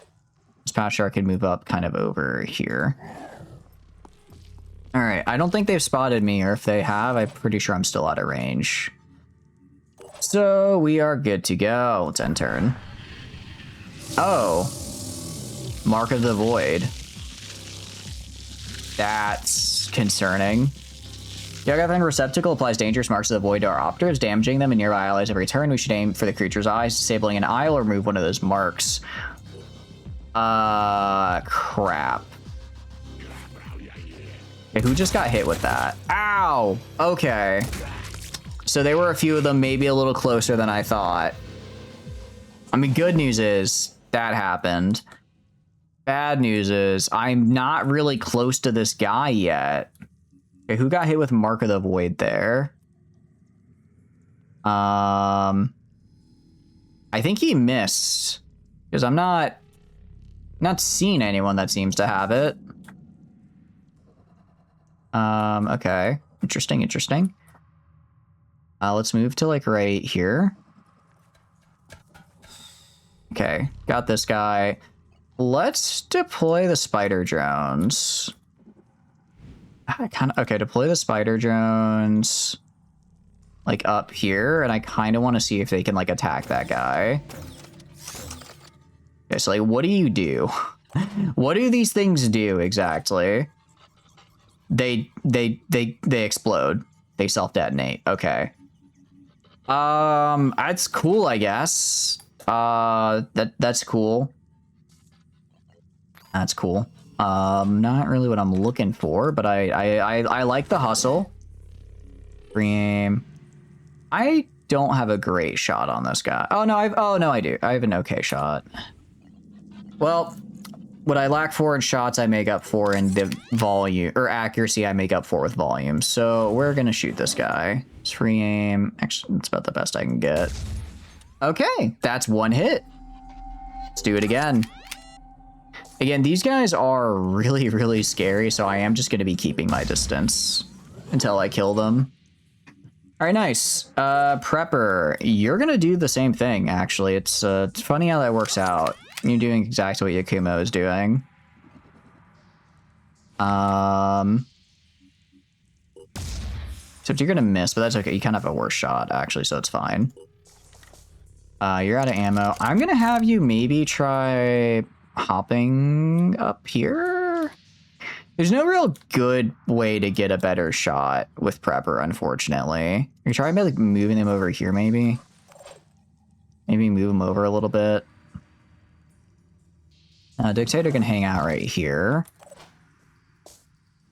Dispatch Shark can move up kind of over here. All right, I don't think they've spotted me, or if they have, I'm pretty sure I'm still out of range. So we are good to go. Let's end turn. Oh. Mark of the Void. That's concerning. Yugathan Receptacle applies dangerous marks of the Void to our opters, damaging them and nearby allies every turn. We should aim for the creature's eyes, disabling an eye, or remove one of those marks. Crap. Okay, who just got hit with that? Ow! Okay. So there were a few of them, maybe a little closer than I thought. I mean, good news is that happened. Bad news is I'm not really close to this guy yet. Okay, who got hit with Mark of the Void there? I think he missed, because I'm not seeing anyone that seems to have it. Okay. Interesting. Let's move to like right here. Okay, got this guy. Let's deploy the spider drones. Okay, deploy the spider drones like up here, and I kind of want to see if they can like attack that guy. Okay, so like, what do you do? What do these things do exactly? They explode. They self-detonate. Okay. That's cool, I guess. That's cool. That's cool. Not really what I'm looking for, but I like the hustle. Dream. I don't have a great shot on this guy. Oh no, I do. I have an okay shot. Well, what I lack for in shots, I make up for in the volume, or accuracy, I make up for with volume. So we're gonna shoot this guy. It's free aim. Actually, that's about the best I can get. Okay, that's one hit. Let's do it again. Again, these guys are really, really scary, so I am just gonna be keeping my distance until I kill them. All right, nice. Prepper, you're gonna do the same thing, actually. It's funny how that works out. You're doing exactly what Yakumo is doing. Except you're gonna miss, but that's okay. You kind of have a worse shot, actually, so it's fine. You're out of ammo. I'm gonna have you maybe try hopping up here. There's no real good way to get a better shot with Prepper, unfortunately. You're trying to like moving them over here, maybe. Maybe move them over a little bit. Dictator can hang out right here.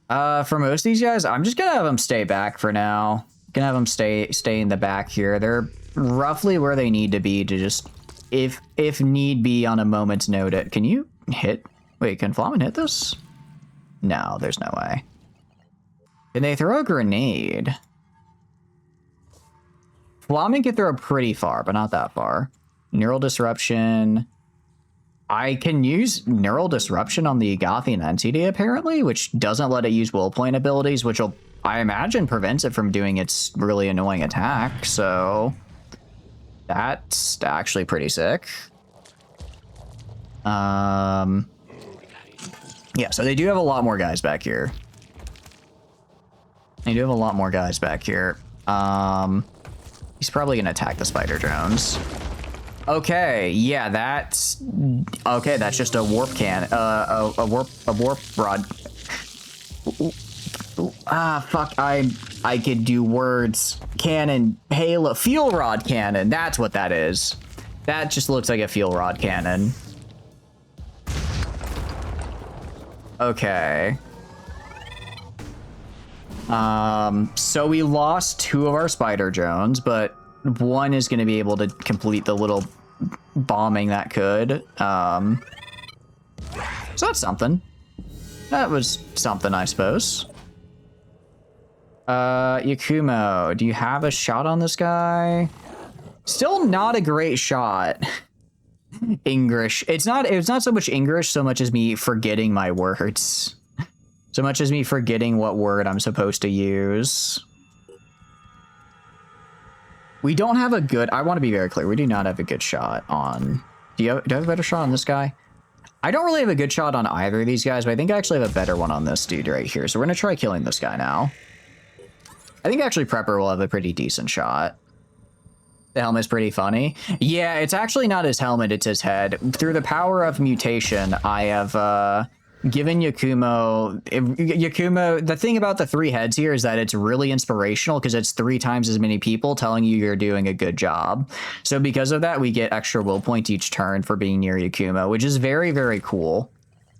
For most of these guys, I'm just gonna have them stay back for now. Gonna have them stay in the back here. They're roughly where they need to be to just, if need be, on a moment's notice. Can you hit? Wait, can Flamin hit this? No, there's no way. Can they throw a grenade? Flamin can throw pretty far, but not that far. Neural disruption. I can use Neural Disruption on the Gothian entity, apparently, which doesn't let it use will point abilities, which will, I imagine, prevents it from doing its really annoying attack, so that's actually pretty sick. Yeah, so they do have a lot more guys back here. He's probably gonna attack the spider drones. Okay, yeah, that's okay. That's just a warp can, a warp rod. Fuck! I could do words. Cannon, halo, fuel rod cannon. That's what that is. That just looks like a fuel rod cannon. Okay. So we lost 2 of our spider drones, but one is going to be able to complete the little bombing that could. So that's something. That was something, I suppose. Yakumo, do you have a shot on this guy? Still not a great shot. English. It's not so much English so much as me forgetting my words. So much as me forgetting what word I'm supposed to use. We don't have a good... I want to be very clear. We do not have a good shot on... Do I have a better shot on this guy? I don't really have a good shot on either of these guys, but I think I actually have a better one on this dude right here. So we're going to try killing this guy now. I think actually Prepper will have a pretty decent shot. The helmet's pretty funny. Yeah, it's actually not his helmet, it's his head. Through the power of mutation, I have... given Yakumo, the thing about the 3 heads here is that it's really inspirational because it's 3 times as many people telling you you're doing a good job. So because of that, we get extra will point each turn for being near Yakumo, which is very, very cool.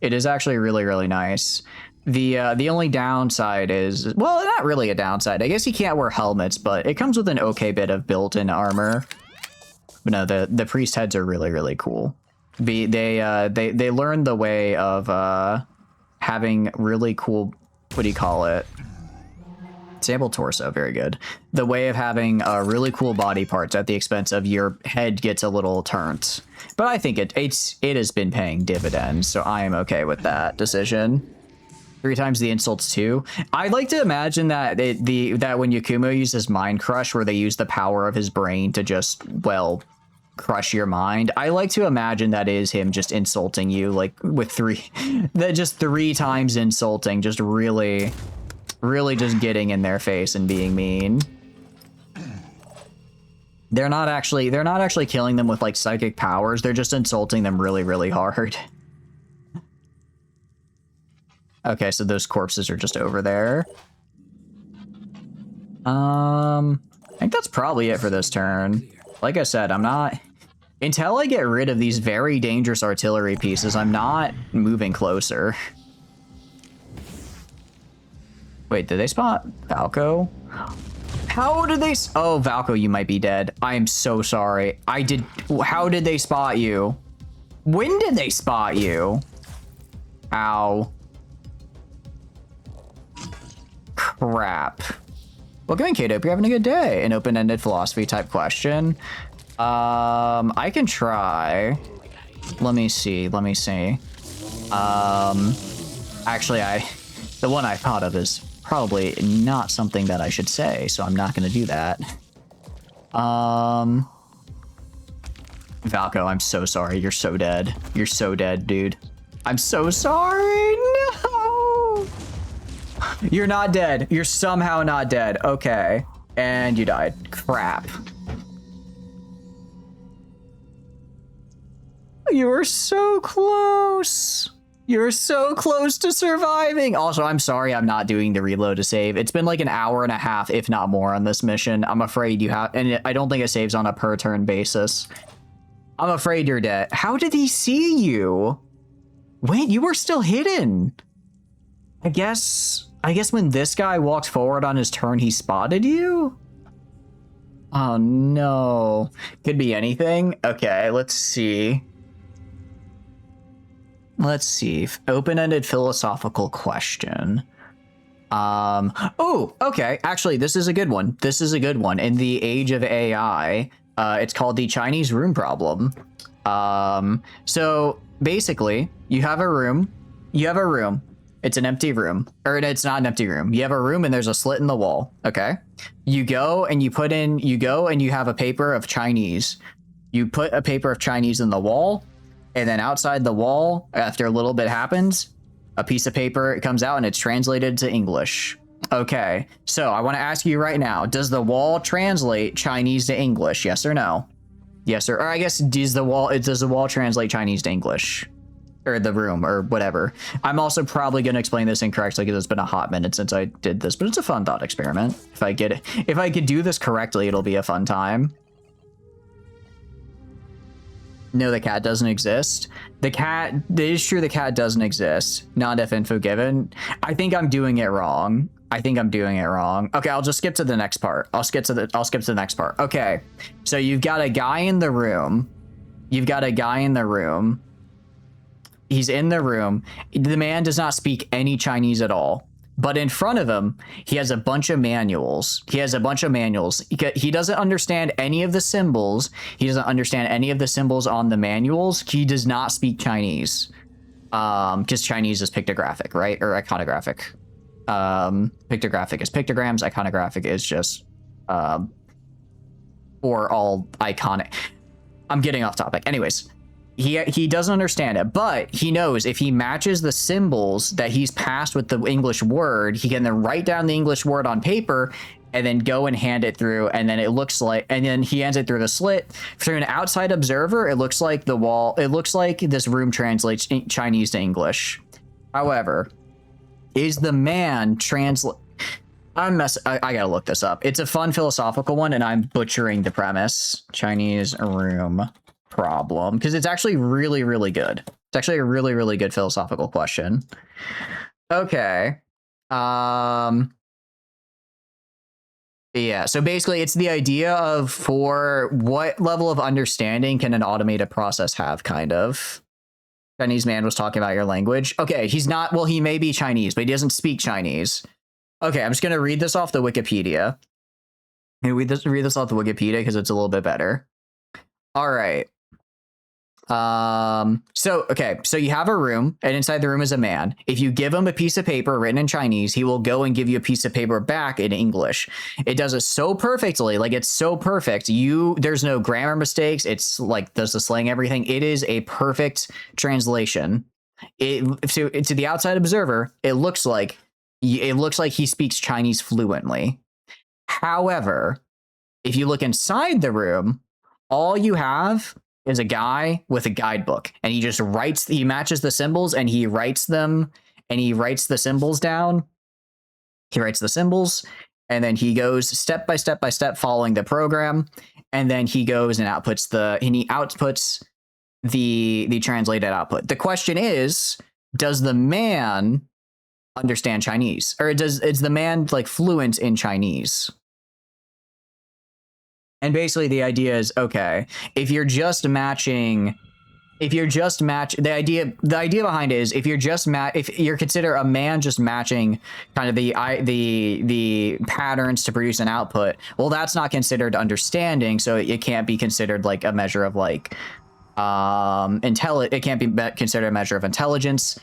It is actually really, really nice. The only downside is, well, not really a downside. I guess he can't wear helmets, but it comes with an okay bit of built-in armor. But no, the priest heads are really, really cool. They learned the way of having really cool, what do you call it? Sample torso, very good. The way of having really cool body parts at the expense of your head gets a little turned. But I think it has been paying dividends, so I am okay with that decision. 3 times the insults too. I'd like to imagine that that when Yakumo uses Mind Crush, where they use the power of his brain to just, well, crush your mind. I like to imagine that is him just insulting you, like with 3 times insulting, just really just getting in their face and being mean. They're not actually killing them with like psychic powers. They're just insulting them really, really hard. Okay, so those corpses are just over there. I think that's probably it for this turn. Like I said, I'm not... Until I get rid of these very dangerous artillery pieces, I'm not moving closer. Wait, did they spot Valko? How did they... Oh, Valko, you might be dead. I am so sorry. How did they spot you? When did they spot you? Ow. Crap. Welcome in, Kato. Hope you're having a good day. An open-ended philosophy type question. I can try. Let me see. Actually, the one I thought of is probably not something that I should say, so I'm not going to do that. Valko, I'm so sorry. You're so dead. You're so dead, dude. I'm so sorry. No. You're not dead. You're somehow not dead. Okay. And you died. Crap. You were so close. You're so close to surviving. Also, I'm sorry I'm not doing the reload to save. It's been like an hour and a half, if not more, on this mission. I'm afraid you have, and I don't think it saves on a per turn basis. I'm afraid you're dead. How did he see you? Wait, you were still hidden. I guess when this guy walked forward on his turn, he spotted you? Oh no. Could be anything. Okay, let's see. Let's see. Open-ended philosophical question. Oh, okay. Actually, this is a good one. This is a good one. In the age of AI, it's called the Chinese room problem. So basically, you have a room. It's an empty room. Or it's not an empty room. You have a room and there's a slit in the wall. Okay. You go and you have a paper of Chinese. You put a paper of Chinese in the wall, and then outside the wall, after a little bit happens, a piece of paper comes out and it's translated to English. Okay. So I want to ask you right now, does the wall translate Chinese to English? Yes or no? Yes or I guess does the wall translate Chinese to English? Or the room or whatever. I'm also probably going to explain this incorrectly because it's been a hot minute since I did this, but it's a fun thought experiment. If I could do this correctly, it'll be a fun time. No, the cat doesn't exist. It is true the cat doesn't exist. Not if info given. I think I'm doing it wrong. Okay, I'll just skip to the next part. I'll skip to the next part. Okay. So you've got a guy in the room. He's in the room. The man does not speak any Chinese at all. But in front of him, he has a bunch of manuals. He doesn't understand any of the symbols. He doesn't understand any of the symbols on the manuals. He does not speak Chinese. Because Chinese is pictographic, right? Or iconographic. Pictographic is pictograms. Iconographic is just or all iconic. I'm getting off topic. Anyways. He doesn't understand it, but he knows if he matches the symbols that he's passed with the English word, he can then write down the English word on paper and then go and hand it through. And then and then he hands it through the slit. For an outside observer, it looks like this room translates Chinese to English. However, is the man I gotta look this up. It's a fun philosophical one and I'm butchering the premise. Chinese room problem, because it's actually really, really good. It's actually a really, really good philosophical question. Okay. Yeah, so basically it's the idea of for what level of understanding can an automated process have, kind of. Chinese man was talking about your language. Okay, he may be Chinese, but he doesn't speak Chinese. Okay, I'm just going to read this off the Wikipedia. Read this off the Wikipedia because it's a little bit better. All right. So you have a room, and inside the room is a man. If you give him a piece of paper written in Chinese, he will go and give you a piece of paper back in English. It does it so perfectly, like it's so perfect. There's no grammar mistakes. It's like does the slang everything. It is a perfect translation. To the outside observer, it looks like he speaks Chinese fluently. However, if you look inside the room, all you have is a guy with a guidebook, and he matches the symbols and he writes the symbols down. He writes the symbols and then he goes step by step following the program. And then he goes and outputs the translated output. The question is, does the man understand Chinese, or is the man like fluent in Chinese? And basically the idea is, okay, the idea behind it is if you consider a man just matching kind of the patterns to produce an output, well, that's not considered understanding, so it can't be considered like a measure of like it can't be considered a measure of intelligence.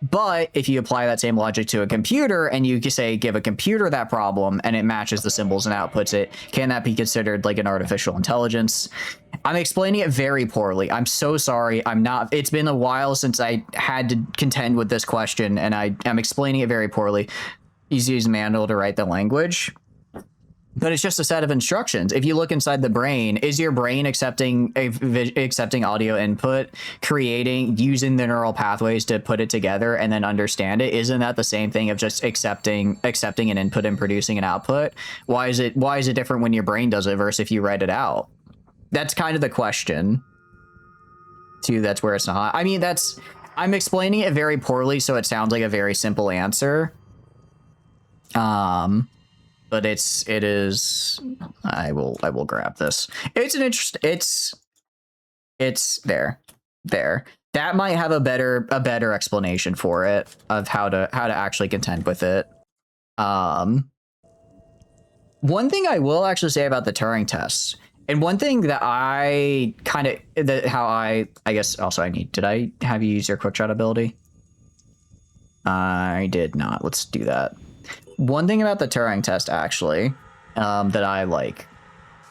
But if you apply that same logic to a computer and you say give a computer that problem and it matches the symbols and outputs it, can that be considered like an artificial intelligence? I'm explaining it very poorly. I'm so sorry. It's been a while since I had to contend with this question, and I'm explaining it very poorly. You use a manual to write the language, but it's just a set of instructions. If you look inside the brain, is your brain accepting audio input, using the neural pathways to put it together and then understand it? Isn't that the same thing of just accepting an input and producing an output? Why is it different when your brain does it versus if you write it out? That's kind of the question. Too, that's where it's not. I mean, I'm explaining it very poorly, so it sounds like a very simple answer. But it is. I will grab this. It's there. That might have a better explanation for it of how to actually contend with it. One thing I will actually say about the Turing tests And one thing that I kind of, that how I guess also I need, did I have you use your quick shot ability? I did not. Let's do that. One thing about the Turing test, actually, that I like,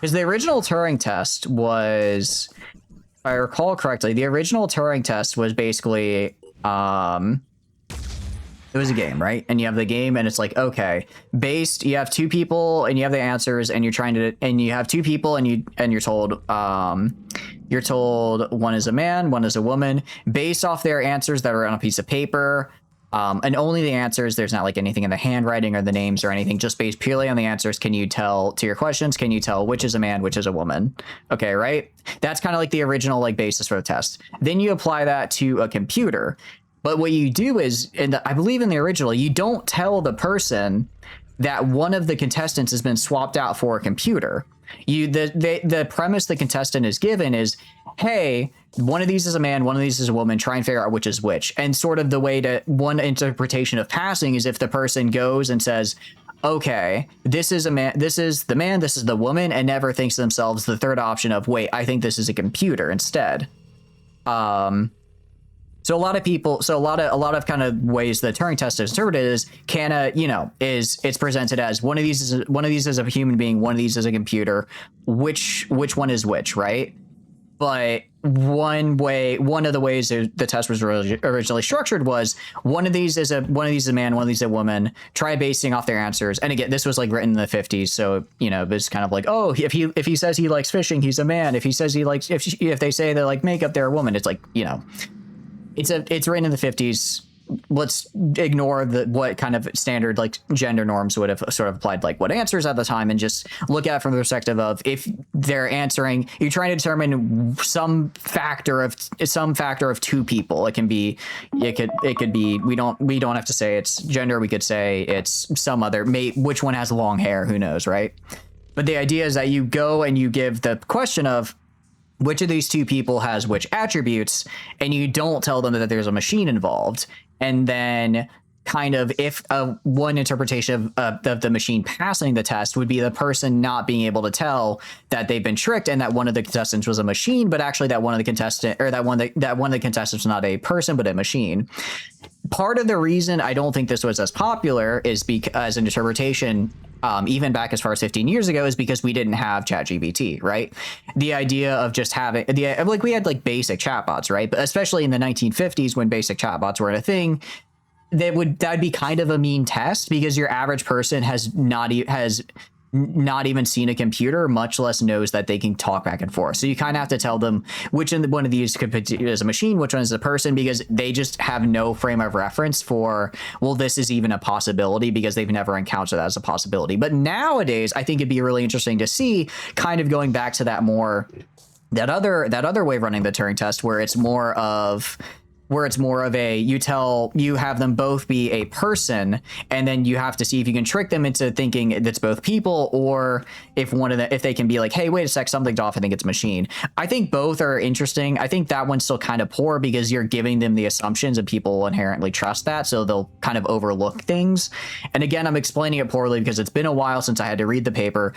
is the original Turing test was, if I recall correctly, the original Turing test was basically, it was a game, right? And you have the game and it's like, okay, you have two people and you have the answers and you're trying to, and you have two people and you're told one is a man, one is a woman, based off their answers that are on a piece of paper. And only the answers, there's not like anything in the handwriting or the names or anything, just based purely on the answers. Can you tell, to your questions, can you tell which is a man, which is a woman? Okay, right? That's kind of like the original like basis for the test. Then you apply that to a computer. But what you do is, and I believe in the original, you don't tell the person that one of the contestants has been swapped out for a computer. The premise the contestant is given is, hey, one of these is a man, one of these is a woman, try and figure out which is which. And sort of the way to, one interpretation of passing is if the person goes and says, okay, this is a man, this is the man, this is the woman, and never thinks to themselves the third option of, wait, I think this is a computer instead. So a lot of people, a lot of kind of ways the Turing test is interpreted is it's presented as one of these is a human being, one of these is a computer. Which one is which, right? But one of the ways the test was originally structured was one of these is a man, one of these is a woman. Try basing off their answers. And again, this was like written in the 50s, so it's kind of like, oh, if he says he likes fishing, he's a man. If he says he likes if they say they like makeup, they're a woman. It's like it's written in the 50s. Let's ignore what kind of standard like gender norms would have sort of applied like what answers at the time and just look at it from the perspective of if they're answering, you're trying to determine some factor of two people. It could be we don't have to say it's gender. We could say it's some other which one has long hair, who knows, right? But the idea is that you go and you give the question of which of these two people has which attributes, and you don't tell them that there's a machine involved. And then kind of if one interpretation of the machine passing the test would be the person not being able to tell that they've been tricked and that one of the contestants was a machine, but actually that one of the contestants was not a person, but a machine. Part of the reason I don't think this was as popular is because as an interpretation, even back as far as 15 years ago, is because we didn't have ChatGPT, right? The idea of just having we had like basic chatbots, right? But especially in the 1950s when basic chatbots weren't a thing, that'd be kind of a mean test because your average person has not even seen a computer, much less knows that they can talk back and forth. So you kind of have to tell them which one of these could be as a machine, which one is a person, because they just have no frame of reference for, well, this is even a possibility because they've never encountered that as a possibility. But nowadays, I think it'd be really interesting to see kind of going back to that other way of running the Turing test where it's more of you have them both be a person, and then you have to see if you can trick them into thinking that's both people, or if they can be like, hey, wait a sec, something's off, I think it's a machine. I think both are interesting. I think that one's still kind of poor because you're giving them the assumptions and people will inherently trust that, so they'll kind of overlook things. And again, I'm explaining it poorly because it's been a while since I had to read the paper.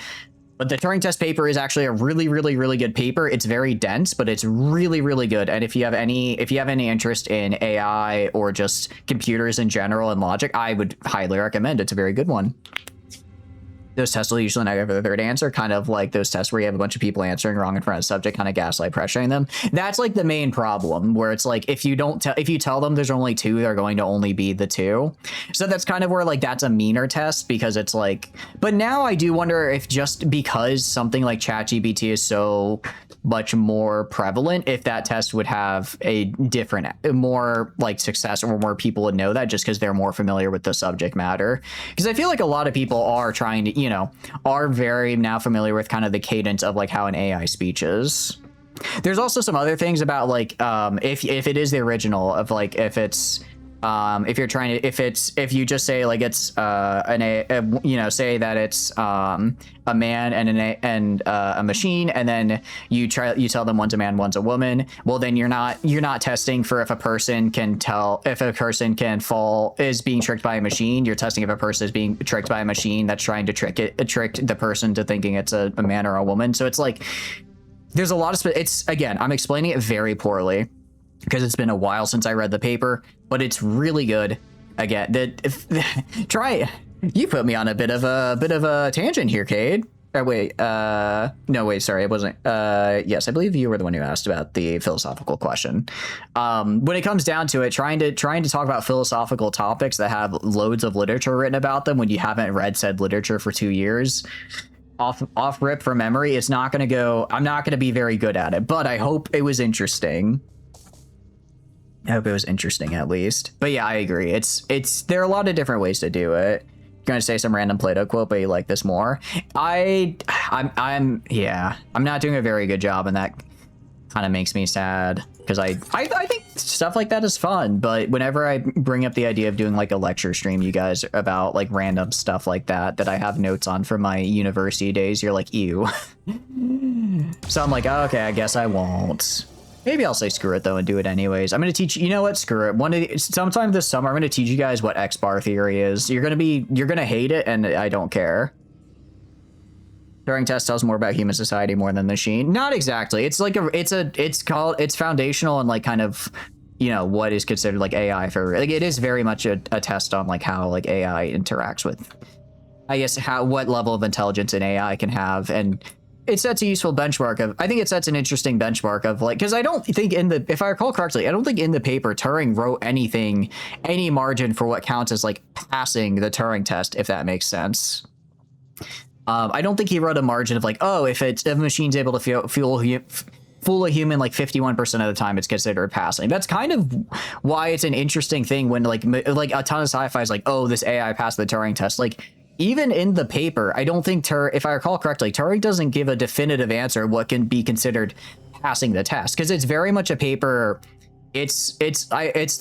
But the Turing test paper is actually a really, really, really good paper. It's very dense, but it's really, really good. And if you have any interest in AI or just computers in general and logic, I would highly recommend it. It's a very good one. Those tests will usually not give the third answer, kind of like those tests where you have a bunch of people answering wrong in front of the subject, kind of gaslight pressuring them. That's like the main problem, where it's like if you tell them there's only two, they're going to only be the two. So that's kind of where like that's a meaner test, because it's like, but now I do wonder if just because something like ChatGPT is so much more prevalent, if that test would have a different, more like success, or more people would know that just because they're more familiar with the subject matter. Because I feel like a lot of people are trying to, are very now familiar with kind of the cadence of like how an AI speech is. There's also some other things about like if it is the original, of like if it's If you're trying to, if you just say like it's say that it's a man and a machine, and then you tell them one's a man, one's a woman. Well, then you're not testing for if a person can tell if a person is being tricked by a machine. You're testing if a person is being tricked by a machine that's trying to trick the person to thinking it's a man or a woman. So it's like there's a lot of again, I'm explaining it very poorly because it's been a while since I read the paper, but it's really good. Again, try it. You put me on a bit of a tangent here, Cade. No, wait, sorry, it wasn't. Yes, I believe you were the one who asked about the philosophical question. When it comes down to it, trying to talk about philosophical topics that have loads of literature written about them when you haven't read said literature for 2 years, off rip from memory, it's not going to go. I'm not going to be very good at it, but I hope it was interesting. I hope it was interesting at least. But yeah, I agree. There are a lot of different ways to do it. You're gonna say some random Plato quote, but you like this more. I'm not doing a very good job, and that kind of makes me sad because I think stuff like that is fun. But whenever I bring up the idea of doing like a lecture stream, you guys, about like random stuff like that I have notes on from my university days, you're like, ew. So I'm like, oh, okay, I guess I won't. Maybe I'll say screw it though and do it anyways. I'm gonna teach you know what, screw it. Sometime this summer I'm gonna teach you guys what X-bar theory is. You're gonna hate it, and I don't care. Turing test tells more about human society more than the machine. Not exactly. It's like it's foundational and like kind of, you know, what is considered like AI for, like, it is very much a test on like how like AI interacts with, I guess, what level of intelligence an AI can have. And it sets a useful benchmark of, I think it sets an interesting benchmark of like, because I don't think if I recall correctly, I don't think in the paper Turing wrote any margin for what counts as like passing the Turing test, if that makes sense. I don't think he wrote a margin of like, oh, if a machine's able to fool a human like 51% of the time, it's considered passing. That's kind of why it's an interesting thing when like a ton of sci-fi is like, oh, this AI passed the Turing test. Like, even in the paper, I don't think if I recall correctly, Turing doesn't give a definitive answer of what can be considered passing the test, because it's very much a paper. It's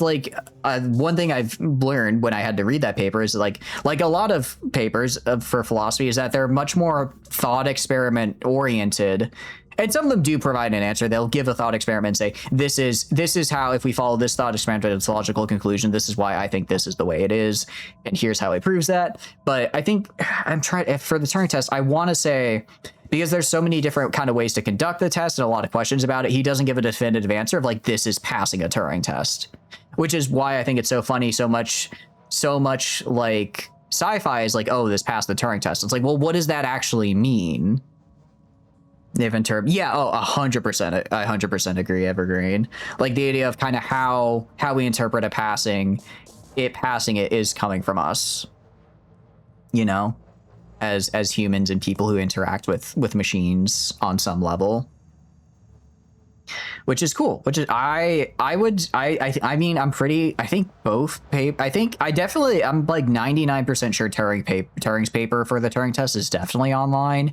like one thing I've learned when I had to read that paper is like a lot of papers for philosophy is that they're much more thought experiment oriented. And some of them do provide an answer. They'll give a thought experiment and say, this is how, if we follow this thought experiment to its logical conclusion, this is why I think this is the way it is. And here's how it proves that. But I think for the Turing test, I want to say, because there's so many different kind of ways to conduct the test and a lot of questions about it, he doesn't give a definitive answer of like, this is passing a Turing test, which is why I think it's so funny. So much like sci-fi is like, oh, this passed the Turing test. It's like, well, what does that actually mean? Different term. Yeah. Oh, 100%. I 100% agree. Evergreen. Like the idea of kind of how we interpret a passing it is coming from us, you know, as humans and people who interact with machines on some level, which is cool. Which is I'm like 99% sure Turing's paper for the Turing test is definitely online.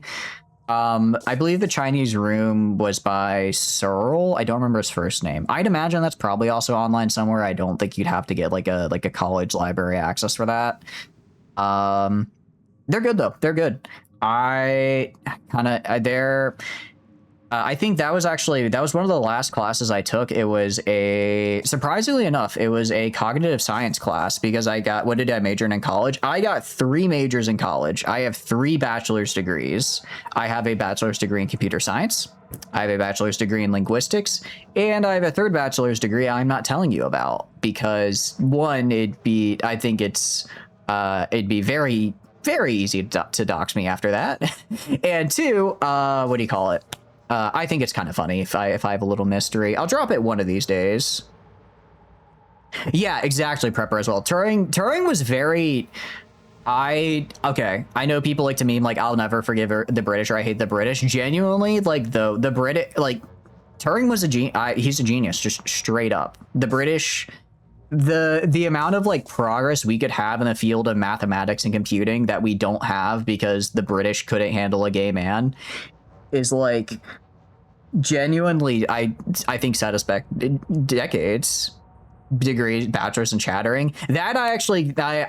I believe the Chinese room was by Searle. I don't remember his first name. I'd imagine that's probably also online somewhere. I don't think you'd have to get like a college library access for that. They're good though. They're good. I think that was one of the last classes I took. It was surprisingly enough, it was a cognitive science class, because what did I major in college? I got 3 majors in college. I have 3 bachelor's degrees. I have a bachelor's degree in computer science. I have a bachelor's degree in linguistics, and I have a 3rd bachelor's degree I'm not telling you about, because one, it'd be very, very easy to dox me after that. And 2, what do you call it? I think it's kind of funny if I have a little mystery. I'll drop it one of these days. Yeah, exactly. Prepper as well. Turing was very. I know people like to meme like, I'll never forgive the British, or I hate the British. Genuinely, like the British, like Turing was he's a genius, just straight up. The British, the amount of like progress we could have in the field of mathematics and computing that we don't have because the British couldn't handle a gay man is like genuinely, I think set us back decades. degree, bachelor's in chattering. That I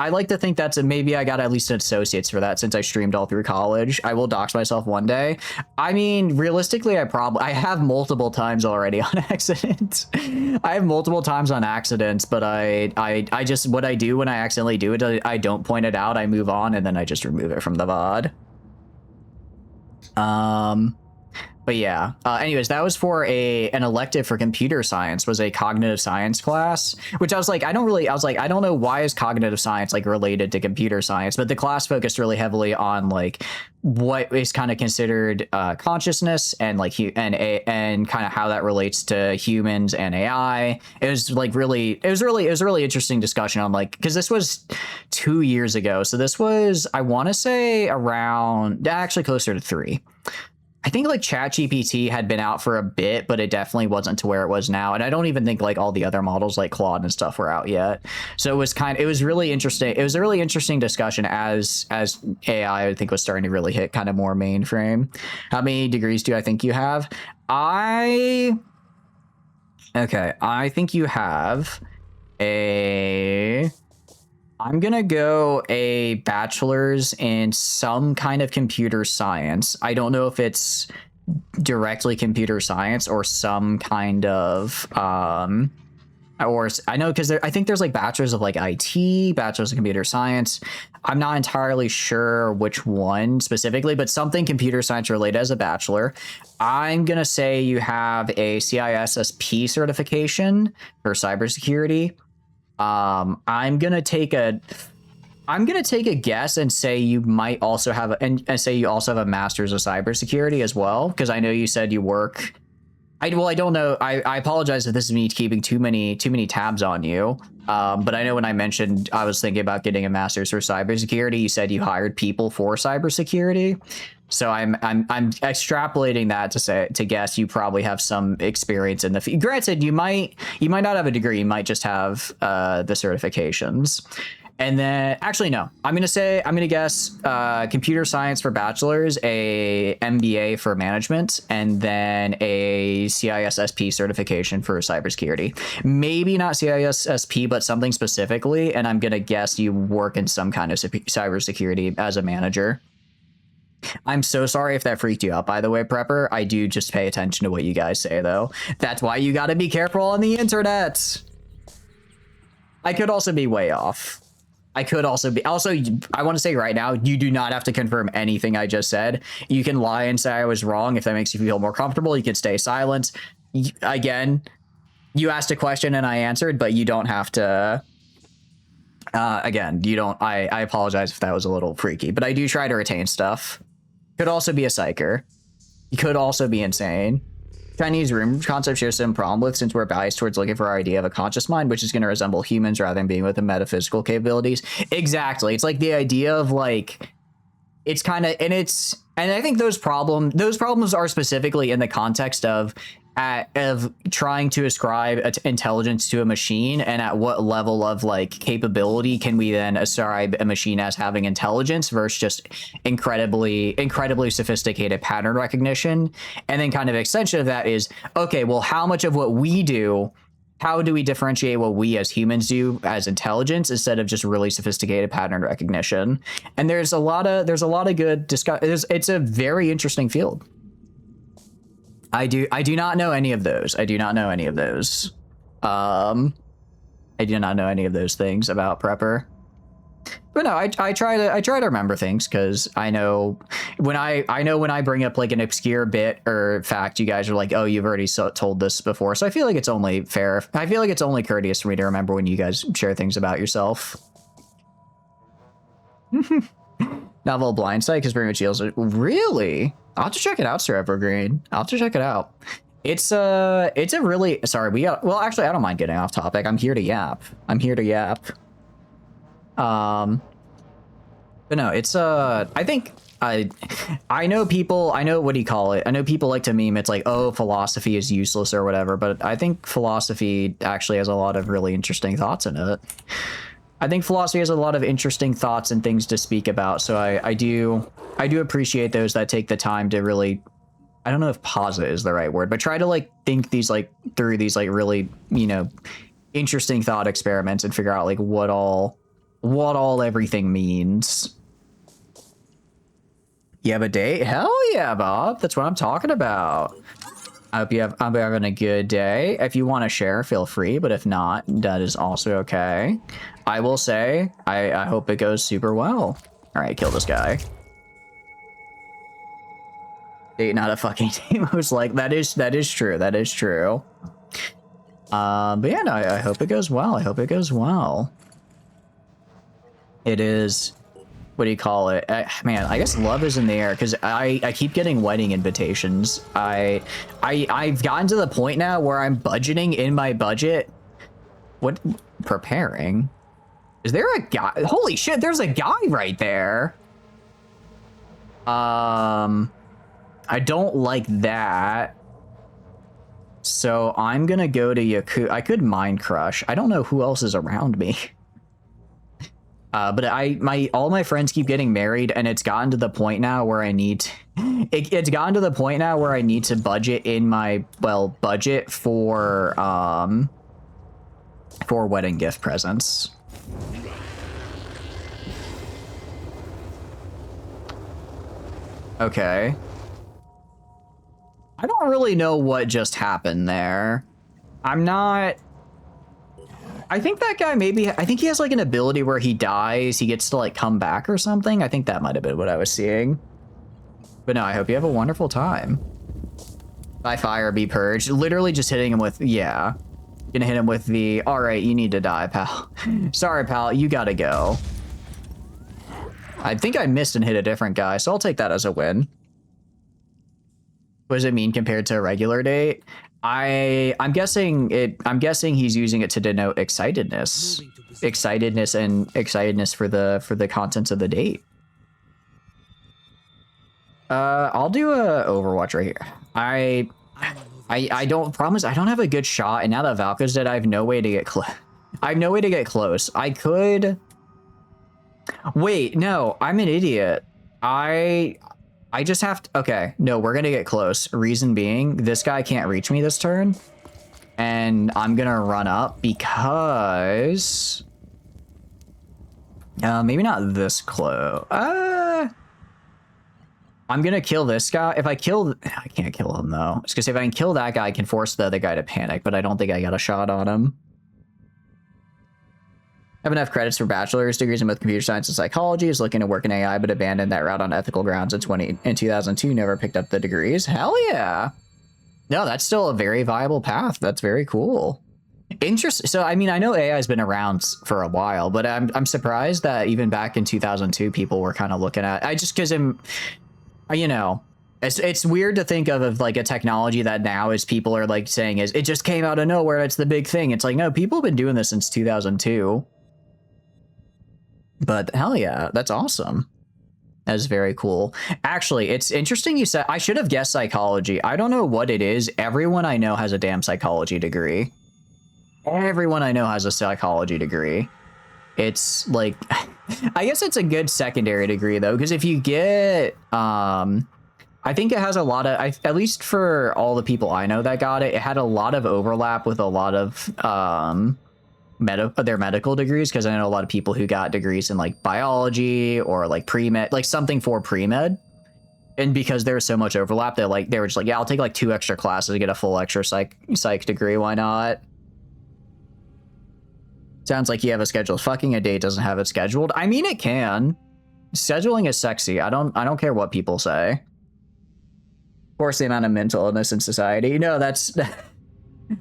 like to think that's maybe I got at least an associate's for that since I streamed all through college. I will dox myself one day. I mean, realistically, I have multiple times already on accident. I have multiple times on accidents, but I just, what I do when I accidentally do it, I don't point it out. I move on and then I just remove it from the VOD. But yeah, anyways, that was for an elective for computer science, was a cognitive science class, which I was like, I don't know why is cognitive science like related to computer science, but the class focused really heavily on like what is kind of considered consciousness and like and kind of how that relates to humans and AI. It was a really interesting discussion on like, because this was 2 years ago. So this was, I want to say around, actually closer to 3. I think like ChatGPT had been out for a bit, but it definitely wasn't to where it was now. And I don't even think like all the other models like Claude and stuff were out yet. So it was really interesting. It was a really interesting discussion as AI, I think, was starting to really hit kind of more mainframe. How many degrees do I think you have? I think you have I'm gonna go a bachelor's in some kind of computer science. I don't know if it's directly computer science or some kind of or I know because I think there's like bachelor's of like IT, bachelor's of computer science. I'm not entirely sure which one specifically, but something computer science related as a bachelor. I'm gonna say you have a CISSP certification for cybersecurity. I'm gonna take a guess and say you might also have and say you also have a master's of cybersecurity as well, because I know you said you work. I don't know. I apologize if this is me keeping too many tabs on you. But I know when I mentioned I was thinking about getting a master's for cybersecurity, you said you hired people for cybersecurity. So I'm extrapolating that to guess you probably have some experience in the field. Granted, you might not have a degree, you might just have the certifications. And then actually no, I'm gonna guess computer science for bachelor's, a MBA for management, and then a CISSP certification for cybersecurity. Maybe not CISSP, but something specifically. And I'm gonna guess you work in some kind of cybersecurity as a manager. I'm so sorry if that freaked you out, by the way, Prepper. I do just pay attention to what you guys say, though. That's why you gotta be careful on the internet. I could also be way off. I want to say right now, you do not have to confirm anything I just said. You can lie and say I was wrong if that makes you feel more comfortable. You can stay silent. Again, you asked a question and I answered, but you don't have to... again, you don't... I apologize if that was a little freaky, but I do try to retain stuff. Could also be a psyker. You could also be insane. Chinese room concept shares some problem with, since we're biased towards looking for our idea of a conscious mind, which is going to resemble humans rather than being with the metaphysical capabilities. Exactly. It's like the idea of like, it's kind of, and I think those problems are specifically in the context of trying to ascribe intelligence to a machine, and at what level of like capability can we then ascribe a machine as having intelligence versus just incredibly sophisticated pattern recognition. And then kind of extension of that is, okay, well, how much of what we do, how do we differentiate what we as humans do as intelligence instead of just really sophisticated pattern recognition? And there's a lot of good discussion. It's a very interesting field. I do not know any of those. I do not know any of those. I do not know any of those things about Prepper. But no, I try to remember things, because I know when I bring up like an obscure bit or fact, you guys are like, oh, you've already told this before. So I feel like it's only fair. I feel like it's only courteous for me to remember when you guys share things about yourself. Novel Blind Sight, because very much deals with... Really? I'll have to check it out, Sir Evergreen. I'll have to check it out. It's a really... Sorry, well, actually, I don't mind getting off topic. I'm here to yap. But no, it's I think I know people, what do you call it? I know people like to meme. It's like, oh, philosophy is useless or whatever. But I think philosophy actually has a lot of really interesting thoughts in it. I think philosophy has a lot of interesting thoughts and things to speak about. So I do appreciate those that take the time to really, I don't know if posit is the right word, but try to like think these like through these like really, interesting thought experiments and figure out like what all everything means. You have a date? Hell yeah, Bob. That's what I'm talking about. I hope I'm having a good day. If you want to share, feel free, but if not, that is also okay. I will say, I hope it goes super well. All right, kill this guy. Date, not a fucking team. I was like, that is true. That is true. But yeah, no, I hope it goes well. I hope it goes well. It is, what do you call it? Man, I guess love is in the air because I keep getting wedding invitations. I've gotten to the point now where I'm budgeting in my budget. What? Preparing? Is there a guy? Holy shit, there's a guy right there. I don't like that. So I'm gonna go to Yaku. I could mind crush. I don't know who else is around me. But all my friends keep getting married, and it's gotten to the point now where I need it's gotten to the point now where I need to budget in my budget for wedding gift presents. Okay. I don't really know what just happened there. I think that guy I think he has like an ability where he dies, he gets to like come back or something. I think that might have been what I was seeing. But no, I hope you have a wonderful time. By fire, be purged. Literally just hitting him with, yeah. Gonna hit him with the, all right, you need to die, pal. Sorry, pal, you gotta go. I think I missed and hit a different guy, so I'll take that as a win. What does it mean compared to a regular date? I'm guessing he's using it to denote excitedness for the contents of the date. I'll do a Overwatch right here. I don't promise. I don't have a good shot, and now that Valka's dead, I have no way to get close. I have no way to get close. I could. Wait, no, I'm an idiot. I just have to, okay, no, we're gonna get close. Reason being, this guy can't reach me this turn. And I'm gonna run up because... maybe not this close. I'm gonna kill this guy. If I kill... I can't kill him, though. It's because if I can kill that guy, I can force the other guy to panic, but I don't think I got a shot on him. I have enough credits for bachelor's degrees in both computer science and psychology. Is looking to work in AI, but abandoned that route on ethical grounds in 2002. Never picked up the degrees. Hell yeah! No, that's still a very viable path. That's very cool. Interesting. So I mean, I know AI has been around for a while, but I'm surprised that even back in 2002, people were kind of looking at. I just because you know, it's weird to think of like a technology that now is people are like saying is it just came out of nowhere. It's the big thing. It's like no, people have been doing this since 2002. But hell yeah, that's awesome. That's very cool. Actually, it's interesting you said, I should have guessed psychology. I don't know what it is. Everyone I know has a damn psychology degree. Everyone I know has a psychology degree. It's like, I guess it's a good secondary degree though, because if you get, I think it has a lot of, at least for all the people I know that got it, it had a lot of overlap with a lot of, their medical degrees, because I know a lot of people who got degrees in like biology or like pre-med, like something for pre-med, and because there's so much overlap, they were just like, yeah, I'll take like 2 extra classes to get a full extra psych degree. Why not? Sounds like you have a scheduled fucking a date doesn't have it scheduled. I mean, it can. Scheduling is sexy. I don't care what people say. Of course, the amount of mental illness in society. No, that's.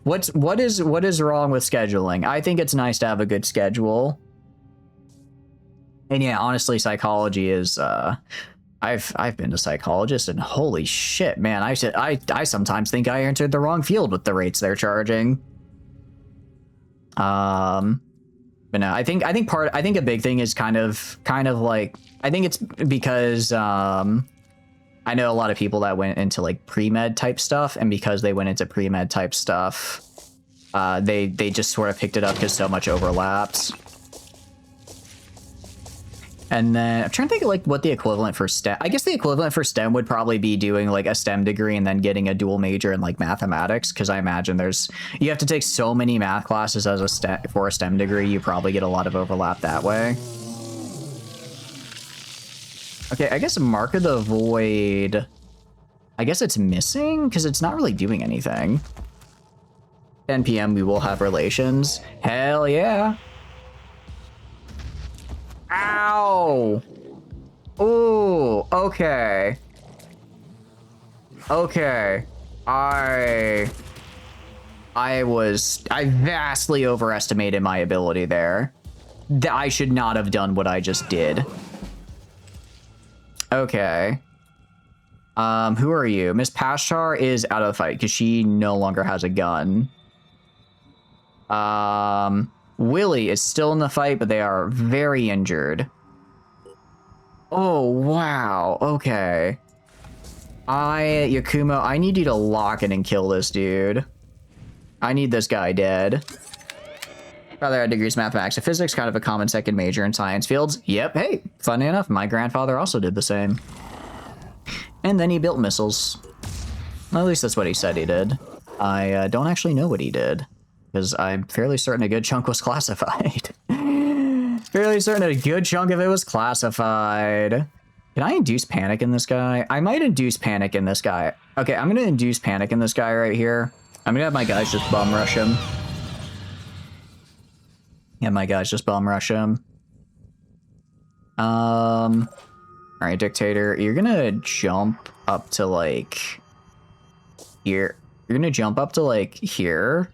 What is wrong with scheduling? I think it's nice to have a good schedule. And yeah, honestly, psychology is I've been to psychologists and holy shit, man, I sometimes think I entered the wrong field with the rates they're charging. But no, I think a big thing is kind of like I think it's because I know a lot of people that went into like pre-med type stuff, and because they went into pre-med type stuff, they just sort of picked it up because so much overlaps. And then I'm trying to think of like what the equivalent for STEM. I guess the equivalent for STEM would probably be doing like a STEM degree and then getting a dual major in like mathematics. Because I imagine you have to take so many math classes as for a STEM degree. You probably get a lot of overlap that way. Okay, I guess Mark of the Void. I guess it's missing because it's not really doing anything. 10 p.m. we will have relations. Hell yeah. Ow. Ooh, okay. Okay. I vastly overestimated my ability there. I should not have done what I just did. Okay. Who are you? Miss Pashtar is out of the fight because she no longer has a gun. Willie is still in the fight, but they are very injured. Oh, wow. Okay. Yakumo, I need you to lock in and kill this dude. I need this guy dead. Father had degrees in mathematics and physics, kind of a common second major in science fields. Yep, hey, funny enough, my grandfather also did the same. And then he built missiles. Well, at least that's what he said he did. I don't actually know what he did, because I'm fairly certain a good chunk was classified. Fairly certain a good chunk of it was classified. Can I induce panic in this guy? I might induce panic in this guy. Okay, I'm going to induce panic in this guy right here. I'm going to have my guys just bum rush him. Yeah, my guys just bum rush him. All right, Dictator, you're going to jump up to like here. You're going to jump up to like here.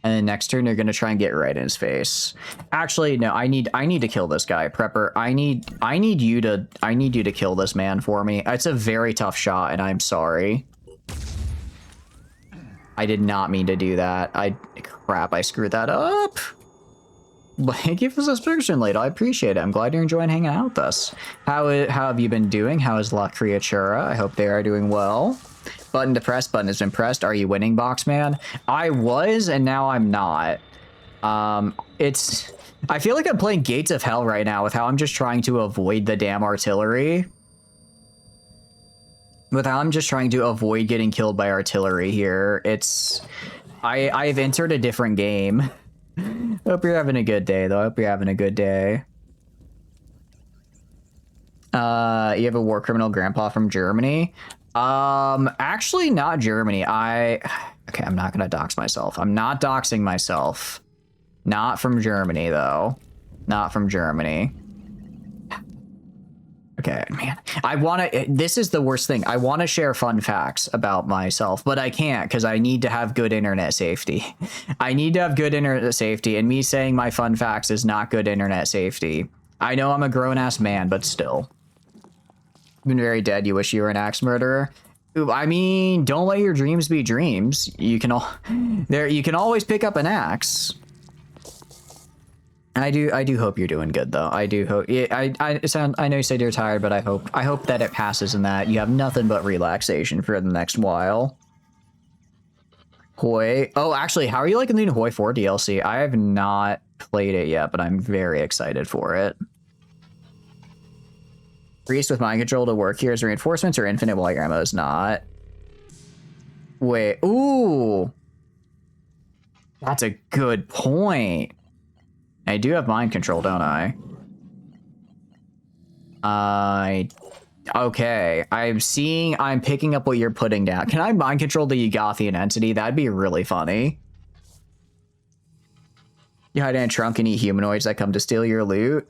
And then next turn, you're going to try and get right in his face. Actually, no, I need to kill this guy. Prepper, I need you to kill this man for me. It's a very tough shot, and I'm sorry. I did not mean to do that. Crap, I screwed that up. Thank you for the subscription, late. I appreciate it. I'm glad you're enjoying hanging out with us. How have you been doing? How is La Criatura? I hope they are doing well. Button to press, button has been pressed. Are you winning, Boxman? I was, and now I'm not. I feel like I'm playing Gates of Hell right now with how I'm just trying to avoid the damn artillery. With how I'm just trying to avoid getting killed by artillery here. I've entered a different game. Hope you're having a good day, though. I hope you're having a good day. You have a war criminal grandpa from Germany? Actually not Germany. Okay, I'm not gonna dox myself. I'm not doxing myself. Not from Germany, though. Not from Germany. Okay, man. This is the worst thing. I want to share fun facts about myself, but I can't because I need to have good internet safety. I need to have good internet safety, and me saying my fun facts is not good internet safety. I know I'm a grown-ass man, but still. Been very dead. You wish you were an axe murderer. I mean, don't let your dreams be dreams. You can always pick up an axe. I do hope you're doing good, though. I do hope. I know you said you're tired, but I hope that it passes and that you have nothing but relaxation for the next while. Hoi. Oh, actually, how are you liking the new Hoi 4 DLC? I have not played it yet, but I'm very excited for it. Priest with mind control to work here as reinforcements or infinite while your ammo is not. Wait. Ooh. That's a good point. I do have mind control, don't I? Okay. I'm picking up what you're putting down. Can I mind control the Yugothian entity? That'd be really funny. You hide in a trunk and eat humanoids that come to steal your loot.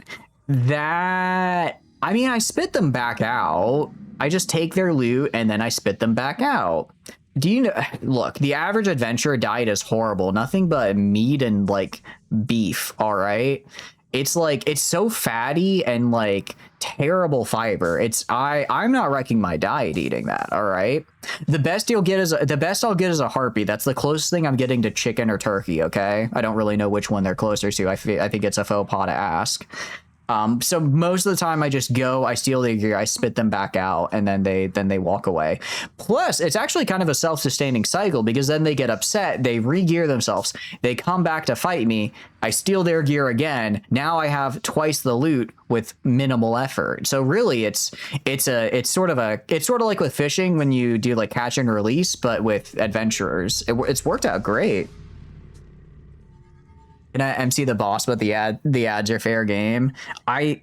I mean, I spit them back out. I just take their loot and then I spit them back out. Do you know? Look, the average adventurer diet is horrible. Nothing but meat and like beef. All right. It's like, it's so fatty and like terrible fiber. I'm not wrecking my diet eating that. All right. The best I'll get is a heartbeat. That's the closest thing I'm getting to chicken or turkey. Okay. I don't really know which one they're closer to. I think it's a faux pas to ask. So most of the time I just go, I steal their gear, I spit them back out, and then they walk away. Plus, it's actually kind of a self-sustaining cycle because then they get upset, they re-gear themselves, they come back to fight me, I steal their gear again. Now I have twice the loot with minimal effort. So really, it's sort of like with fishing when you do like catch and release, but with adventurers, it's worked out great. Can I MC the boss, but the ads are fair game? I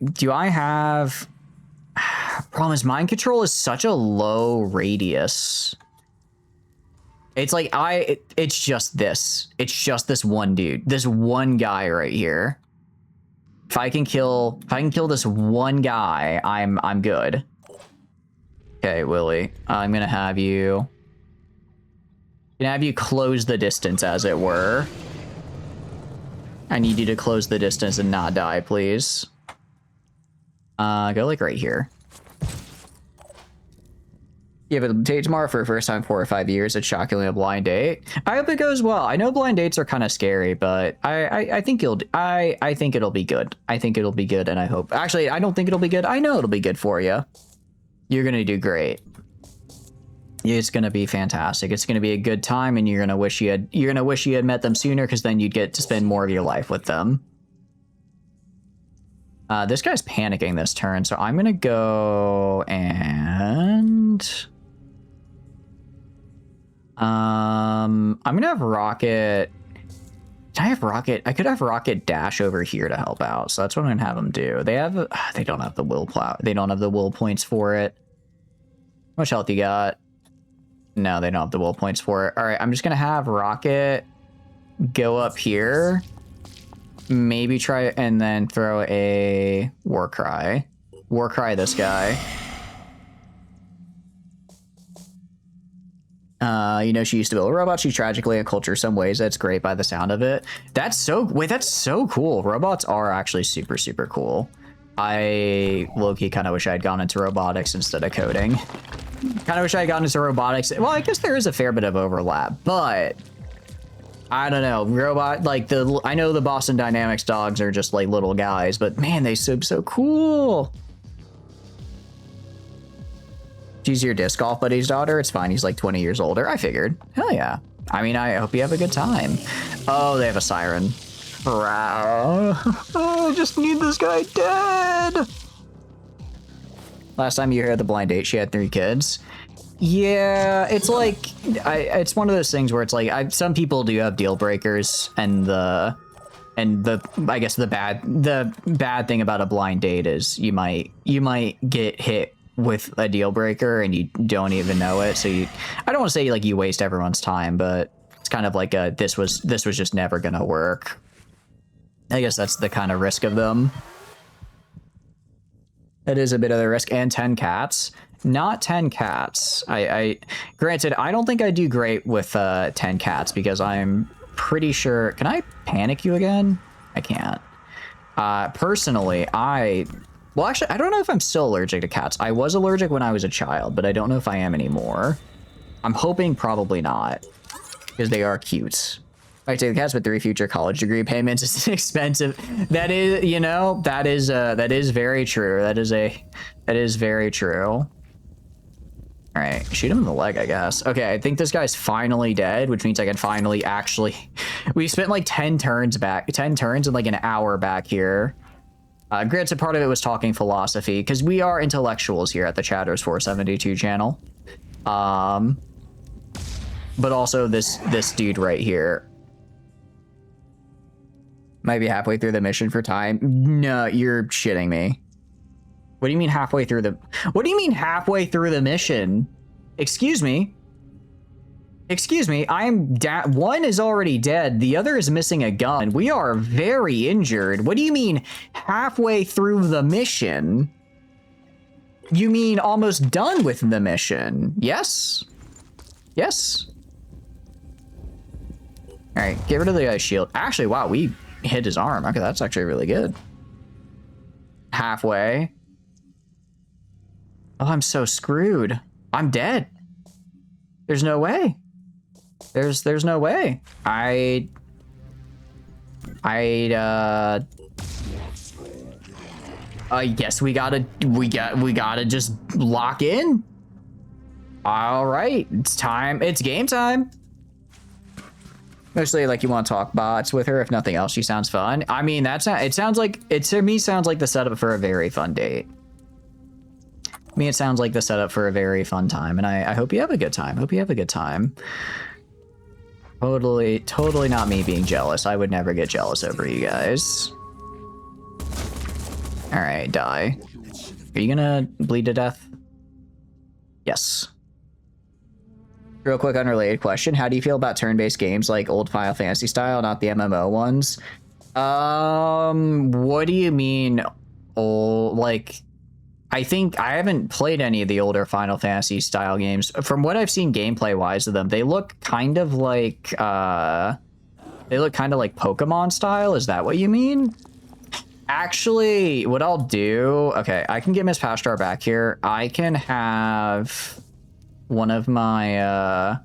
have problem is mind control is such a low radius. It's like it's just this one dude, this one guy right here. If I can kill this one guy, I'm good. Okay, Willie, I'm gonna have you close the distance, as it were. I need you to close the distance and not die, please. Go like right here. Yeah, but date tomorrow for the first time 4 or 5 years. It's shockingly a blind date. I hope it goes well. I know blind dates are kind of scary, but I think I think it'll be good. I think it'll be good, and I hope. Actually, I don't think it'll be good. I know it'll be good for you. You're gonna do great. It's gonna be fantastic. It's gonna be a good time, and you're gonna wish you had met them sooner, because then you'd get to spend more of your life with them. This guy's panicking this turn, so I'm gonna go and I'm gonna have Rocket. Can I have Rocket? I could have Rocket dash over here to help out, so that's what I'm gonna have them do. They don't have the will plow. They don't have the will points for it. How much health you got? No, they don't have the will points for it. All right, I'm just gonna have Rocket go up here, maybe try and then throw a war cry this guy. You know, she used to build a robot. She's tragically a culture some ways. That's great by the sound of it. That's so cool. Robots are actually super, super cool. I low-key kind of wish I had gone into robotics instead of coding. Kind of wish I had gone into robotics. Well, I guess there is a fair bit of overlap, but I don't know. I know the Boston Dynamics dogs are just like little guys, but man, they seem so cool. She's your disc golf buddy's daughter. It's fine. He's like 20 years older. I figured. Hell yeah. I mean, I hope you have a good time. Oh, they have a siren. I just need this guy dead. Last time you heard the blind date, she had 3 kids. Yeah, it's like it's one of those things where it's like some people do have deal breakers, and I guess the bad thing about a blind date is you might get hit with a deal breaker and you don't even know it. So I don't want to say like you waste everyone's time, but it's kind of like this was just never gonna work. I guess that's the kind of risk of them. It is a bit of the risk. And 10 cats. Not 10 cats. Granted, I don't think I do great with 10 cats because I'm pretty sure. Can I panic you again? I can't. Personally, well, actually, I don't know if I'm still allergic to cats. I was allergic when I was a child, but I don't know if I am anymore. I'm hoping probably not, because they are cute. I take the cats with 3 future college degree payments. It's expensive. That is, that is very true. That is very true. All right, shoot him in the leg, I guess. Okay, I think this guy's finally dead, which means I can finally actually. We spent like 10 turns and like an hour back here. Granted, part of it was talking philosophy, because we are intellectuals here at the Chatters 472 channel. But also this dude right here. Might be halfway through the mission for time. No, you're shitting me. What do you mean halfway through the... What do you mean halfway through the mission? Excuse me. Excuse me, one is already dead, the other is missing a gun. We are very injured. What do you mean halfway through the mission? You mean almost done with the mission? Yes? Yes? All right, get rid of the guy's shield. Actually, wow, we hit his arm. Okay, that's actually really good. Halfway. Oh, I'm so screwed. I'm dead. There's no way. There's no way. I guess we gotta just lock in. All right, it's time. It's game time. Mostly like you want to talk bots with her. If nothing else, she sounds fun. I mean, it sounds like, it to me sounds like the setup for a very fun date. I mean, it sounds like the setup for a very fun time, and I hope you have a good time. Hope you have a good time. Totally not me being jealous. I would never get jealous over you guys. All right, die. Are you gonna bleed to death? Yes. Real quick, unrelated question. How do you feel about turn-based games like old Final Fantasy style, not the MMO ones? What do you mean? Oh, like, I think I haven't played any of the older Final Fantasy style games. From what I've seen gameplay-wise of them, they look kind of like, Pokemon style. Is that what you mean? Actually, what I'll do... Okay, I can get Miss Pashtar back here. I can have... one of my,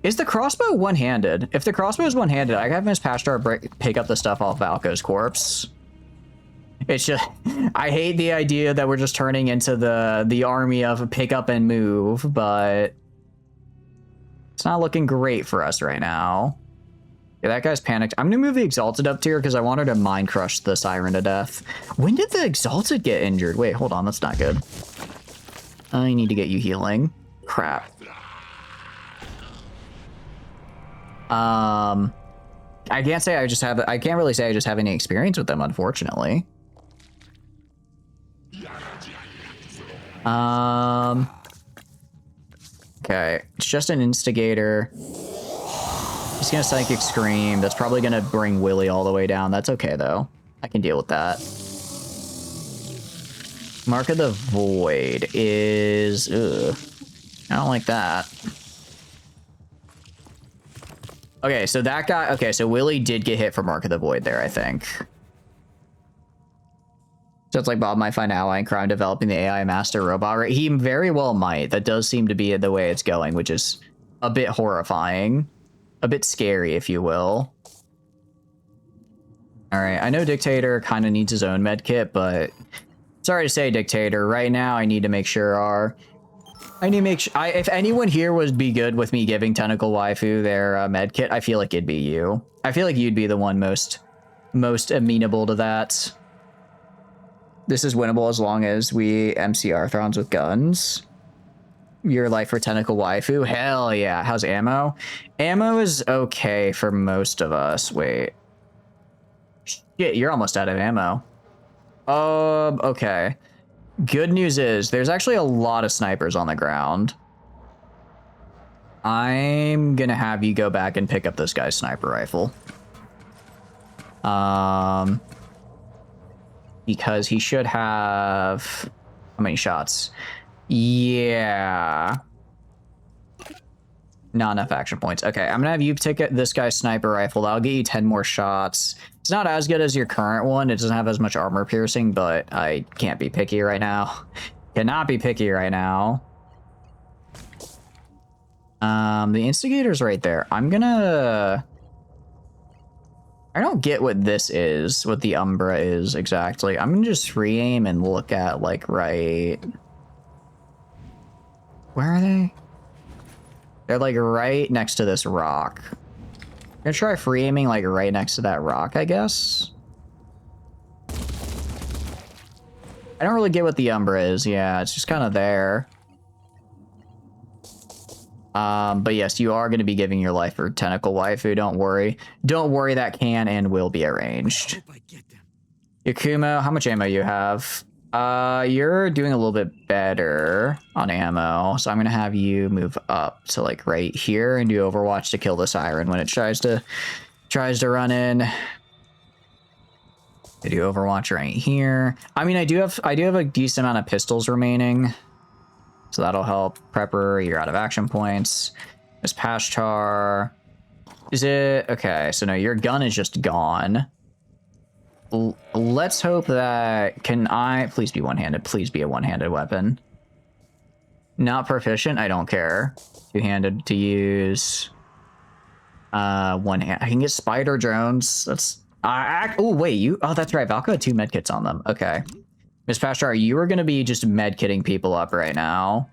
Is the crossbow one-handed? If the crossbow is one-handed, I can have Miss Pashtar pick up the stuff off Valko's corpse. It's just... I hate the idea that we're just turning into the army of pick up and move, but... It's not looking great for us right now. Yeah, that guy's panicked. I'm gonna move the Exalted up tier because I want her to mind crush the Siren to death. When did the Exalted get injured? Wait, hold on, that's not good. I need to get you healing. Crap. I can't say I just have... I can't really say I just have any experience with them, unfortunately. Okay, it's just an instigator. He's gonna Psychic Scream. That's probably gonna bring Willy all the way down. That's okay, though. I can deal with that. Mark of the Void is... Ugh. I don't like that. Okay, so that guy... Okay, so Willy did get hit for Mark of the Void there, I think. Just like Bob might find ally in crime developing the AI master robot. Right? He very well might. That does seem to be the way it's going, which is a bit horrifying. A bit scary, if you will. Alright, I know Dictator kind of needs his own med kit, but... Sorry to say, Dictator. Right now, I need to make sure if anyone here would be good with me giving Tentacle Waifu their med kit, I feel like it'd be you. I feel like you'd be the one most amenable to that. This is winnable as long as we MC Arthrons with guns. Your life for Tentacle Waifu? Hell yeah. How's ammo? Ammo is okay for most of us. Wait. Shit, you're almost out of ammo. Okay. Good news is there's actually a lot of snipers on the ground. I'm gonna have you go back and pick up this guy's sniper rifle. Because he should have... How many shots? Yeah. Not enough action points. Okay, I'm gonna have you take this guy's sniper rifle. That'll get you 10 more shots. It's not as good as your current one. It doesn't have as much armor piercing, but I can't be picky right now. Cannot be picky right now. The instigator's right there. I'm gonna... I don't get what this is, what the Umbra is exactly. I'm gonna just free aim and look at, like, right... Where are they? They're, like, right next to this rock. I'm gonna try free aiming, like, right next to that rock, I guess. I don't really get what the Umbra is. Yeah, it's just kind of there. But yes, you are going to be giving your life for Tentacle Waifu. Don't worry. Don't worry, that can and will be arranged. Yakumo, how much ammo you have? You're doing a little bit better on ammo, so I'm gonna have you move up to like right here and do Overwatch to kill the Siren when it tries to run in. I do Overwatch right here. I mean, I do have a decent amount of pistols remaining, so that'll help. Prepper, you're out of action points. Miss Pashtar, is it okay? So no, your gun is just gone. Let's hope that... Can I... Please be one-handed. Please be a one-handed weapon. Not proficient? I don't care. Two-handed to use. One hand. I can get spider drones. That's Oh, wait, you... Oh, that's right. Valko had 2 medkits on them. Okay. Miss Pashtar, you are going to be just medkitting people up right now.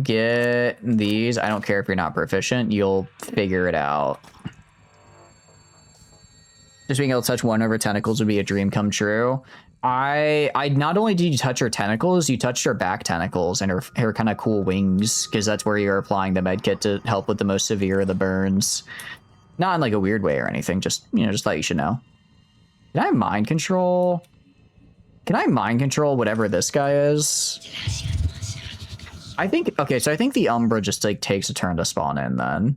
Get these. I don't care if you're not proficient. You'll figure it out. Just being able to touch 1 over tentacles would be a dream come true. I not only did you touch her tentacles, you touched her back tentacles and her kind of cool wings, because that's where you're applying the medkit to help with the most severe of the burns. Not in like a weird way or anything, just, you know, just thought you should know. Can I mind control? Can I mind control whatever this guy is? I think, okay, so I think the Umbra just like takes a turn to spawn in then.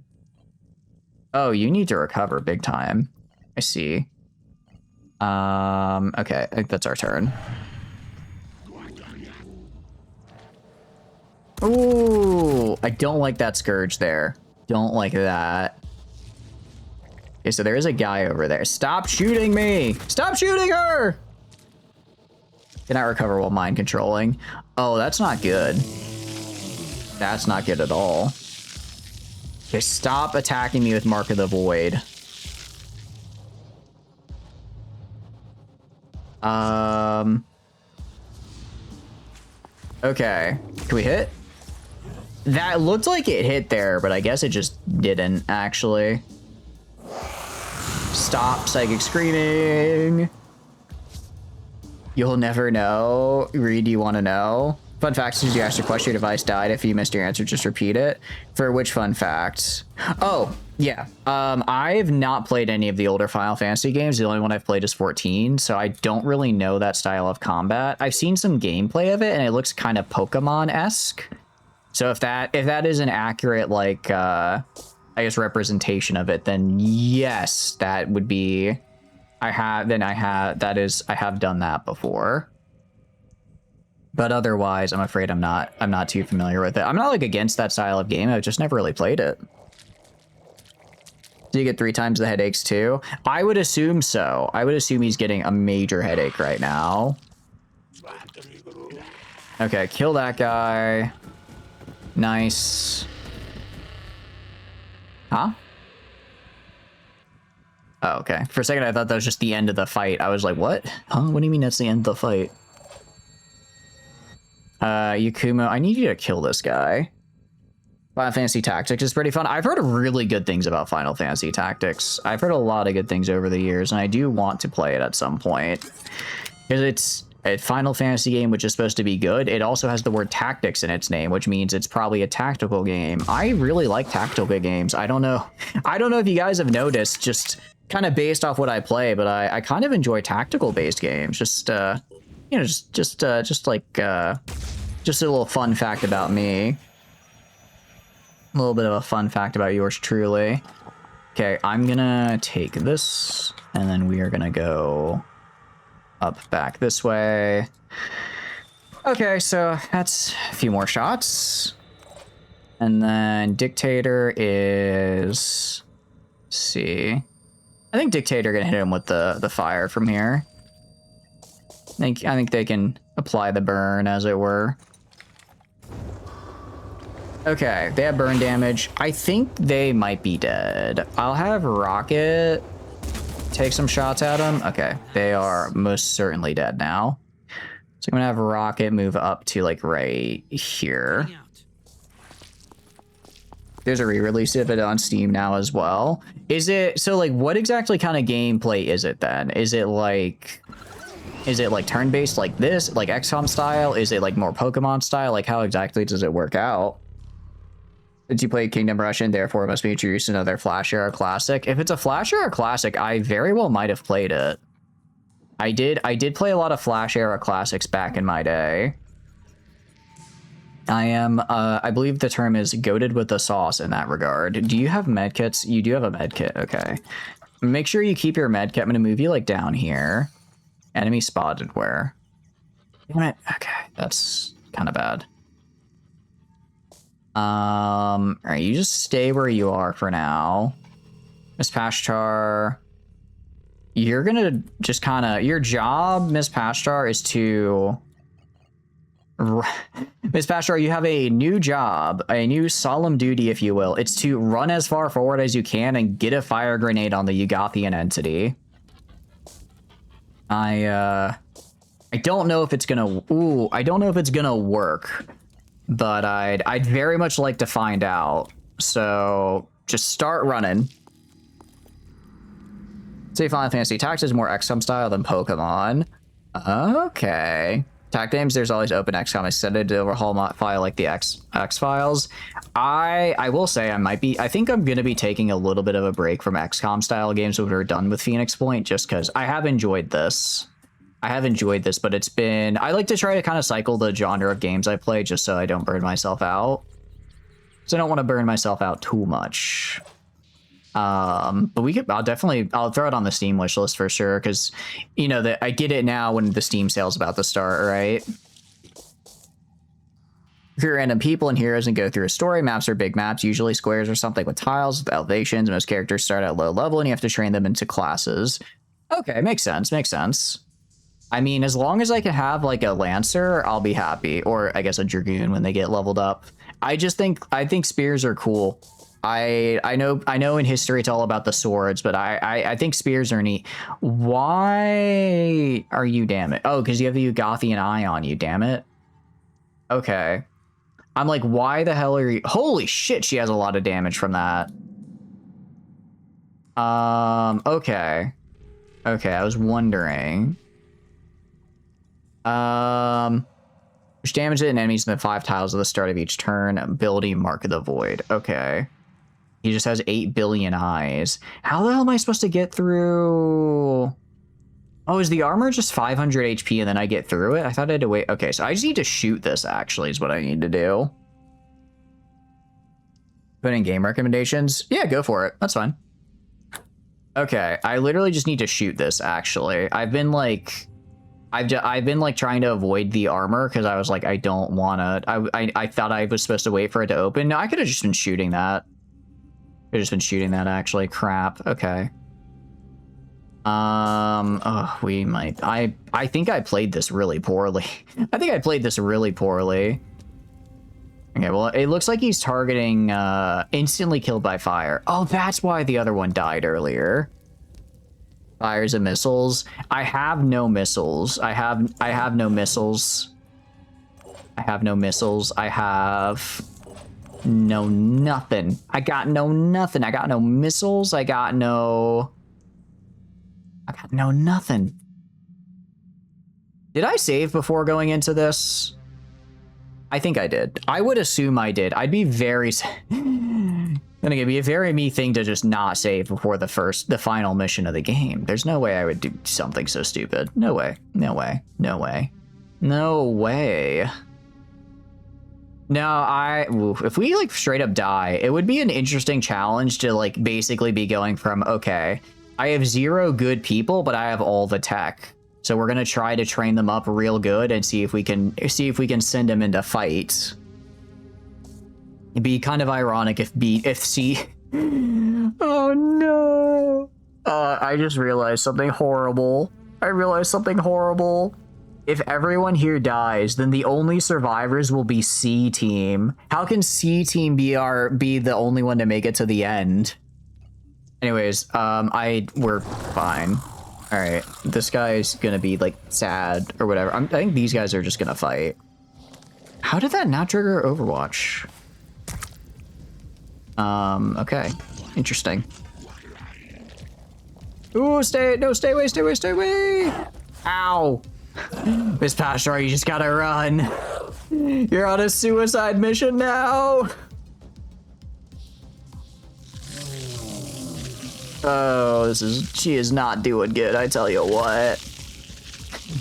Oh, you need to recover big time. I see. Okay, I think that's our turn. Ooh, I don't like that Scourge there. Don't like that. Okay, so there is a guy over there. Stop shooting me! Stop shooting her! Cannot recover while mind controlling. Oh, that's not good. That's not good at all. Okay, stop attacking me with Mark of the Void. Okay. Can we hit? That looked like it hit there, but I guess it just didn't, actually. Stop psychic screaming. You'll never know. Reed, do you want to know? Fun fact, since you asked a question, your device died. If you missed your answer, just repeat it. For which fun fact? Oh, yeah. I've not played any of the older Final Fantasy games. The only one I've played is 14, so I don't really know that style of combat. I've seen some gameplay of it, and it looks kind of Pokemon-esque. So if that is an accurate, like, I guess representation of it, then yes, that would be... I have done that before. But otherwise, I'm afraid I'm not too familiar with it. I'm not like against that style of game. I've just never really played it. Do you get 3 times the headaches too? I would assume so. I would assume he's getting a major headache right now. Okay, kill that guy. Nice. Huh? Oh, okay. For a second, I thought that was just the end of the fight. I was like, what? Huh? What do you mean that's the end of the fight? Yakumo, I need you to kill this guy. Final Fantasy Tactics is pretty fun. I've heard really good things about Final Fantasy Tactics. I've heard a lot of good things over the years, and I do want to play it at some point. Because it's a Final Fantasy game which is supposed to be good. It also has the word tactics in its name, which means it's probably a tactical game. I really like tactical games. I don't know if you guys have noticed, just kind of based off what I play, but I kind of enjoy tactical based games. Just you know, just a little fun fact about me. A little bit of a fun fact about yours truly. Okay, I'm gonna take this, and then we are gonna go up back this way. Okay, so that's a few more shots. And then Dictator is... Let's see. I think Dictator gonna hit him with the fire from here. I think they can apply the burn, as it were. Okay, they have burn damage. I think they might be dead. I'll have Rocket take some shots at them. Okay, they are most certainly dead now. So I'm gonna have Rocket move up to like right here. There's a re-release of it on Steam now as well. Is it, so like what exactly kind of gameplay is it then? Is it like turn-based like this, like XCOM style? Is it like more Pokemon style? Like how exactly does it work out? Did you play Kingdom Rush and therefore it must be introduced another Flash era classic? If it's a Flash era classic, I very well might have played it. I did play a lot of Flash era classics back in my day. I am, I believe the term is goated with the sauce in that regard. Do you have medkits? You do have a medkit, okay. Make sure you keep your medkit. I'm gonna move you like down here. Enemy spotted where? Damn it, okay, that's kind of bad. Alright, you just stay where you are for now. Miss Pashtar, you're gonna just kind of, your job, Miss Pashtar, is to... Miss Pashtar, you have a new job, a new solemn duty, if you will. It's to run as far forward as you can and get a fire grenade on the Yugathian entity. I don't know if it's gonna. Ooh, I don't know if it's gonna work, but I'd very much like to find out. So just start running. Say Final Fantasy Tactics is more XCOM style than Pokemon. Okay. Tac names, there's always open XCOM. I set it to overhaul my file like the X files. I will say I think I'm gonna be taking a little bit of a break from XCOM style games when we're done with Phoenix Point, just because I have enjoyed this. But it's been, I like to try to kind of cycle the genre of games I play just so I don't burn myself out. So I don't want to burn myself out too much. But I'll throw it on the Steam wish list for sure, because you know that I get it now when the Steam sale's about to start, right? If you're random people and heroes and go through a story, maps are big maps, usually squares or something with tiles, with elevations. Most characters start at low level and you have to train them into classes. Okay, makes sense. I mean, as long as I can have like a Lancer, I'll be happy. Or I guess a Dragoon when they get leveled up. I think spears are cool. I know in history it's all about the swords, but I think spears are neat. Why are you, damn it? Oh, because you have the Ugathian eye on you, damn it. Okay. I'm like, why the hell are you? Holy shit, she has a lot of damage from that. Okay. Okay, I was wondering. Which damage it and enemies in the 5 tiles at the start of each turn. Ability Mark of the Void. Okay. He just has 8 billion eyes. How the hell am I supposed to get through? Oh, is the armor just 500 HP and then I get through it? I thought I had to wait. Okay, so I just need to shoot this, actually, is what I need to do. Put in game recommendations? Yeah, go for it. That's fine. Okay, I literally just need to shoot this, actually. I've been trying to avoid the armor because I was like, I don't want to. I thought I was supposed to wait for it to open. No, I could have just been shooting that. Actually. Crap. Okay. Oh, we might. I think I played this really poorly. Okay, well, it looks like he's targeting instantly killed by fire. Oh, that's why the other one died earlier. Fires and missiles. I have no missiles. I have no missiles. I have no missiles. I have no nothing. I got no nothing. I got no missiles. I got no nothing. Did I save before going into this? I think I did. I would assume I did. I'd be very... Gonna be a very me thing to just not save before the final mission of the game. There's no way I would do something so stupid. No way. No, if we like straight up die, it would be an interesting challenge to like basically be going from, okay, I have 0 good people, but I have all the tech. So we're gonna try to train them up real good and see if we can send them into fights. It'd be kind of ironic if C. Oh no! I just realized something horrible. If everyone here dies, then the only survivors will be C team. How can C team be the only one to make it to the end? Anyways, we're fine. All right, this guy's gonna be like sad or whatever. I think these guys are just gonna fight. How did that not trigger Overwatch? Okay. Interesting. Ooh, stay away! Ow! Miss Pashar, you just gotta run. You're on a suicide mission now! Oh, she is not doing good, I tell you what.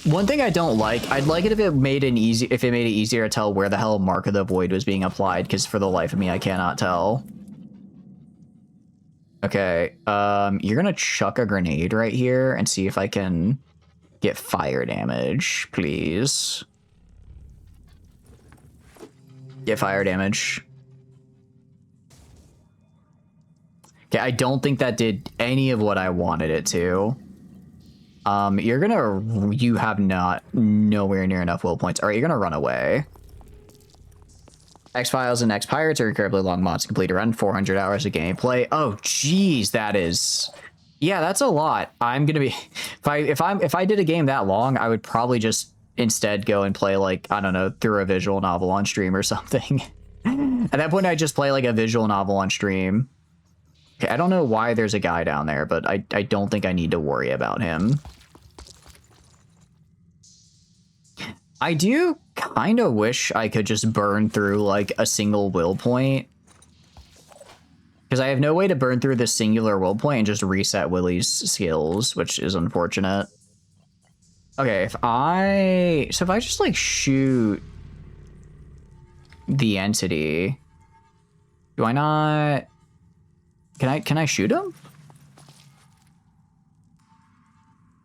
One thing I don't like, I'd like it if it made it easier to tell where the hell Mark of the Void was being applied, because for the life of me, I cannot tell. Okay, you're gonna chuck a grenade right here and see if I can get fire damage, please. Get fire damage. Okay, I don't think that did any of what I wanted it to. You have nowhere near enough will points. All right, you're gonna run away. X-Files and X-Pirates are incredibly long mods to complete around 400 hours of gameplay. Oh, geez, that is Yeah, that's a lot. I'm gonna be if I did a game that long, I would probably just instead go and play like, I don't know, through a visual novel on stream or something. At that point, I just play like a visual novel on stream. Okay, I don't know why there's a guy down there, but I don't think I need to worry about him. I do kind of wish I could just burn through like a single will point. Because I have no way to burn through this singular will point and just reset Willie's skills, which is unfortunate. Okay, if I just like shoot the entity, do I not, can I shoot him?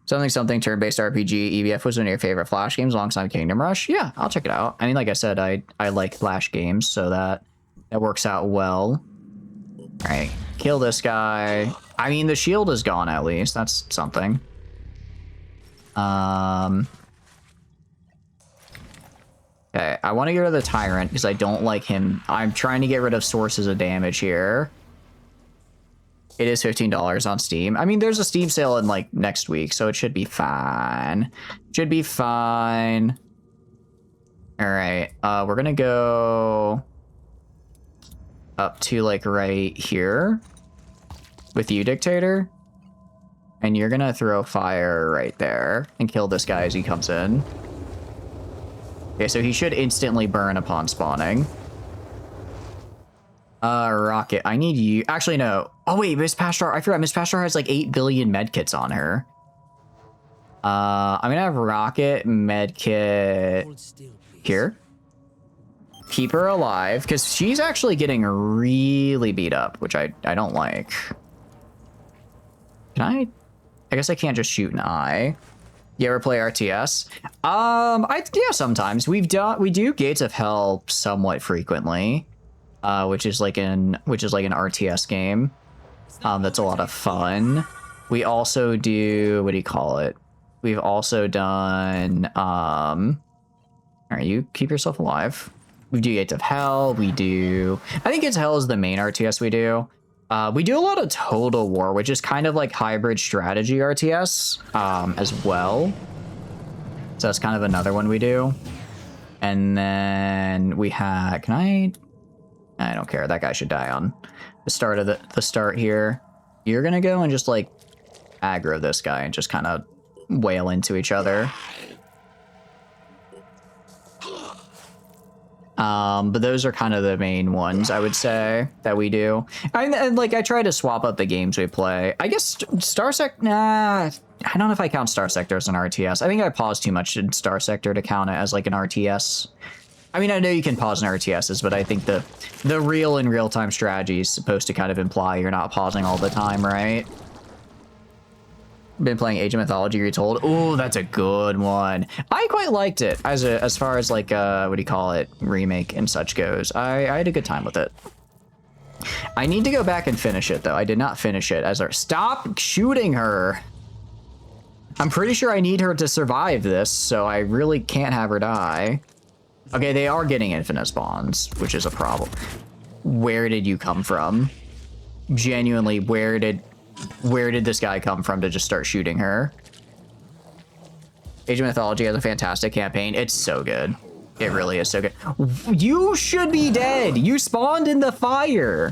Something turn-based RPG. EVF was one of your favorite Flash games alongside Kingdom Rush. Yeah, I'll check it out. I mean, like I said, I like Flash games, so that works out well. All right, kill this guy. I mean, the shield is gone at least. That's something. Okay, I want to get rid of the Tyrant because I don't like him. I'm trying to get rid of sources of damage here. It is $15 on Steam. I mean, there's a Steam sale in like next week, so it should be fine. Should be fine. All right, we're gonna go up to like right here with you, Dictator, and you're gonna throw fire right there and kill this guy as he comes in. Okay, so he should instantly burn upon spawning. Rocket, I need you. Actually, no. Oh wait, Miss Pastor, I forgot Miss Pastor has like 8 billion medkits on her. I'm gonna have Rocket medkit here. Keep her alive, because she's actually getting really beat up, which I don't like. Can I guess I can't just shoot an eye. You ever play RTS? Yeah, sometimes. We do Gates of Hell somewhat frequently, which is like an RTS game. That's a lot of fun. We also do, what do you call it? We've also done all right, you keep yourself alive. We do Gates of Hell. I think Gates of Hell is the main RTS we do. We do a lot of Total War, which is kind of like hybrid strategy RTS as well. So that's kind of another one we do. And then we have, I don't care. That guy should die on the start of the start here. You're going to go and just like aggro this guy and just kind of wail into each other. But those are kind of the main ones, I would say, that we do. I try to swap up the games we play. I guess Star Sector, nah, I don't know if I count Star Sector as an RTS. I think I paused too much in Star Sector to count it as like an RTS. I mean, I know you can pause in RTSs, but I think the real and real-time strategy is supposed to kind of imply you're not pausing all the time, right? Been playing Age of Mythology Retold. Oh, that's a good one. I quite liked it as far as like what do you call it, remake and such goes. I had a good time with it. I need to go back and finish it though. I did not finish it stop shooting her. I'm pretty sure I need her to survive this, so I really can't have her die. Okay, they are getting infinite spawns, which is a problem. Where did you come from? Genuinely, where did this guy come from to just start shooting her? Age of Mythology has a fantastic campaign. It's so good. It really is so good. You should be dead. You spawned in the fire.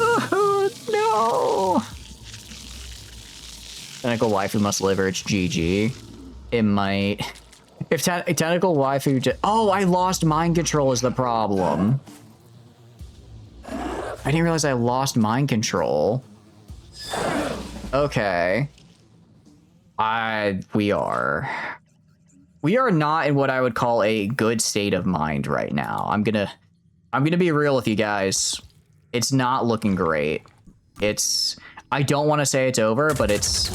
Oh, no. Tentacle waifu must live or it's GG. It might. If tentacle waifu... Oh, I lost mind control is the problem. I didn't realize I lost mind control. Okay. We are not in what I would call a good state of mind right now. I'm gonna be real with you guys. It's not looking great. I don't want to say it's over, but it's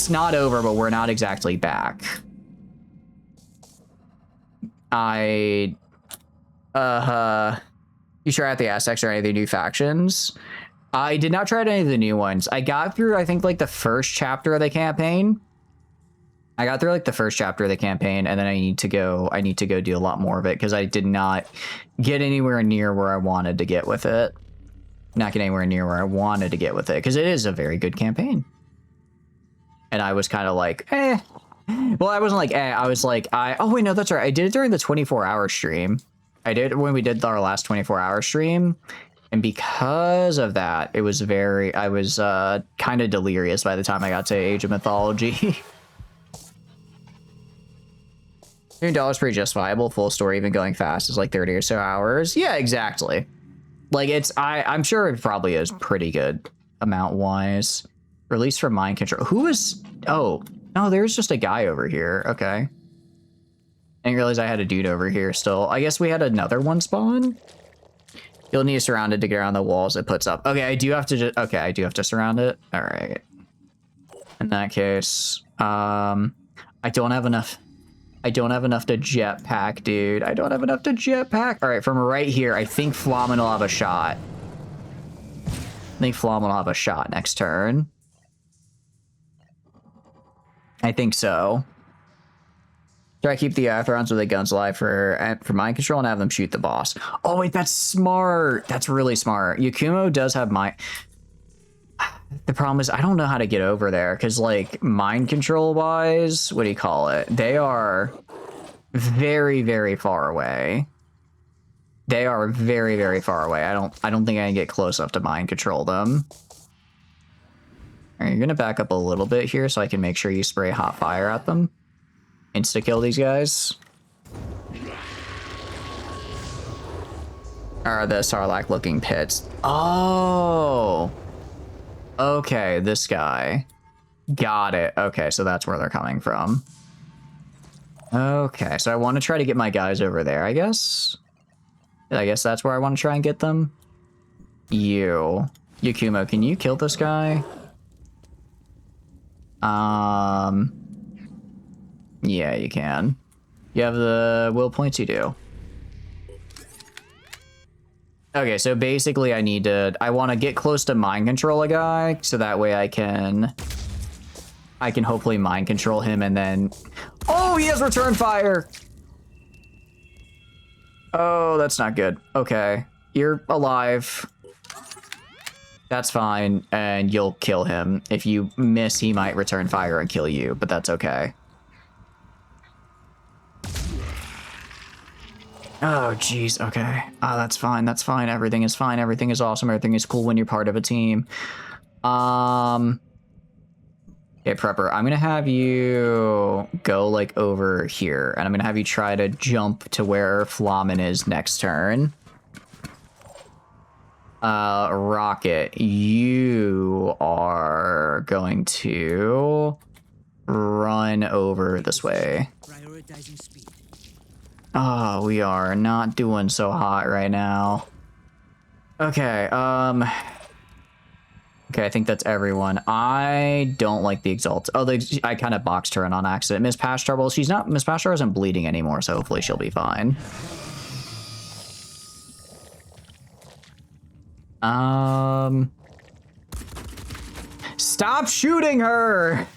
not over, but we're not exactly back. You try out the Aztecs or any of the new factions? I did not try out any of the new ones. I got through, I think, like the first chapter of the campaign. And then I need to go do a lot more of it because I did not get anywhere near where I wanted to get with it. not getting anywhere near where I wanted to get with it, because it is a very good campaign. And I was kind of like, eh. Well, I wasn't like, eh. I was like, oh, wait, no, that's right. I did it during the 24-hour stream. I did it when we did our last 24-hour stream. And because of that, it was I was kind of delirious by the time I got to Age of Mythology. $2 pretty justifiable. Full story, even going fast, is like 30 or so hours. Yeah, exactly. Like, I'm sure it probably is pretty good amount-wise. Release from mind control. Who is... Oh, no, there's just a guy over here. Okay. I didn't realize I had a dude over here still. I guess we had another one spawn. You'll need to surround it to get around the walls it puts up. Okay, I do have to okay, I do have to surround it. All right. In that case, I don't have enough to jetpack, dude. I don't have enough to jetpack. All right, from right here, I think Flamen will have a shot. I think Flamen will have a shot next turn. I think so. Try to keep the Athrons with the guns alive for mind control and have them shoot the boss. Oh, wait, that's smart. That's really smart. Yakumo does have The problem is I don't know how to get over there because, like, mind control wise, what do you call it? They are very, very far away. They are very, very far away. I don't think I can get close enough to mind control them. All right, you're gonna back up a little bit here so I can make sure you spray hot fire at them. Insta-kill these guys. Are the Sarlacc-looking pits. Oh! Okay, this guy. Got it. Okay, so that's where they're coming from. Okay, so I want to try to get my guys over there, I guess. I guess that's where I want to try and get them. Yakumo, can you kill this guy? Yeah, you can. You have the will points, you do. Okay, so basically I want to get close to mind control a guy, so that way I can hopefully mind control him and then... Oh, he has return fire! Oh, that's not good. Okay, you're alive. That's fine, and you'll kill him. If you miss, he might return fire and kill you, but that's okay. Oh, jeez, okay. Oh, that's fine, that's fine. Everything is fine, everything is awesome, everything is cool when you're part of a team. Okay, Prepper, I'm gonna have you go, like, over here, and I'm gonna have you try to jump to where Flamen is next turn. Rocket, you are going to run over this way. Prioritizing speed. Oh, we are not doing so hot right now. Okay, okay, I think that's everyone. I don't like the Exalt. Oh, I kind of boxed her in on accident. Miss Pashtar, well, Miss Pashtar isn't bleeding anymore, so hopefully she'll be fine. Stop shooting her!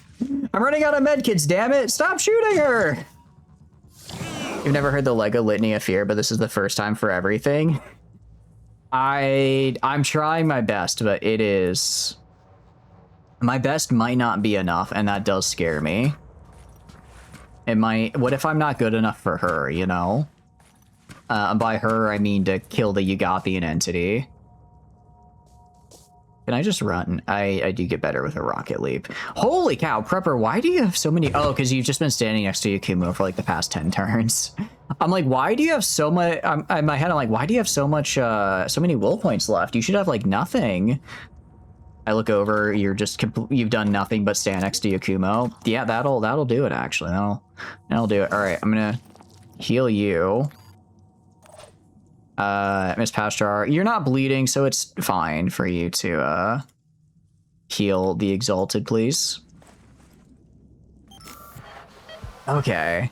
I'm running out of medkits, damn it! Stop shooting her! You've never heard the Lego Litany of Fear, but this is the first time for everything. I'm trying my best, but it is... My best might not be enough, and that does scare me. It might... What if I'm not good enough for her, you know? By her, I mean to kill the Yugathian entity. Can I just run? I do get better with a rocket leap. Holy cow, Prepper, why do you have so many... Oh, because you've just been standing next to Yakumo for like the past 10 turns. I'm like, why do you have so much... in my head, I'm like, why do you have so much, so many will points left? You should have like nothing. I look over, you've done nothing but stand next to Yakumo. Yeah, that'll do it, actually. That'll do it. All right, I'm gonna heal you. Miss Pashtar, you're not bleeding, so it's fine for you to heal the Exalted, please. Okay.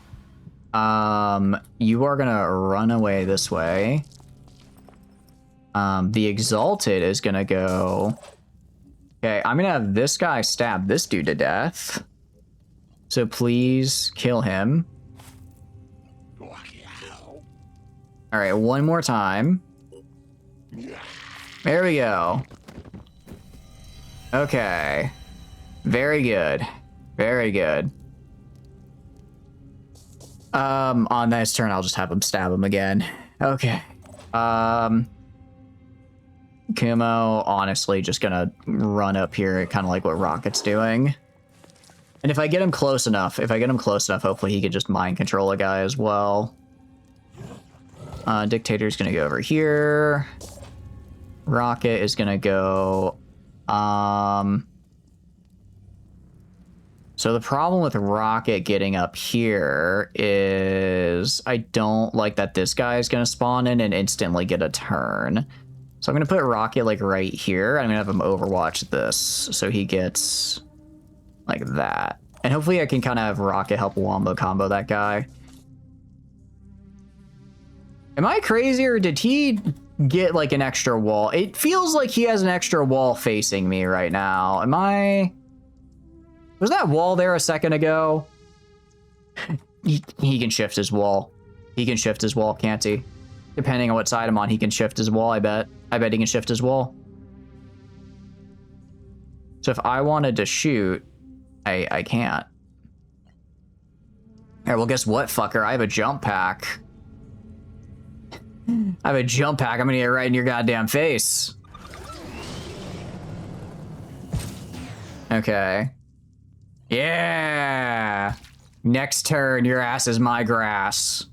You are gonna run away this way. The Exalted is gonna go... Okay, I'm gonna have this guy stab this dude to death. So please kill him. All right, one more time. There we go. Okay. Very good. Very good. On this turn, I'll just have him stab him again. Okay. Kumo, honestly, just gonna run up here, kind of like what Rocket's doing. And if I get him close enough, hopefully he could just mind control a guy as well. Dictator's gonna go over here. Rocket is gonna go, so the problem with Rocket getting up here is I don't like that this guy is going to spawn in and instantly get a turn. So I'm going to put Rocket like right here. I'm going to have him overwatch this so he gets like that. And hopefully I can kind of have Rocket help wombo combo that guy. Am I crazy or did he get like an extra wall? It feels like he has an extra wall facing me right now. Am I... Was that wall there a second ago? He can shift his wall. He can shift his wall, can't he? Depending on what side I'm on, he can shift his wall, I bet. I bet he can shift his wall. So if I wanted to shoot, I can't. Alright, well guess what, fucker? I have a jump pack. I have a jump pack. I'm gonna get right in your goddamn face. Okay. Yeah! Next turn, your ass is my grass.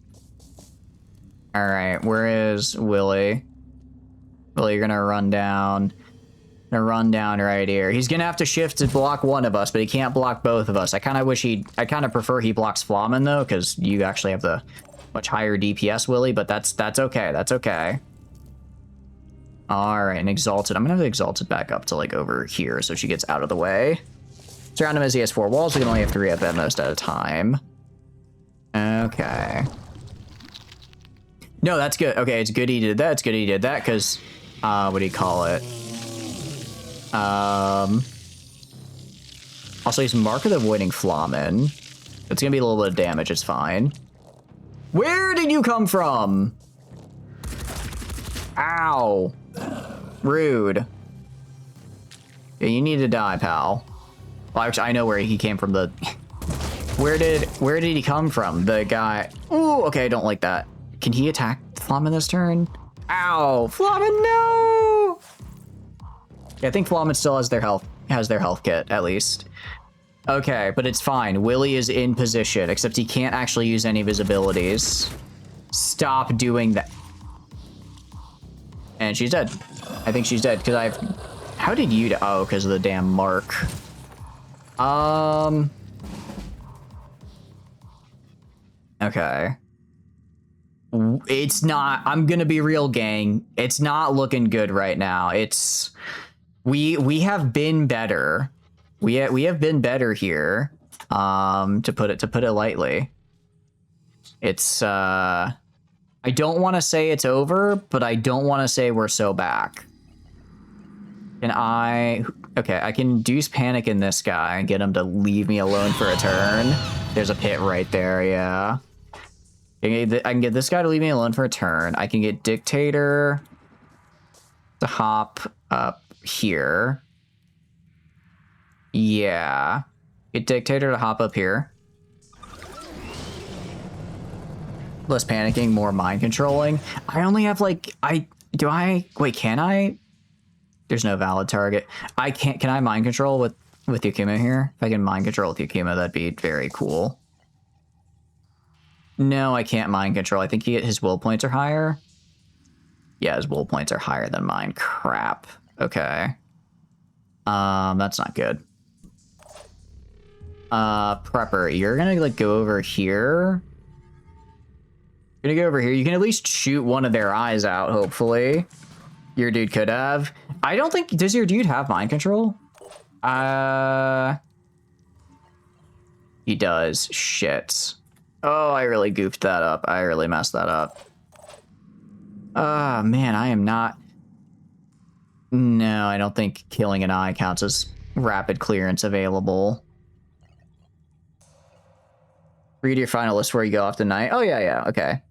Alright, where is Willie? Willie, you're gonna run down. Run down right here. He's gonna have to shift to block one of us, but he can't block both of us. I kind of prefer he blocks Flamen though, because you actually have the much higher DPS, Willie, but that's okay. That's okay. Alright, and Exalted. I'm gonna have Exalted back up to like over here so she gets out of the way. Surround him as he has 4 walls. We can only have 3 at most at a time. Okay. No, that's good. Okay, it's good he did that. It's good he did that because, what do you call it? Also, he's Mark of the Avoiding Flamen. It's gonna be a little bit of damage. It's fine. Where did you come from? Ow. Rude. Yeah, you need to die, pal. Well, actually, I know where he came from. Where did he come from? The guy. Ooh, okay, I don't like that. Can he attack Flamen this turn? Ow, Flamen, no! Yeah, I think Flamen still has their health kit at least. Okay, but it's fine. Willie is in position, except he can't actually use any of his abilities. Stop doing that. And she's dead. I think she's dead because How did you? Oh, because of the damn mark. Okay. It's not, I'm gonna be real, gang. It's not looking good right now. It's, we have been better. We have been better here. To put it lightly. It's, I don't want to say it's over, but I don't want to say we're so back. Okay, I can induce panic in this guy and get him to leave me alone for a turn. There's a pit right there, yeah. I can get this guy to leave me alone for a turn. I can get Dictator to hop up here. Yeah. Get Dictator to hop up here. Less panicking, more mind controlling. I only have like, wait, can I? There's no valid target. Can I mind control with Yakuma here? If I can mind control with Yakuma, that'd be very cool. No, I can't mind control. I think his will points are higher. Yeah, his will points are higher than mine. Crap. Okay. That's not good. Prepper, you're gonna like go over here. You're gonna go over here. You can at least shoot one of their eyes out, hopefully. Your dude could have. I don't think, does your dude have mind control? He does. Shit. Oh, I really goofed that up. I really messed that up. Man, I am not. No, I don't think killing an eye counts as rapid clearance available. Read your final list where you go off tonight. Oh, yeah, okay.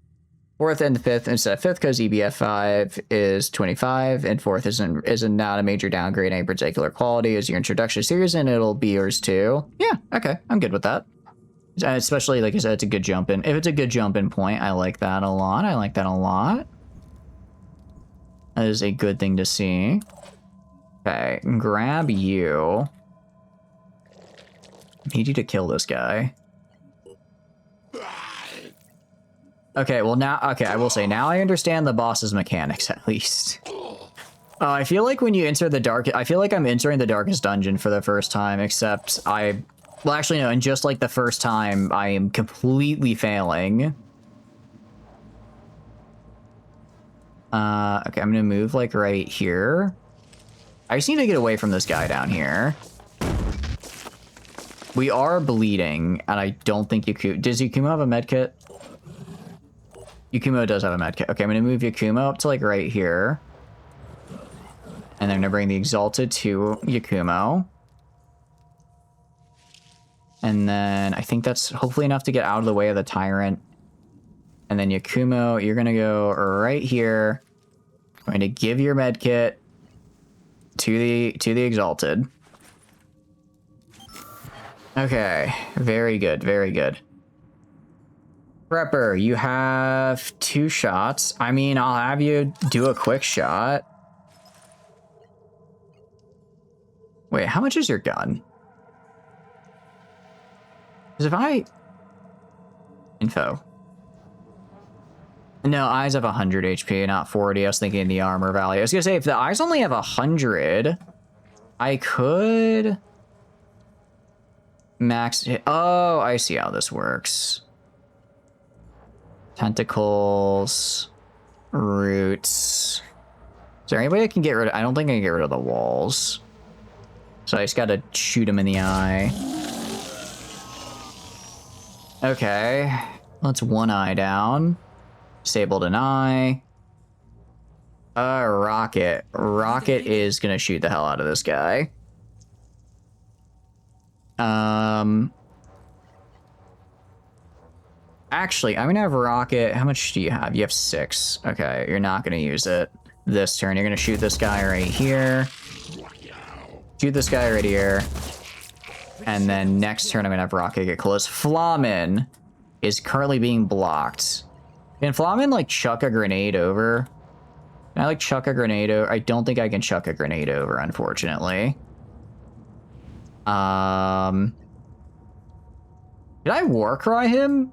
Fourth and fifth instead of fifth because EBF 5 is 25 and fourth isn't not a major downgrade in any particular quality as your introduction series, and it'll be yours too. Yeah, okay, I'm good with that. Especially, like I said, it's a good jump in. If it's a good jump in point, I like that a lot. I like that a lot. That is a good thing to see. Okay, grab you. Need you to kill this guy. Okay, well now, okay, I will say now I understand the boss's mechanics at least. I feel like when you enter the dark, I feel like I'm entering the darkest dungeon for the first time, except well, actually no, and just like the first time, I am completely failing. Okay, I'm gonna move like right here. I just need to get away from this guy down here. We are bleeding, and I don't think Yakumo... Does Yakumo have a medkit? Yakumo does have a medkit. Okay, I'm gonna move Yakumo up to like right here. And then I'm gonna bring the Exalted to Yakumo. And then I think that's hopefully enough to get out of the way of the Tyrant. And then Yakumo, you're gonna go right here. I'm going to give your medkit to the Exalted. Okay, very good, very good. Prepper, you have 2 shots. I mean, I'll have you do a quick shot. Wait, how much is your gun? Because if I... Info. No, eyes have 100 HP, not 40. I was thinking the armor value. I was gonna say, if the eyes only have 100, I could... max hit. Oh, I see how this works. Tentacles, roots. Is there anybody I can get rid of? I don't think I can get rid of the walls. So I just gotta shoot him in the eye. Okay, that's 1 eye down. Disabled an eye. Rocket. Rocket is gonna shoot the hell out of this guy. Actually, I'm gonna have Rocket. How much do you have? You have 6. Okay, you're not gonna use it this turn. You're gonna shoot this guy right here. Shoot this guy right here. And then next turn, I'm gonna have Rocket get close. Flamen is currently being blocked. Can Flamen, like, chuck a grenade over? Can I, like, chuck a grenade over? I don't think I can chuck a grenade over, unfortunately. Did I Warcry him?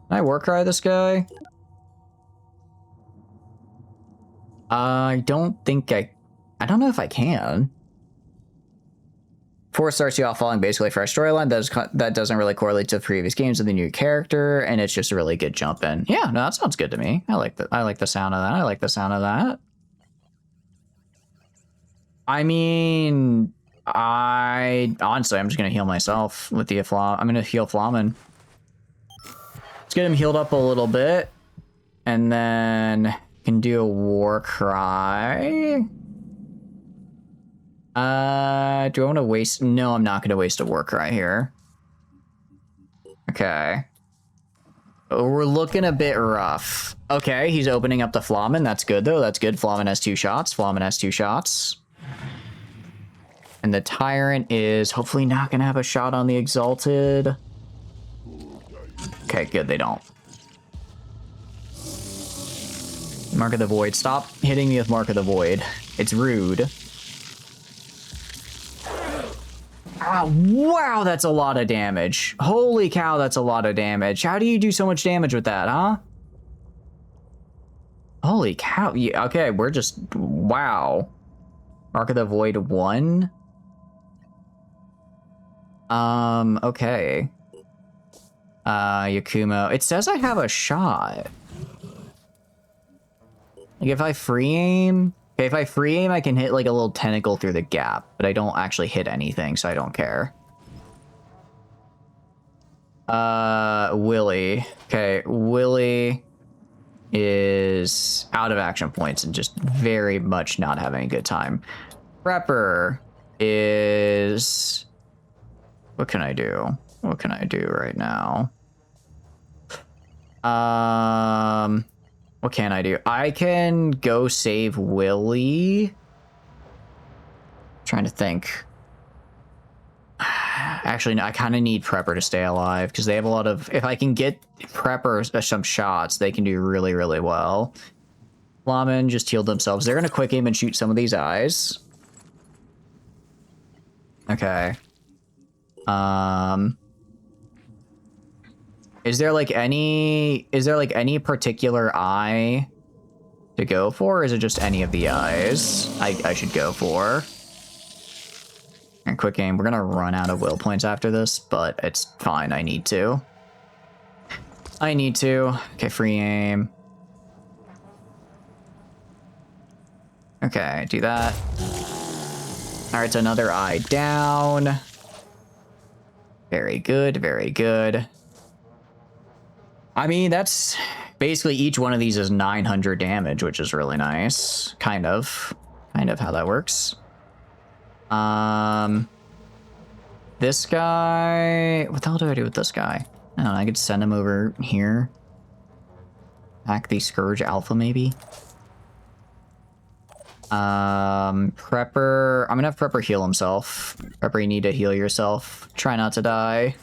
Can I Warcry this guy? I don't think I don't know if I can. 4 starts you off following basically fresh storyline. That doesn't really correlate to previous games of the new character, and it's just a really good jump in. Yeah, no, that sounds good to me. I like the sound of that. I like the sound of that. I mean, honestly, I'm just gonna heal myself with the I'm gonna heal Flamen. Let's get him healed up a little bit, and then can do a war cry. Do I want to waste? No, I'm not going to waste a war cry here. Okay. Oh, we're looking a bit rough. Okay, he's opening up the Flamen. That's good, though. That's good. Flamen has 2 shots. Flamen has 2 shots. And the Tyrant is hopefully not going to have a shot on the Exalted. Okay, good. They don't. Mark of the Void. Stop hitting me with Mark of the Void. It's rude. Oh, wow, that's a lot of damage. Holy cow, that's a lot of damage. How do you do so much damage with that, huh? Holy cow. Yeah, okay, we're just... Wow. Mark of the Void 1? Okay. Yakumo. It says I have a shot. Like, if I free aim... Okay, if I free aim, I can hit, like, a little tentacle through the gap, but I don't actually hit anything, so I don't care. Willy. Okay, Willy is out of action points and just very much not having a good time. Prepper is... What can I do? What can I do right now? What can I do? I can go save Willie. Trying to think. Actually, no, I kind of need Prepper to stay alive because they have a lot of. If I can get Prepper some shots, they can do really, really well. Flamen just healed themselves. They're gonna quick aim and shoot some of these eyes. Okay. Is there like any particular eye to go for, or is it just any of the eyes I should go for? And quick aim. We're gonna run out of will points after this, but it's fine. I need to. Okay, free aim. Okay, do that. All right, so another eye down. Very good, very good. I mean, that's basically each one of these is 900 damage, which is really nice. Kind of how that works. This guy, what the hell do I do with this guy? I don't know, I could send him over here. Hack the Scourge Alpha, maybe. Prepper, I'm gonna have Prepper heal himself. Prepper, you need to heal yourself. Try not to die.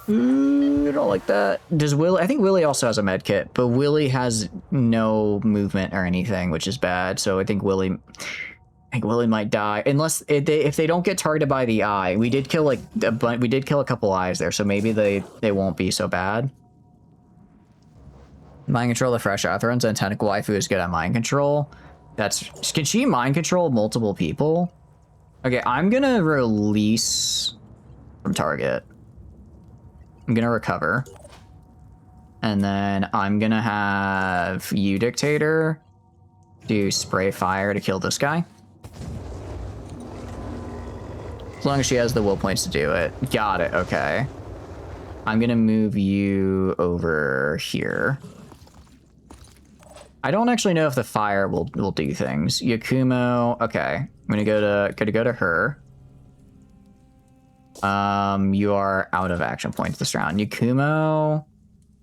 I don't like that. Does Willie? I think Willie also has a med kit, but Willie has no movement or anything, which is bad. So I think Willie might die unless if they don't get targeted by the eye. We did kill a couple eyes there, so maybe they won't be so bad. Mind control the fresh Athrons and Tentacle Waifu is good at mind control. Can she mind control multiple people? Okay, I'm gonna release from target. I'm gonna recover. And then I'm gonna have you, Dictator, do spray fire to kill this guy. As long as she has the will points to do it. Got it, okay. I'm gonna move you over here. I don't actually know if the fire will do things. Yakumo, okay. I'm gonna go to her. You are out of action points this round. Yakumo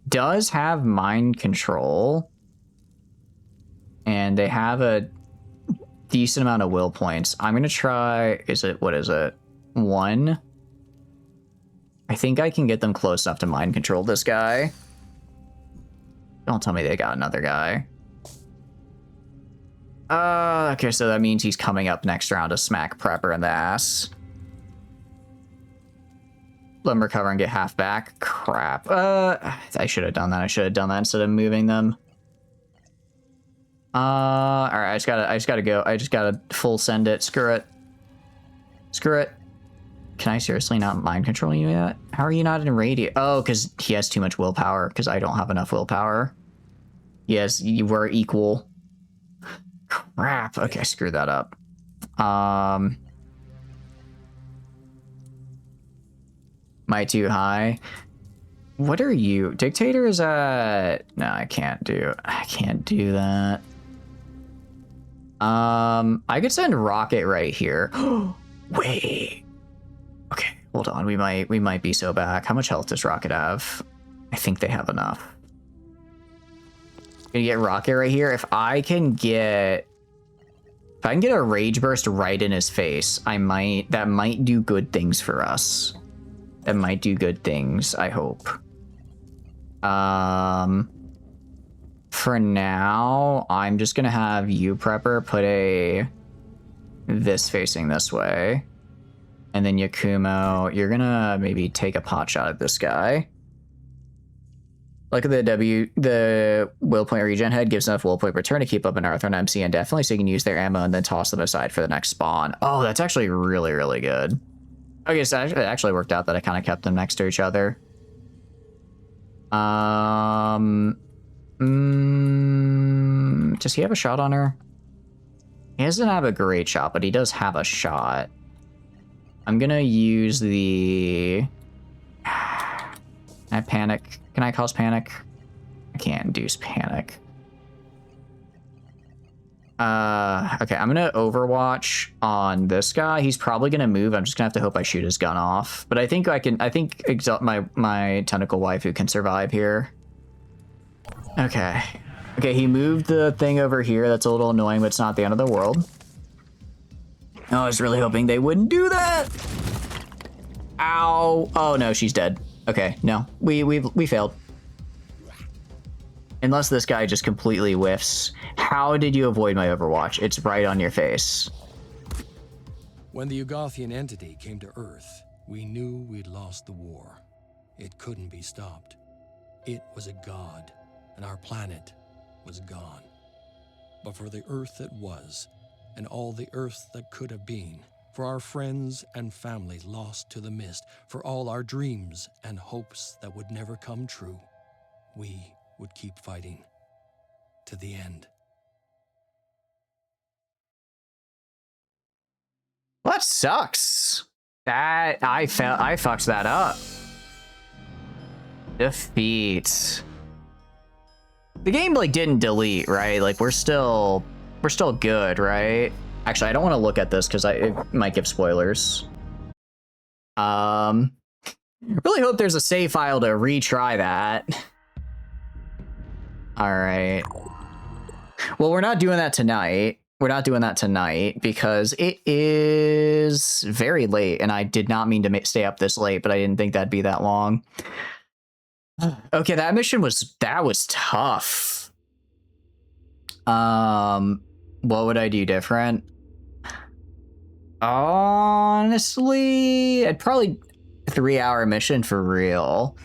does have mind control, and they have a decent amount of will points. I'm gonna try. What is it? 1. I think I can get them close enough to mind control this guy. Don't tell me they got another guy. Okay, so that means he's coming up next round to smack Prepper in the ass. Let him recover and get half back. Crap. I should have done that. Instead of moving them. All right. I just gotta go. I just gotta full send it. Screw it. Can I seriously not mind control you yet? How are you not in radius? Oh, because he has too much willpower. Because I don't have enough willpower. Yes, you were equal. Crap. Okay, screw that up. Am I too high? What are you? Dictator is at... No, I can't do that. I could send Rocket right here. Wait. Okay, hold on. We might be so back. How much health does Rocket have? I think they have enough. Gonna get Rocket right here. If I can get a Rage Burst right in his face, that might do good things for us. That might do good things, I hope. For now, I'm just gonna have you, Prepper, put this facing this way. And then Yakumo, you're gonna maybe take a pot shot at this guy. Look at the will point regen head gives enough will point return to keep up an Arthur MC indefinitely, so you can use their ammo and then toss them aside for the next spawn. Oh, that's actually really, really good. Okay, so it actually worked out that I kind of kept them next to each other. Does he have a shot on her? He doesn't have a great shot, but he does have a shot. I'm gonna use the... I panic. Can I cause panic? I can't induce panic. Okay, I'm gonna Overwatch on this guy. He's probably gonna move. I'm just gonna have to hope I shoot his gun off. But I think my Tentacle Waifu can survive here. Okay. Okay, he moved the thing over here. That's a little annoying, but it's not the end of the world. Oh, I was really hoping they wouldn't do that. Ow. Oh no, she's dead. Okay, no. We failed. Unless this guy just completely whiffs. How did you avoid my Overwatch? It's right on your face. When the Ugathian entity came to Earth, we knew we'd lost the war. It couldn't be stopped. It was a god, and our planet was gone. But for the Earth that was, and all the Earth that could have been, for our friends and family lost to the mist, for all our dreams and hopes that would never come true, we would keep fighting to the end. Well, that sucks. That I fucked that up. Defeat. The game like didn't delete, right? Like we're still good, right? Actually, I don't want to look at this because it might give spoilers. Really hope there's a save file to retry that. All right. Well, we're not doing that tonight. We're not doing that tonight because it is very late, and I did not mean to stay up this late, but I didn't think that'd be that long. Okay, that mission was tough. What would I do different? Honestly, I'd probably 3-hour mission for real.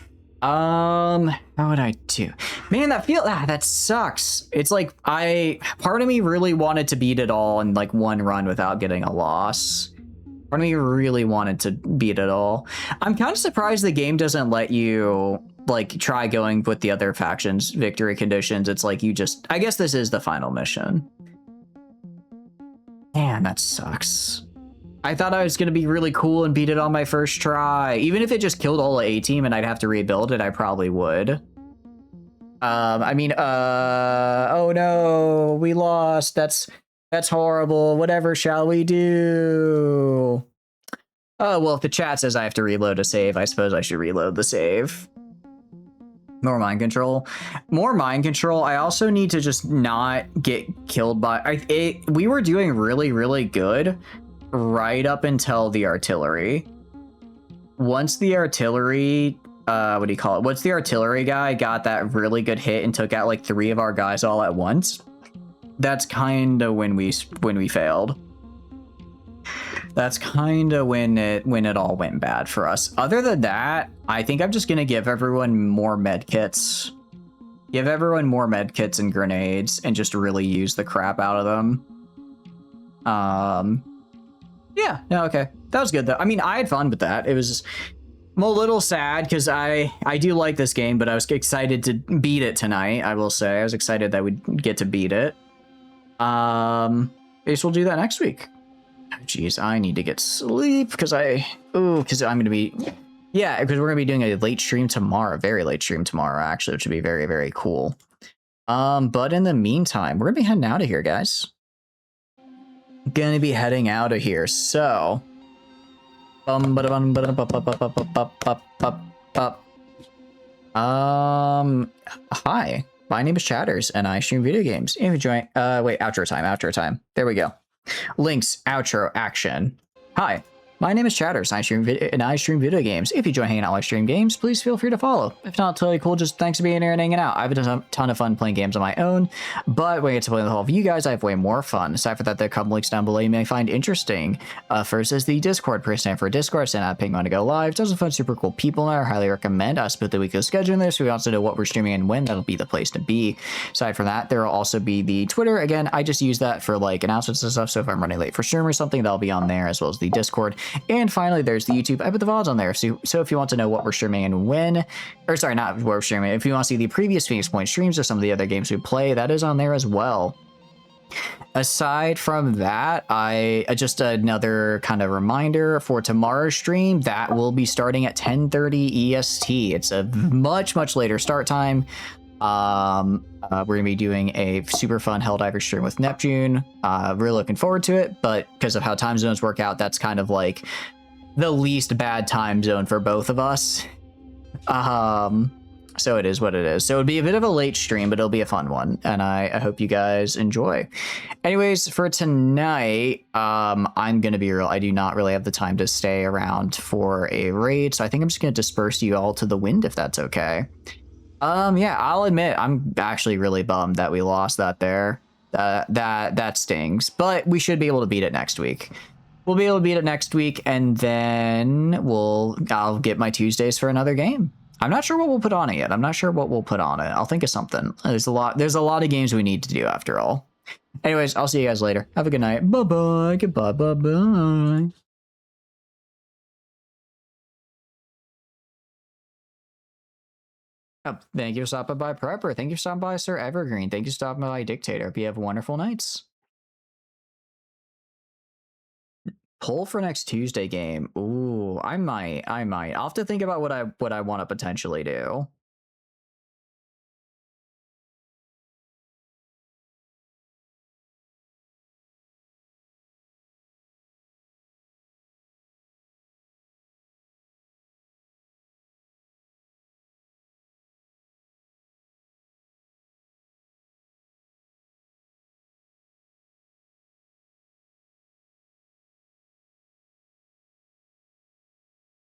How would I do? Man, that sucks. It's like part of me really wanted to beat it all in like one run without getting a loss. Part of me really wanted to beat it all. I'm kind of surprised the game doesn't let you like try going with the other factions victory conditions. It's like I guess this is the final mission. Man, that sucks. I thought I was going to be really cool and beat it on my first try. Even if it just killed all the A-team and I'd have to rebuild it, I probably would. I mean, oh no, we lost. That's horrible. Whatever shall we do? Oh, well, if the chat says I have to reload a save, I suppose I should reload the save. More mind control. More mind control. I also need to just not get killed by... we were doing really, really good right up until the artillery. Once the artillery... what do you call it? Once the artillery guy got that really good hit and took out like 3 of our guys all at once, that's kind of when we failed. That's kind of when it all went bad for us. Other than that, I think I'm just gonna give everyone more med kits. Give everyone more med kits and grenades and just really use the crap out of them. Yeah, no, okay. That was good though. I mean, I had fun with that. I'm a little sad because I do like this game, but I was excited to beat it tonight, I will say. I was excited that we'd get to beat it. I guess we'll do that next week. Jeez, I need to get sleep because I'm going to be... Yeah, because we're going to be doing a late stream tomorrow. Very late stream tomorrow, actually, which would be very, very cool. But in the meantime, we're going to be heading out of here, guys. Going to be heading out of here, so... Hi, my name is Chatters, and I stream video games. If you join... wait, outro time. There we go. Links, outro, action. Hi, my name is Chatters, and I stream video games. If you enjoy hanging out while I stream games, please feel free to follow. If not, totally cool, just thanks for being here and hanging out. I have a ton of fun playing games on my own, but when I get to play with all of you guys, I have way more fun. Aside from that, there are a couple links down below you may find interesting. First is the Discord. Press stand for Discord, stand out ping on to go live. Tons of fun, super cool people in there. I highly recommend us put the weekly schedule in there so we also know what we're streaming and when. That'll be the place to be. Aside from that, there will also be the Twitter. Again, I just use that for like announcements and stuff, so if I'm running late for stream or something, that'll be on there, as well as the Discord. And finally, there's the YouTube. I put the VODs on there. So if you want to know what we're streaming and when, or sorry, not what we're streaming, if you want to see the previous Phoenix Point streams or some of the other games we play, that is on there as well. Aside from that, just another kind of reminder for tomorrow's stream, that will be starting at 10:30 EST. It's a much later start time. We're gonna be doing a super fun Helldiver stream with Neptune. Really looking forward to it, but because of how time zones work out, that's kind of like the least bad time zone for both of us. So it is what it is. So it'd be a bit of a late stream, but it'll be a fun one, and I hope you guys enjoy. Anyways, for tonight, I'm gonna be real. I do not really have the time to stay around for a raid, so I think I'm just gonna disperse you all to the wind if that's okay. Yeah, I'll admit I'm actually really bummed that we lost that there. That stings, but we should be able to beat it next week. We'll be able to beat it next week, and then I'll get my Tuesdays for another game. I'm not sure what we'll put on it yet. I'm not sure what we'll put on it. I'll think of something. There's a lot of games we need to do after all. Anyways, I'll see you guys later. Have a good night. Bye-bye. Goodbye. Bye-bye. Oh, thank you for stopping by, Prepper. Thank you for stopping by, Sir Evergreen. Thank you for stopping by, Dictator. Hope you have wonderful nights. Poll for next Tuesday game. Ooh, I might. I'll have to think about what I want to potentially do.